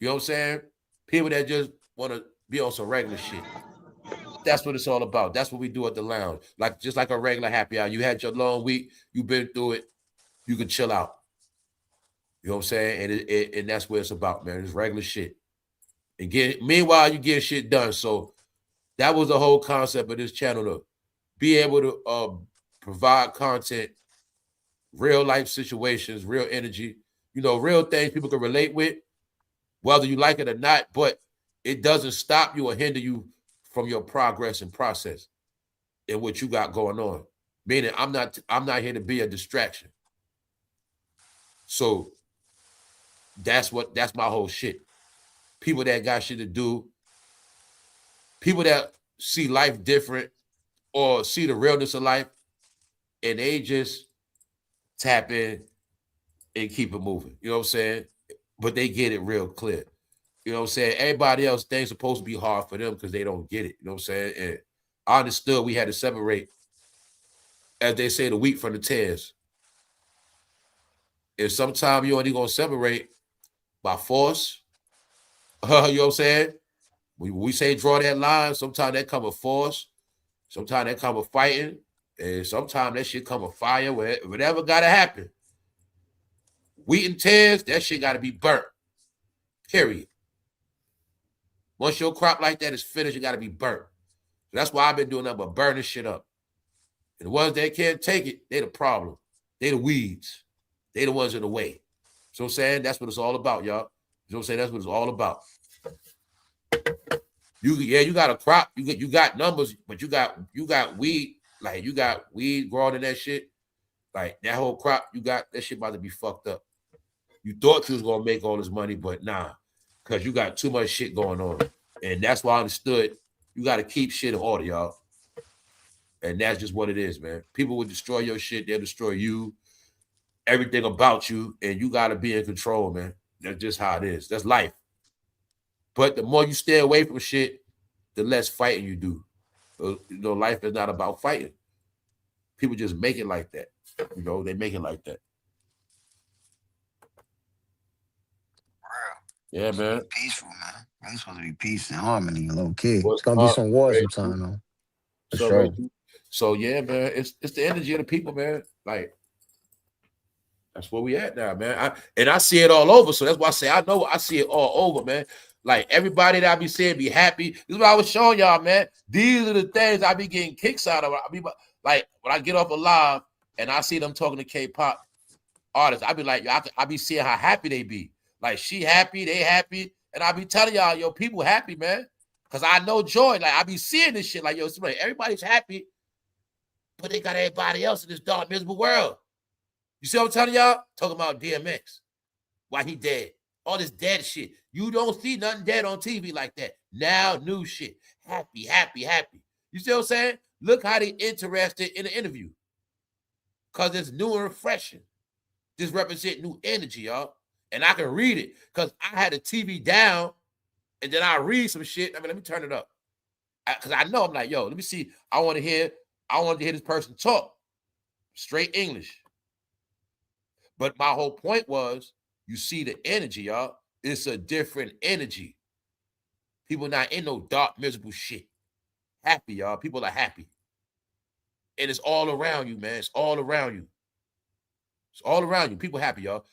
You know what I'm saying? People that just want to be on some regular shit. That's what it's all about. That's what we do at the lounge. Like just like a regular happy hour. You had your long week. You've been through it. You can chill out. You know what I'm saying? And that's what it's about, man. It's regular shit. And meanwhile, you get shit done. So that was the whole concept of this channel, to be able to provide content, real life situations, real energy, you know, real things people can relate with, whether you like it or not, but it doesn't stop you or hinder you from your progress and process and what you got going on. Meaning I'm not here to be a distraction. So that's my whole shit. People that got shit to do, people that see life different or see the realness of life, and they just tap in and keep it moving. You know what I'm saying? But they get it real clear. You know what I'm saying? Everybody else, things supposed to be hard for them because they don't get it. You know what I'm saying? And I understood we had to separate, as they say, the wheat from the tares. And sometimes you only gonna separate by force. You know what I'm saying? We say draw that line. Sometimes that come with force. Sometimes that come with fighting. And sometimes that shit come with fire. Whatever gotta happen. Wheat and tares, that shit gotta be burnt. Period. Once your crop like that is finished, it gotta be burnt. So that's why I've been doing nothing but burning shit up. And the ones that can't take it, they the problem. They the weeds. They the ones in the way. So I'm saying that's what it's all about, y'all. You know what I'm saying? That's what it's all about. You got a crop, you got numbers, but you got weed, like you got weed growing in that shit. Like that whole crop, you got that shit about to be fucked up. You thought you was gonna make all this money, but nah, because you got too much shit going on. And that's why I understood you got to keep shit in order, y'all. And that's just what it is, man. People will destroy your shit, they'll destroy you, everything about you, and you got to be in control, man. That's just how it is. That's life. But the more you stay away from shit, the less fighting you do. You know, life is not about fighting. People just make it like that. You know, they make it like that. Yeah, man. Peaceful, man. It's supposed to be peace and harmony, low key. It's gonna be some war sometime, though. For sure. So yeah, man. It's the energy of the people, man. Like that's where we at now, man. I see it all over. So that's why I say I see it all over, man. Like everybody that I be saying be happy. This is what I was showing y'all, man. These are the things I be getting kicks out of. I be like when I get off a live and I see them talking to K-pop artists, I be like, I be seeing how happy they be. Like she happy, they happy, and I be telling y'all, yo, people happy, man. Cause I know joy. Like I be seeing this shit. Like yo, everybody's happy, but they got everybody else in this dark, miserable world. You see what I'm telling y'all? Talking about DMX, why he dead, all this dead shit. You don't see nothing dead on TV like that. Now new shit, happy, happy, happy. You see what I'm saying? Look how they interested in the interview, cause it's new and refreshing. This represent new energy, y'all. And I can read it because I had the TV down and then I read some shit. I mean, let me turn it up. Because I know I'm like, yo, let me see. I want to hear this person talk straight English. But my whole point was, you see the energy, y'all. It's a different energy. People not in no dark, miserable shit. Happy, y'all. People are happy. And it's all around you, man. It's all around you. It's all around you. People happy, y'all.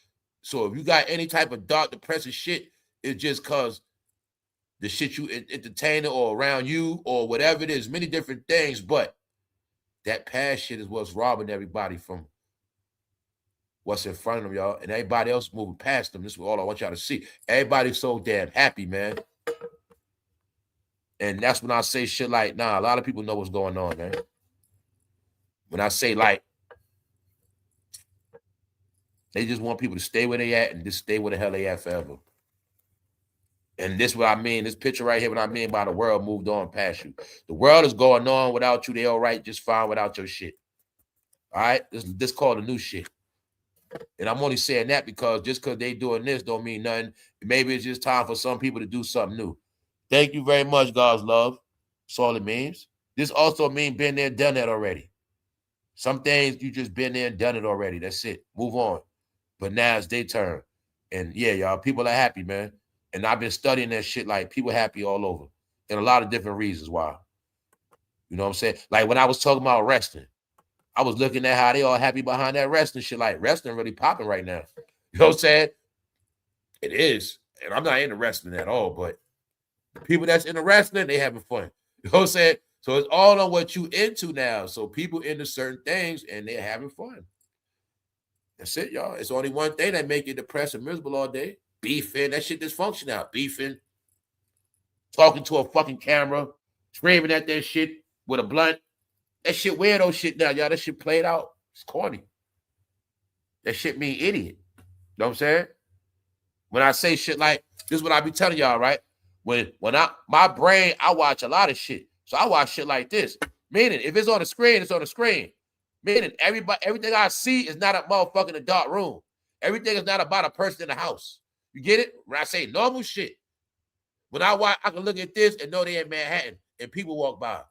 So if you got any type of dark, depressive shit, it's just because the shit you entertain or around you or whatever it is, many different things, but that past shit is what's robbing everybody from what's in front of them, y'all, and everybody else moving past them. This is all I want y'all to see. Everybody's so damn happy, man. And that's when I say shit like, nah, a lot of people know what's going on, man. When I say like, they just want people to stay where they at and just stay where the hell they at forever. And this is what I mean. This picture right here, what I mean by the world moved on past you. The world is going on without you. They all right, just fine without your shit. All right? This called a new shit. And I'm only saying that because just because they doing this don't mean nothing. Maybe it's just time for some people to do something new. Thank you very much, God's love. That's all it means. This also means been there, done that already. Some things you just been there and done it already. That's it. Move on. But now it's their turn. And yeah, y'all, people are happy, man. And I've been studying that shit, like people happy all over. And a lot of different reasons why. You know what I'm saying? Like when I was talking about wrestling, I was looking at how they all happy behind that wrestling shit. Like wrestling really popping right now. You know what I'm saying? It is. And I'm not into wrestling at all, but the people that's into wrestling, they having fun. You know what I'm saying? So it's all on what you into now. So people into certain things and they're having fun. That's it, y'all. It's only one thing that make you depressed and miserable all day. Beefing. That shit dysfunction out. Beefing. Talking to a fucking camera. Screaming at that shit with a blunt. That shit weirdo shit now, y'all. That shit played out. It's corny. That shit mean idiot. You know what I'm saying? When I say shit like, this is what I be telling y'all, right? When my brain, I watch a lot of shit. So I watch shit like this. Meaning, if it's on the screen, it's on the screen. Meaning, everything I see is not a motherfucker in a dark room. Everything is not about a person in the house. You get it? When I say normal shit, when I watch, I can look at this and know they in Manhattan and people walk by.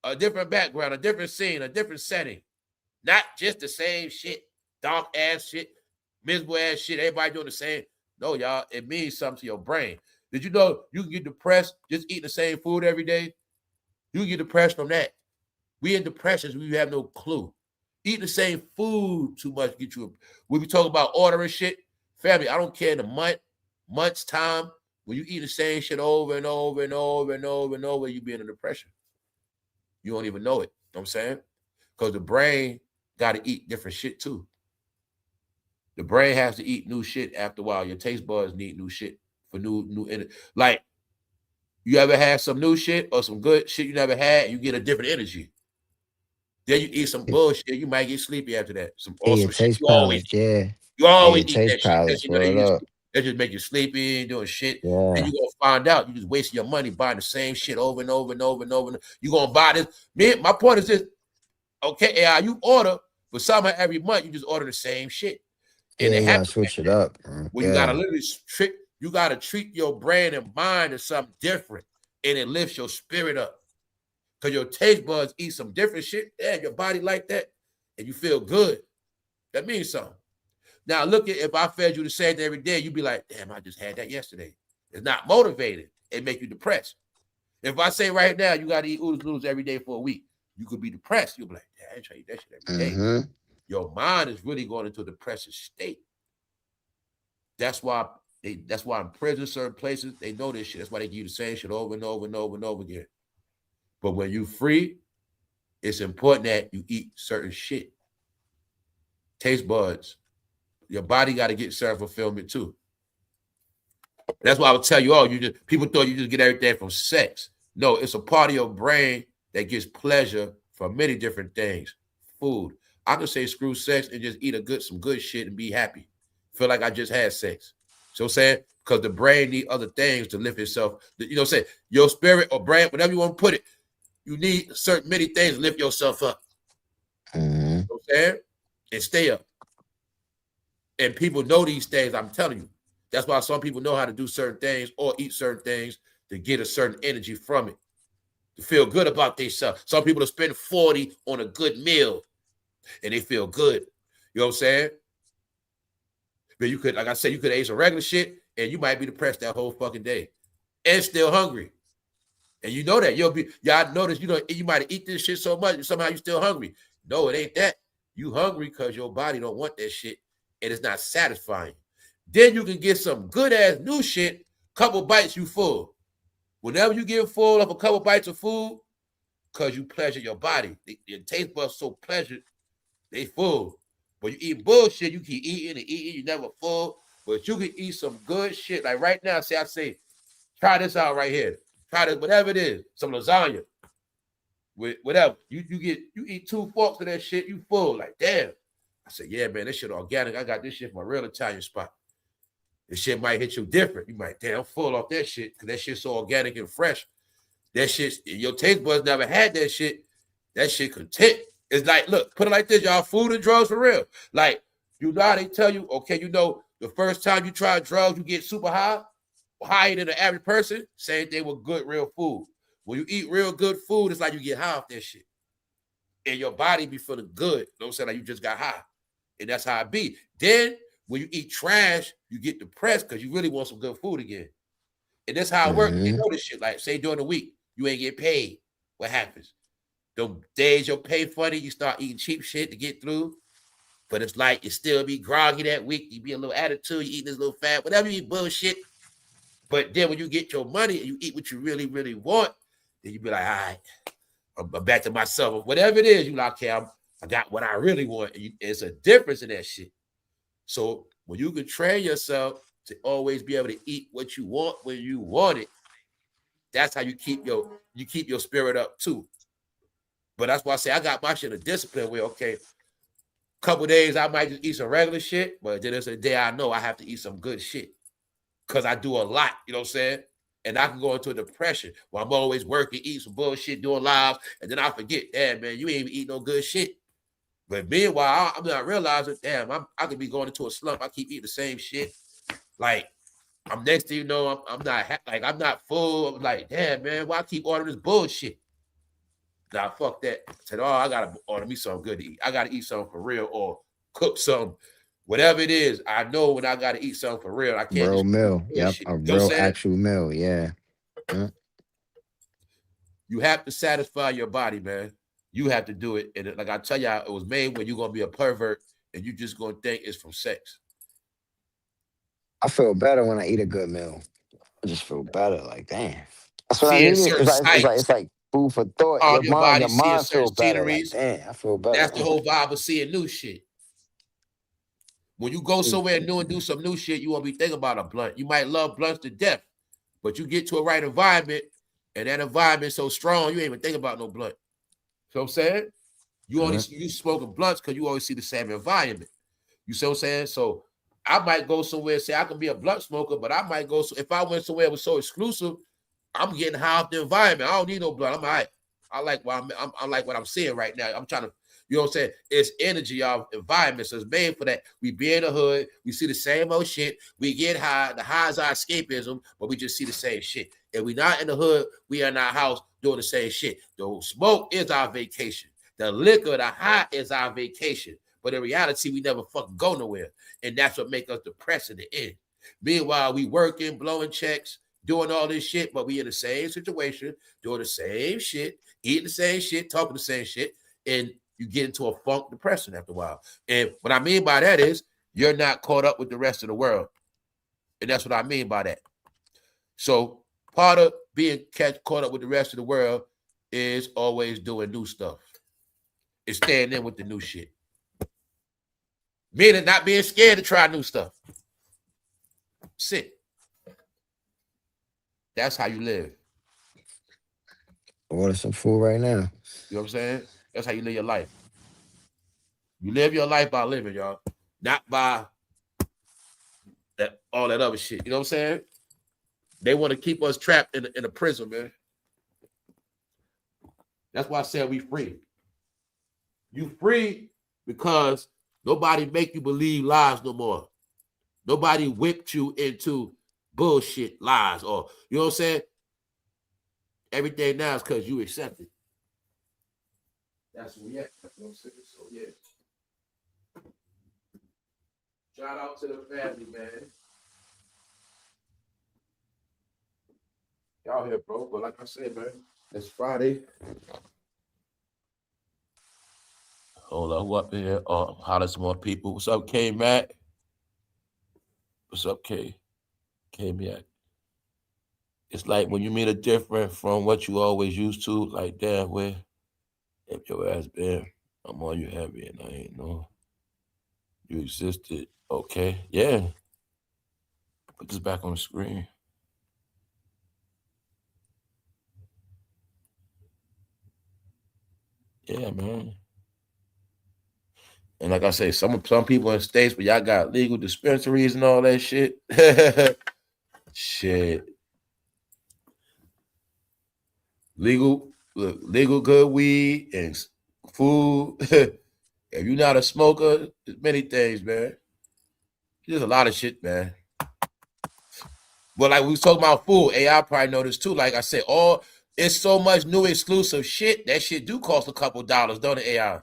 A different background, a different scene, a different setting. Not just the same shit, dark ass shit, miserable ass shit, everybody doing the same. No, y'all, it means something to your brain. Did you know you can get depressed just eating the same food every day? You can get depressed from that. We in depressions, we have no clue. Eating the same food too much get you. When we talk about ordering shit, family, I don't care in a month's time, when you eat the same shit over and over and over and over and over, you be in a depression. You don't even know it. You know what I'm saying? Because the brain got to eat different shit too. The brain has to eat new shit after a while. Your taste buds need new shit for new energy. Like, you ever had some new shit or some good shit you never had, and you get a different energy. Then you eat some bullshit, you might get sleepy after that. Some Yeah, your awesome shit. taste palace, yeah. You always Yeah, eat taste that shit. That palace, shit gonna word up. that just make you sleepy and doing shit. Yeah. And you gonna find out you just wasting your money buying the same shit over and over and over and over. You gonna buy this. My point is this. Okay, AI, you order, but somehow every month you just order the same shit. And Yeah, it you gotta happens switch it up. where you gotta literally you gotta treat your brain and mind as something different, and it lifts your spirit up. Because your taste buds eat some different shit, and your body like that, and you feel good. That means something. Now, look at if I fed you the same thing every day, you'd be like, damn, I just had that yesterday. It's not motivated. It make you depressed. If I say right now, you got to eat oodles noodles every day for a week, you could be depressed. You'll be like, damn, I ain't trying to eat that shit every day. Your mind is really going into a depressive state. That's why in prison, certain places, they know this shit. That's why they give you the same shit over and over and over and over again. But when you free, it's important that you eat certain shit. Taste buds. Your body got to get certain fulfillment too. That's why I would tell you all, people thought you just get everything from sex. No, it's a part of your brain that gets pleasure from many different things. Food. I could say screw sex and just eat some good shit and be happy. Feel like I just had sex. So I'm saying, because the brain need other things to lift itself. You know what I'm saying? Your spirit or brain, whatever you want to put it, you need many things to lift yourself up. You know what I'm saying? And stay up. And people know these things, I'm telling you. That's why some people know how to do certain things or eat certain things to get a certain energy from it, to feel good about themselves. Some people will spend 40 on a good meal and they feel good. You know what I'm saying? But you could, like I said, you could eat some regular shit and you might be depressed that whole fucking day and still hungry. And you know that. Y'all notice, you might eat this shit so much and somehow you still hungry. No, it ain't that. You hungry because your body don't want that shit and it's not satisfying. Then you can get some good ass new shit, couple bites, you full. Whenever you get full of a couple bites of food, because you pleasure your body. Your taste buds so pleasured, they full. But you eat bullshit, you keep eating and eating, you never full. But you can eat some good shit. Like right now, I say, try this out right here. Try this, whatever it is, some lasagna. With whatever. You eat 2 forks of that shit, you full. Like, damn. I said, yeah, man, this shit organic. I got this shit from a real Italian spot. This shit might hit you different. You might, damn, I'm full off that shit because that shit's so organic and fresh. That shit, your taste buds never had that shit. That shit content. It's like, look, put it like this, y'all. Food and drugs for real. Like, you know how they tell you, okay, you know, the first time you try drugs, you get super high, higher than the average person. Same thing with good, real food. When you eat real good food, it's like you get high off that shit. And your body be feeling good. You know what I'm saying? Like you just got high. And that's how it be. Then, when you eat trash, you get depressed because you really want some good food again. And that's how it works. You know this shit. Like, say during the week, you ain't get paid. What happens? The days your pay funny, you start eating cheap shit to get through. But it's like you still be groggy that week. You be a little attitude. You eat this little fat, whatever you eat bullshit. But then when you get your money and you eat what you really, really want, then you be like, all right, I'm back to myself. Whatever it is, you like, okay, I got what I really want. And it's a difference in that shit. So when you can train yourself to always be able to eat what you want when you want it, that's how you keep your spirit up too. But that's why I say I got my shit a discipline where, okay, a couple days I might just eat some regular shit, but then there's a day I know I have to eat some good shit because I do a lot, you know what I'm saying? And I can go into a depression where I'm always working, eating some bullshit, doing lives, and then I forget, damn, man, you ain't even eat no good shit. But meanwhile, I'm not realizing, damn, I could be going into a slump. I keep eating the same shit. Like, I'm next thing you know, I'm not full. I'm like, damn, man, why I keep ordering this bullshit? Nah, fuck that. I said, oh, I gotta order me something good to eat. I gotta eat something for real or cook something. Whatever it is, I know when I gotta eat something for real. I can't Real just meal. Yep. shit. A You know what I'm real saying? actual meal. Yeah. You have to satisfy your body, man. You have to do it. And like I tell y'all, it was made when you're gonna be a pervert and you just gonna think it's from sex. I feel better when I eat a good meal. I just feel better. Like, damn. That's what I Seeing needed. certain sights It's like food for thought. on your body, Your seeing mind certain feel better. Like, sceneries. damn, I feel better. That's the whole vibe of seeing new shit. When you go somewhere new and do some new shit, you won't be thinking about a blunt. You might love blunts to death, but you get to a right environment, and that environment's so strong, you ain't even think about no blunt. You know what I'm saying? You smoking blunts because you always see the same environment. You see what I'm saying? So I might go somewhere and say I can be a blunt smoker, but I might go, if I went somewhere that was so exclusive, I'm getting high off the environment. I don't need no blunt. I'm all right. I like what I'm seeing right now. I'm trying to, you know what I'm saying? It's energy of environment. So it's made for that. We be in the hood. We see the same old shit. We get high. The high is our escapism, but we just see the same shit. If we not in the hood, we are in our house doing the same shit. The smoke is our vacation. The liquor, the high is our vacation. But in reality, we never fucking go nowhere. And that's what makes us depressed in the end. Meanwhile, we working, blowing checks, doing all this shit, but we in the same situation, doing the same shit, eating the same shit, talking the same shit, and you get into a funk depression after a while. And what I mean by that is you're not caught up with the rest of the world. And that's what I mean by that. So part of being caught up with the rest of the world is always doing new stuff. It's staying in with the new shit. Meaning not being scared to try new stuff. Sit. That's how you live. Order some food right now. You know what I'm saying? That's how you live your life. You live your life by living, y'all. Not by all that other shit. You know what I'm saying? They want to keep us trapped in a prison, man. That's why I said we free. You free because nobody make you believe lies no more. Nobody whipped you into bullshit lies or, you know what I'm saying? Everything now is because you accept it. That's where we at. That's what I'm saying. So, yeah. Shout out to the family, man. Y'all here, bro. But like I said, man, it's Friday. Hold on, who up in here? Holler some more people. What's up, K Mac? What's up, K? K Mac. It's like when you meet a different from what you always used to, like, damn, where if your ass been, I'm all you heavy and I ain't know. You existed. Okay. Yeah. Put this back on the screen. Yeah, man. And like I say, some people in states where y'all got legal dispensaries and all that shit. Shit. Legal good weed and food. If you're not a smoker, there's many things, man. There's a lot of shit, man. But like we was talking about food, AI probably know this too. Like I said, it's so much new exclusive shit. That shit do cost a couple dollars, don't it, AI?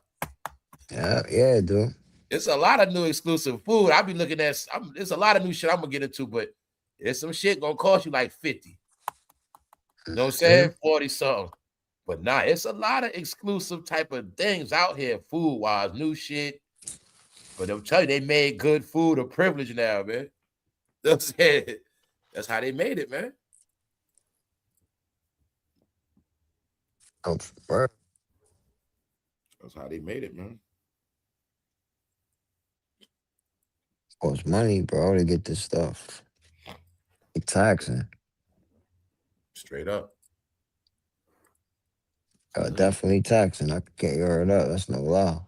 Yeah, dude. It's a lot of new exclusive food. I be looking at. It's a lot of new shit I'm gonna get into, but there's some shit gonna cost you like 50. You know what I'm saying? 40 something. But nah, it's a lot of exclusive type of things out here, food wise, new shit. But I'm telling you, they made good food a privilege now, man. That's it. That's how they made it, man. Oh, bro. That's how they made it, man. Costs money, bro, to get this stuff. It's taxing. Straight up. Definitely taxing. I can't hear it up. That's no lie.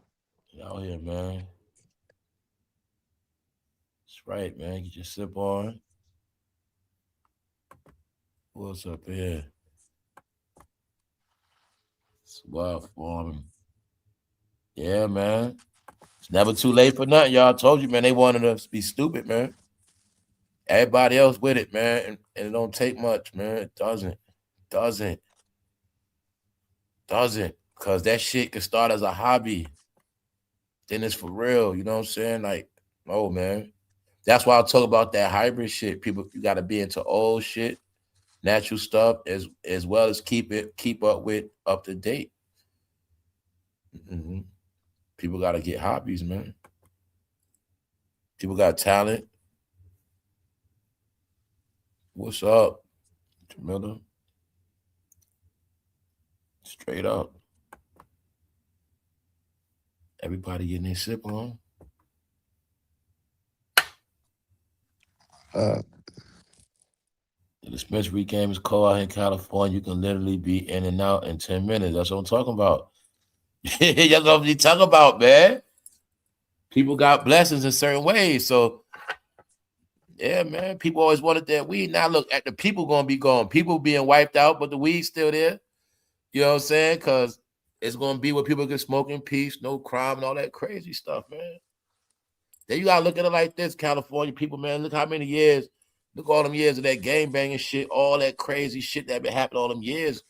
Out here, man. That's right, man. Get your sip on. What's up here? It's wild farming. Yeah, man. It's never too late for nothing. Y'all told you, man. They wanted us to be stupid, man. Everybody else with it, man. And it don't take much, man. It doesn't. Because that shit can start as a hobby. Then it's for real. You know what I'm saying? Like, oh, man. That's why I talk about that hybrid shit. People, you got to be into old shit, natural stuff, as well as keep up with up to date. Mm-hmm. People got to get hobbies, man. People got talent. What's up, Jamila? Straight up. Everybody getting their sip on. The dispensary game is cold out in California. You can literally be in and out in 10 minutes. That's what I'm talking about. That's what I'm talking about, man. People got blessings in certain ways. So, yeah, man. People always wanted that weed. Now, look, at the people going to be gone. People being wiped out, but the weed's still there. You know what I'm saying? Because it's going to be where people can smoke in peace, no crime, and all that crazy stuff, man. Then you got to look at it like this, California people, man. Look how many years. Look all them years of that gang banging shit, all that crazy shit that been happening all them years.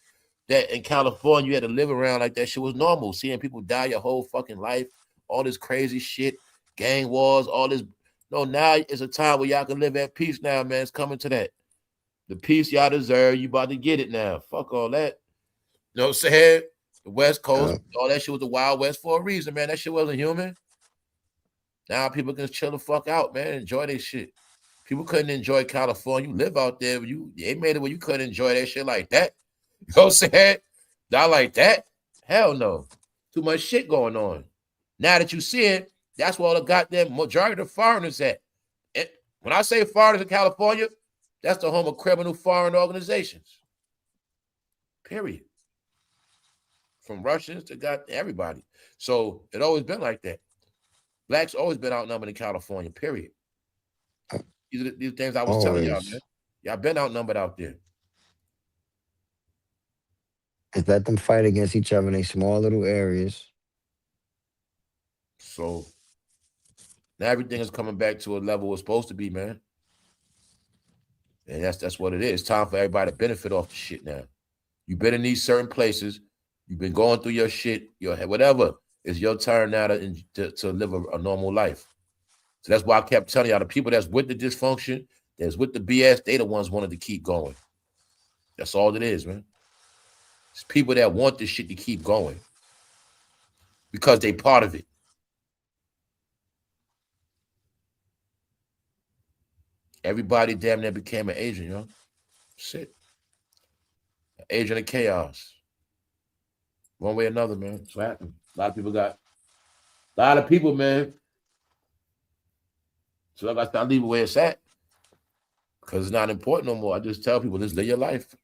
That in California, you had to live around like that shit was normal. Seeing people die your whole fucking life, all this crazy shit, gang wars, all this. No, now it's a time where y'all can live at peace now, man. It's coming to that. The peace y'all deserve, you about to get it now. Fuck all that. You know what I'm saying? The West Coast, all that shit was the Wild West for a reason, man. That shit wasn't human. Now people can chill the fuck out, man. Enjoy this shit. People couldn't enjoy California. You live out there, they made it where you couldn't enjoy that shit like that. You know what I'm saying? Not like that. Hell no. Too much shit going on. Now that you see it, that's where all the goddamn majority of the foreigners at. When I say foreigners in California, that's the home of criminal foreign organizations. Period. From Russians to everybody. So it always been like that. Blacks always been outnumbered in California, period. These are the things I was telling y'all, man. Y'all been outnumbered out there. Just let them fight against each other in these small little areas. So now everything is coming back to a level it's supposed to be, man. And that's what it is. It's time for everybody to benefit off the shit now. You've been in these certain places. You've been going through your shit, your whatever. It's your turn now to live a normal life. So that's why I kept telling y'all, the people that's with the dysfunction, that's with the BS, they the ones wanted to keep going. That's all it is, man. It's people that want this shit to keep going because they part of it. Everybody damn near became an agent, you know? Shit. An agent of chaos. One way or another, man. That's what happened. A lot of people, man. So like I said, I leave it where it's at. Because it's not important no more. I just tell people, just live your life.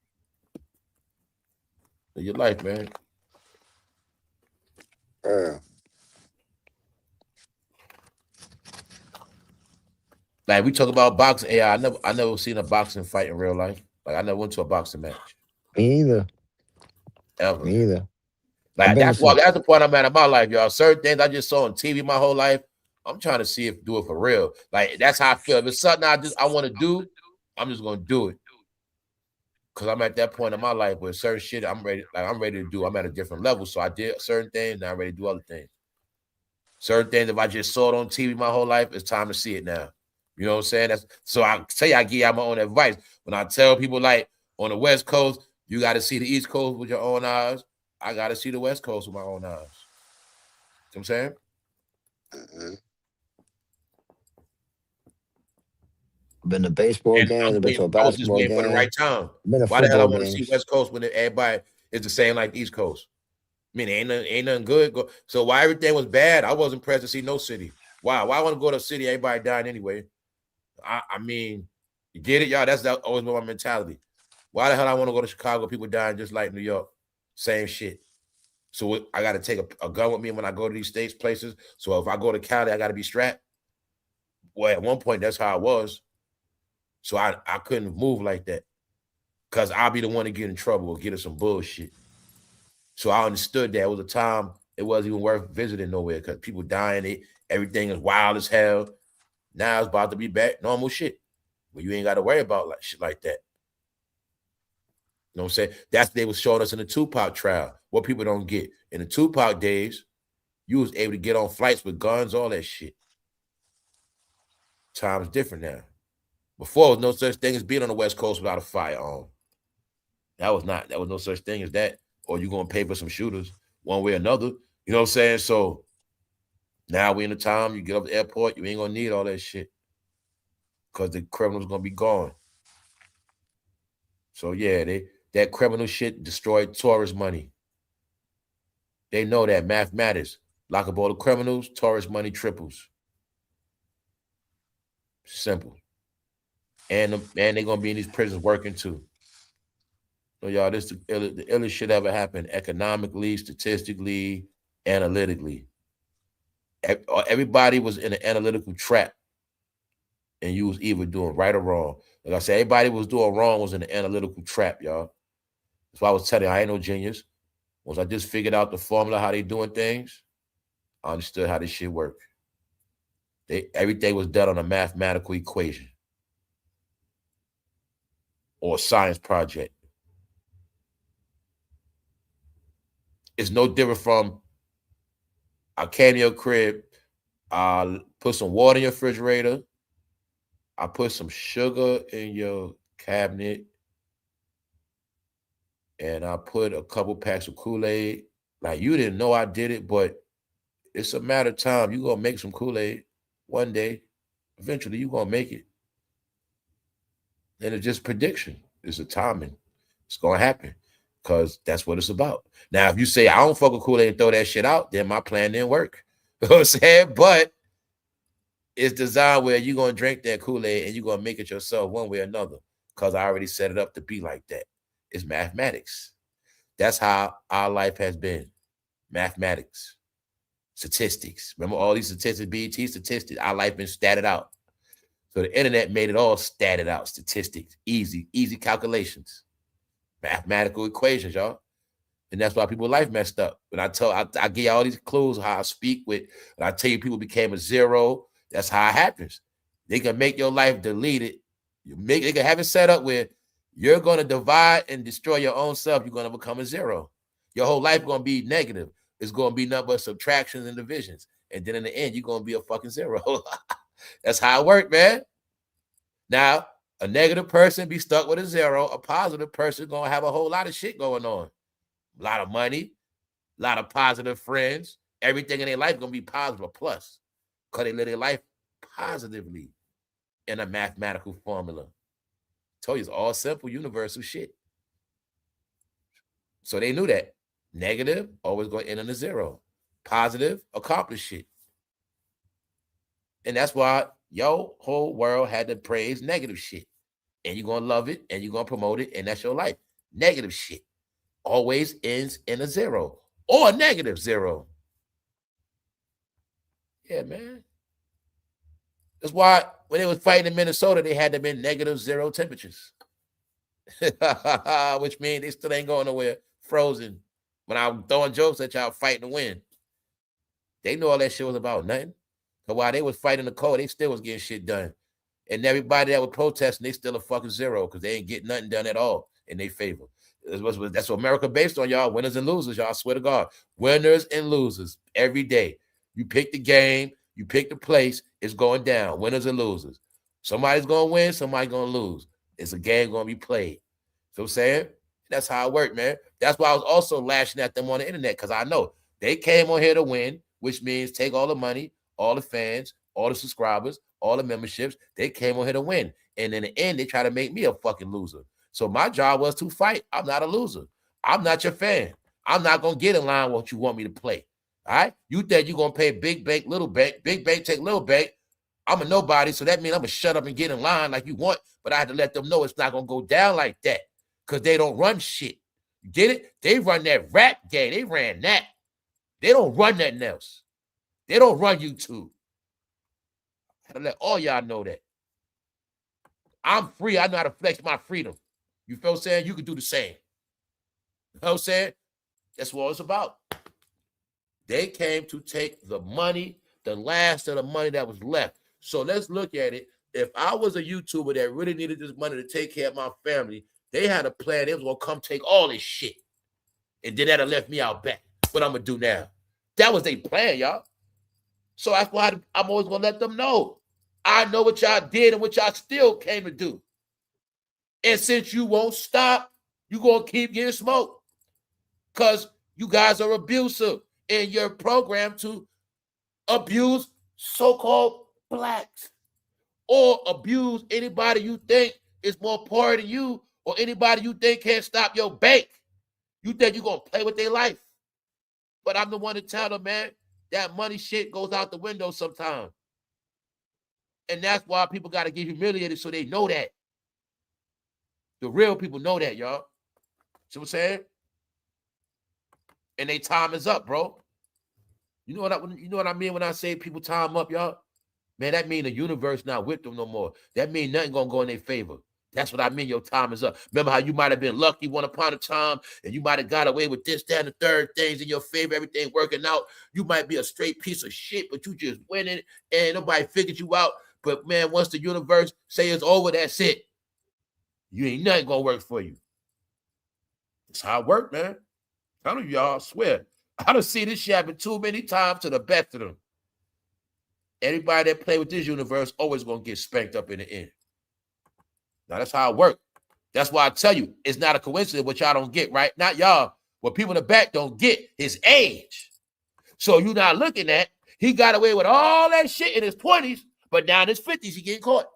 Live your life, man. Like we talk about boxing. Yeah, I never seen a boxing fight in real life. Like I never went to a boxing match. Me either. Ever. Me either. Like that's the point I'm at in my life, y'all. Certain things I just saw on TV my whole life. I'm trying to see if do it for real. Like that's how I feel. If it's something I want to do, I'm just gonna do it. Cause I'm at that point in my life where certain shit I'm ready to do. I'm at a different level. So I did certain things, now I'm ready to do other things. Certain things, if I just saw it on TV my whole life, it's time to see it now. You know what I'm saying? So I tell you, I give y'all my own advice. When I tell people like on the West Coast, you got to see the East Coast with your own eyes. I got to see the West Coast with my own eyes. You know what I'm saying? Mm-hmm. Been to baseball games, been to a basketball game. I was just waiting for the right time. Why the hell I want to see West Coast when everybody is the same like East Coast? I mean, ain't nothing good. So why everything was bad? I wasn't impressed to see no city. Why I want to go to a city, everybody dying anyway. I mean, you get it, y'all? That's always been my mentality. Why the hell I want to go to Chicago? People dying just like New York. Same shit. So I got to take a gun with me when I go to these states, places. So if I go to Cali, I got to be strapped. Well, at one point, that's how I was. So I couldn't move like that because I'll be the one to get in trouble or get in some bullshit. So I understood that it was a time it wasn't even worth visiting nowhere because people dying, everything is wild as hell. Now it's about to be back normal shit. But you ain't got to worry about like shit like that. You know what I'm saying? That's what they was showing us in the Tupac trial. What people don't get. In the Tupac days, you was able to get on flights with guns, all that shit. Time's different now. Before, there was no such thing as being on the West Coast without a firearm. There was no such thing as that. Or you're going to pay for some shooters one way or another. You know what I'm saying? So now we in the time, you get up the airport, you ain't going to need all that shit. Because the criminal's going to be gone. So yeah, that criminal shit destroyed tourist money. They know that math matters. Lock up all the criminals, tourist money triples. Simple. And they're going to be in these prisons working too. So y'all, this is the illest shit ever happened economically, statistically, analytically. Everybody was in an analytical trap. And you was either doing right or wrong. Like I said, everybody was doing wrong was in an analytical trap, y'all. That's why I was telling you, I ain't no genius. Once I just figured out the formula, how they doing things, I understood how this shit worked. Everything was done on a mathematical equation or a science project. It's no different from I came to your crib, I put some water in your refrigerator, I put some sugar in your cabinet, and I put a couple packs of Kool-Aid. Like, you didn't know I did it, but it's a matter of time. You're going to make some Kool-Aid one day. Eventually, you're going to make it. And it's just prediction. It's a timing. It's going to happen because that's what it's about. Now, if you say, I don't fuck with Kool-Aid and throw that shit out, then my plan didn't work. You know what I'm saying? But it's designed where you're going to drink that Kool-Aid and you're going to make it yourself one way or another because I already set it up to be like that. It's mathematics. That's how our life has been. Mathematics. Statistics. Remember all these statistics, BET statistics. Our life been statted out. So the internet made it all statted out. Statistics. Easy calculations. Mathematical equations, y'all. And that's why people's life messed up. When I give you all these clues how I speak with, when I tell you people became a zero, that's how it happens. They can make your life deleted. They can have it set up where you're going to divide and destroy your own self. You're going to become a zero. Your whole life going to be negative. It's going to be nothing but subtractions and divisions. And then in the end, you're going to be a fucking zero. That's how it works, man. Now, a negative person be stuck with a zero. A positive person going to have a whole lot of shit going on. A lot of money, a lot of positive friends. Everything in their life going to be positive or plus because they live their life positively in a mathematical formula. Told you it's all simple, universal shit. So they knew that. Negative, always going to end in a zero. Positive, accomplish shit. And that's why Your whole world had to praise negative shit. And you're gonna love it and you're gonna promote it, and that's your life. Negative shit always ends in a zero or a negative zero. Yeah, man. That's why when they was fighting in Minnesota, they had them in negative zero temperatures. Which means they still ain't going nowhere. Frozen. When I'm throwing jokes at y'all fighting to win. They know all that shit was about nothing. But while they was fighting the cold, they still was getting shit done. And everybody that was protesting, they still a fucking zero because they ain't getting nothing done at all in their favor. That's what America based on, y'all. Winners and losers, y'all. I swear to God. Winners and losers every day. You pick the game, you pick the place, it's going down. Winners and losers. Somebody's going to win, somebody's going to lose. It's a game going to be played. So I'm saying? That's how it worked, man. That's why I was also lashing at them on the internet, because I know they came on here to win, which means take all the money, all the fans, all the subscribers, all the memberships. They came on here to win. And in the end, they try to make me a fucking loser. So my job was to fight. I'm not a loser. I'm not your fan. I'm not going to get in line with what you want me to play. All right? You think you're going to pay big bank, little bank, big bank, take little bank. I'm a nobody, so that means I'm going to shut up and get in line like you want. But I had to let them know it's not going to go down like that because they don't run shit. You get it? They run that rap game. They ran that. They don't run nothing else. They don't run YouTube. I had to let all y'all know that. I'm free. I know how to flex my freedom. You feel what I'm saying? You can do the same. You know what I'm saying? That's what it's about. They came to take the money, the last of the money that was left. So let's look at it. If I was a YouTuber that really needed this money to take care of my family, they had a plan. They was going to come take all this shit. And then that'd have left me out back. What I'm going to do now? That was their plan, y'all. So that's why I'm always going to let them know. I know what y'all did and what y'all still came to do. And since you won't stop, you're going to keep getting smoked. Because you guys are abusive in your program to abuse so-called blacks or abuse anybody you think is more poor than you or anybody you think can't stop your bank. You think you're going to play with their life. But I'm the one to tell them, man, that money shit goes out the window sometimes. And that's why people got to get humiliated so they know that. The real people know that, y'all. See what I'm saying? And their time is up, bro. You know what I mean when I say people time up, y'all? Man, that mean the universe not with them no more. That mean nothing gonna go in their favor. That's what I mean. Your time is up. Remember how you might have been lucky one upon a time and you might have got away with this, that, and the third things in your favor, everything working out. You might be a straight piece of shit, but you just winning and nobody figured you out. But man, once the universe say it's over, that's it. You ain't nothing gonna work for you. That's how it work, man. I don't y'all swear. I done see this shit happen too many times to the best of them. Everybody that play with this universe always gonna get spanked up in the end. Now that's how it works. That's why I tell you, it's not a coincidence what y'all don't get, right? Not y'all. What people in the back don't get his age. So you're not looking at, he got away with all that shit in his 20s, but now in his 50s, he getting caught.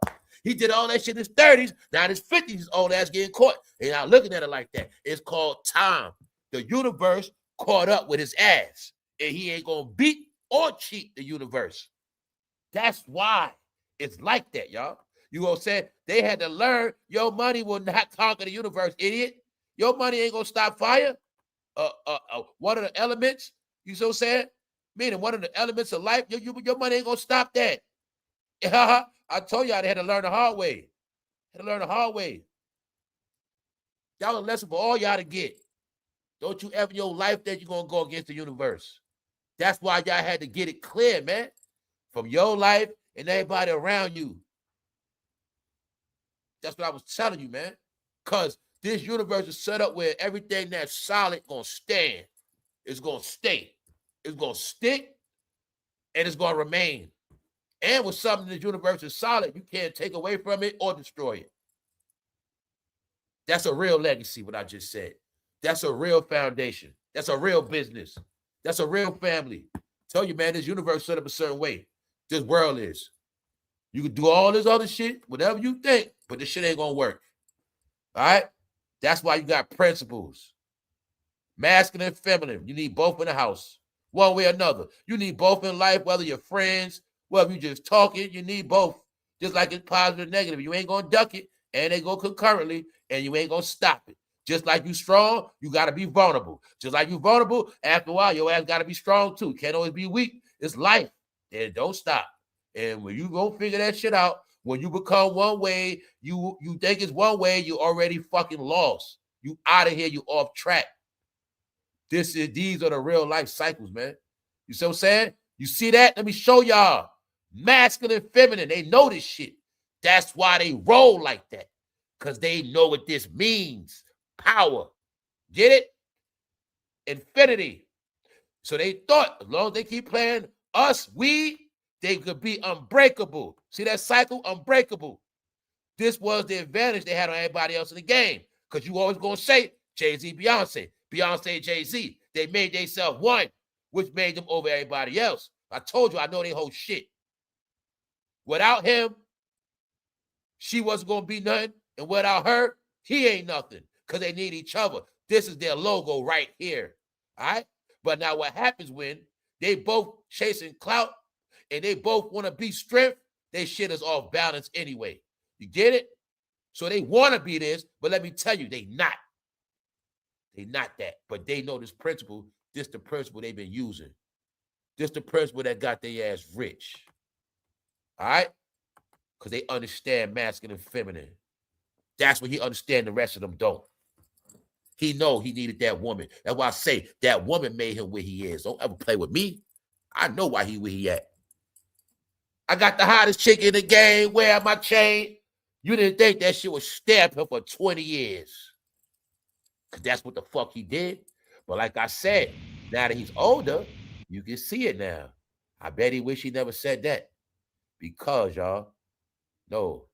He did all that shit in his 30s, now in his 50s, his old ass getting caught. And not looking at it like that. It's called time. The universe caught up with his ass, and he ain't gonna beat or cheat the universe. That's why it's like that, y'all. You gonna say they had to learn your money will not conquer the universe, idiot. Your money ain't gonna stop fire. One of the elements, you so saying? Meaning one of the elements of life, your money ain't gonna stop that. I told y'all they had to learn the hard way. Had to learn the hard way. That was a lesson for all y'all to get. Don't you ever in your life that you're gonna go against the universe. That's why y'all had to get it clear, man. From your life and everybody around you. That's what I was telling you, man. Because this universe is set up where everything that's solid gonna stand. It's gonna stay. It's gonna stick, and it's gonna remain. And with something in the universe is solid, you can't take away from it or destroy it. That's a real legacy, what I just said. That's a real foundation. That's a real business. That's a real family. Tell you, man, this universe set up a certain way. This world is. You can do all this other shit, whatever you think, but this shit ain't gonna work. All right? That's why you got principles. Masculine and feminine. You need both in the house. One way or another. You need both in life, whether you're friends, whether you're just talking, you need both. Just like it's positive and negative. You ain't gonna duck it, and they go concurrently, and you ain't gonna stop it. Just like you strong, you gotta be vulnerable. Just like you vulnerable, after a while, your ass gotta be strong too. Can't always be weak. It's life. And don't stop. And when you go figure that shit out, when you become one way, you think it's one way, you already fucking lost. You out of here, you off track. These are the real life cycles, man. You see what I'm saying? You see that? Let me show y'all. Masculine, feminine, they know this shit. That's why they roll like that. Because they know what this means. Power. Get it? Infinity. So they thought, as long as they keep playing us, they could be unbreakable. See that cycle? Unbreakable. This was the advantage they had on everybody else in the game. Because you always going to say, Jay-Z, Beyonce, Jay-Z. They made themselves one, which made them over everybody else. I told you, I know they whole shit. Without him, she wasn't going to be nothing. And without her, he ain't nothing. Because they need each other. This is their logo right here. All right? But now what happens when they both chasing clout and they both want to be strength, they shit is off balance anyway. You get it? So they want to be this, but let me tell you, they not. They not that. But they know this principle. This the principle they've been using. This the principle that got their ass rich. All right? Because they understand masculine and feminine. That's what he understand. The rest of them don't. He know he needed that woman. That's why I say that woman made him where he is. Don't ever play with me. I know why he where he at. I got the hottest chick in the game. Wear my chain. You didn't think that shit would stab him for 20 years. Because that's what the fuck he did. But like I said, now that he's older, you can see it now. I bet he wish he never said that. Because, y'all, no.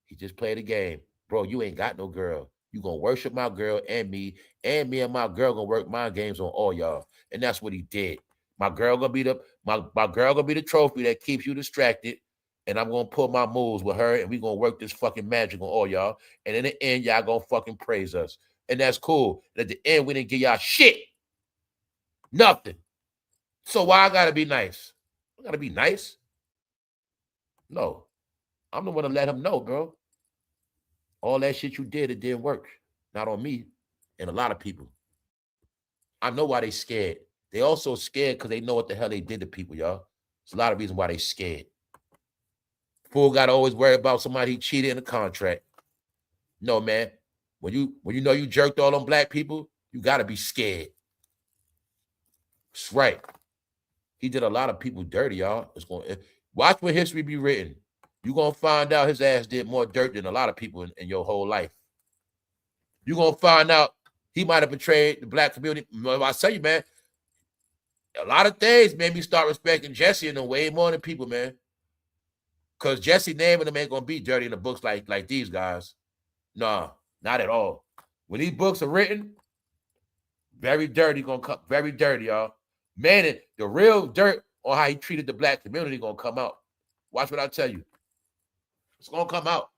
He just played a game. Bro, you ain't got no girl. You gonna worship my girl and me and my girl gonna work my games on all y'all. And that's what he did. My girl gonna be the trophy that keeps you distracted. And I'm gonna pull my moves with her and we gonna work this fucking magic on all y'all. And in the end, y'all gonna fucking praise us. And that's cool. And at the end, we didn't give y'all shit. Nothing. So why I gotta be nice? I gotta be nice? No. I'm the one to let him know, bro. All that shit you did, it didn't work. Not on me and a lot of people. I know why they scared. They also scared because they know what the hell they did to people, y'all. There's a lot of reasons why they scared. Fool got to always worry about somebody he cheated in a contract. No, man. When you know you jerked all them black people, you got to be scared. That's right. He did a lot of people dirty, y'all. Watch when history be written. You're going to find out his ass did more dirt than a lot of people in your whole life. You're going to find out he might have betrayed the black community. I tell you, man, a lot of things made me start respecting Jesse in a way more than people, man. Because Jesse naming them ain't going to be dirty in the books like these guys. Nah, not at all. When these books are written, very dirty, going to come, very dirty, y'all. Man, the real dirt on how he treated the black community going to come out. Watch what I tell you. It's going to come out.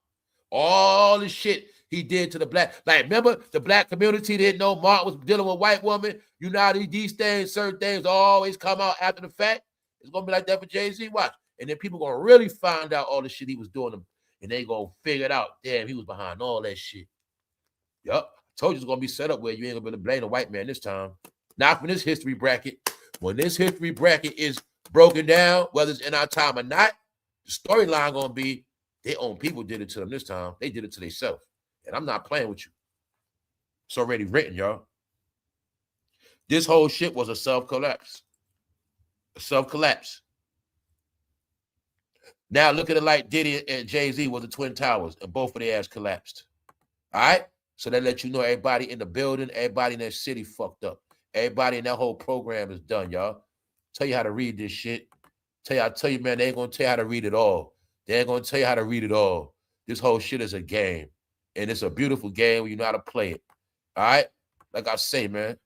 All the shit he did to the black. Like, remember, the black community didn't know Mark was dealing with a white woman. You know how these things, certain things always come out after the fact. It's going to be like that for Jay-Z. Watch. And then people going to really find out all the shit he was doing. And they going to figure it out. Damn, he was behind all that shit. Yup. I told you it's going to be set up where you ain't going to be able to blame the white man this time. Not from this history bracket. When this history bracket is broken down, whether it's in our time or not, the storyline going to be their own people did it to them this time. They did it to themselves. And I'm not playing with you. It's already written, y'all. This whole shit was a self-collapse. A self-collapse. Now look at it like Diddy and Jay-Z was the Twin Towers, and both of their ass collapsed. All right? So that let you know everybody in the building, everybody in that city fucked up. Everybody in that whole program is done, y'all. Tell you how to read this shit. I tell you, man, they ain't going to tell you how to read it all. They ain't going to tell you how to read it all. This whole shit is a game. And it's a beautiful game when you know how to play it. All right? Like I say, man,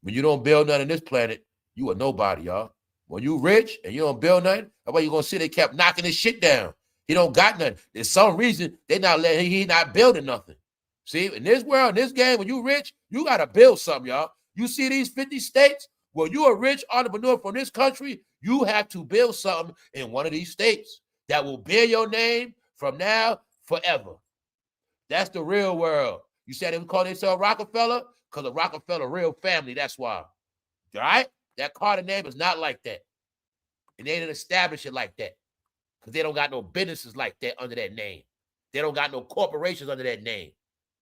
when you don't build nothing on this planet, you a nobody, y'all. When you rich and you don't build nothing, that's why you going to see they kept knocking this shit down. He don't got nothing. There's some reason they not letting he not building nothing. See, in this world, in this game, when you rich, you got to build something, y'all. You see these 50 states? Well, you a rich entrepreneur from this country, you have to build something in one of these states. that will bear your name from now forever. That's the real world. You said they would call themselves Rockefeller? Because the Rockefeller real family, that's why. All right? That Carter name is not like that. And they didn't establish it like that. Because they don't got no businesses like that under that name. They don't got no corporations under that name.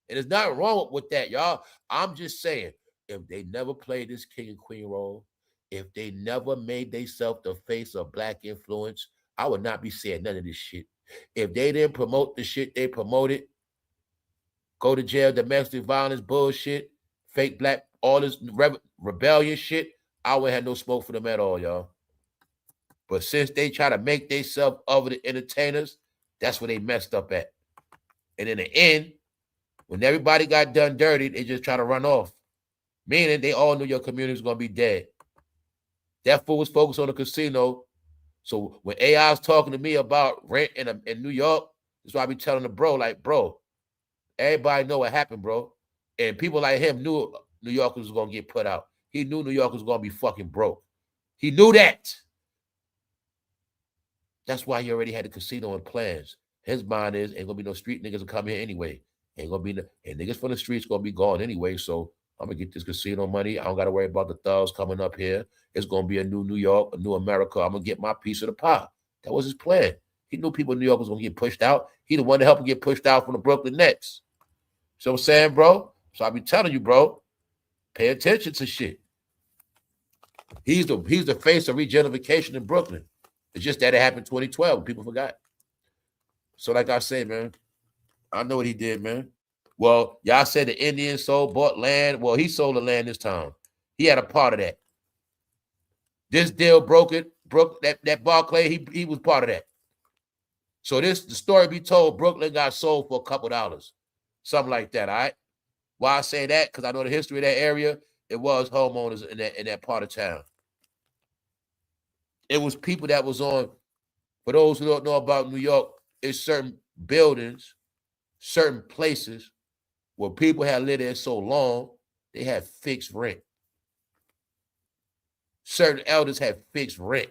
And there's nothing wrong with that, y'all. I'm just saying, if they never played this king and queen role, if they never made themselves the face of black influence, I would not be saying none of this shit. If they didn't promote the shit they promoted, go to jail, domestic violence bullshit, fake black, all this rebellion shit, I wouldn't have no smoke for them at all, y'all. But since they try to make themselves over the entertainers, that's where they messed up at. And in the end, when everybody got done dirty, they just try to run off. Meaning they all knew your community was going to be dead. That fool was focused on the casino. So when AI is talking to me about rent in New York, that's why I be telling the bro, like, bro, everybody know what happened, bro. And people like him knew New Yorkers was going to get put out. He knew New Yorkers was going to be fucking broke. He knew that. That's why he already had the casino in plans. His mind is, ain't going to be no street niggas to come here anyway. Ain't going to be no, and niggas from the streets going to be gone anyway. So I'm going to get this casino money. I don't got to worry about the thugs coming up here. It's going to be a new New York, a new America. I'm going to get my piece of the pie. That was his plan. He knew people in New York was going to get pushed out. He the one to help him get pushed out from the Brooklyn Nets. So I'm saying, bro? So I be telling you, bro, pay attention to shit. He's the face of regentrification in Brooklyn. It's just that it happened in 2012. People forgot. So like I say, man, I know what he did, man. Well, y'all said the Indians bought land. Well, he sold the land this time. He had a part of that. This deal broke that Barclay, he was part of that. So the story be told, Brooklyn got sold for a couple dollars. Something like that, all right? Why I say that? Because I know the history of that area. It was homeowners in that part of town. It was people that was on, for those who don't know about New York, it's certain buildings, certain places where people had lived there so long, they had fixed rent. Certain elders had fixed rent.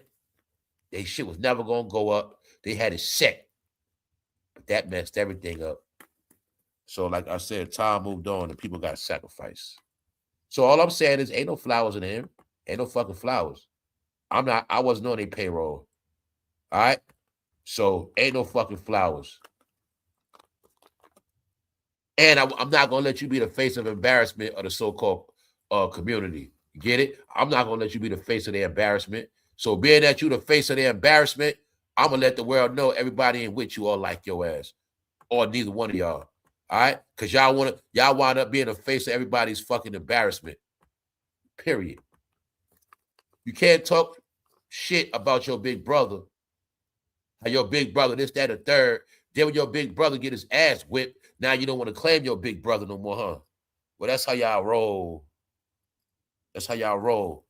They shit was never going to go up. They had it set. But that messed everything up. So like I said, time moved on and people got sacrificed. So all I'm saying is ain't no flowers in him. Ain't no fucking flowers. I wasn't on their payroll. All right? So ain't no fucking flowers. And I'm not going to let you be the face of embarrassment of the so-called community. You get it? I'm not going to let you be the face of their embarrassment. So being that you the face of their embarrassment, I'm going to let the world know everybody in with you all like your ass. Or neither one of y'all. All right? Because y'all wind up being the face of everybody's fucking embarrassment. Period. You can't talk shit about your big brother. How your big brother, this, that, or third. Then when your big brother get his ass whipped, now you don't want to claim your big brother no more, huh? Well, that's how y'all roll. That's how y'all roll.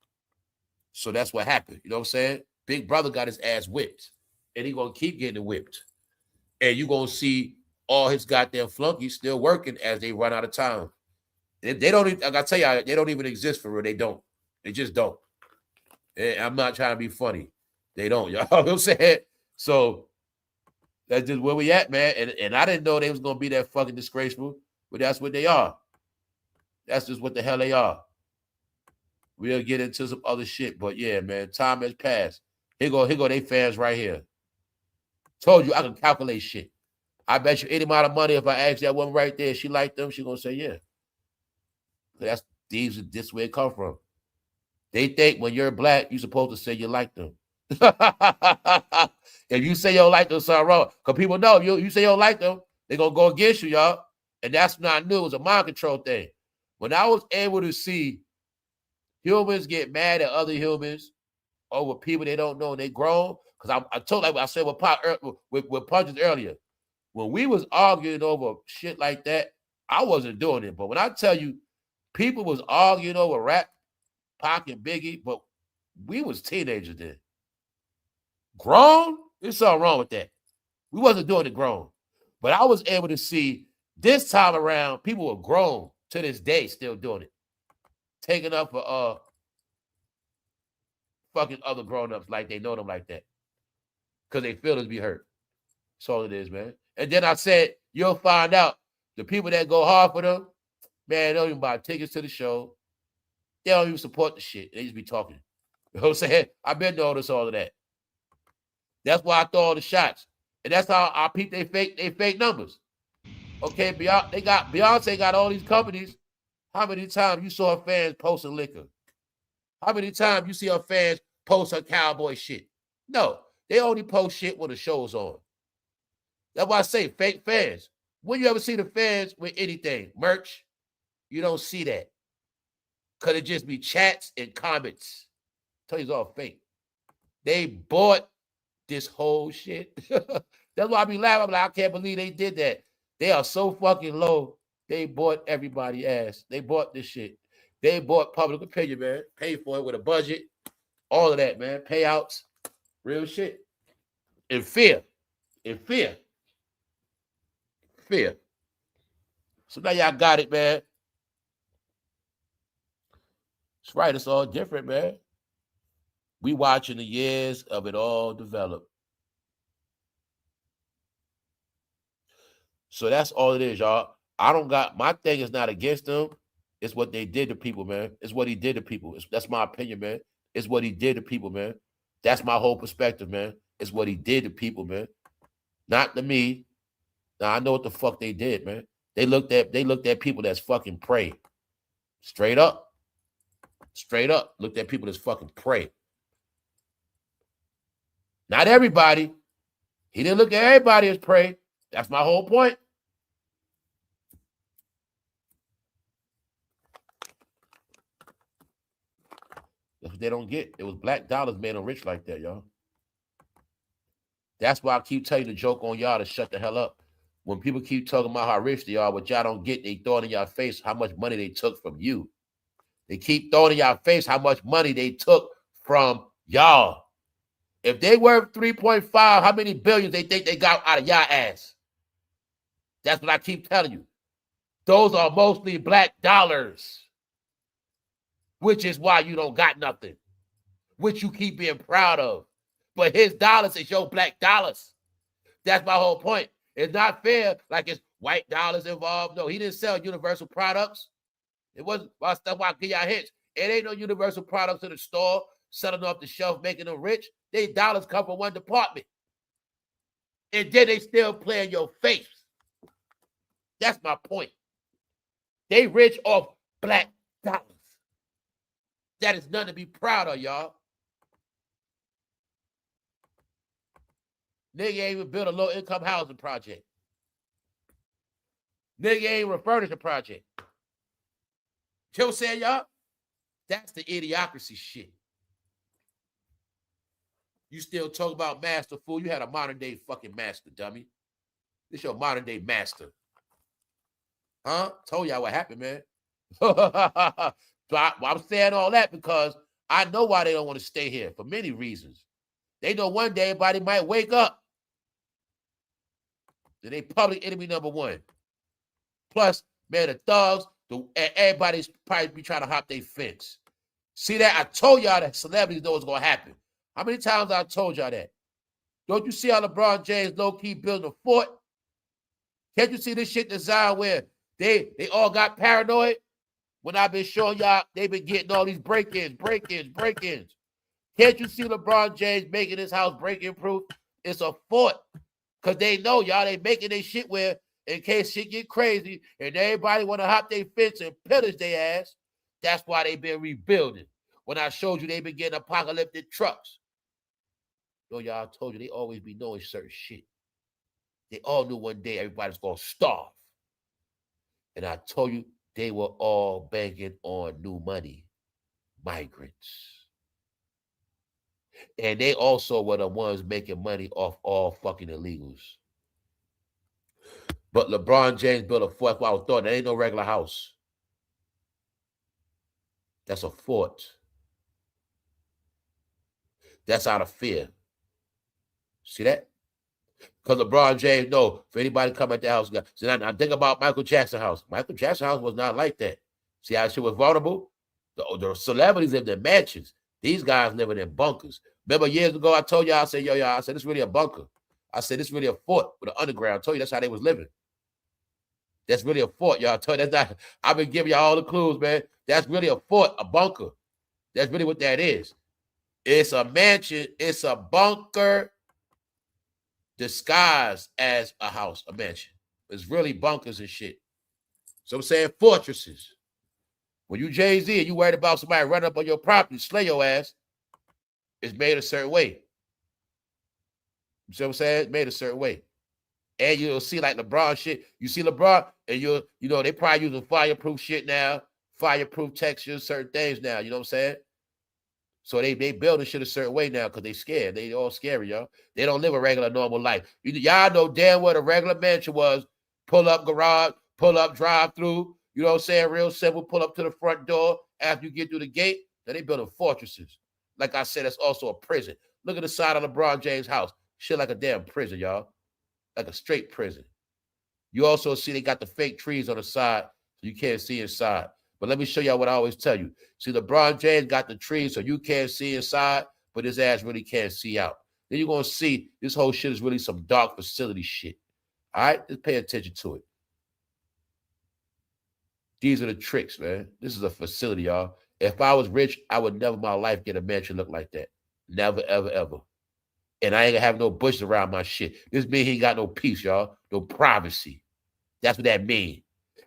So that's what happened. You know what I'm saying? Big brother got his ass whipped. And he going to keep getting whipped. And you're going to see all his goddamn flunkies still working as they run out of time. They don't even, I got to tell you, they don't even exist for real. They don't. They just don't. And I'm not trying to be funny. They don't, y'all. You know what I'm saying? So that's just where we at, man. And I didn't know they was going to be that fucking disgraceful, but that's what they are. That's just what the hell they are. We'll get into some other shit, but yeah, man, time has passed. Here go they fans right here. Told you I can calculate shit. I bet you any amount of money if I ask that woman right there, she like them, she gonna say yeah. That's this where it come from. They think when you're black, you're supposed to say you like them. If you say you don't like them, something wrong. Because people know you say you don't like them, they're gonna go against you, y'all. And that's not new. It was a mind control thing. When I was able to see humans get mad at other humans over people they don't know and they grown, because I told, like I said with Punches earlier, when we was arguing over shit like that, I wasn't doing it. But when I tell you, people was arguing over rap, Pac and Biggie, but we was teenagers then. Grown? There's something wrong with that. We wasn't doing it grown. But I was able to see this time around, people were grown to this day still doing it. Taking up for fucking other grown-ups like they know them like that. Because they feel us be hurt. That's all it is, man. And then I said, you'll find out the people that go hard for them, man, they don't even buy tickets to the show. They don't even support the shit. They just be talking. You know what I'm saying? I've been noticing all of that. That's why I throw all the shots. And that's how I peep they fake numbers. Okay, Beyonce got all these companies. How many times you saw her fans posting liquor? How many times you see her fans post her cowboy shit? No, they only post shit when the show's on. That's why I say fake fans. When you ever see the fans with anything, merch, you don't see that. Because it just be chats and comments. I tell you it's all fake. They bought this whole shit. That's why I be laughing. I'm like, I can't believe they did that. They are so fucking low. They bought everybody ass. They bought this shit. They bought public opinion, man. Paid for it with a budget. All of that, man. Payouts. Real shit. And fear. And fear. Fear. So now y'all got it, man. That's right. It's all different, man. We watching the years of it all develop. So that's all it is, y'all. My thing is not against them. It's what they did to people, man. It's what he did to people. That's my opinion, man. It's what he did to people, man. That's my whole perspective, man. It's what he did to people, man. Not to me. Now I know what the fuck they did, man. They looked at people that's fucking prey. Straight up. Straight up. Looked at people that's fucking prey. Not everybody. He didn't look at everybody as prey. That's my whole point. That's what they don't get. It was black dollars made them rich like that, y'all. That's why I keep telling you the joke on y'all to shut the hell up. When people keep talking about how rich they are, what y'all don't get, they throw it in y'all face how much money they took from you. They keep throwing in y'all face how much money they took from y'all. If they worth 3.5, how many billions they think they got out of y'all ass? That's what I keep telling you. Those are mostly black dollars, which is why you don't got nothing, which you keep being proud of. But his dollars is your black dollars. That's my whole point. It's not fair like it's white dollars involved. No, he didn't sell universal products. It wasn't stuff I give y'all hits. It ain't no universal products in the store, selling off the shelf, making them rich. They dollars come from one department. And then they still play in your face. That's my point. They rich off black dollars. That is nothing to be proud of, y'all. Nigga ain't even built a low-income housing project. Nigga ain't refurnished a project. You know what I'm saying, y'all? That's the idiocracy shit. You still talk about master fool. You had a modern-day fucking master, dummy. This your modern-day master. Huh? Told y'all what happened, man. So I'm saying all that because I know why they don't want to stay here for many reasons. They know one day everybody might wake up. Then they public enemy number one. Plus, man, the thugs, everybody's probably be trying to hop their fence. See that? I told y'all that celebrities know what's going to happen. How many times I told y'all that? Don't you see how LeBron James low-key building a fort? Can't you see this shit designed where they all got paranoid? When I've been showing y'all, they've been getting all these break-ins. Can't you see LeBron James making his house break-in proof? It's a fort. Because they know, y'all, they making their shit where in case shit get crazy and everybody want to hop their fence and pillage their ass, that's why they been rebuilding. When I showed you they been getting apocalyptic trucks. Yo, y'all, I told you they always be knowing certain shit. They all knew one day everybody's going to starve. And I told you they were all banking on new money, migrants. And they also were the ones making money off all fucking illegals. But LeBron James built a fort. I was thought that ain't no regular house. That's a fort. That's out of fear. See that? Because LeBron James, no, for anybody come at the house. See, now think about Michael Jackson's house. Michael Jackson's house was not like that. See how shit was vulnerable? The celebrities lived in mansions. These guys living in bunkers. Remember years ago, I told y'all, I said, this is really a bunker. I said, this really a fort with the underground. I told you that's how they was living. That's really a fort, y'all. I told you that's not, I've been giving y'all all the clues, man. That's really a fort, a bunker. That's really what that is. It's a mansion. It's a bunker disguised as a house, a mansion. It's really bunkers and shit. So I'm saying fortresses. When you Jay-Z and you worried about somebody running up on your property, slay your ass, it's made a certain way. You see what I'm saying? It's made a certain way. And you'll see like LeBron shit. You see LeBron, and you know, they probably using fireproof shit now, fireproof textures, certain things now. You know what I'm saying? So they building shit a certain way now because they scared. They all scary, y'all. They don't live a regular, normal life. Y'all know damn what a regular mansion was. Pull up garage, pull up drive-through. You know what I'm saying? Real simple. Pull up to the front door. After you get through the gate, then they building fortresses. Like I said, it's also a prison. Look at the side of LeBron James' house. Shit like a damn prison, y'all. Like a straight prison. You also see they got the fake trees on the side so you can't see inside. But let me show y'all what I always tell you. See, LeBron James got the trees so you can't see inside, but his ass really can't see out. Then you're going to see this whole shit is really some dark facility shit. All right? Just pay attention to it. These are the tricks, man. This is a facility, y'all. If I was rich, I would never in my life get a mansion look like that. Never, ever, ever. And I ain't gonna have no bushes around my shit. This means he ain't got no peace, y'all. No privacy. That's what that means.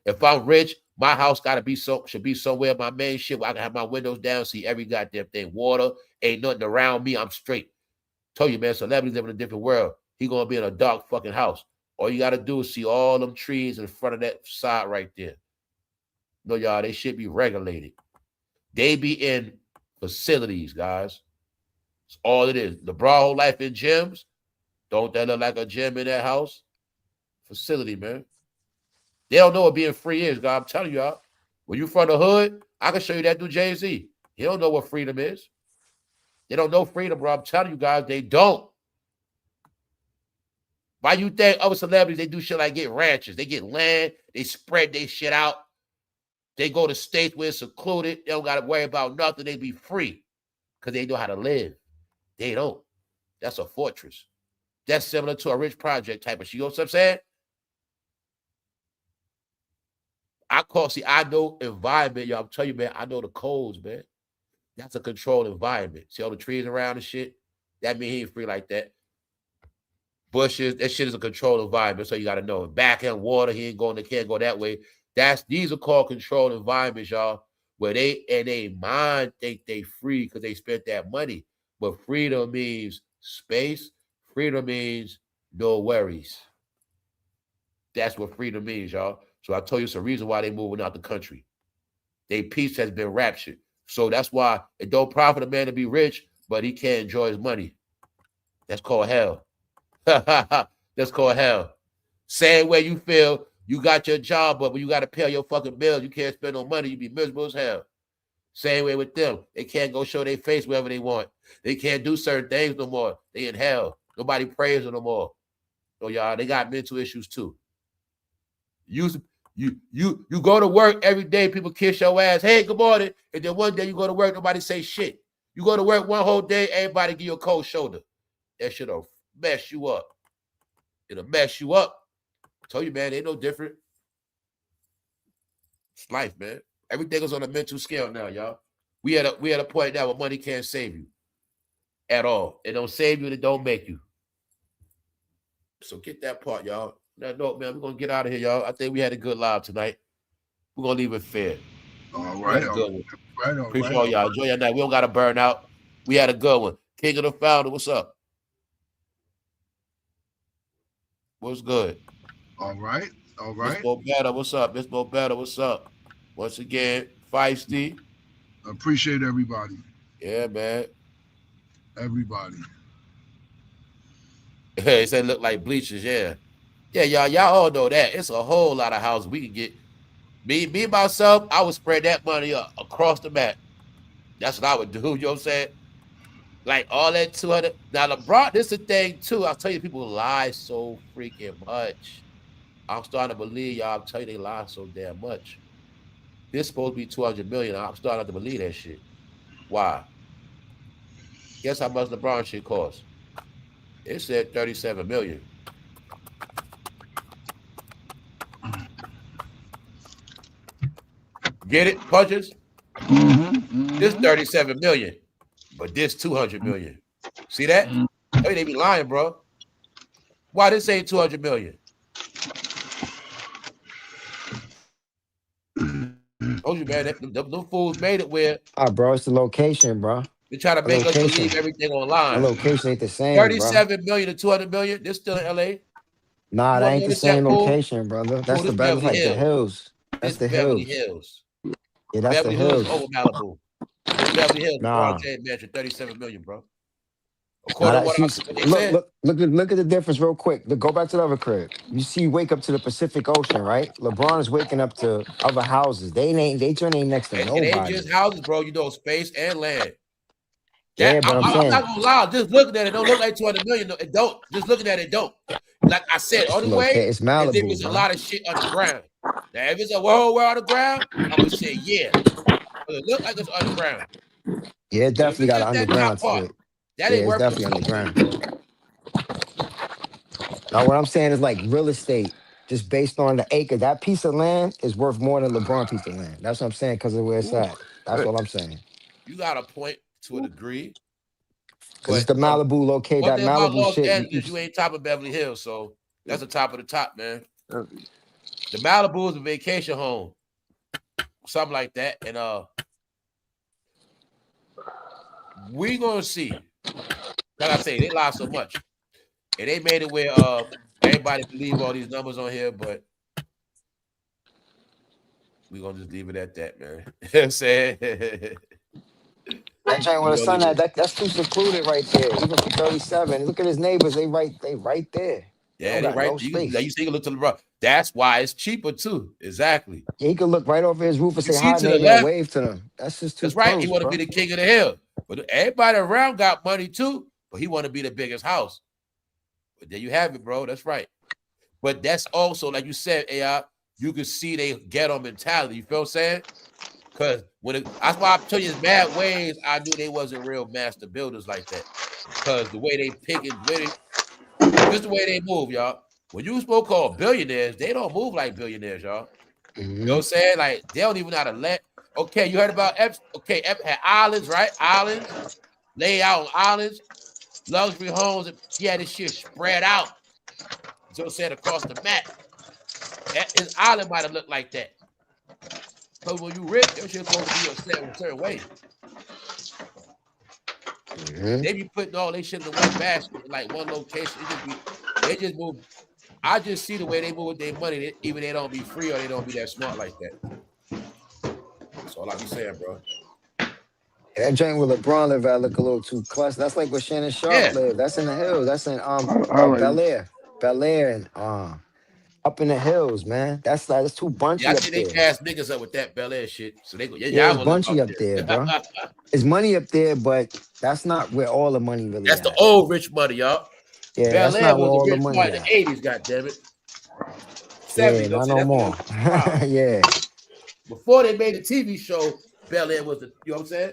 If I'm rich, my house should be somewhere in my main shit where I can have my windows down, see every goddamn thing. Water, ain't nothing around me. I'm straight. Told you, man, celebrities live in a different world. He gonna be in a dark fucking house. All you gotta do is see all them trees in front of that side right there. No, y'all, they should be regulated. They be in facilities, guys. That's all it is. LeBron whole life in gyms. Don't that look like a gym in that house? Facility, man. They don't know what being free is, guys. I'm telling y'all. When you from the hood, I can show you that through Jay-Z. He don't know what freedom is. They don't know freedom, bro. I'm telling you guys, they don't. Why you think other celebrities, they do shit like get ranches? They get land. They spread their shit out. They go to states where it's secluded. They don't got to worry about nothing. They be free because they know how to live. They don't. That's a fortress. That's similar to a rich project type of shit. You know what I'm saying? I know environment, y'all. I'm telling you, man, I know the codes, man. That's a controlled environment. See all the trees around and shit? That means he ain't free like that. Bushes, that shit is a controlled environment, so you got to know. Back end water, can't go that way. These are called controlled environments, y'all, where they in their mind think they free because they spent that money. But freedom means space. Freedom means no worries. That's what freedom means, y'all. So I told you it's a reason why they moving out the country. Their peace has been raptured. So that's why it don't profit a man to be rich, but he can't enjoy his money. That's called hell. That's called hell. Same way you feel you got your job, but when you got to pay your fucking bills, you can't spend no money, you be miserable as hell. Same way with them. They can't go show their face wherever they want. They can't do certain things no more. They in hell. Nobody prays them no more. So y'all, they got mental issues too. You go to work every day, people kiss your ass. Hey, good morning. And then one day you go to work, nobody say shit. You go to work one whole day, everybody give you a cold shoulder. That shit'll mess you up. It'll mess you up. I told you, man, ain't no different. It's life, man. Everything is on a mental scale now, y'all. We at a point now where money can't save you at all. It don't save you, and it don't make you. So get that part, y'all. That note, man, we're gonna get out of here, y'all. I think we had a good live tonight. We're gonna leave it fair. All right. Appreciate all y'all. Enjoy your night. We don't gotta burn out. We had a good one. King of the Founder, what's up? What's good? All right. Miss Bobetta, what's up? Miss Bobetta, what's up? Once again, Feisty. Appreciate everybody. Yeah, man. Everybody. He said look like bleachers, yeah. Yeah, y'all all know that. It's a whole lot of houses we can get. Me myself, I would spread that money across the map. That's what I would do, you know what I'm saying? Like all that 200. Now, LeBron, this is the thing too. I'll tell you, people lie so freaking much. I'm starting to believe y'all. I'll tell you, they lie so damn much. This supposed to be 200 million. I'm starting to believe that shit. Why? Guess how much LeBron shit costs? It said 37 million. Get it, punches? This 37 million, but this 200 million. See that? Hey, they be lying, bro. Why this ain't 200 million? Told you, man, them fools made it where. Bro, it's the location, bro. They try to make us believe everything online. The location ain't the same, 37 million to 200 million. This still in LA. Nah, that ain't the same location, brother. That's the Beverly, like the hills. That's the Beverly Hills. Yeah, that's Beverly the hills. Over Malibu. Beverly Hills, mansion, 37 million, bro. Look at the difference real quick. Go back to the other crib. You see, wake up to the Pacific Ocean, right? LeBron is waking up to other houses. They ain't next to nobody. It ain't just houses, bro. You know, space and land. Yeah, but I'm saying, not gonna lie. Just looking at it, don't look like 200 million. No, it don't. Just looking at it, don't. Like I said, only way it's Malibu, is if it's a lot of shit underground. Now, if it's a whole world underground, I'm gonna say yeah. But it look like it's underground. Yeah, it definitely got an underground to it. That ain't worth definitely underground. Now, what I'm saying is like real estate, just based on the acre. That piece of land is worth more than LeBron piece of land. That's what I'm saying because of where it's at. That's all I'm saying. You got a point to a degree. Because it's the Malibu location. That Malibu Los shit. Angeles, you ain't top of Beverly Hills, so that's the top of the top, man. The Malibu is a vacation home, something like that, and we gonna see. Like I say, they lie so much, and they made it where everybody believe all these numbers on here, but we gonna just leave it at that, man. You know what I'm saying. That joint with the sun, that's too secluded right there. Even for 37, look at his neighbors. They right there. Yeah, they right. You can look to the right. That's why it's cheaper too. Exactly. Yeah, he can look right over his roof and say hi to them and wave to them. That's just too. That's right. He want to be the king of the hill, but everybody around got money too. But he want to be the biggest house. But there you have it, bro. That's right. But that's also, like you said, AI. You can see they ghetto mentality. You feel what I'm saying? Because that's why I'm telling you, in mad ways, I knew they wasn't real master builders like that. Because the way they pick it, just the way they move, y'all. When you supposed to call billionaires, they don't move like billionaires, y'all. You know what I'm saying? Like, they don't even know how to let. Okay, you heard about Epps? Okay, Epps had islands, right? Islands. Lay out on islands. Luxury homes. He had this shit spread out. So said across the map. His island might have looked like that. Because when you rich, your shit's supposed to be a certain way. They be putting all their shit in the one basket, in like one location. They just move. I just see the way they move with their money. Even they don't be free or they don't be that smart like that. That's all I be saying, bro. That joint with LeBron live at look a little too clutch. That's like where Shannon Sharp live. That's in the hills. That's in Bel Air, and up in the hills, man. That's too bunchy up there. Yeah, I think they cast niggas up with that Bel Air shit. So they go, yeah, it's bunchy up there, bro. It's money up there, but that's not where all the money really. That's the old rich money, y'all. Yeah, that's not where all the money in the 80s, goddammit. 70s, not no more. Yeah. Before they made the TV show, Bel Air was the, you know what I'm saying?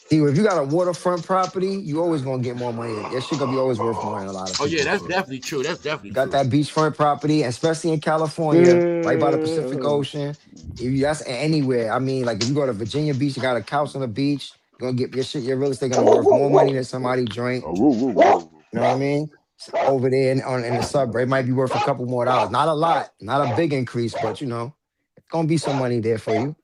See, if you got a waterfront property, you always gonna get more money. That shit gonna be always worth more than a lot of people. Oh yeah, that's definitely true. That's definitely got that beachfront property, especially in California, right by the Pacific Ocean. That's anywhere. I mean, like if you go to Virginia Beach, you got a house on the beach, you're gonna get your real estate gonna worth more money than somebody joint. You know what I mean? Over there in the suburb, it might be worth a couple more dollars. Not a lot, not a big increase, but you know, it's gonna be some money there for you.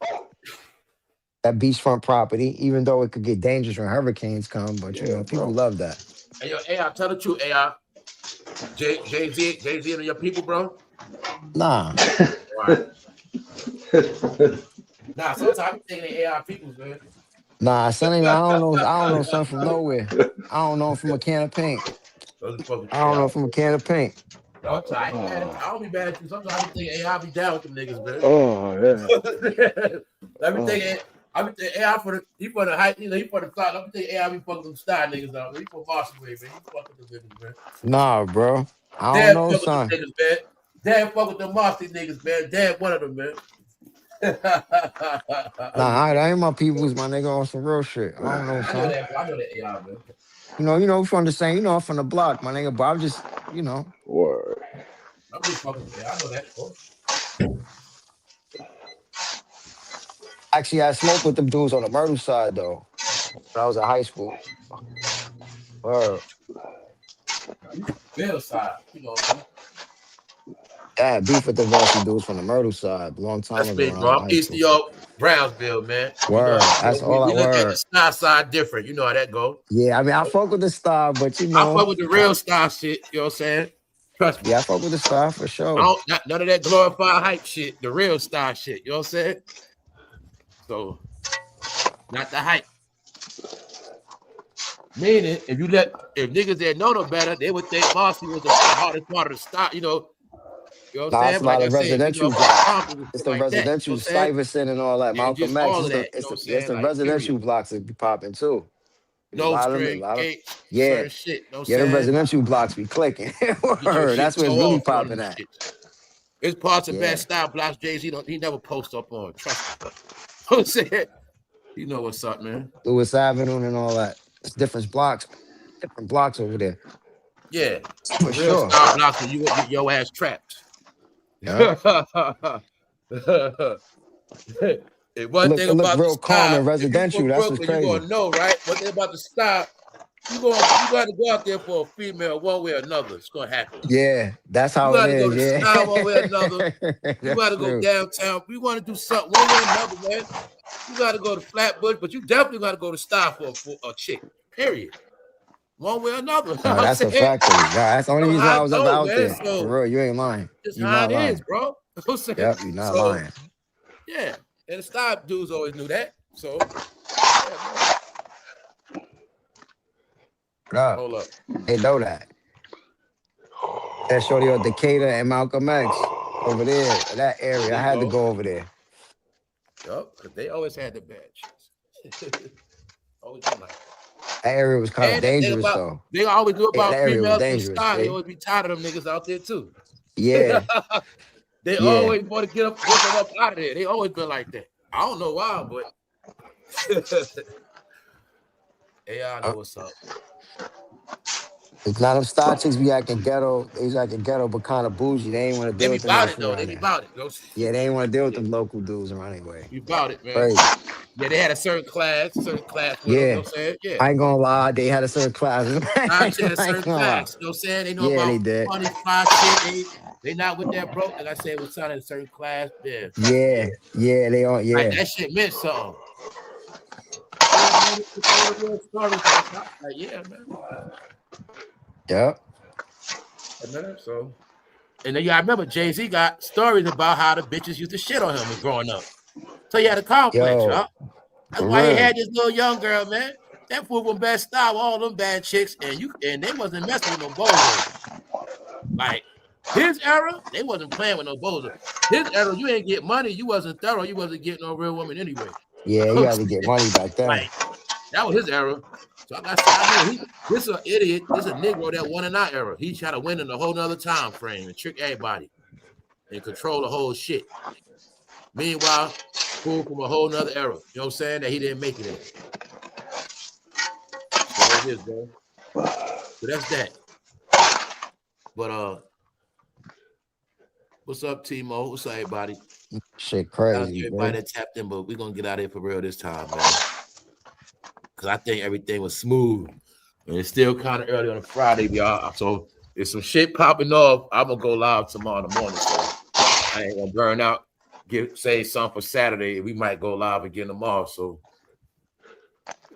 That beachfront property, even though it could get dangerous when hurricanes come, but you know, people love that. Hey, yo, AI, tell the truth, AI. Jay-Z and your people, bro? Nah. Right. Nah, sometimes I'm thinking they AI people, man. Nah, son, I don't know son from nowhere. I don't know him from a can of paint. I don't know from a can of paint. I don't be mad at you. Sometimes I be thinking AI be down with them niggas, man. Oh, yeah. Let me think I be thinking AI for the height, he for the cloud. Let me think AI be fucking them style niggas out. He for Boston way, man. He fucking them niggas, man. Nah, bro. I don't know, son. Dad fuck with them Mossy niggas, man. Dad one of them, man. Nah, that ain't my peoples, my nigga, on some real shit. I don't know, I know son. that. I know that AI, man. From the same, I'm from the block, my nigga. But I'm just, Word. I'm just fucking with AI. I know that, bro. Actually, I smoked with them dudes on the Myrtle side though. When I was in high school. Or Bill side, you know, man. I had beef with the varsity dudes from the Myrtle side a long time That's ago me, when I was bro. in I'm high East New school. York, Brownsville, man. You know, Word. That's all I we look at the word. sky side different. You know how that go. Yeah, I mean, I fuck with the style, but I fuck with the real style shit. You know what I'm saying? Trust me. yeah, I fuck with the style for I sure. don't none of that glorified hype shit. The real style shit. You know what I'm saying? So, not the hype. Meaning, if niggas that know no better, they would think Bossy was the hardest part of the style. You know what I'm Nah, saying? it's a But like lot I of said, you residential know about blocks. Compton and It's shit the like that. You know residential what I'm saying? Stuyvesant and all that. And Malcolm just X. all It's of the that. You know what I'm it's saying? the Like, period. residential blocks that be popping too. There's No a string, lot of gate, yeah. certain shit. You know what I'm Yeah, the saying? residential blocks be clicking. Get your Word. shit That's where it's toe really off on popping them at. shit. It's parts of bad Yeah. style blocks Jay-Z he never post up on. Trust me. You know what I'm saying? You know what's up, man. Lewis Avenue and all that. It's different blocks over there. Yeah. The For real sure. style blocks where you would get your ass trapped. Yeah. And It one look thing it look about the real calm style, and if you residential. from That's what's Brooklyn, you're crazy. gonna know, right? One thing about the style, you got to go out there for a female one way or another. It's gonna happen. Yeah, that's You how it got to go is. to the style one way or another. Yeah. You got That's to go true. downtown. We want to do something one way or another, man. You got to go to Flatbush, but you definitely got to go to style for a chick. Period. One way or another. You know what I'm That's a saying? factory. That's the only So reason how I it was ever go, out man. there. For So real, you ain't lying. it's You how it not is, lying. bro. You know what I'm saying? Yep, you not So lying. yeah, and the style dudes always knew that. So yeah, man. What up? Hold up. They know that. That shorty on Decatur and Malcolm X over there, that area. There I you had to go. go over there. Yup, because they always had the bad chicks. Always been like that. That area was kind of And the thing dangerous about though. they always knew Yeah, that about area was females from dangerous, style. They B. always be tired of them niggas out there too. Yeah, They yeah. always want to get them up out of there. They always been like that. I don't know why, but AI know what's up. It's not them star chicks be acting ghetto. They was acting ghetto, but kind of bougie. They ain't want to They deal be with them about niggas it from though. They around be there. about it. You know? Yeah, they ain't want to deal with Yeah, them local dudes around anyway. be about it, man. Crazy. Yeah, they had a certain class with them. You know what Yeah, I'm saying? Yeah. I ain't gonna lie. They had a certain class. I I had a ain't certain gonna lie. class. You know what I'm saying? They know Yeah, about they did. funny fly shit. They not with that broke. Like I said, was trying a certain class. Yeah. Yeah, Yeah. yeah, they are. Like Yeah, that shit meant something. Yeah, man, it's all the real stories. Like, yeah, man. yep. Yeah, man. So, and then I remember Jay-Z got stories about how the bitches used to shit on him when growing up. So he had a complex, Yo, y'all. That's for why he real. had this little young girl, man. That fool was best style, all them bad chicks, and they wasn't messing with no bozos. Like his era, they wasn't playing with no bozos. His era, you ain't get money, you wasn't thorough, you wasn't getting no real woman anyway. Yeah, you had to get money back then. Like that was his era. So like I said, I know this is an idiot. This is a Negro that won in our era. He tried to win in a whole nother time frame and trick everybody and control the whole shit. Meanwhile, fool from a whole nother era. You know what I'm saying? That he didn't make it in. So it is, bro. So that's that. But what's up, Timo? What's up, everybody? Shit, Shout out to crazy, everybody man. that tapped in, but we're gonna get out of here for real this time, man. Cause I think everything was smooth. And it's still kind of early on a Friday, y'all. So if some shit popping off, I'm gonna go live tomorrow in the morning. So I ain't gonna burn out. Say something for Saturday. We might go live again tomorrow. So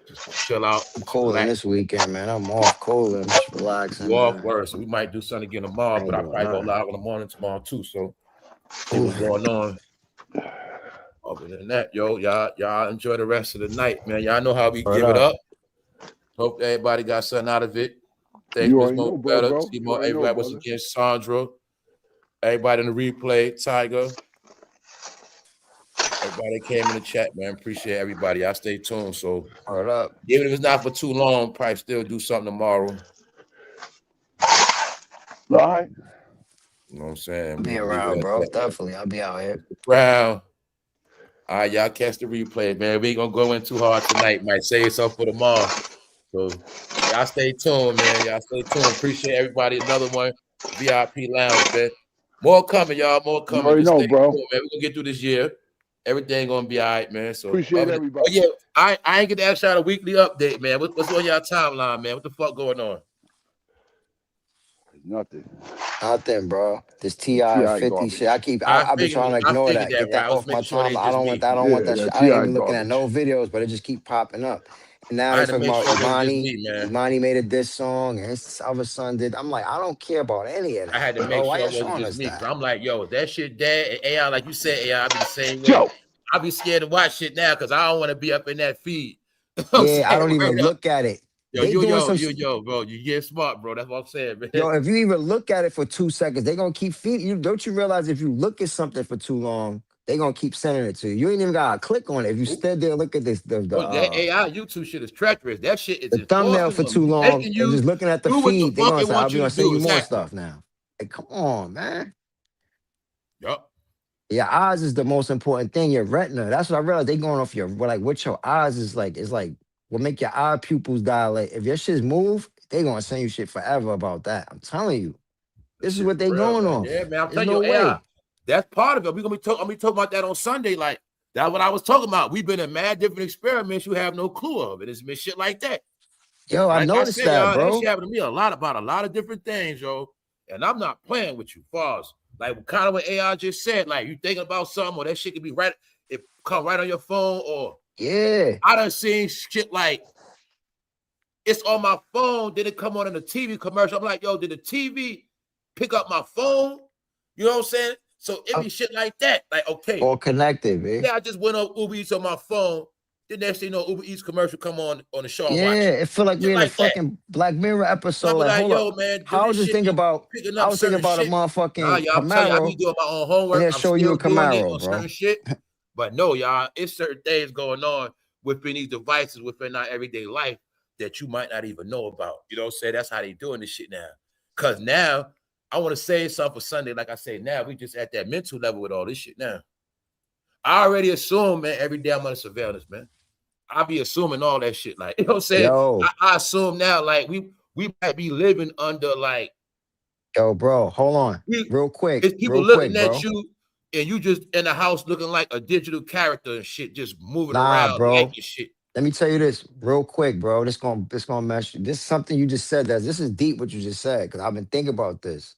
just chill out, I'm cooling relax. this weekend, man. I'm off cooling, just relaxing, You off man. work, so we might do something again I tomorrow. But ain't I'll doing probably go nothing. live in the morning tomorrow too. So see what's Cooling. going on. Other than that, yo, y'all enjoy the rest of the night, man. Y'all know how we Word give it up. up. Hope everybody got something out of it. Thank You Miss already Mo know, Better, bro. You Timo, already know, everybody once brother. again, Sandra, everybody in the replay, Tiger, everybody that came in the chat, man. Appreciate everybody. I stay tuned. So Word up. even if it's not for too long, probably still do something tomorrow. All right. You know what I'm saying? Be We'll leave it around, at bro. that. Definitely. I'll be out here. Mr. Brown, All right, y'all catch the replay, man. We ain't gonna go in too hard tonight. Might save yourself for tomorrow. So y'all stay tuned, man. Y'all stay tuned. Appreciate everybody. Another one, VIP Lounge, man. More coming, y'all. More You coming. already Just know, stay bro. tuned, man. We're gonna get through this year. Everything gonna be all right, man. So Appreciate everybody. Oh yeah, I ain't get to ask y'all a weekly update, man. What's on y'all timeline, man? What the fuck going on? Nothing. Nothing, bro. This T.I. 50 garbage. shit. I've been trying to ignore figured that. Get right? that I was off my making sure time. they I just don't me. want that. I don't want that Yeah, shit. that I ain't T.I. even looking at no garbage. videos, but it just keep popping up. And now I they had to talking make about sure it was just Imani. me, man. Imani made a diss song, and his other son did. I'm like, I don't care about any of that. I had to make bro. Why sure you it wasn't showing just us me. that? I'm like, yo, that shit dead. And AI, like you said, AI, I be the same way. Joe. I be scared to watch shit now because I don't want to be up in that feed. You know what I'm Yeah, I saying? don't even Right up. look at it. Yo, They doing some bro. You get smart, bro. That's what I'm saying, man. Yo, if you even look at it for 2 seconds, they gonna keep feeding you. Don't you realize if you look at something for too long, they gonna keep sending it to you. You ain't even gotta click on it. If you stood there, look at this, That AI YouTube shit is treacherous. That shit is the thumbnail enforcing for them, too long, making and you just looking at the do what the feed, they fuck gonna it say, "I'll wants be you gonna to send do. you more Exactly. stuff now." Like, come on, man. Yup. Your eyes is the most important thing. Your retina. That's what I realized. They going off your what your eyes is like. It's like what make your eye pupils dilate. If your shit's move, they gonna send you shit forever about that. I'm telling you. This is what they Real, going man. off. Yeah, man. I'm There's telling no you, AI. way. That's part of it. I'm gonna be talking about that on Sunday. Like that's what I was talking about. We've been in mad different experiments. You have no clue of it. It's been shit like that. Yo, I Like I noticed said, that, y'all, that bro. shit happened to me about a lot of different things, yo. And I'm not playing with you, Falls. Like kind of what AI just said. Like you thinking about something, or that shit could be right. It come right on your phone, or Yeah. I done seen shit like it's on my phone. Did it come on in the TV commercial? I'm like, yo, did the TV pick up my phone? You know what I'm saying? So it be shit like that. Like, okay. All connected, man. Yeah, I just went on Uber Eats on my phone. The next thing you know, Uber Eats commercial come on the show. I'm Yeah, watching. it feel like Shit we in a like that. fucking Black Mirror And I episode. be Like, like, hold up. yo, man, do How I was this just shit thinking be about, picking I up was thinking certain about a shit? Nah, motherfucking y'all, I'm telling you, I be Camaro, doing my own and homework. they'll I'm show you still a doing it Camaro, on bro. certain shit. But no, y'all, it's certain things going on within these devices, within our everyday life that you might not even know about. You know what I'm saying? That's how they doing this shit now. Because now, I want to say something for Sunday. Like I say, now we just at that mental level with all this shit now. I already assume, man, every day I'm under surveillance, man. I be assuming all that shit. Like, you know what I'm saying? Yo. I assume now, like, we might be living under, like, Yo, bro, hold on. Real quick, it's people real quick, looking at bro. you and you just in the house looking like a digital character and shit, just moving Nah, around bro. like your shit. Let me tell you this real quick, bro. This gonna mess you. This is something you just said. This is deep what you just said, because I've been thinking about this.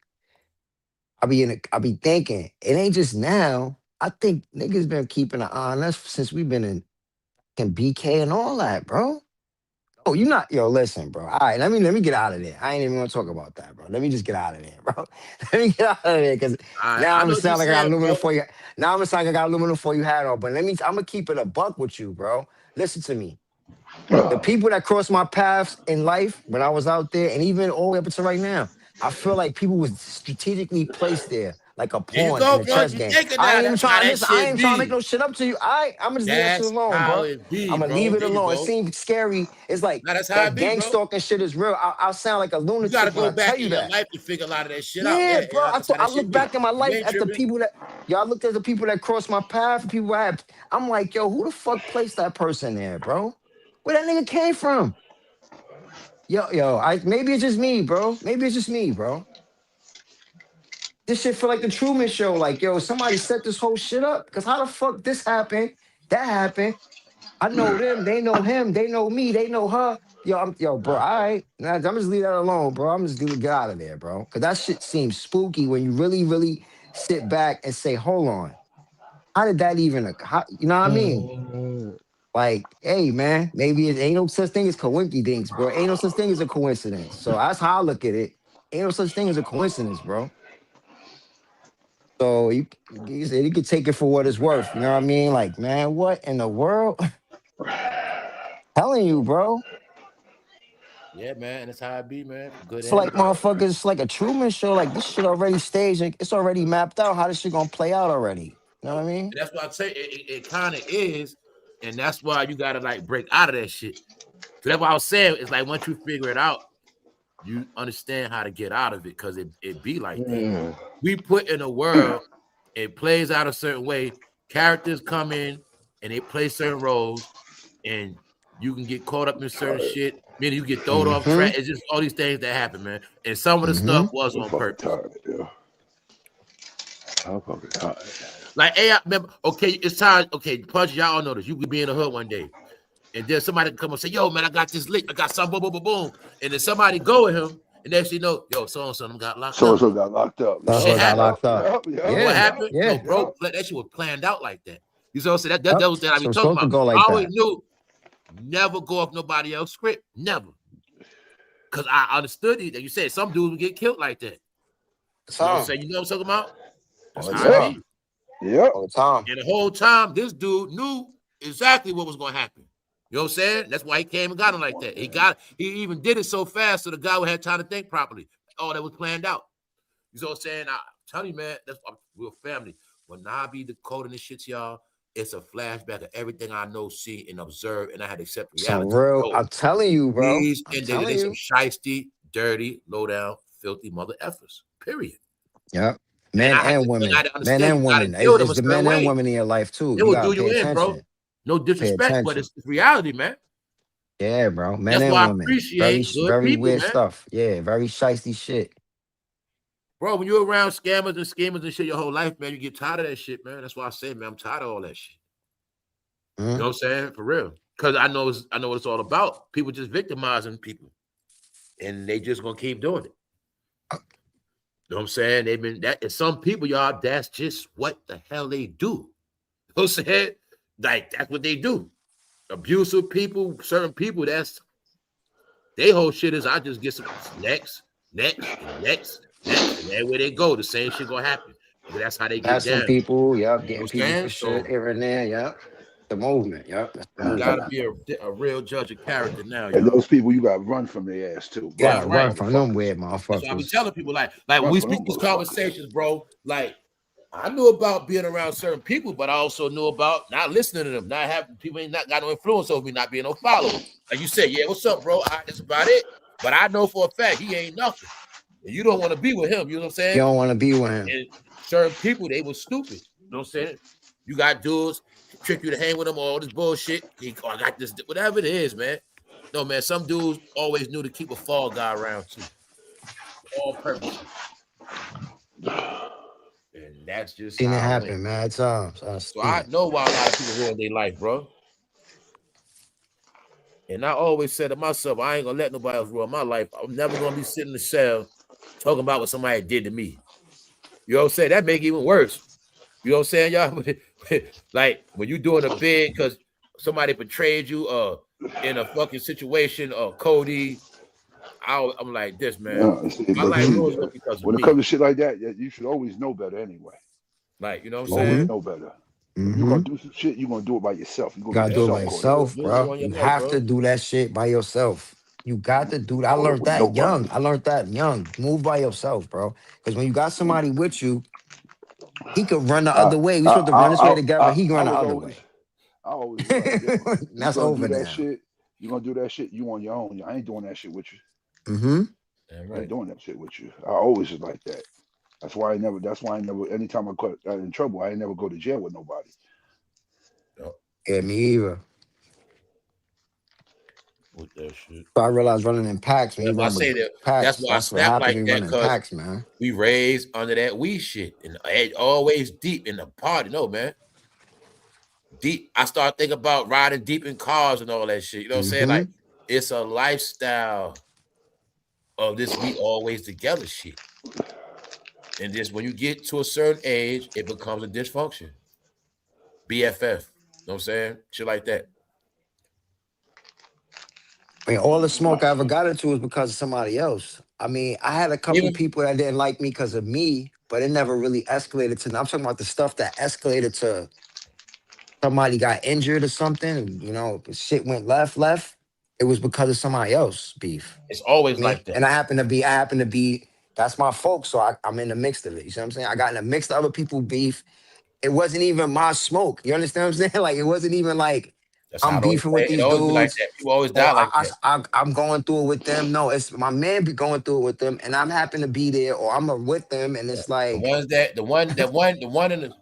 I be thinking, it ain't just now. I think niggas been keeping an eye on us since we've been in BK and all that, bro. Oh, you not, yo, listen, bro. All right, let me get out of there. I ain't even gonna talk about that, bro. Let me just get out of there, bro. Let me get out of there, because now I I'm know gonna what you're sound like I got saying, aluminum bro. for you. Now I'm gonna sound like I got aluminum for you had on. But I'm gonna keep it a buck with you, bro. Listen to me. The people that crossed my paths in life when I was out there, and even all the way up to right now, I feel like people was strategically placed there, like a There you pawn in go, a bro. chess You game. thinking I now. ain't even That's how trying to that listen. I shit ain't trying to make be. no shit up to you. I'm gonna just leave that shit That's alone, how bro. it be, I'm gonna bro. leave it There you alone. It go. seems scary. It's like Now that's how that it be, gang bro. stalking shit is real. I'll sound like a You got to lunatic when go I tell back you in your that. life to figure a lot of that shit out. Yeah, Yeah, bro. yeah, that's how I that look shit be. back in my You life ain't at the tripping. people that y'all looked at the people that crossed my path, the people I had. I'm like, yo, who the fuck placed that person there, bro? Where that nigga came from? Yo, maybe it's just me, bro. Maybe it's just me, bro. This shit feel like the Truman Show. Like, yo, somebody set this whole shit up. Cause how the fuck this happened? That happened. I know them. They know him. They know me. They know her. Yo, bro. All right. Nah, I'm just leave that alone, bro. I'm just gonna get out of there, bro. Cause that shit seems spooky when you really, really sit back and say, hold on. How did that even? You know what I mean? Like, hey, man, maybe it ain't no such thing as coincidence, bro. Ain't no such thing as a coincidence. So that's how I look at it. Ain't no such thing as a coincidence, bro. So you can take it for what it's worth. You know what I mean? Like, man, what in the world? Telling you, bro. Yeah, man. That's how it be, man. For good It's and like bad. motherfuckers, it's like a Truman Show. Like this shit already staged. Like, it's already mapped out how this shit gonna play out already. You know what I mean? And that's why I say it kind of is, and that's why you gotta like break out of that shit. So that's why I was saying it's like once you figure it out, you understand how to get out of it because it be like that. We put in a world, it plays out a certain way. Characters come in, and they play certain roles, and you can get caught up in certain shit. Meaning you get thrown off track. It's just all these things that happen, man. And some of the stuff was on purpose. Tired, I'm fucking tired. Like, hey, I remember, okay, it's time. Okay, Punch, y'all all know this. You could be in the hood one day, and then somebody come and say, "Yo, man, I got this lick. I got some boom, boom, boom, boom." And then somebody go with him, and then she know, "Yo, so and so got locked up." So got locked up. Shit happened. Locked up. Yeah, what happened? Yeah, no, bro, that shit was planned out like that. You know what I'm saying? That was that I be talking about. Like I always knew, never go off nobody else's script, never. Because I understood that you said some dudes would get killed like that. You know what I'm saying? You know what I'm talking about? That's how it be. Yeah. All the time. And the whole time, this dude knew exactly what was going to happen. You know what I'm saying? That's why he came and got him like that. He even did it so fast so the guy would have time to think properly. Oh, that was planned out. You know what I'm saying? I'm telling you, man, that's real family. When I be decoding this shit to y'all, it's a flashback of everything I know, see, and observe, and I had to accept reality. Real, I'm telling you, bro. These and they some shiesty, dirty, low down, filthy mother effers. Period. Yep. Men and women. Men and women. It's the men and women in your life too. It will do you in, bro. No disrespect, but it's reality, man. Yeah, bro. Men and women. Very weird stuff. Yeah, very shiesty shit. Bro, when you're around scammers and schemers and shit your whole life, man, you get tired of that shit, man. That's why I say, man, I'm tired of all that shit. You know what I'm saying? For real. Because I know what it's all about. People just victimizing people. And they just gonna keep doing it. You know what I'm saying? They've been that, and some people, y'all, that's just what the hell they do. You know what I'm saying? Like, that's what they do. Abusive people, certain people, that's their whole shit is I just get some next. And everywhere they go, the same shit gonna happen. But that's how they get down. Some people, getting people for shit here and there, The movement, You gotta be a real judge of character now. And those people, you gotta run from their ass too. Yeah, run from them weird motherfuckers. So I be telling people, like when we speak these conversations, bro, like I knew about being around certain people, but I also knew about not listening to them, not having people ain't not got no influence over me, not being no follower. Like you said, yeah, what's up, bro? That's about it. But I know for a fact he ain't nothing. And you don't want to be with him, you know what I'm saying? You don't want to be with him. And certain people, they were stupid. You know what I'm saying? You got dudes trick you to hang with them, all this bullshit. I got this, whatever it is, man. No, man, some dudes always knew to keep a fall guy around too. All purpose. And that's just seen it happen, man. So I know why a lot of people ruin their life, bro. And I always said to myself, I ain't gonna let nobody else ruin my life. I'm never gonna be sitting in the cell talking about what somebody did to me. You know what I'm saying? That make it even worse. You know what I'm saying, y'all? Like when you doing a bid because somebody betrayed you in a fucking situation, Cody. I'm like this, man. My life ruins because of when it comes to shit like that, you should always know better anyway. Like, you know what I'm saying? Know better. You're gonna do some shit, you're gonna do it by yourself. You gotta do it by yourself, bro. You have to do that shit by yourself. You got to do that. I learned that young. Move by yourself, bro. Because when you got somebody with you, he could run the other way. We supposed to run this way together. He can run the other way. I always that's over now. You're gonna do that shit, you on your own. I ain't doing that shit with you. I ain't doing that shit with you. I always was like that. That's why I never, anytime I got in trouble, I ain't never go to jail with nobody. Yeah, me either. With that shit. So I realized running in packs. When I say that. That's why I snap like that, because man. We raised under that weed shit, and always deep in the party. No, man. Deep. I start thinking about riding deep in cars and all that shit. You know what I'm saying? Like, it's a lifestyle of this we always together shit. And just when you get to a certain age, it becomes a dysfunction. BFF. You know what I'm saying? Shit like that. I mean, all the smoke I ever got into was because of somebody else. I mean, I had a couple people that didn't like me because of me, but it never really escalated to. I'm talking about the stuff that escalated to somebody got injured or something. You know, shit went left. It was because of somebody else beef. It's always like that. And I happen to be. That's my folks, so I'm in the mix of it. You see what I'm saying? I got in the mix of other people beef. It wasn't even my smoke. You understand what I'm saying? Like, it wasn't even like. I'm beefing with these dudes. Like that. People always die like that. I'm going through it with them. No, it's my man be going through it with them, and I'm happen to be there, or I'm with them, and it's like the one in the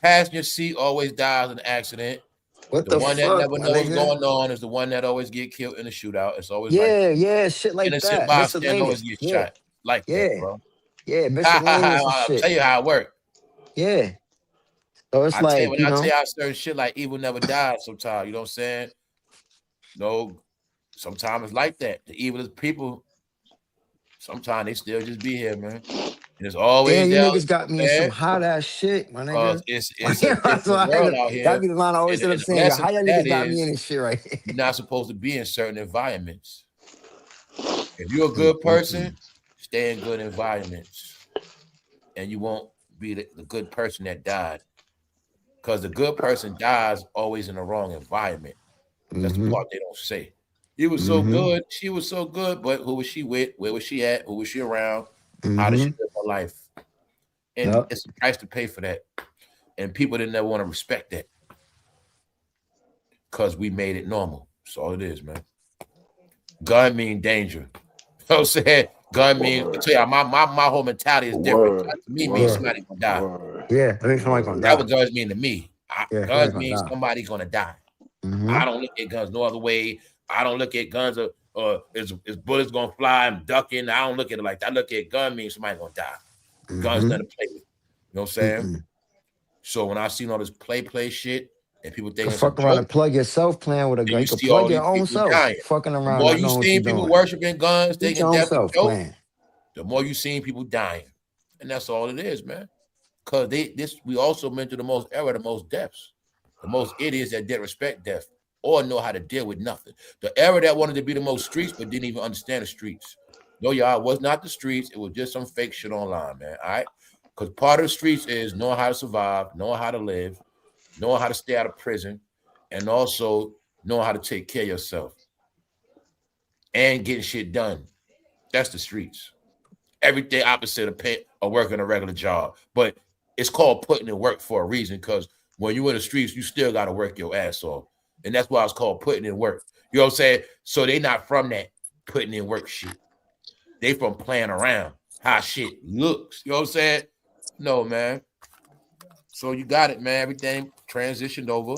passenger seat always dies in an accident. What The the one that fuck, never my know what's nigga? going on is the one that always get killed in the shootout. It's always like Yeah, shit like innocent that. bystander always Miscellaneous. get Yeah, shot. Like that, yeah, bro. yeah. Miscellaneous and I'll tell shit. you how it works. Yeah. So it's I tell you like, when I tell you how certain shit like evil never dies sometimes, you know what I'm saying? No, sometimes it's like that. The evilest people, sometimes they still just be here, man. And it's always damn, you there, niggas got me in some man, hot ass shit, my because nigga. it's a That's different why world out that here. be the line I always end up And the saying, yo, blessing how y'all to that niggas got me in is this shit right here? you're not supposed to be in certain environments. If you're a good person, stay in good environments. And you won't be the good person that died. Because the good person dies always in the wrong environment. That's the part they don't say. He was so good. She was so good. But who was she with? Where was she at? Who was she around? How did she live her life? And it's a price to pay for that. And people didn't ever want to respect that. Because we made it normal. That's all it is, man. Gun mean danger. You know what I'm saying? Gun mean, I tell you, my whole mentality is different. To me, means somebody gonna die. Yeah, I think somebody's gonna That's die. what guns mean to me. Yeah, Guns mean somebody's gonna die. Mm-hmm. I don't look at guns no other way. I don't look at guns is bullets gonna fly, I'm ducking. I don't look at it like that. I look at gun means somebody's gonna die. Guns nothing to play with. You know what I'm saying? So when I seen all this play shit and people thinking it's a Fuck around joke, and plug yourself playing with a and gun. you You could see all plug these your own people self. dying. Fucking The around, more not you knowing what seen you're people doing. worshiping guns, Get thinking your own death is a self joke, playing. the more you seen people dying. And that's all it is, man. Because we also mentioned the most deaths. The most idiots that didn't respect death or know how to deal with nothing. The era that wanted to be the most streets but didn't even understand the streets. No, y'all, it was not the streets. It was just some fake shit online, man. All right? Because part of the streets is knowing how to survive, knowing how to live, knowing how to stay out of prison, and also knowing how to take care of yourself and getting shit done. That's the streets. Everything opposite of working a regular job. But it's called putting in work for a reason, because when you're in the streets, you still got to work your ass off. And that's why it's called putting in work. You know what I'm saying? So they not from that putting in work shit. They from playing around how shit looks. You know what I'm saying? No, man. So you got it, man. Everything transitioned over.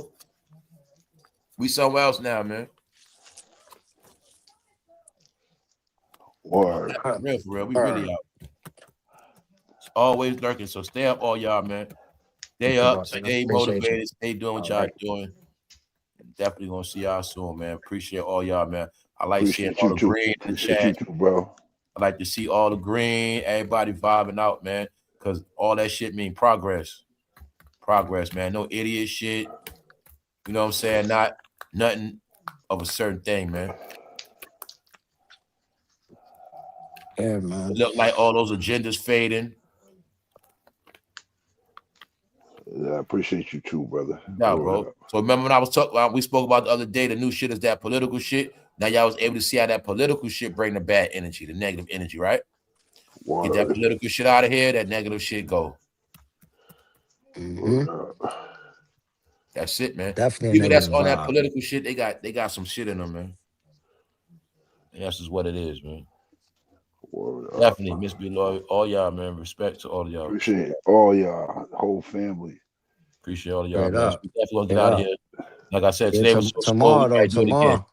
We somewhere else now, man. Word. For real. We really out. It's always lurking. So stay up, all y'all, man. Stay up, stay motivated, stay doing what y'all doing. Definitely gonna see y'all soon, man. Appreciate all y'all, man. I like seeing all the green in the chat. You too, bro. I like to see all the green, everybody vibing out, man, because all that shit mean progress. Progress, man. No idiot shit. You know what I'm saying? Not nothing of a certain thing, man. Yeah, man. It look like all those agendas fading. Yeah, I appreciate you too, brother. Yeah, bro. So remember when I was talking, we spoke about the other day, the new shit is that political shit. Now y'all was able to see how that political shit bring the bad energy, the negative energy, right? Get that political shit out of here, that negative shit go. That's it, man. Definitely People that's on that political shit, they got some shit in them, man. And that's just what it is, man. Definitely, Miss B. Lloyd, all y'all, man. Respect to all of y'all. Appreciate all y'all, whole family. Appreciate all of y'all, man. So we definitely gonna get out of here. Like I said, today was so tomorrow, slow. Tomorrow.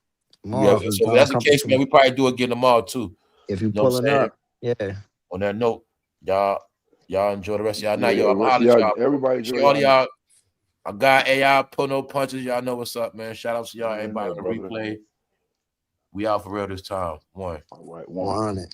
Yeah, so if that's the case, man, we probably do it again tomorrow too. If you pulling up, yeah. On that note, y'all enjoy the rest of y'all night. Yeah, y'all. Everybody enjoy all y'all. I got AI pull no punches. Y'all know what's up, man. Shout out to y'all, everybody on the replay. We out for real this time. One. All right, one.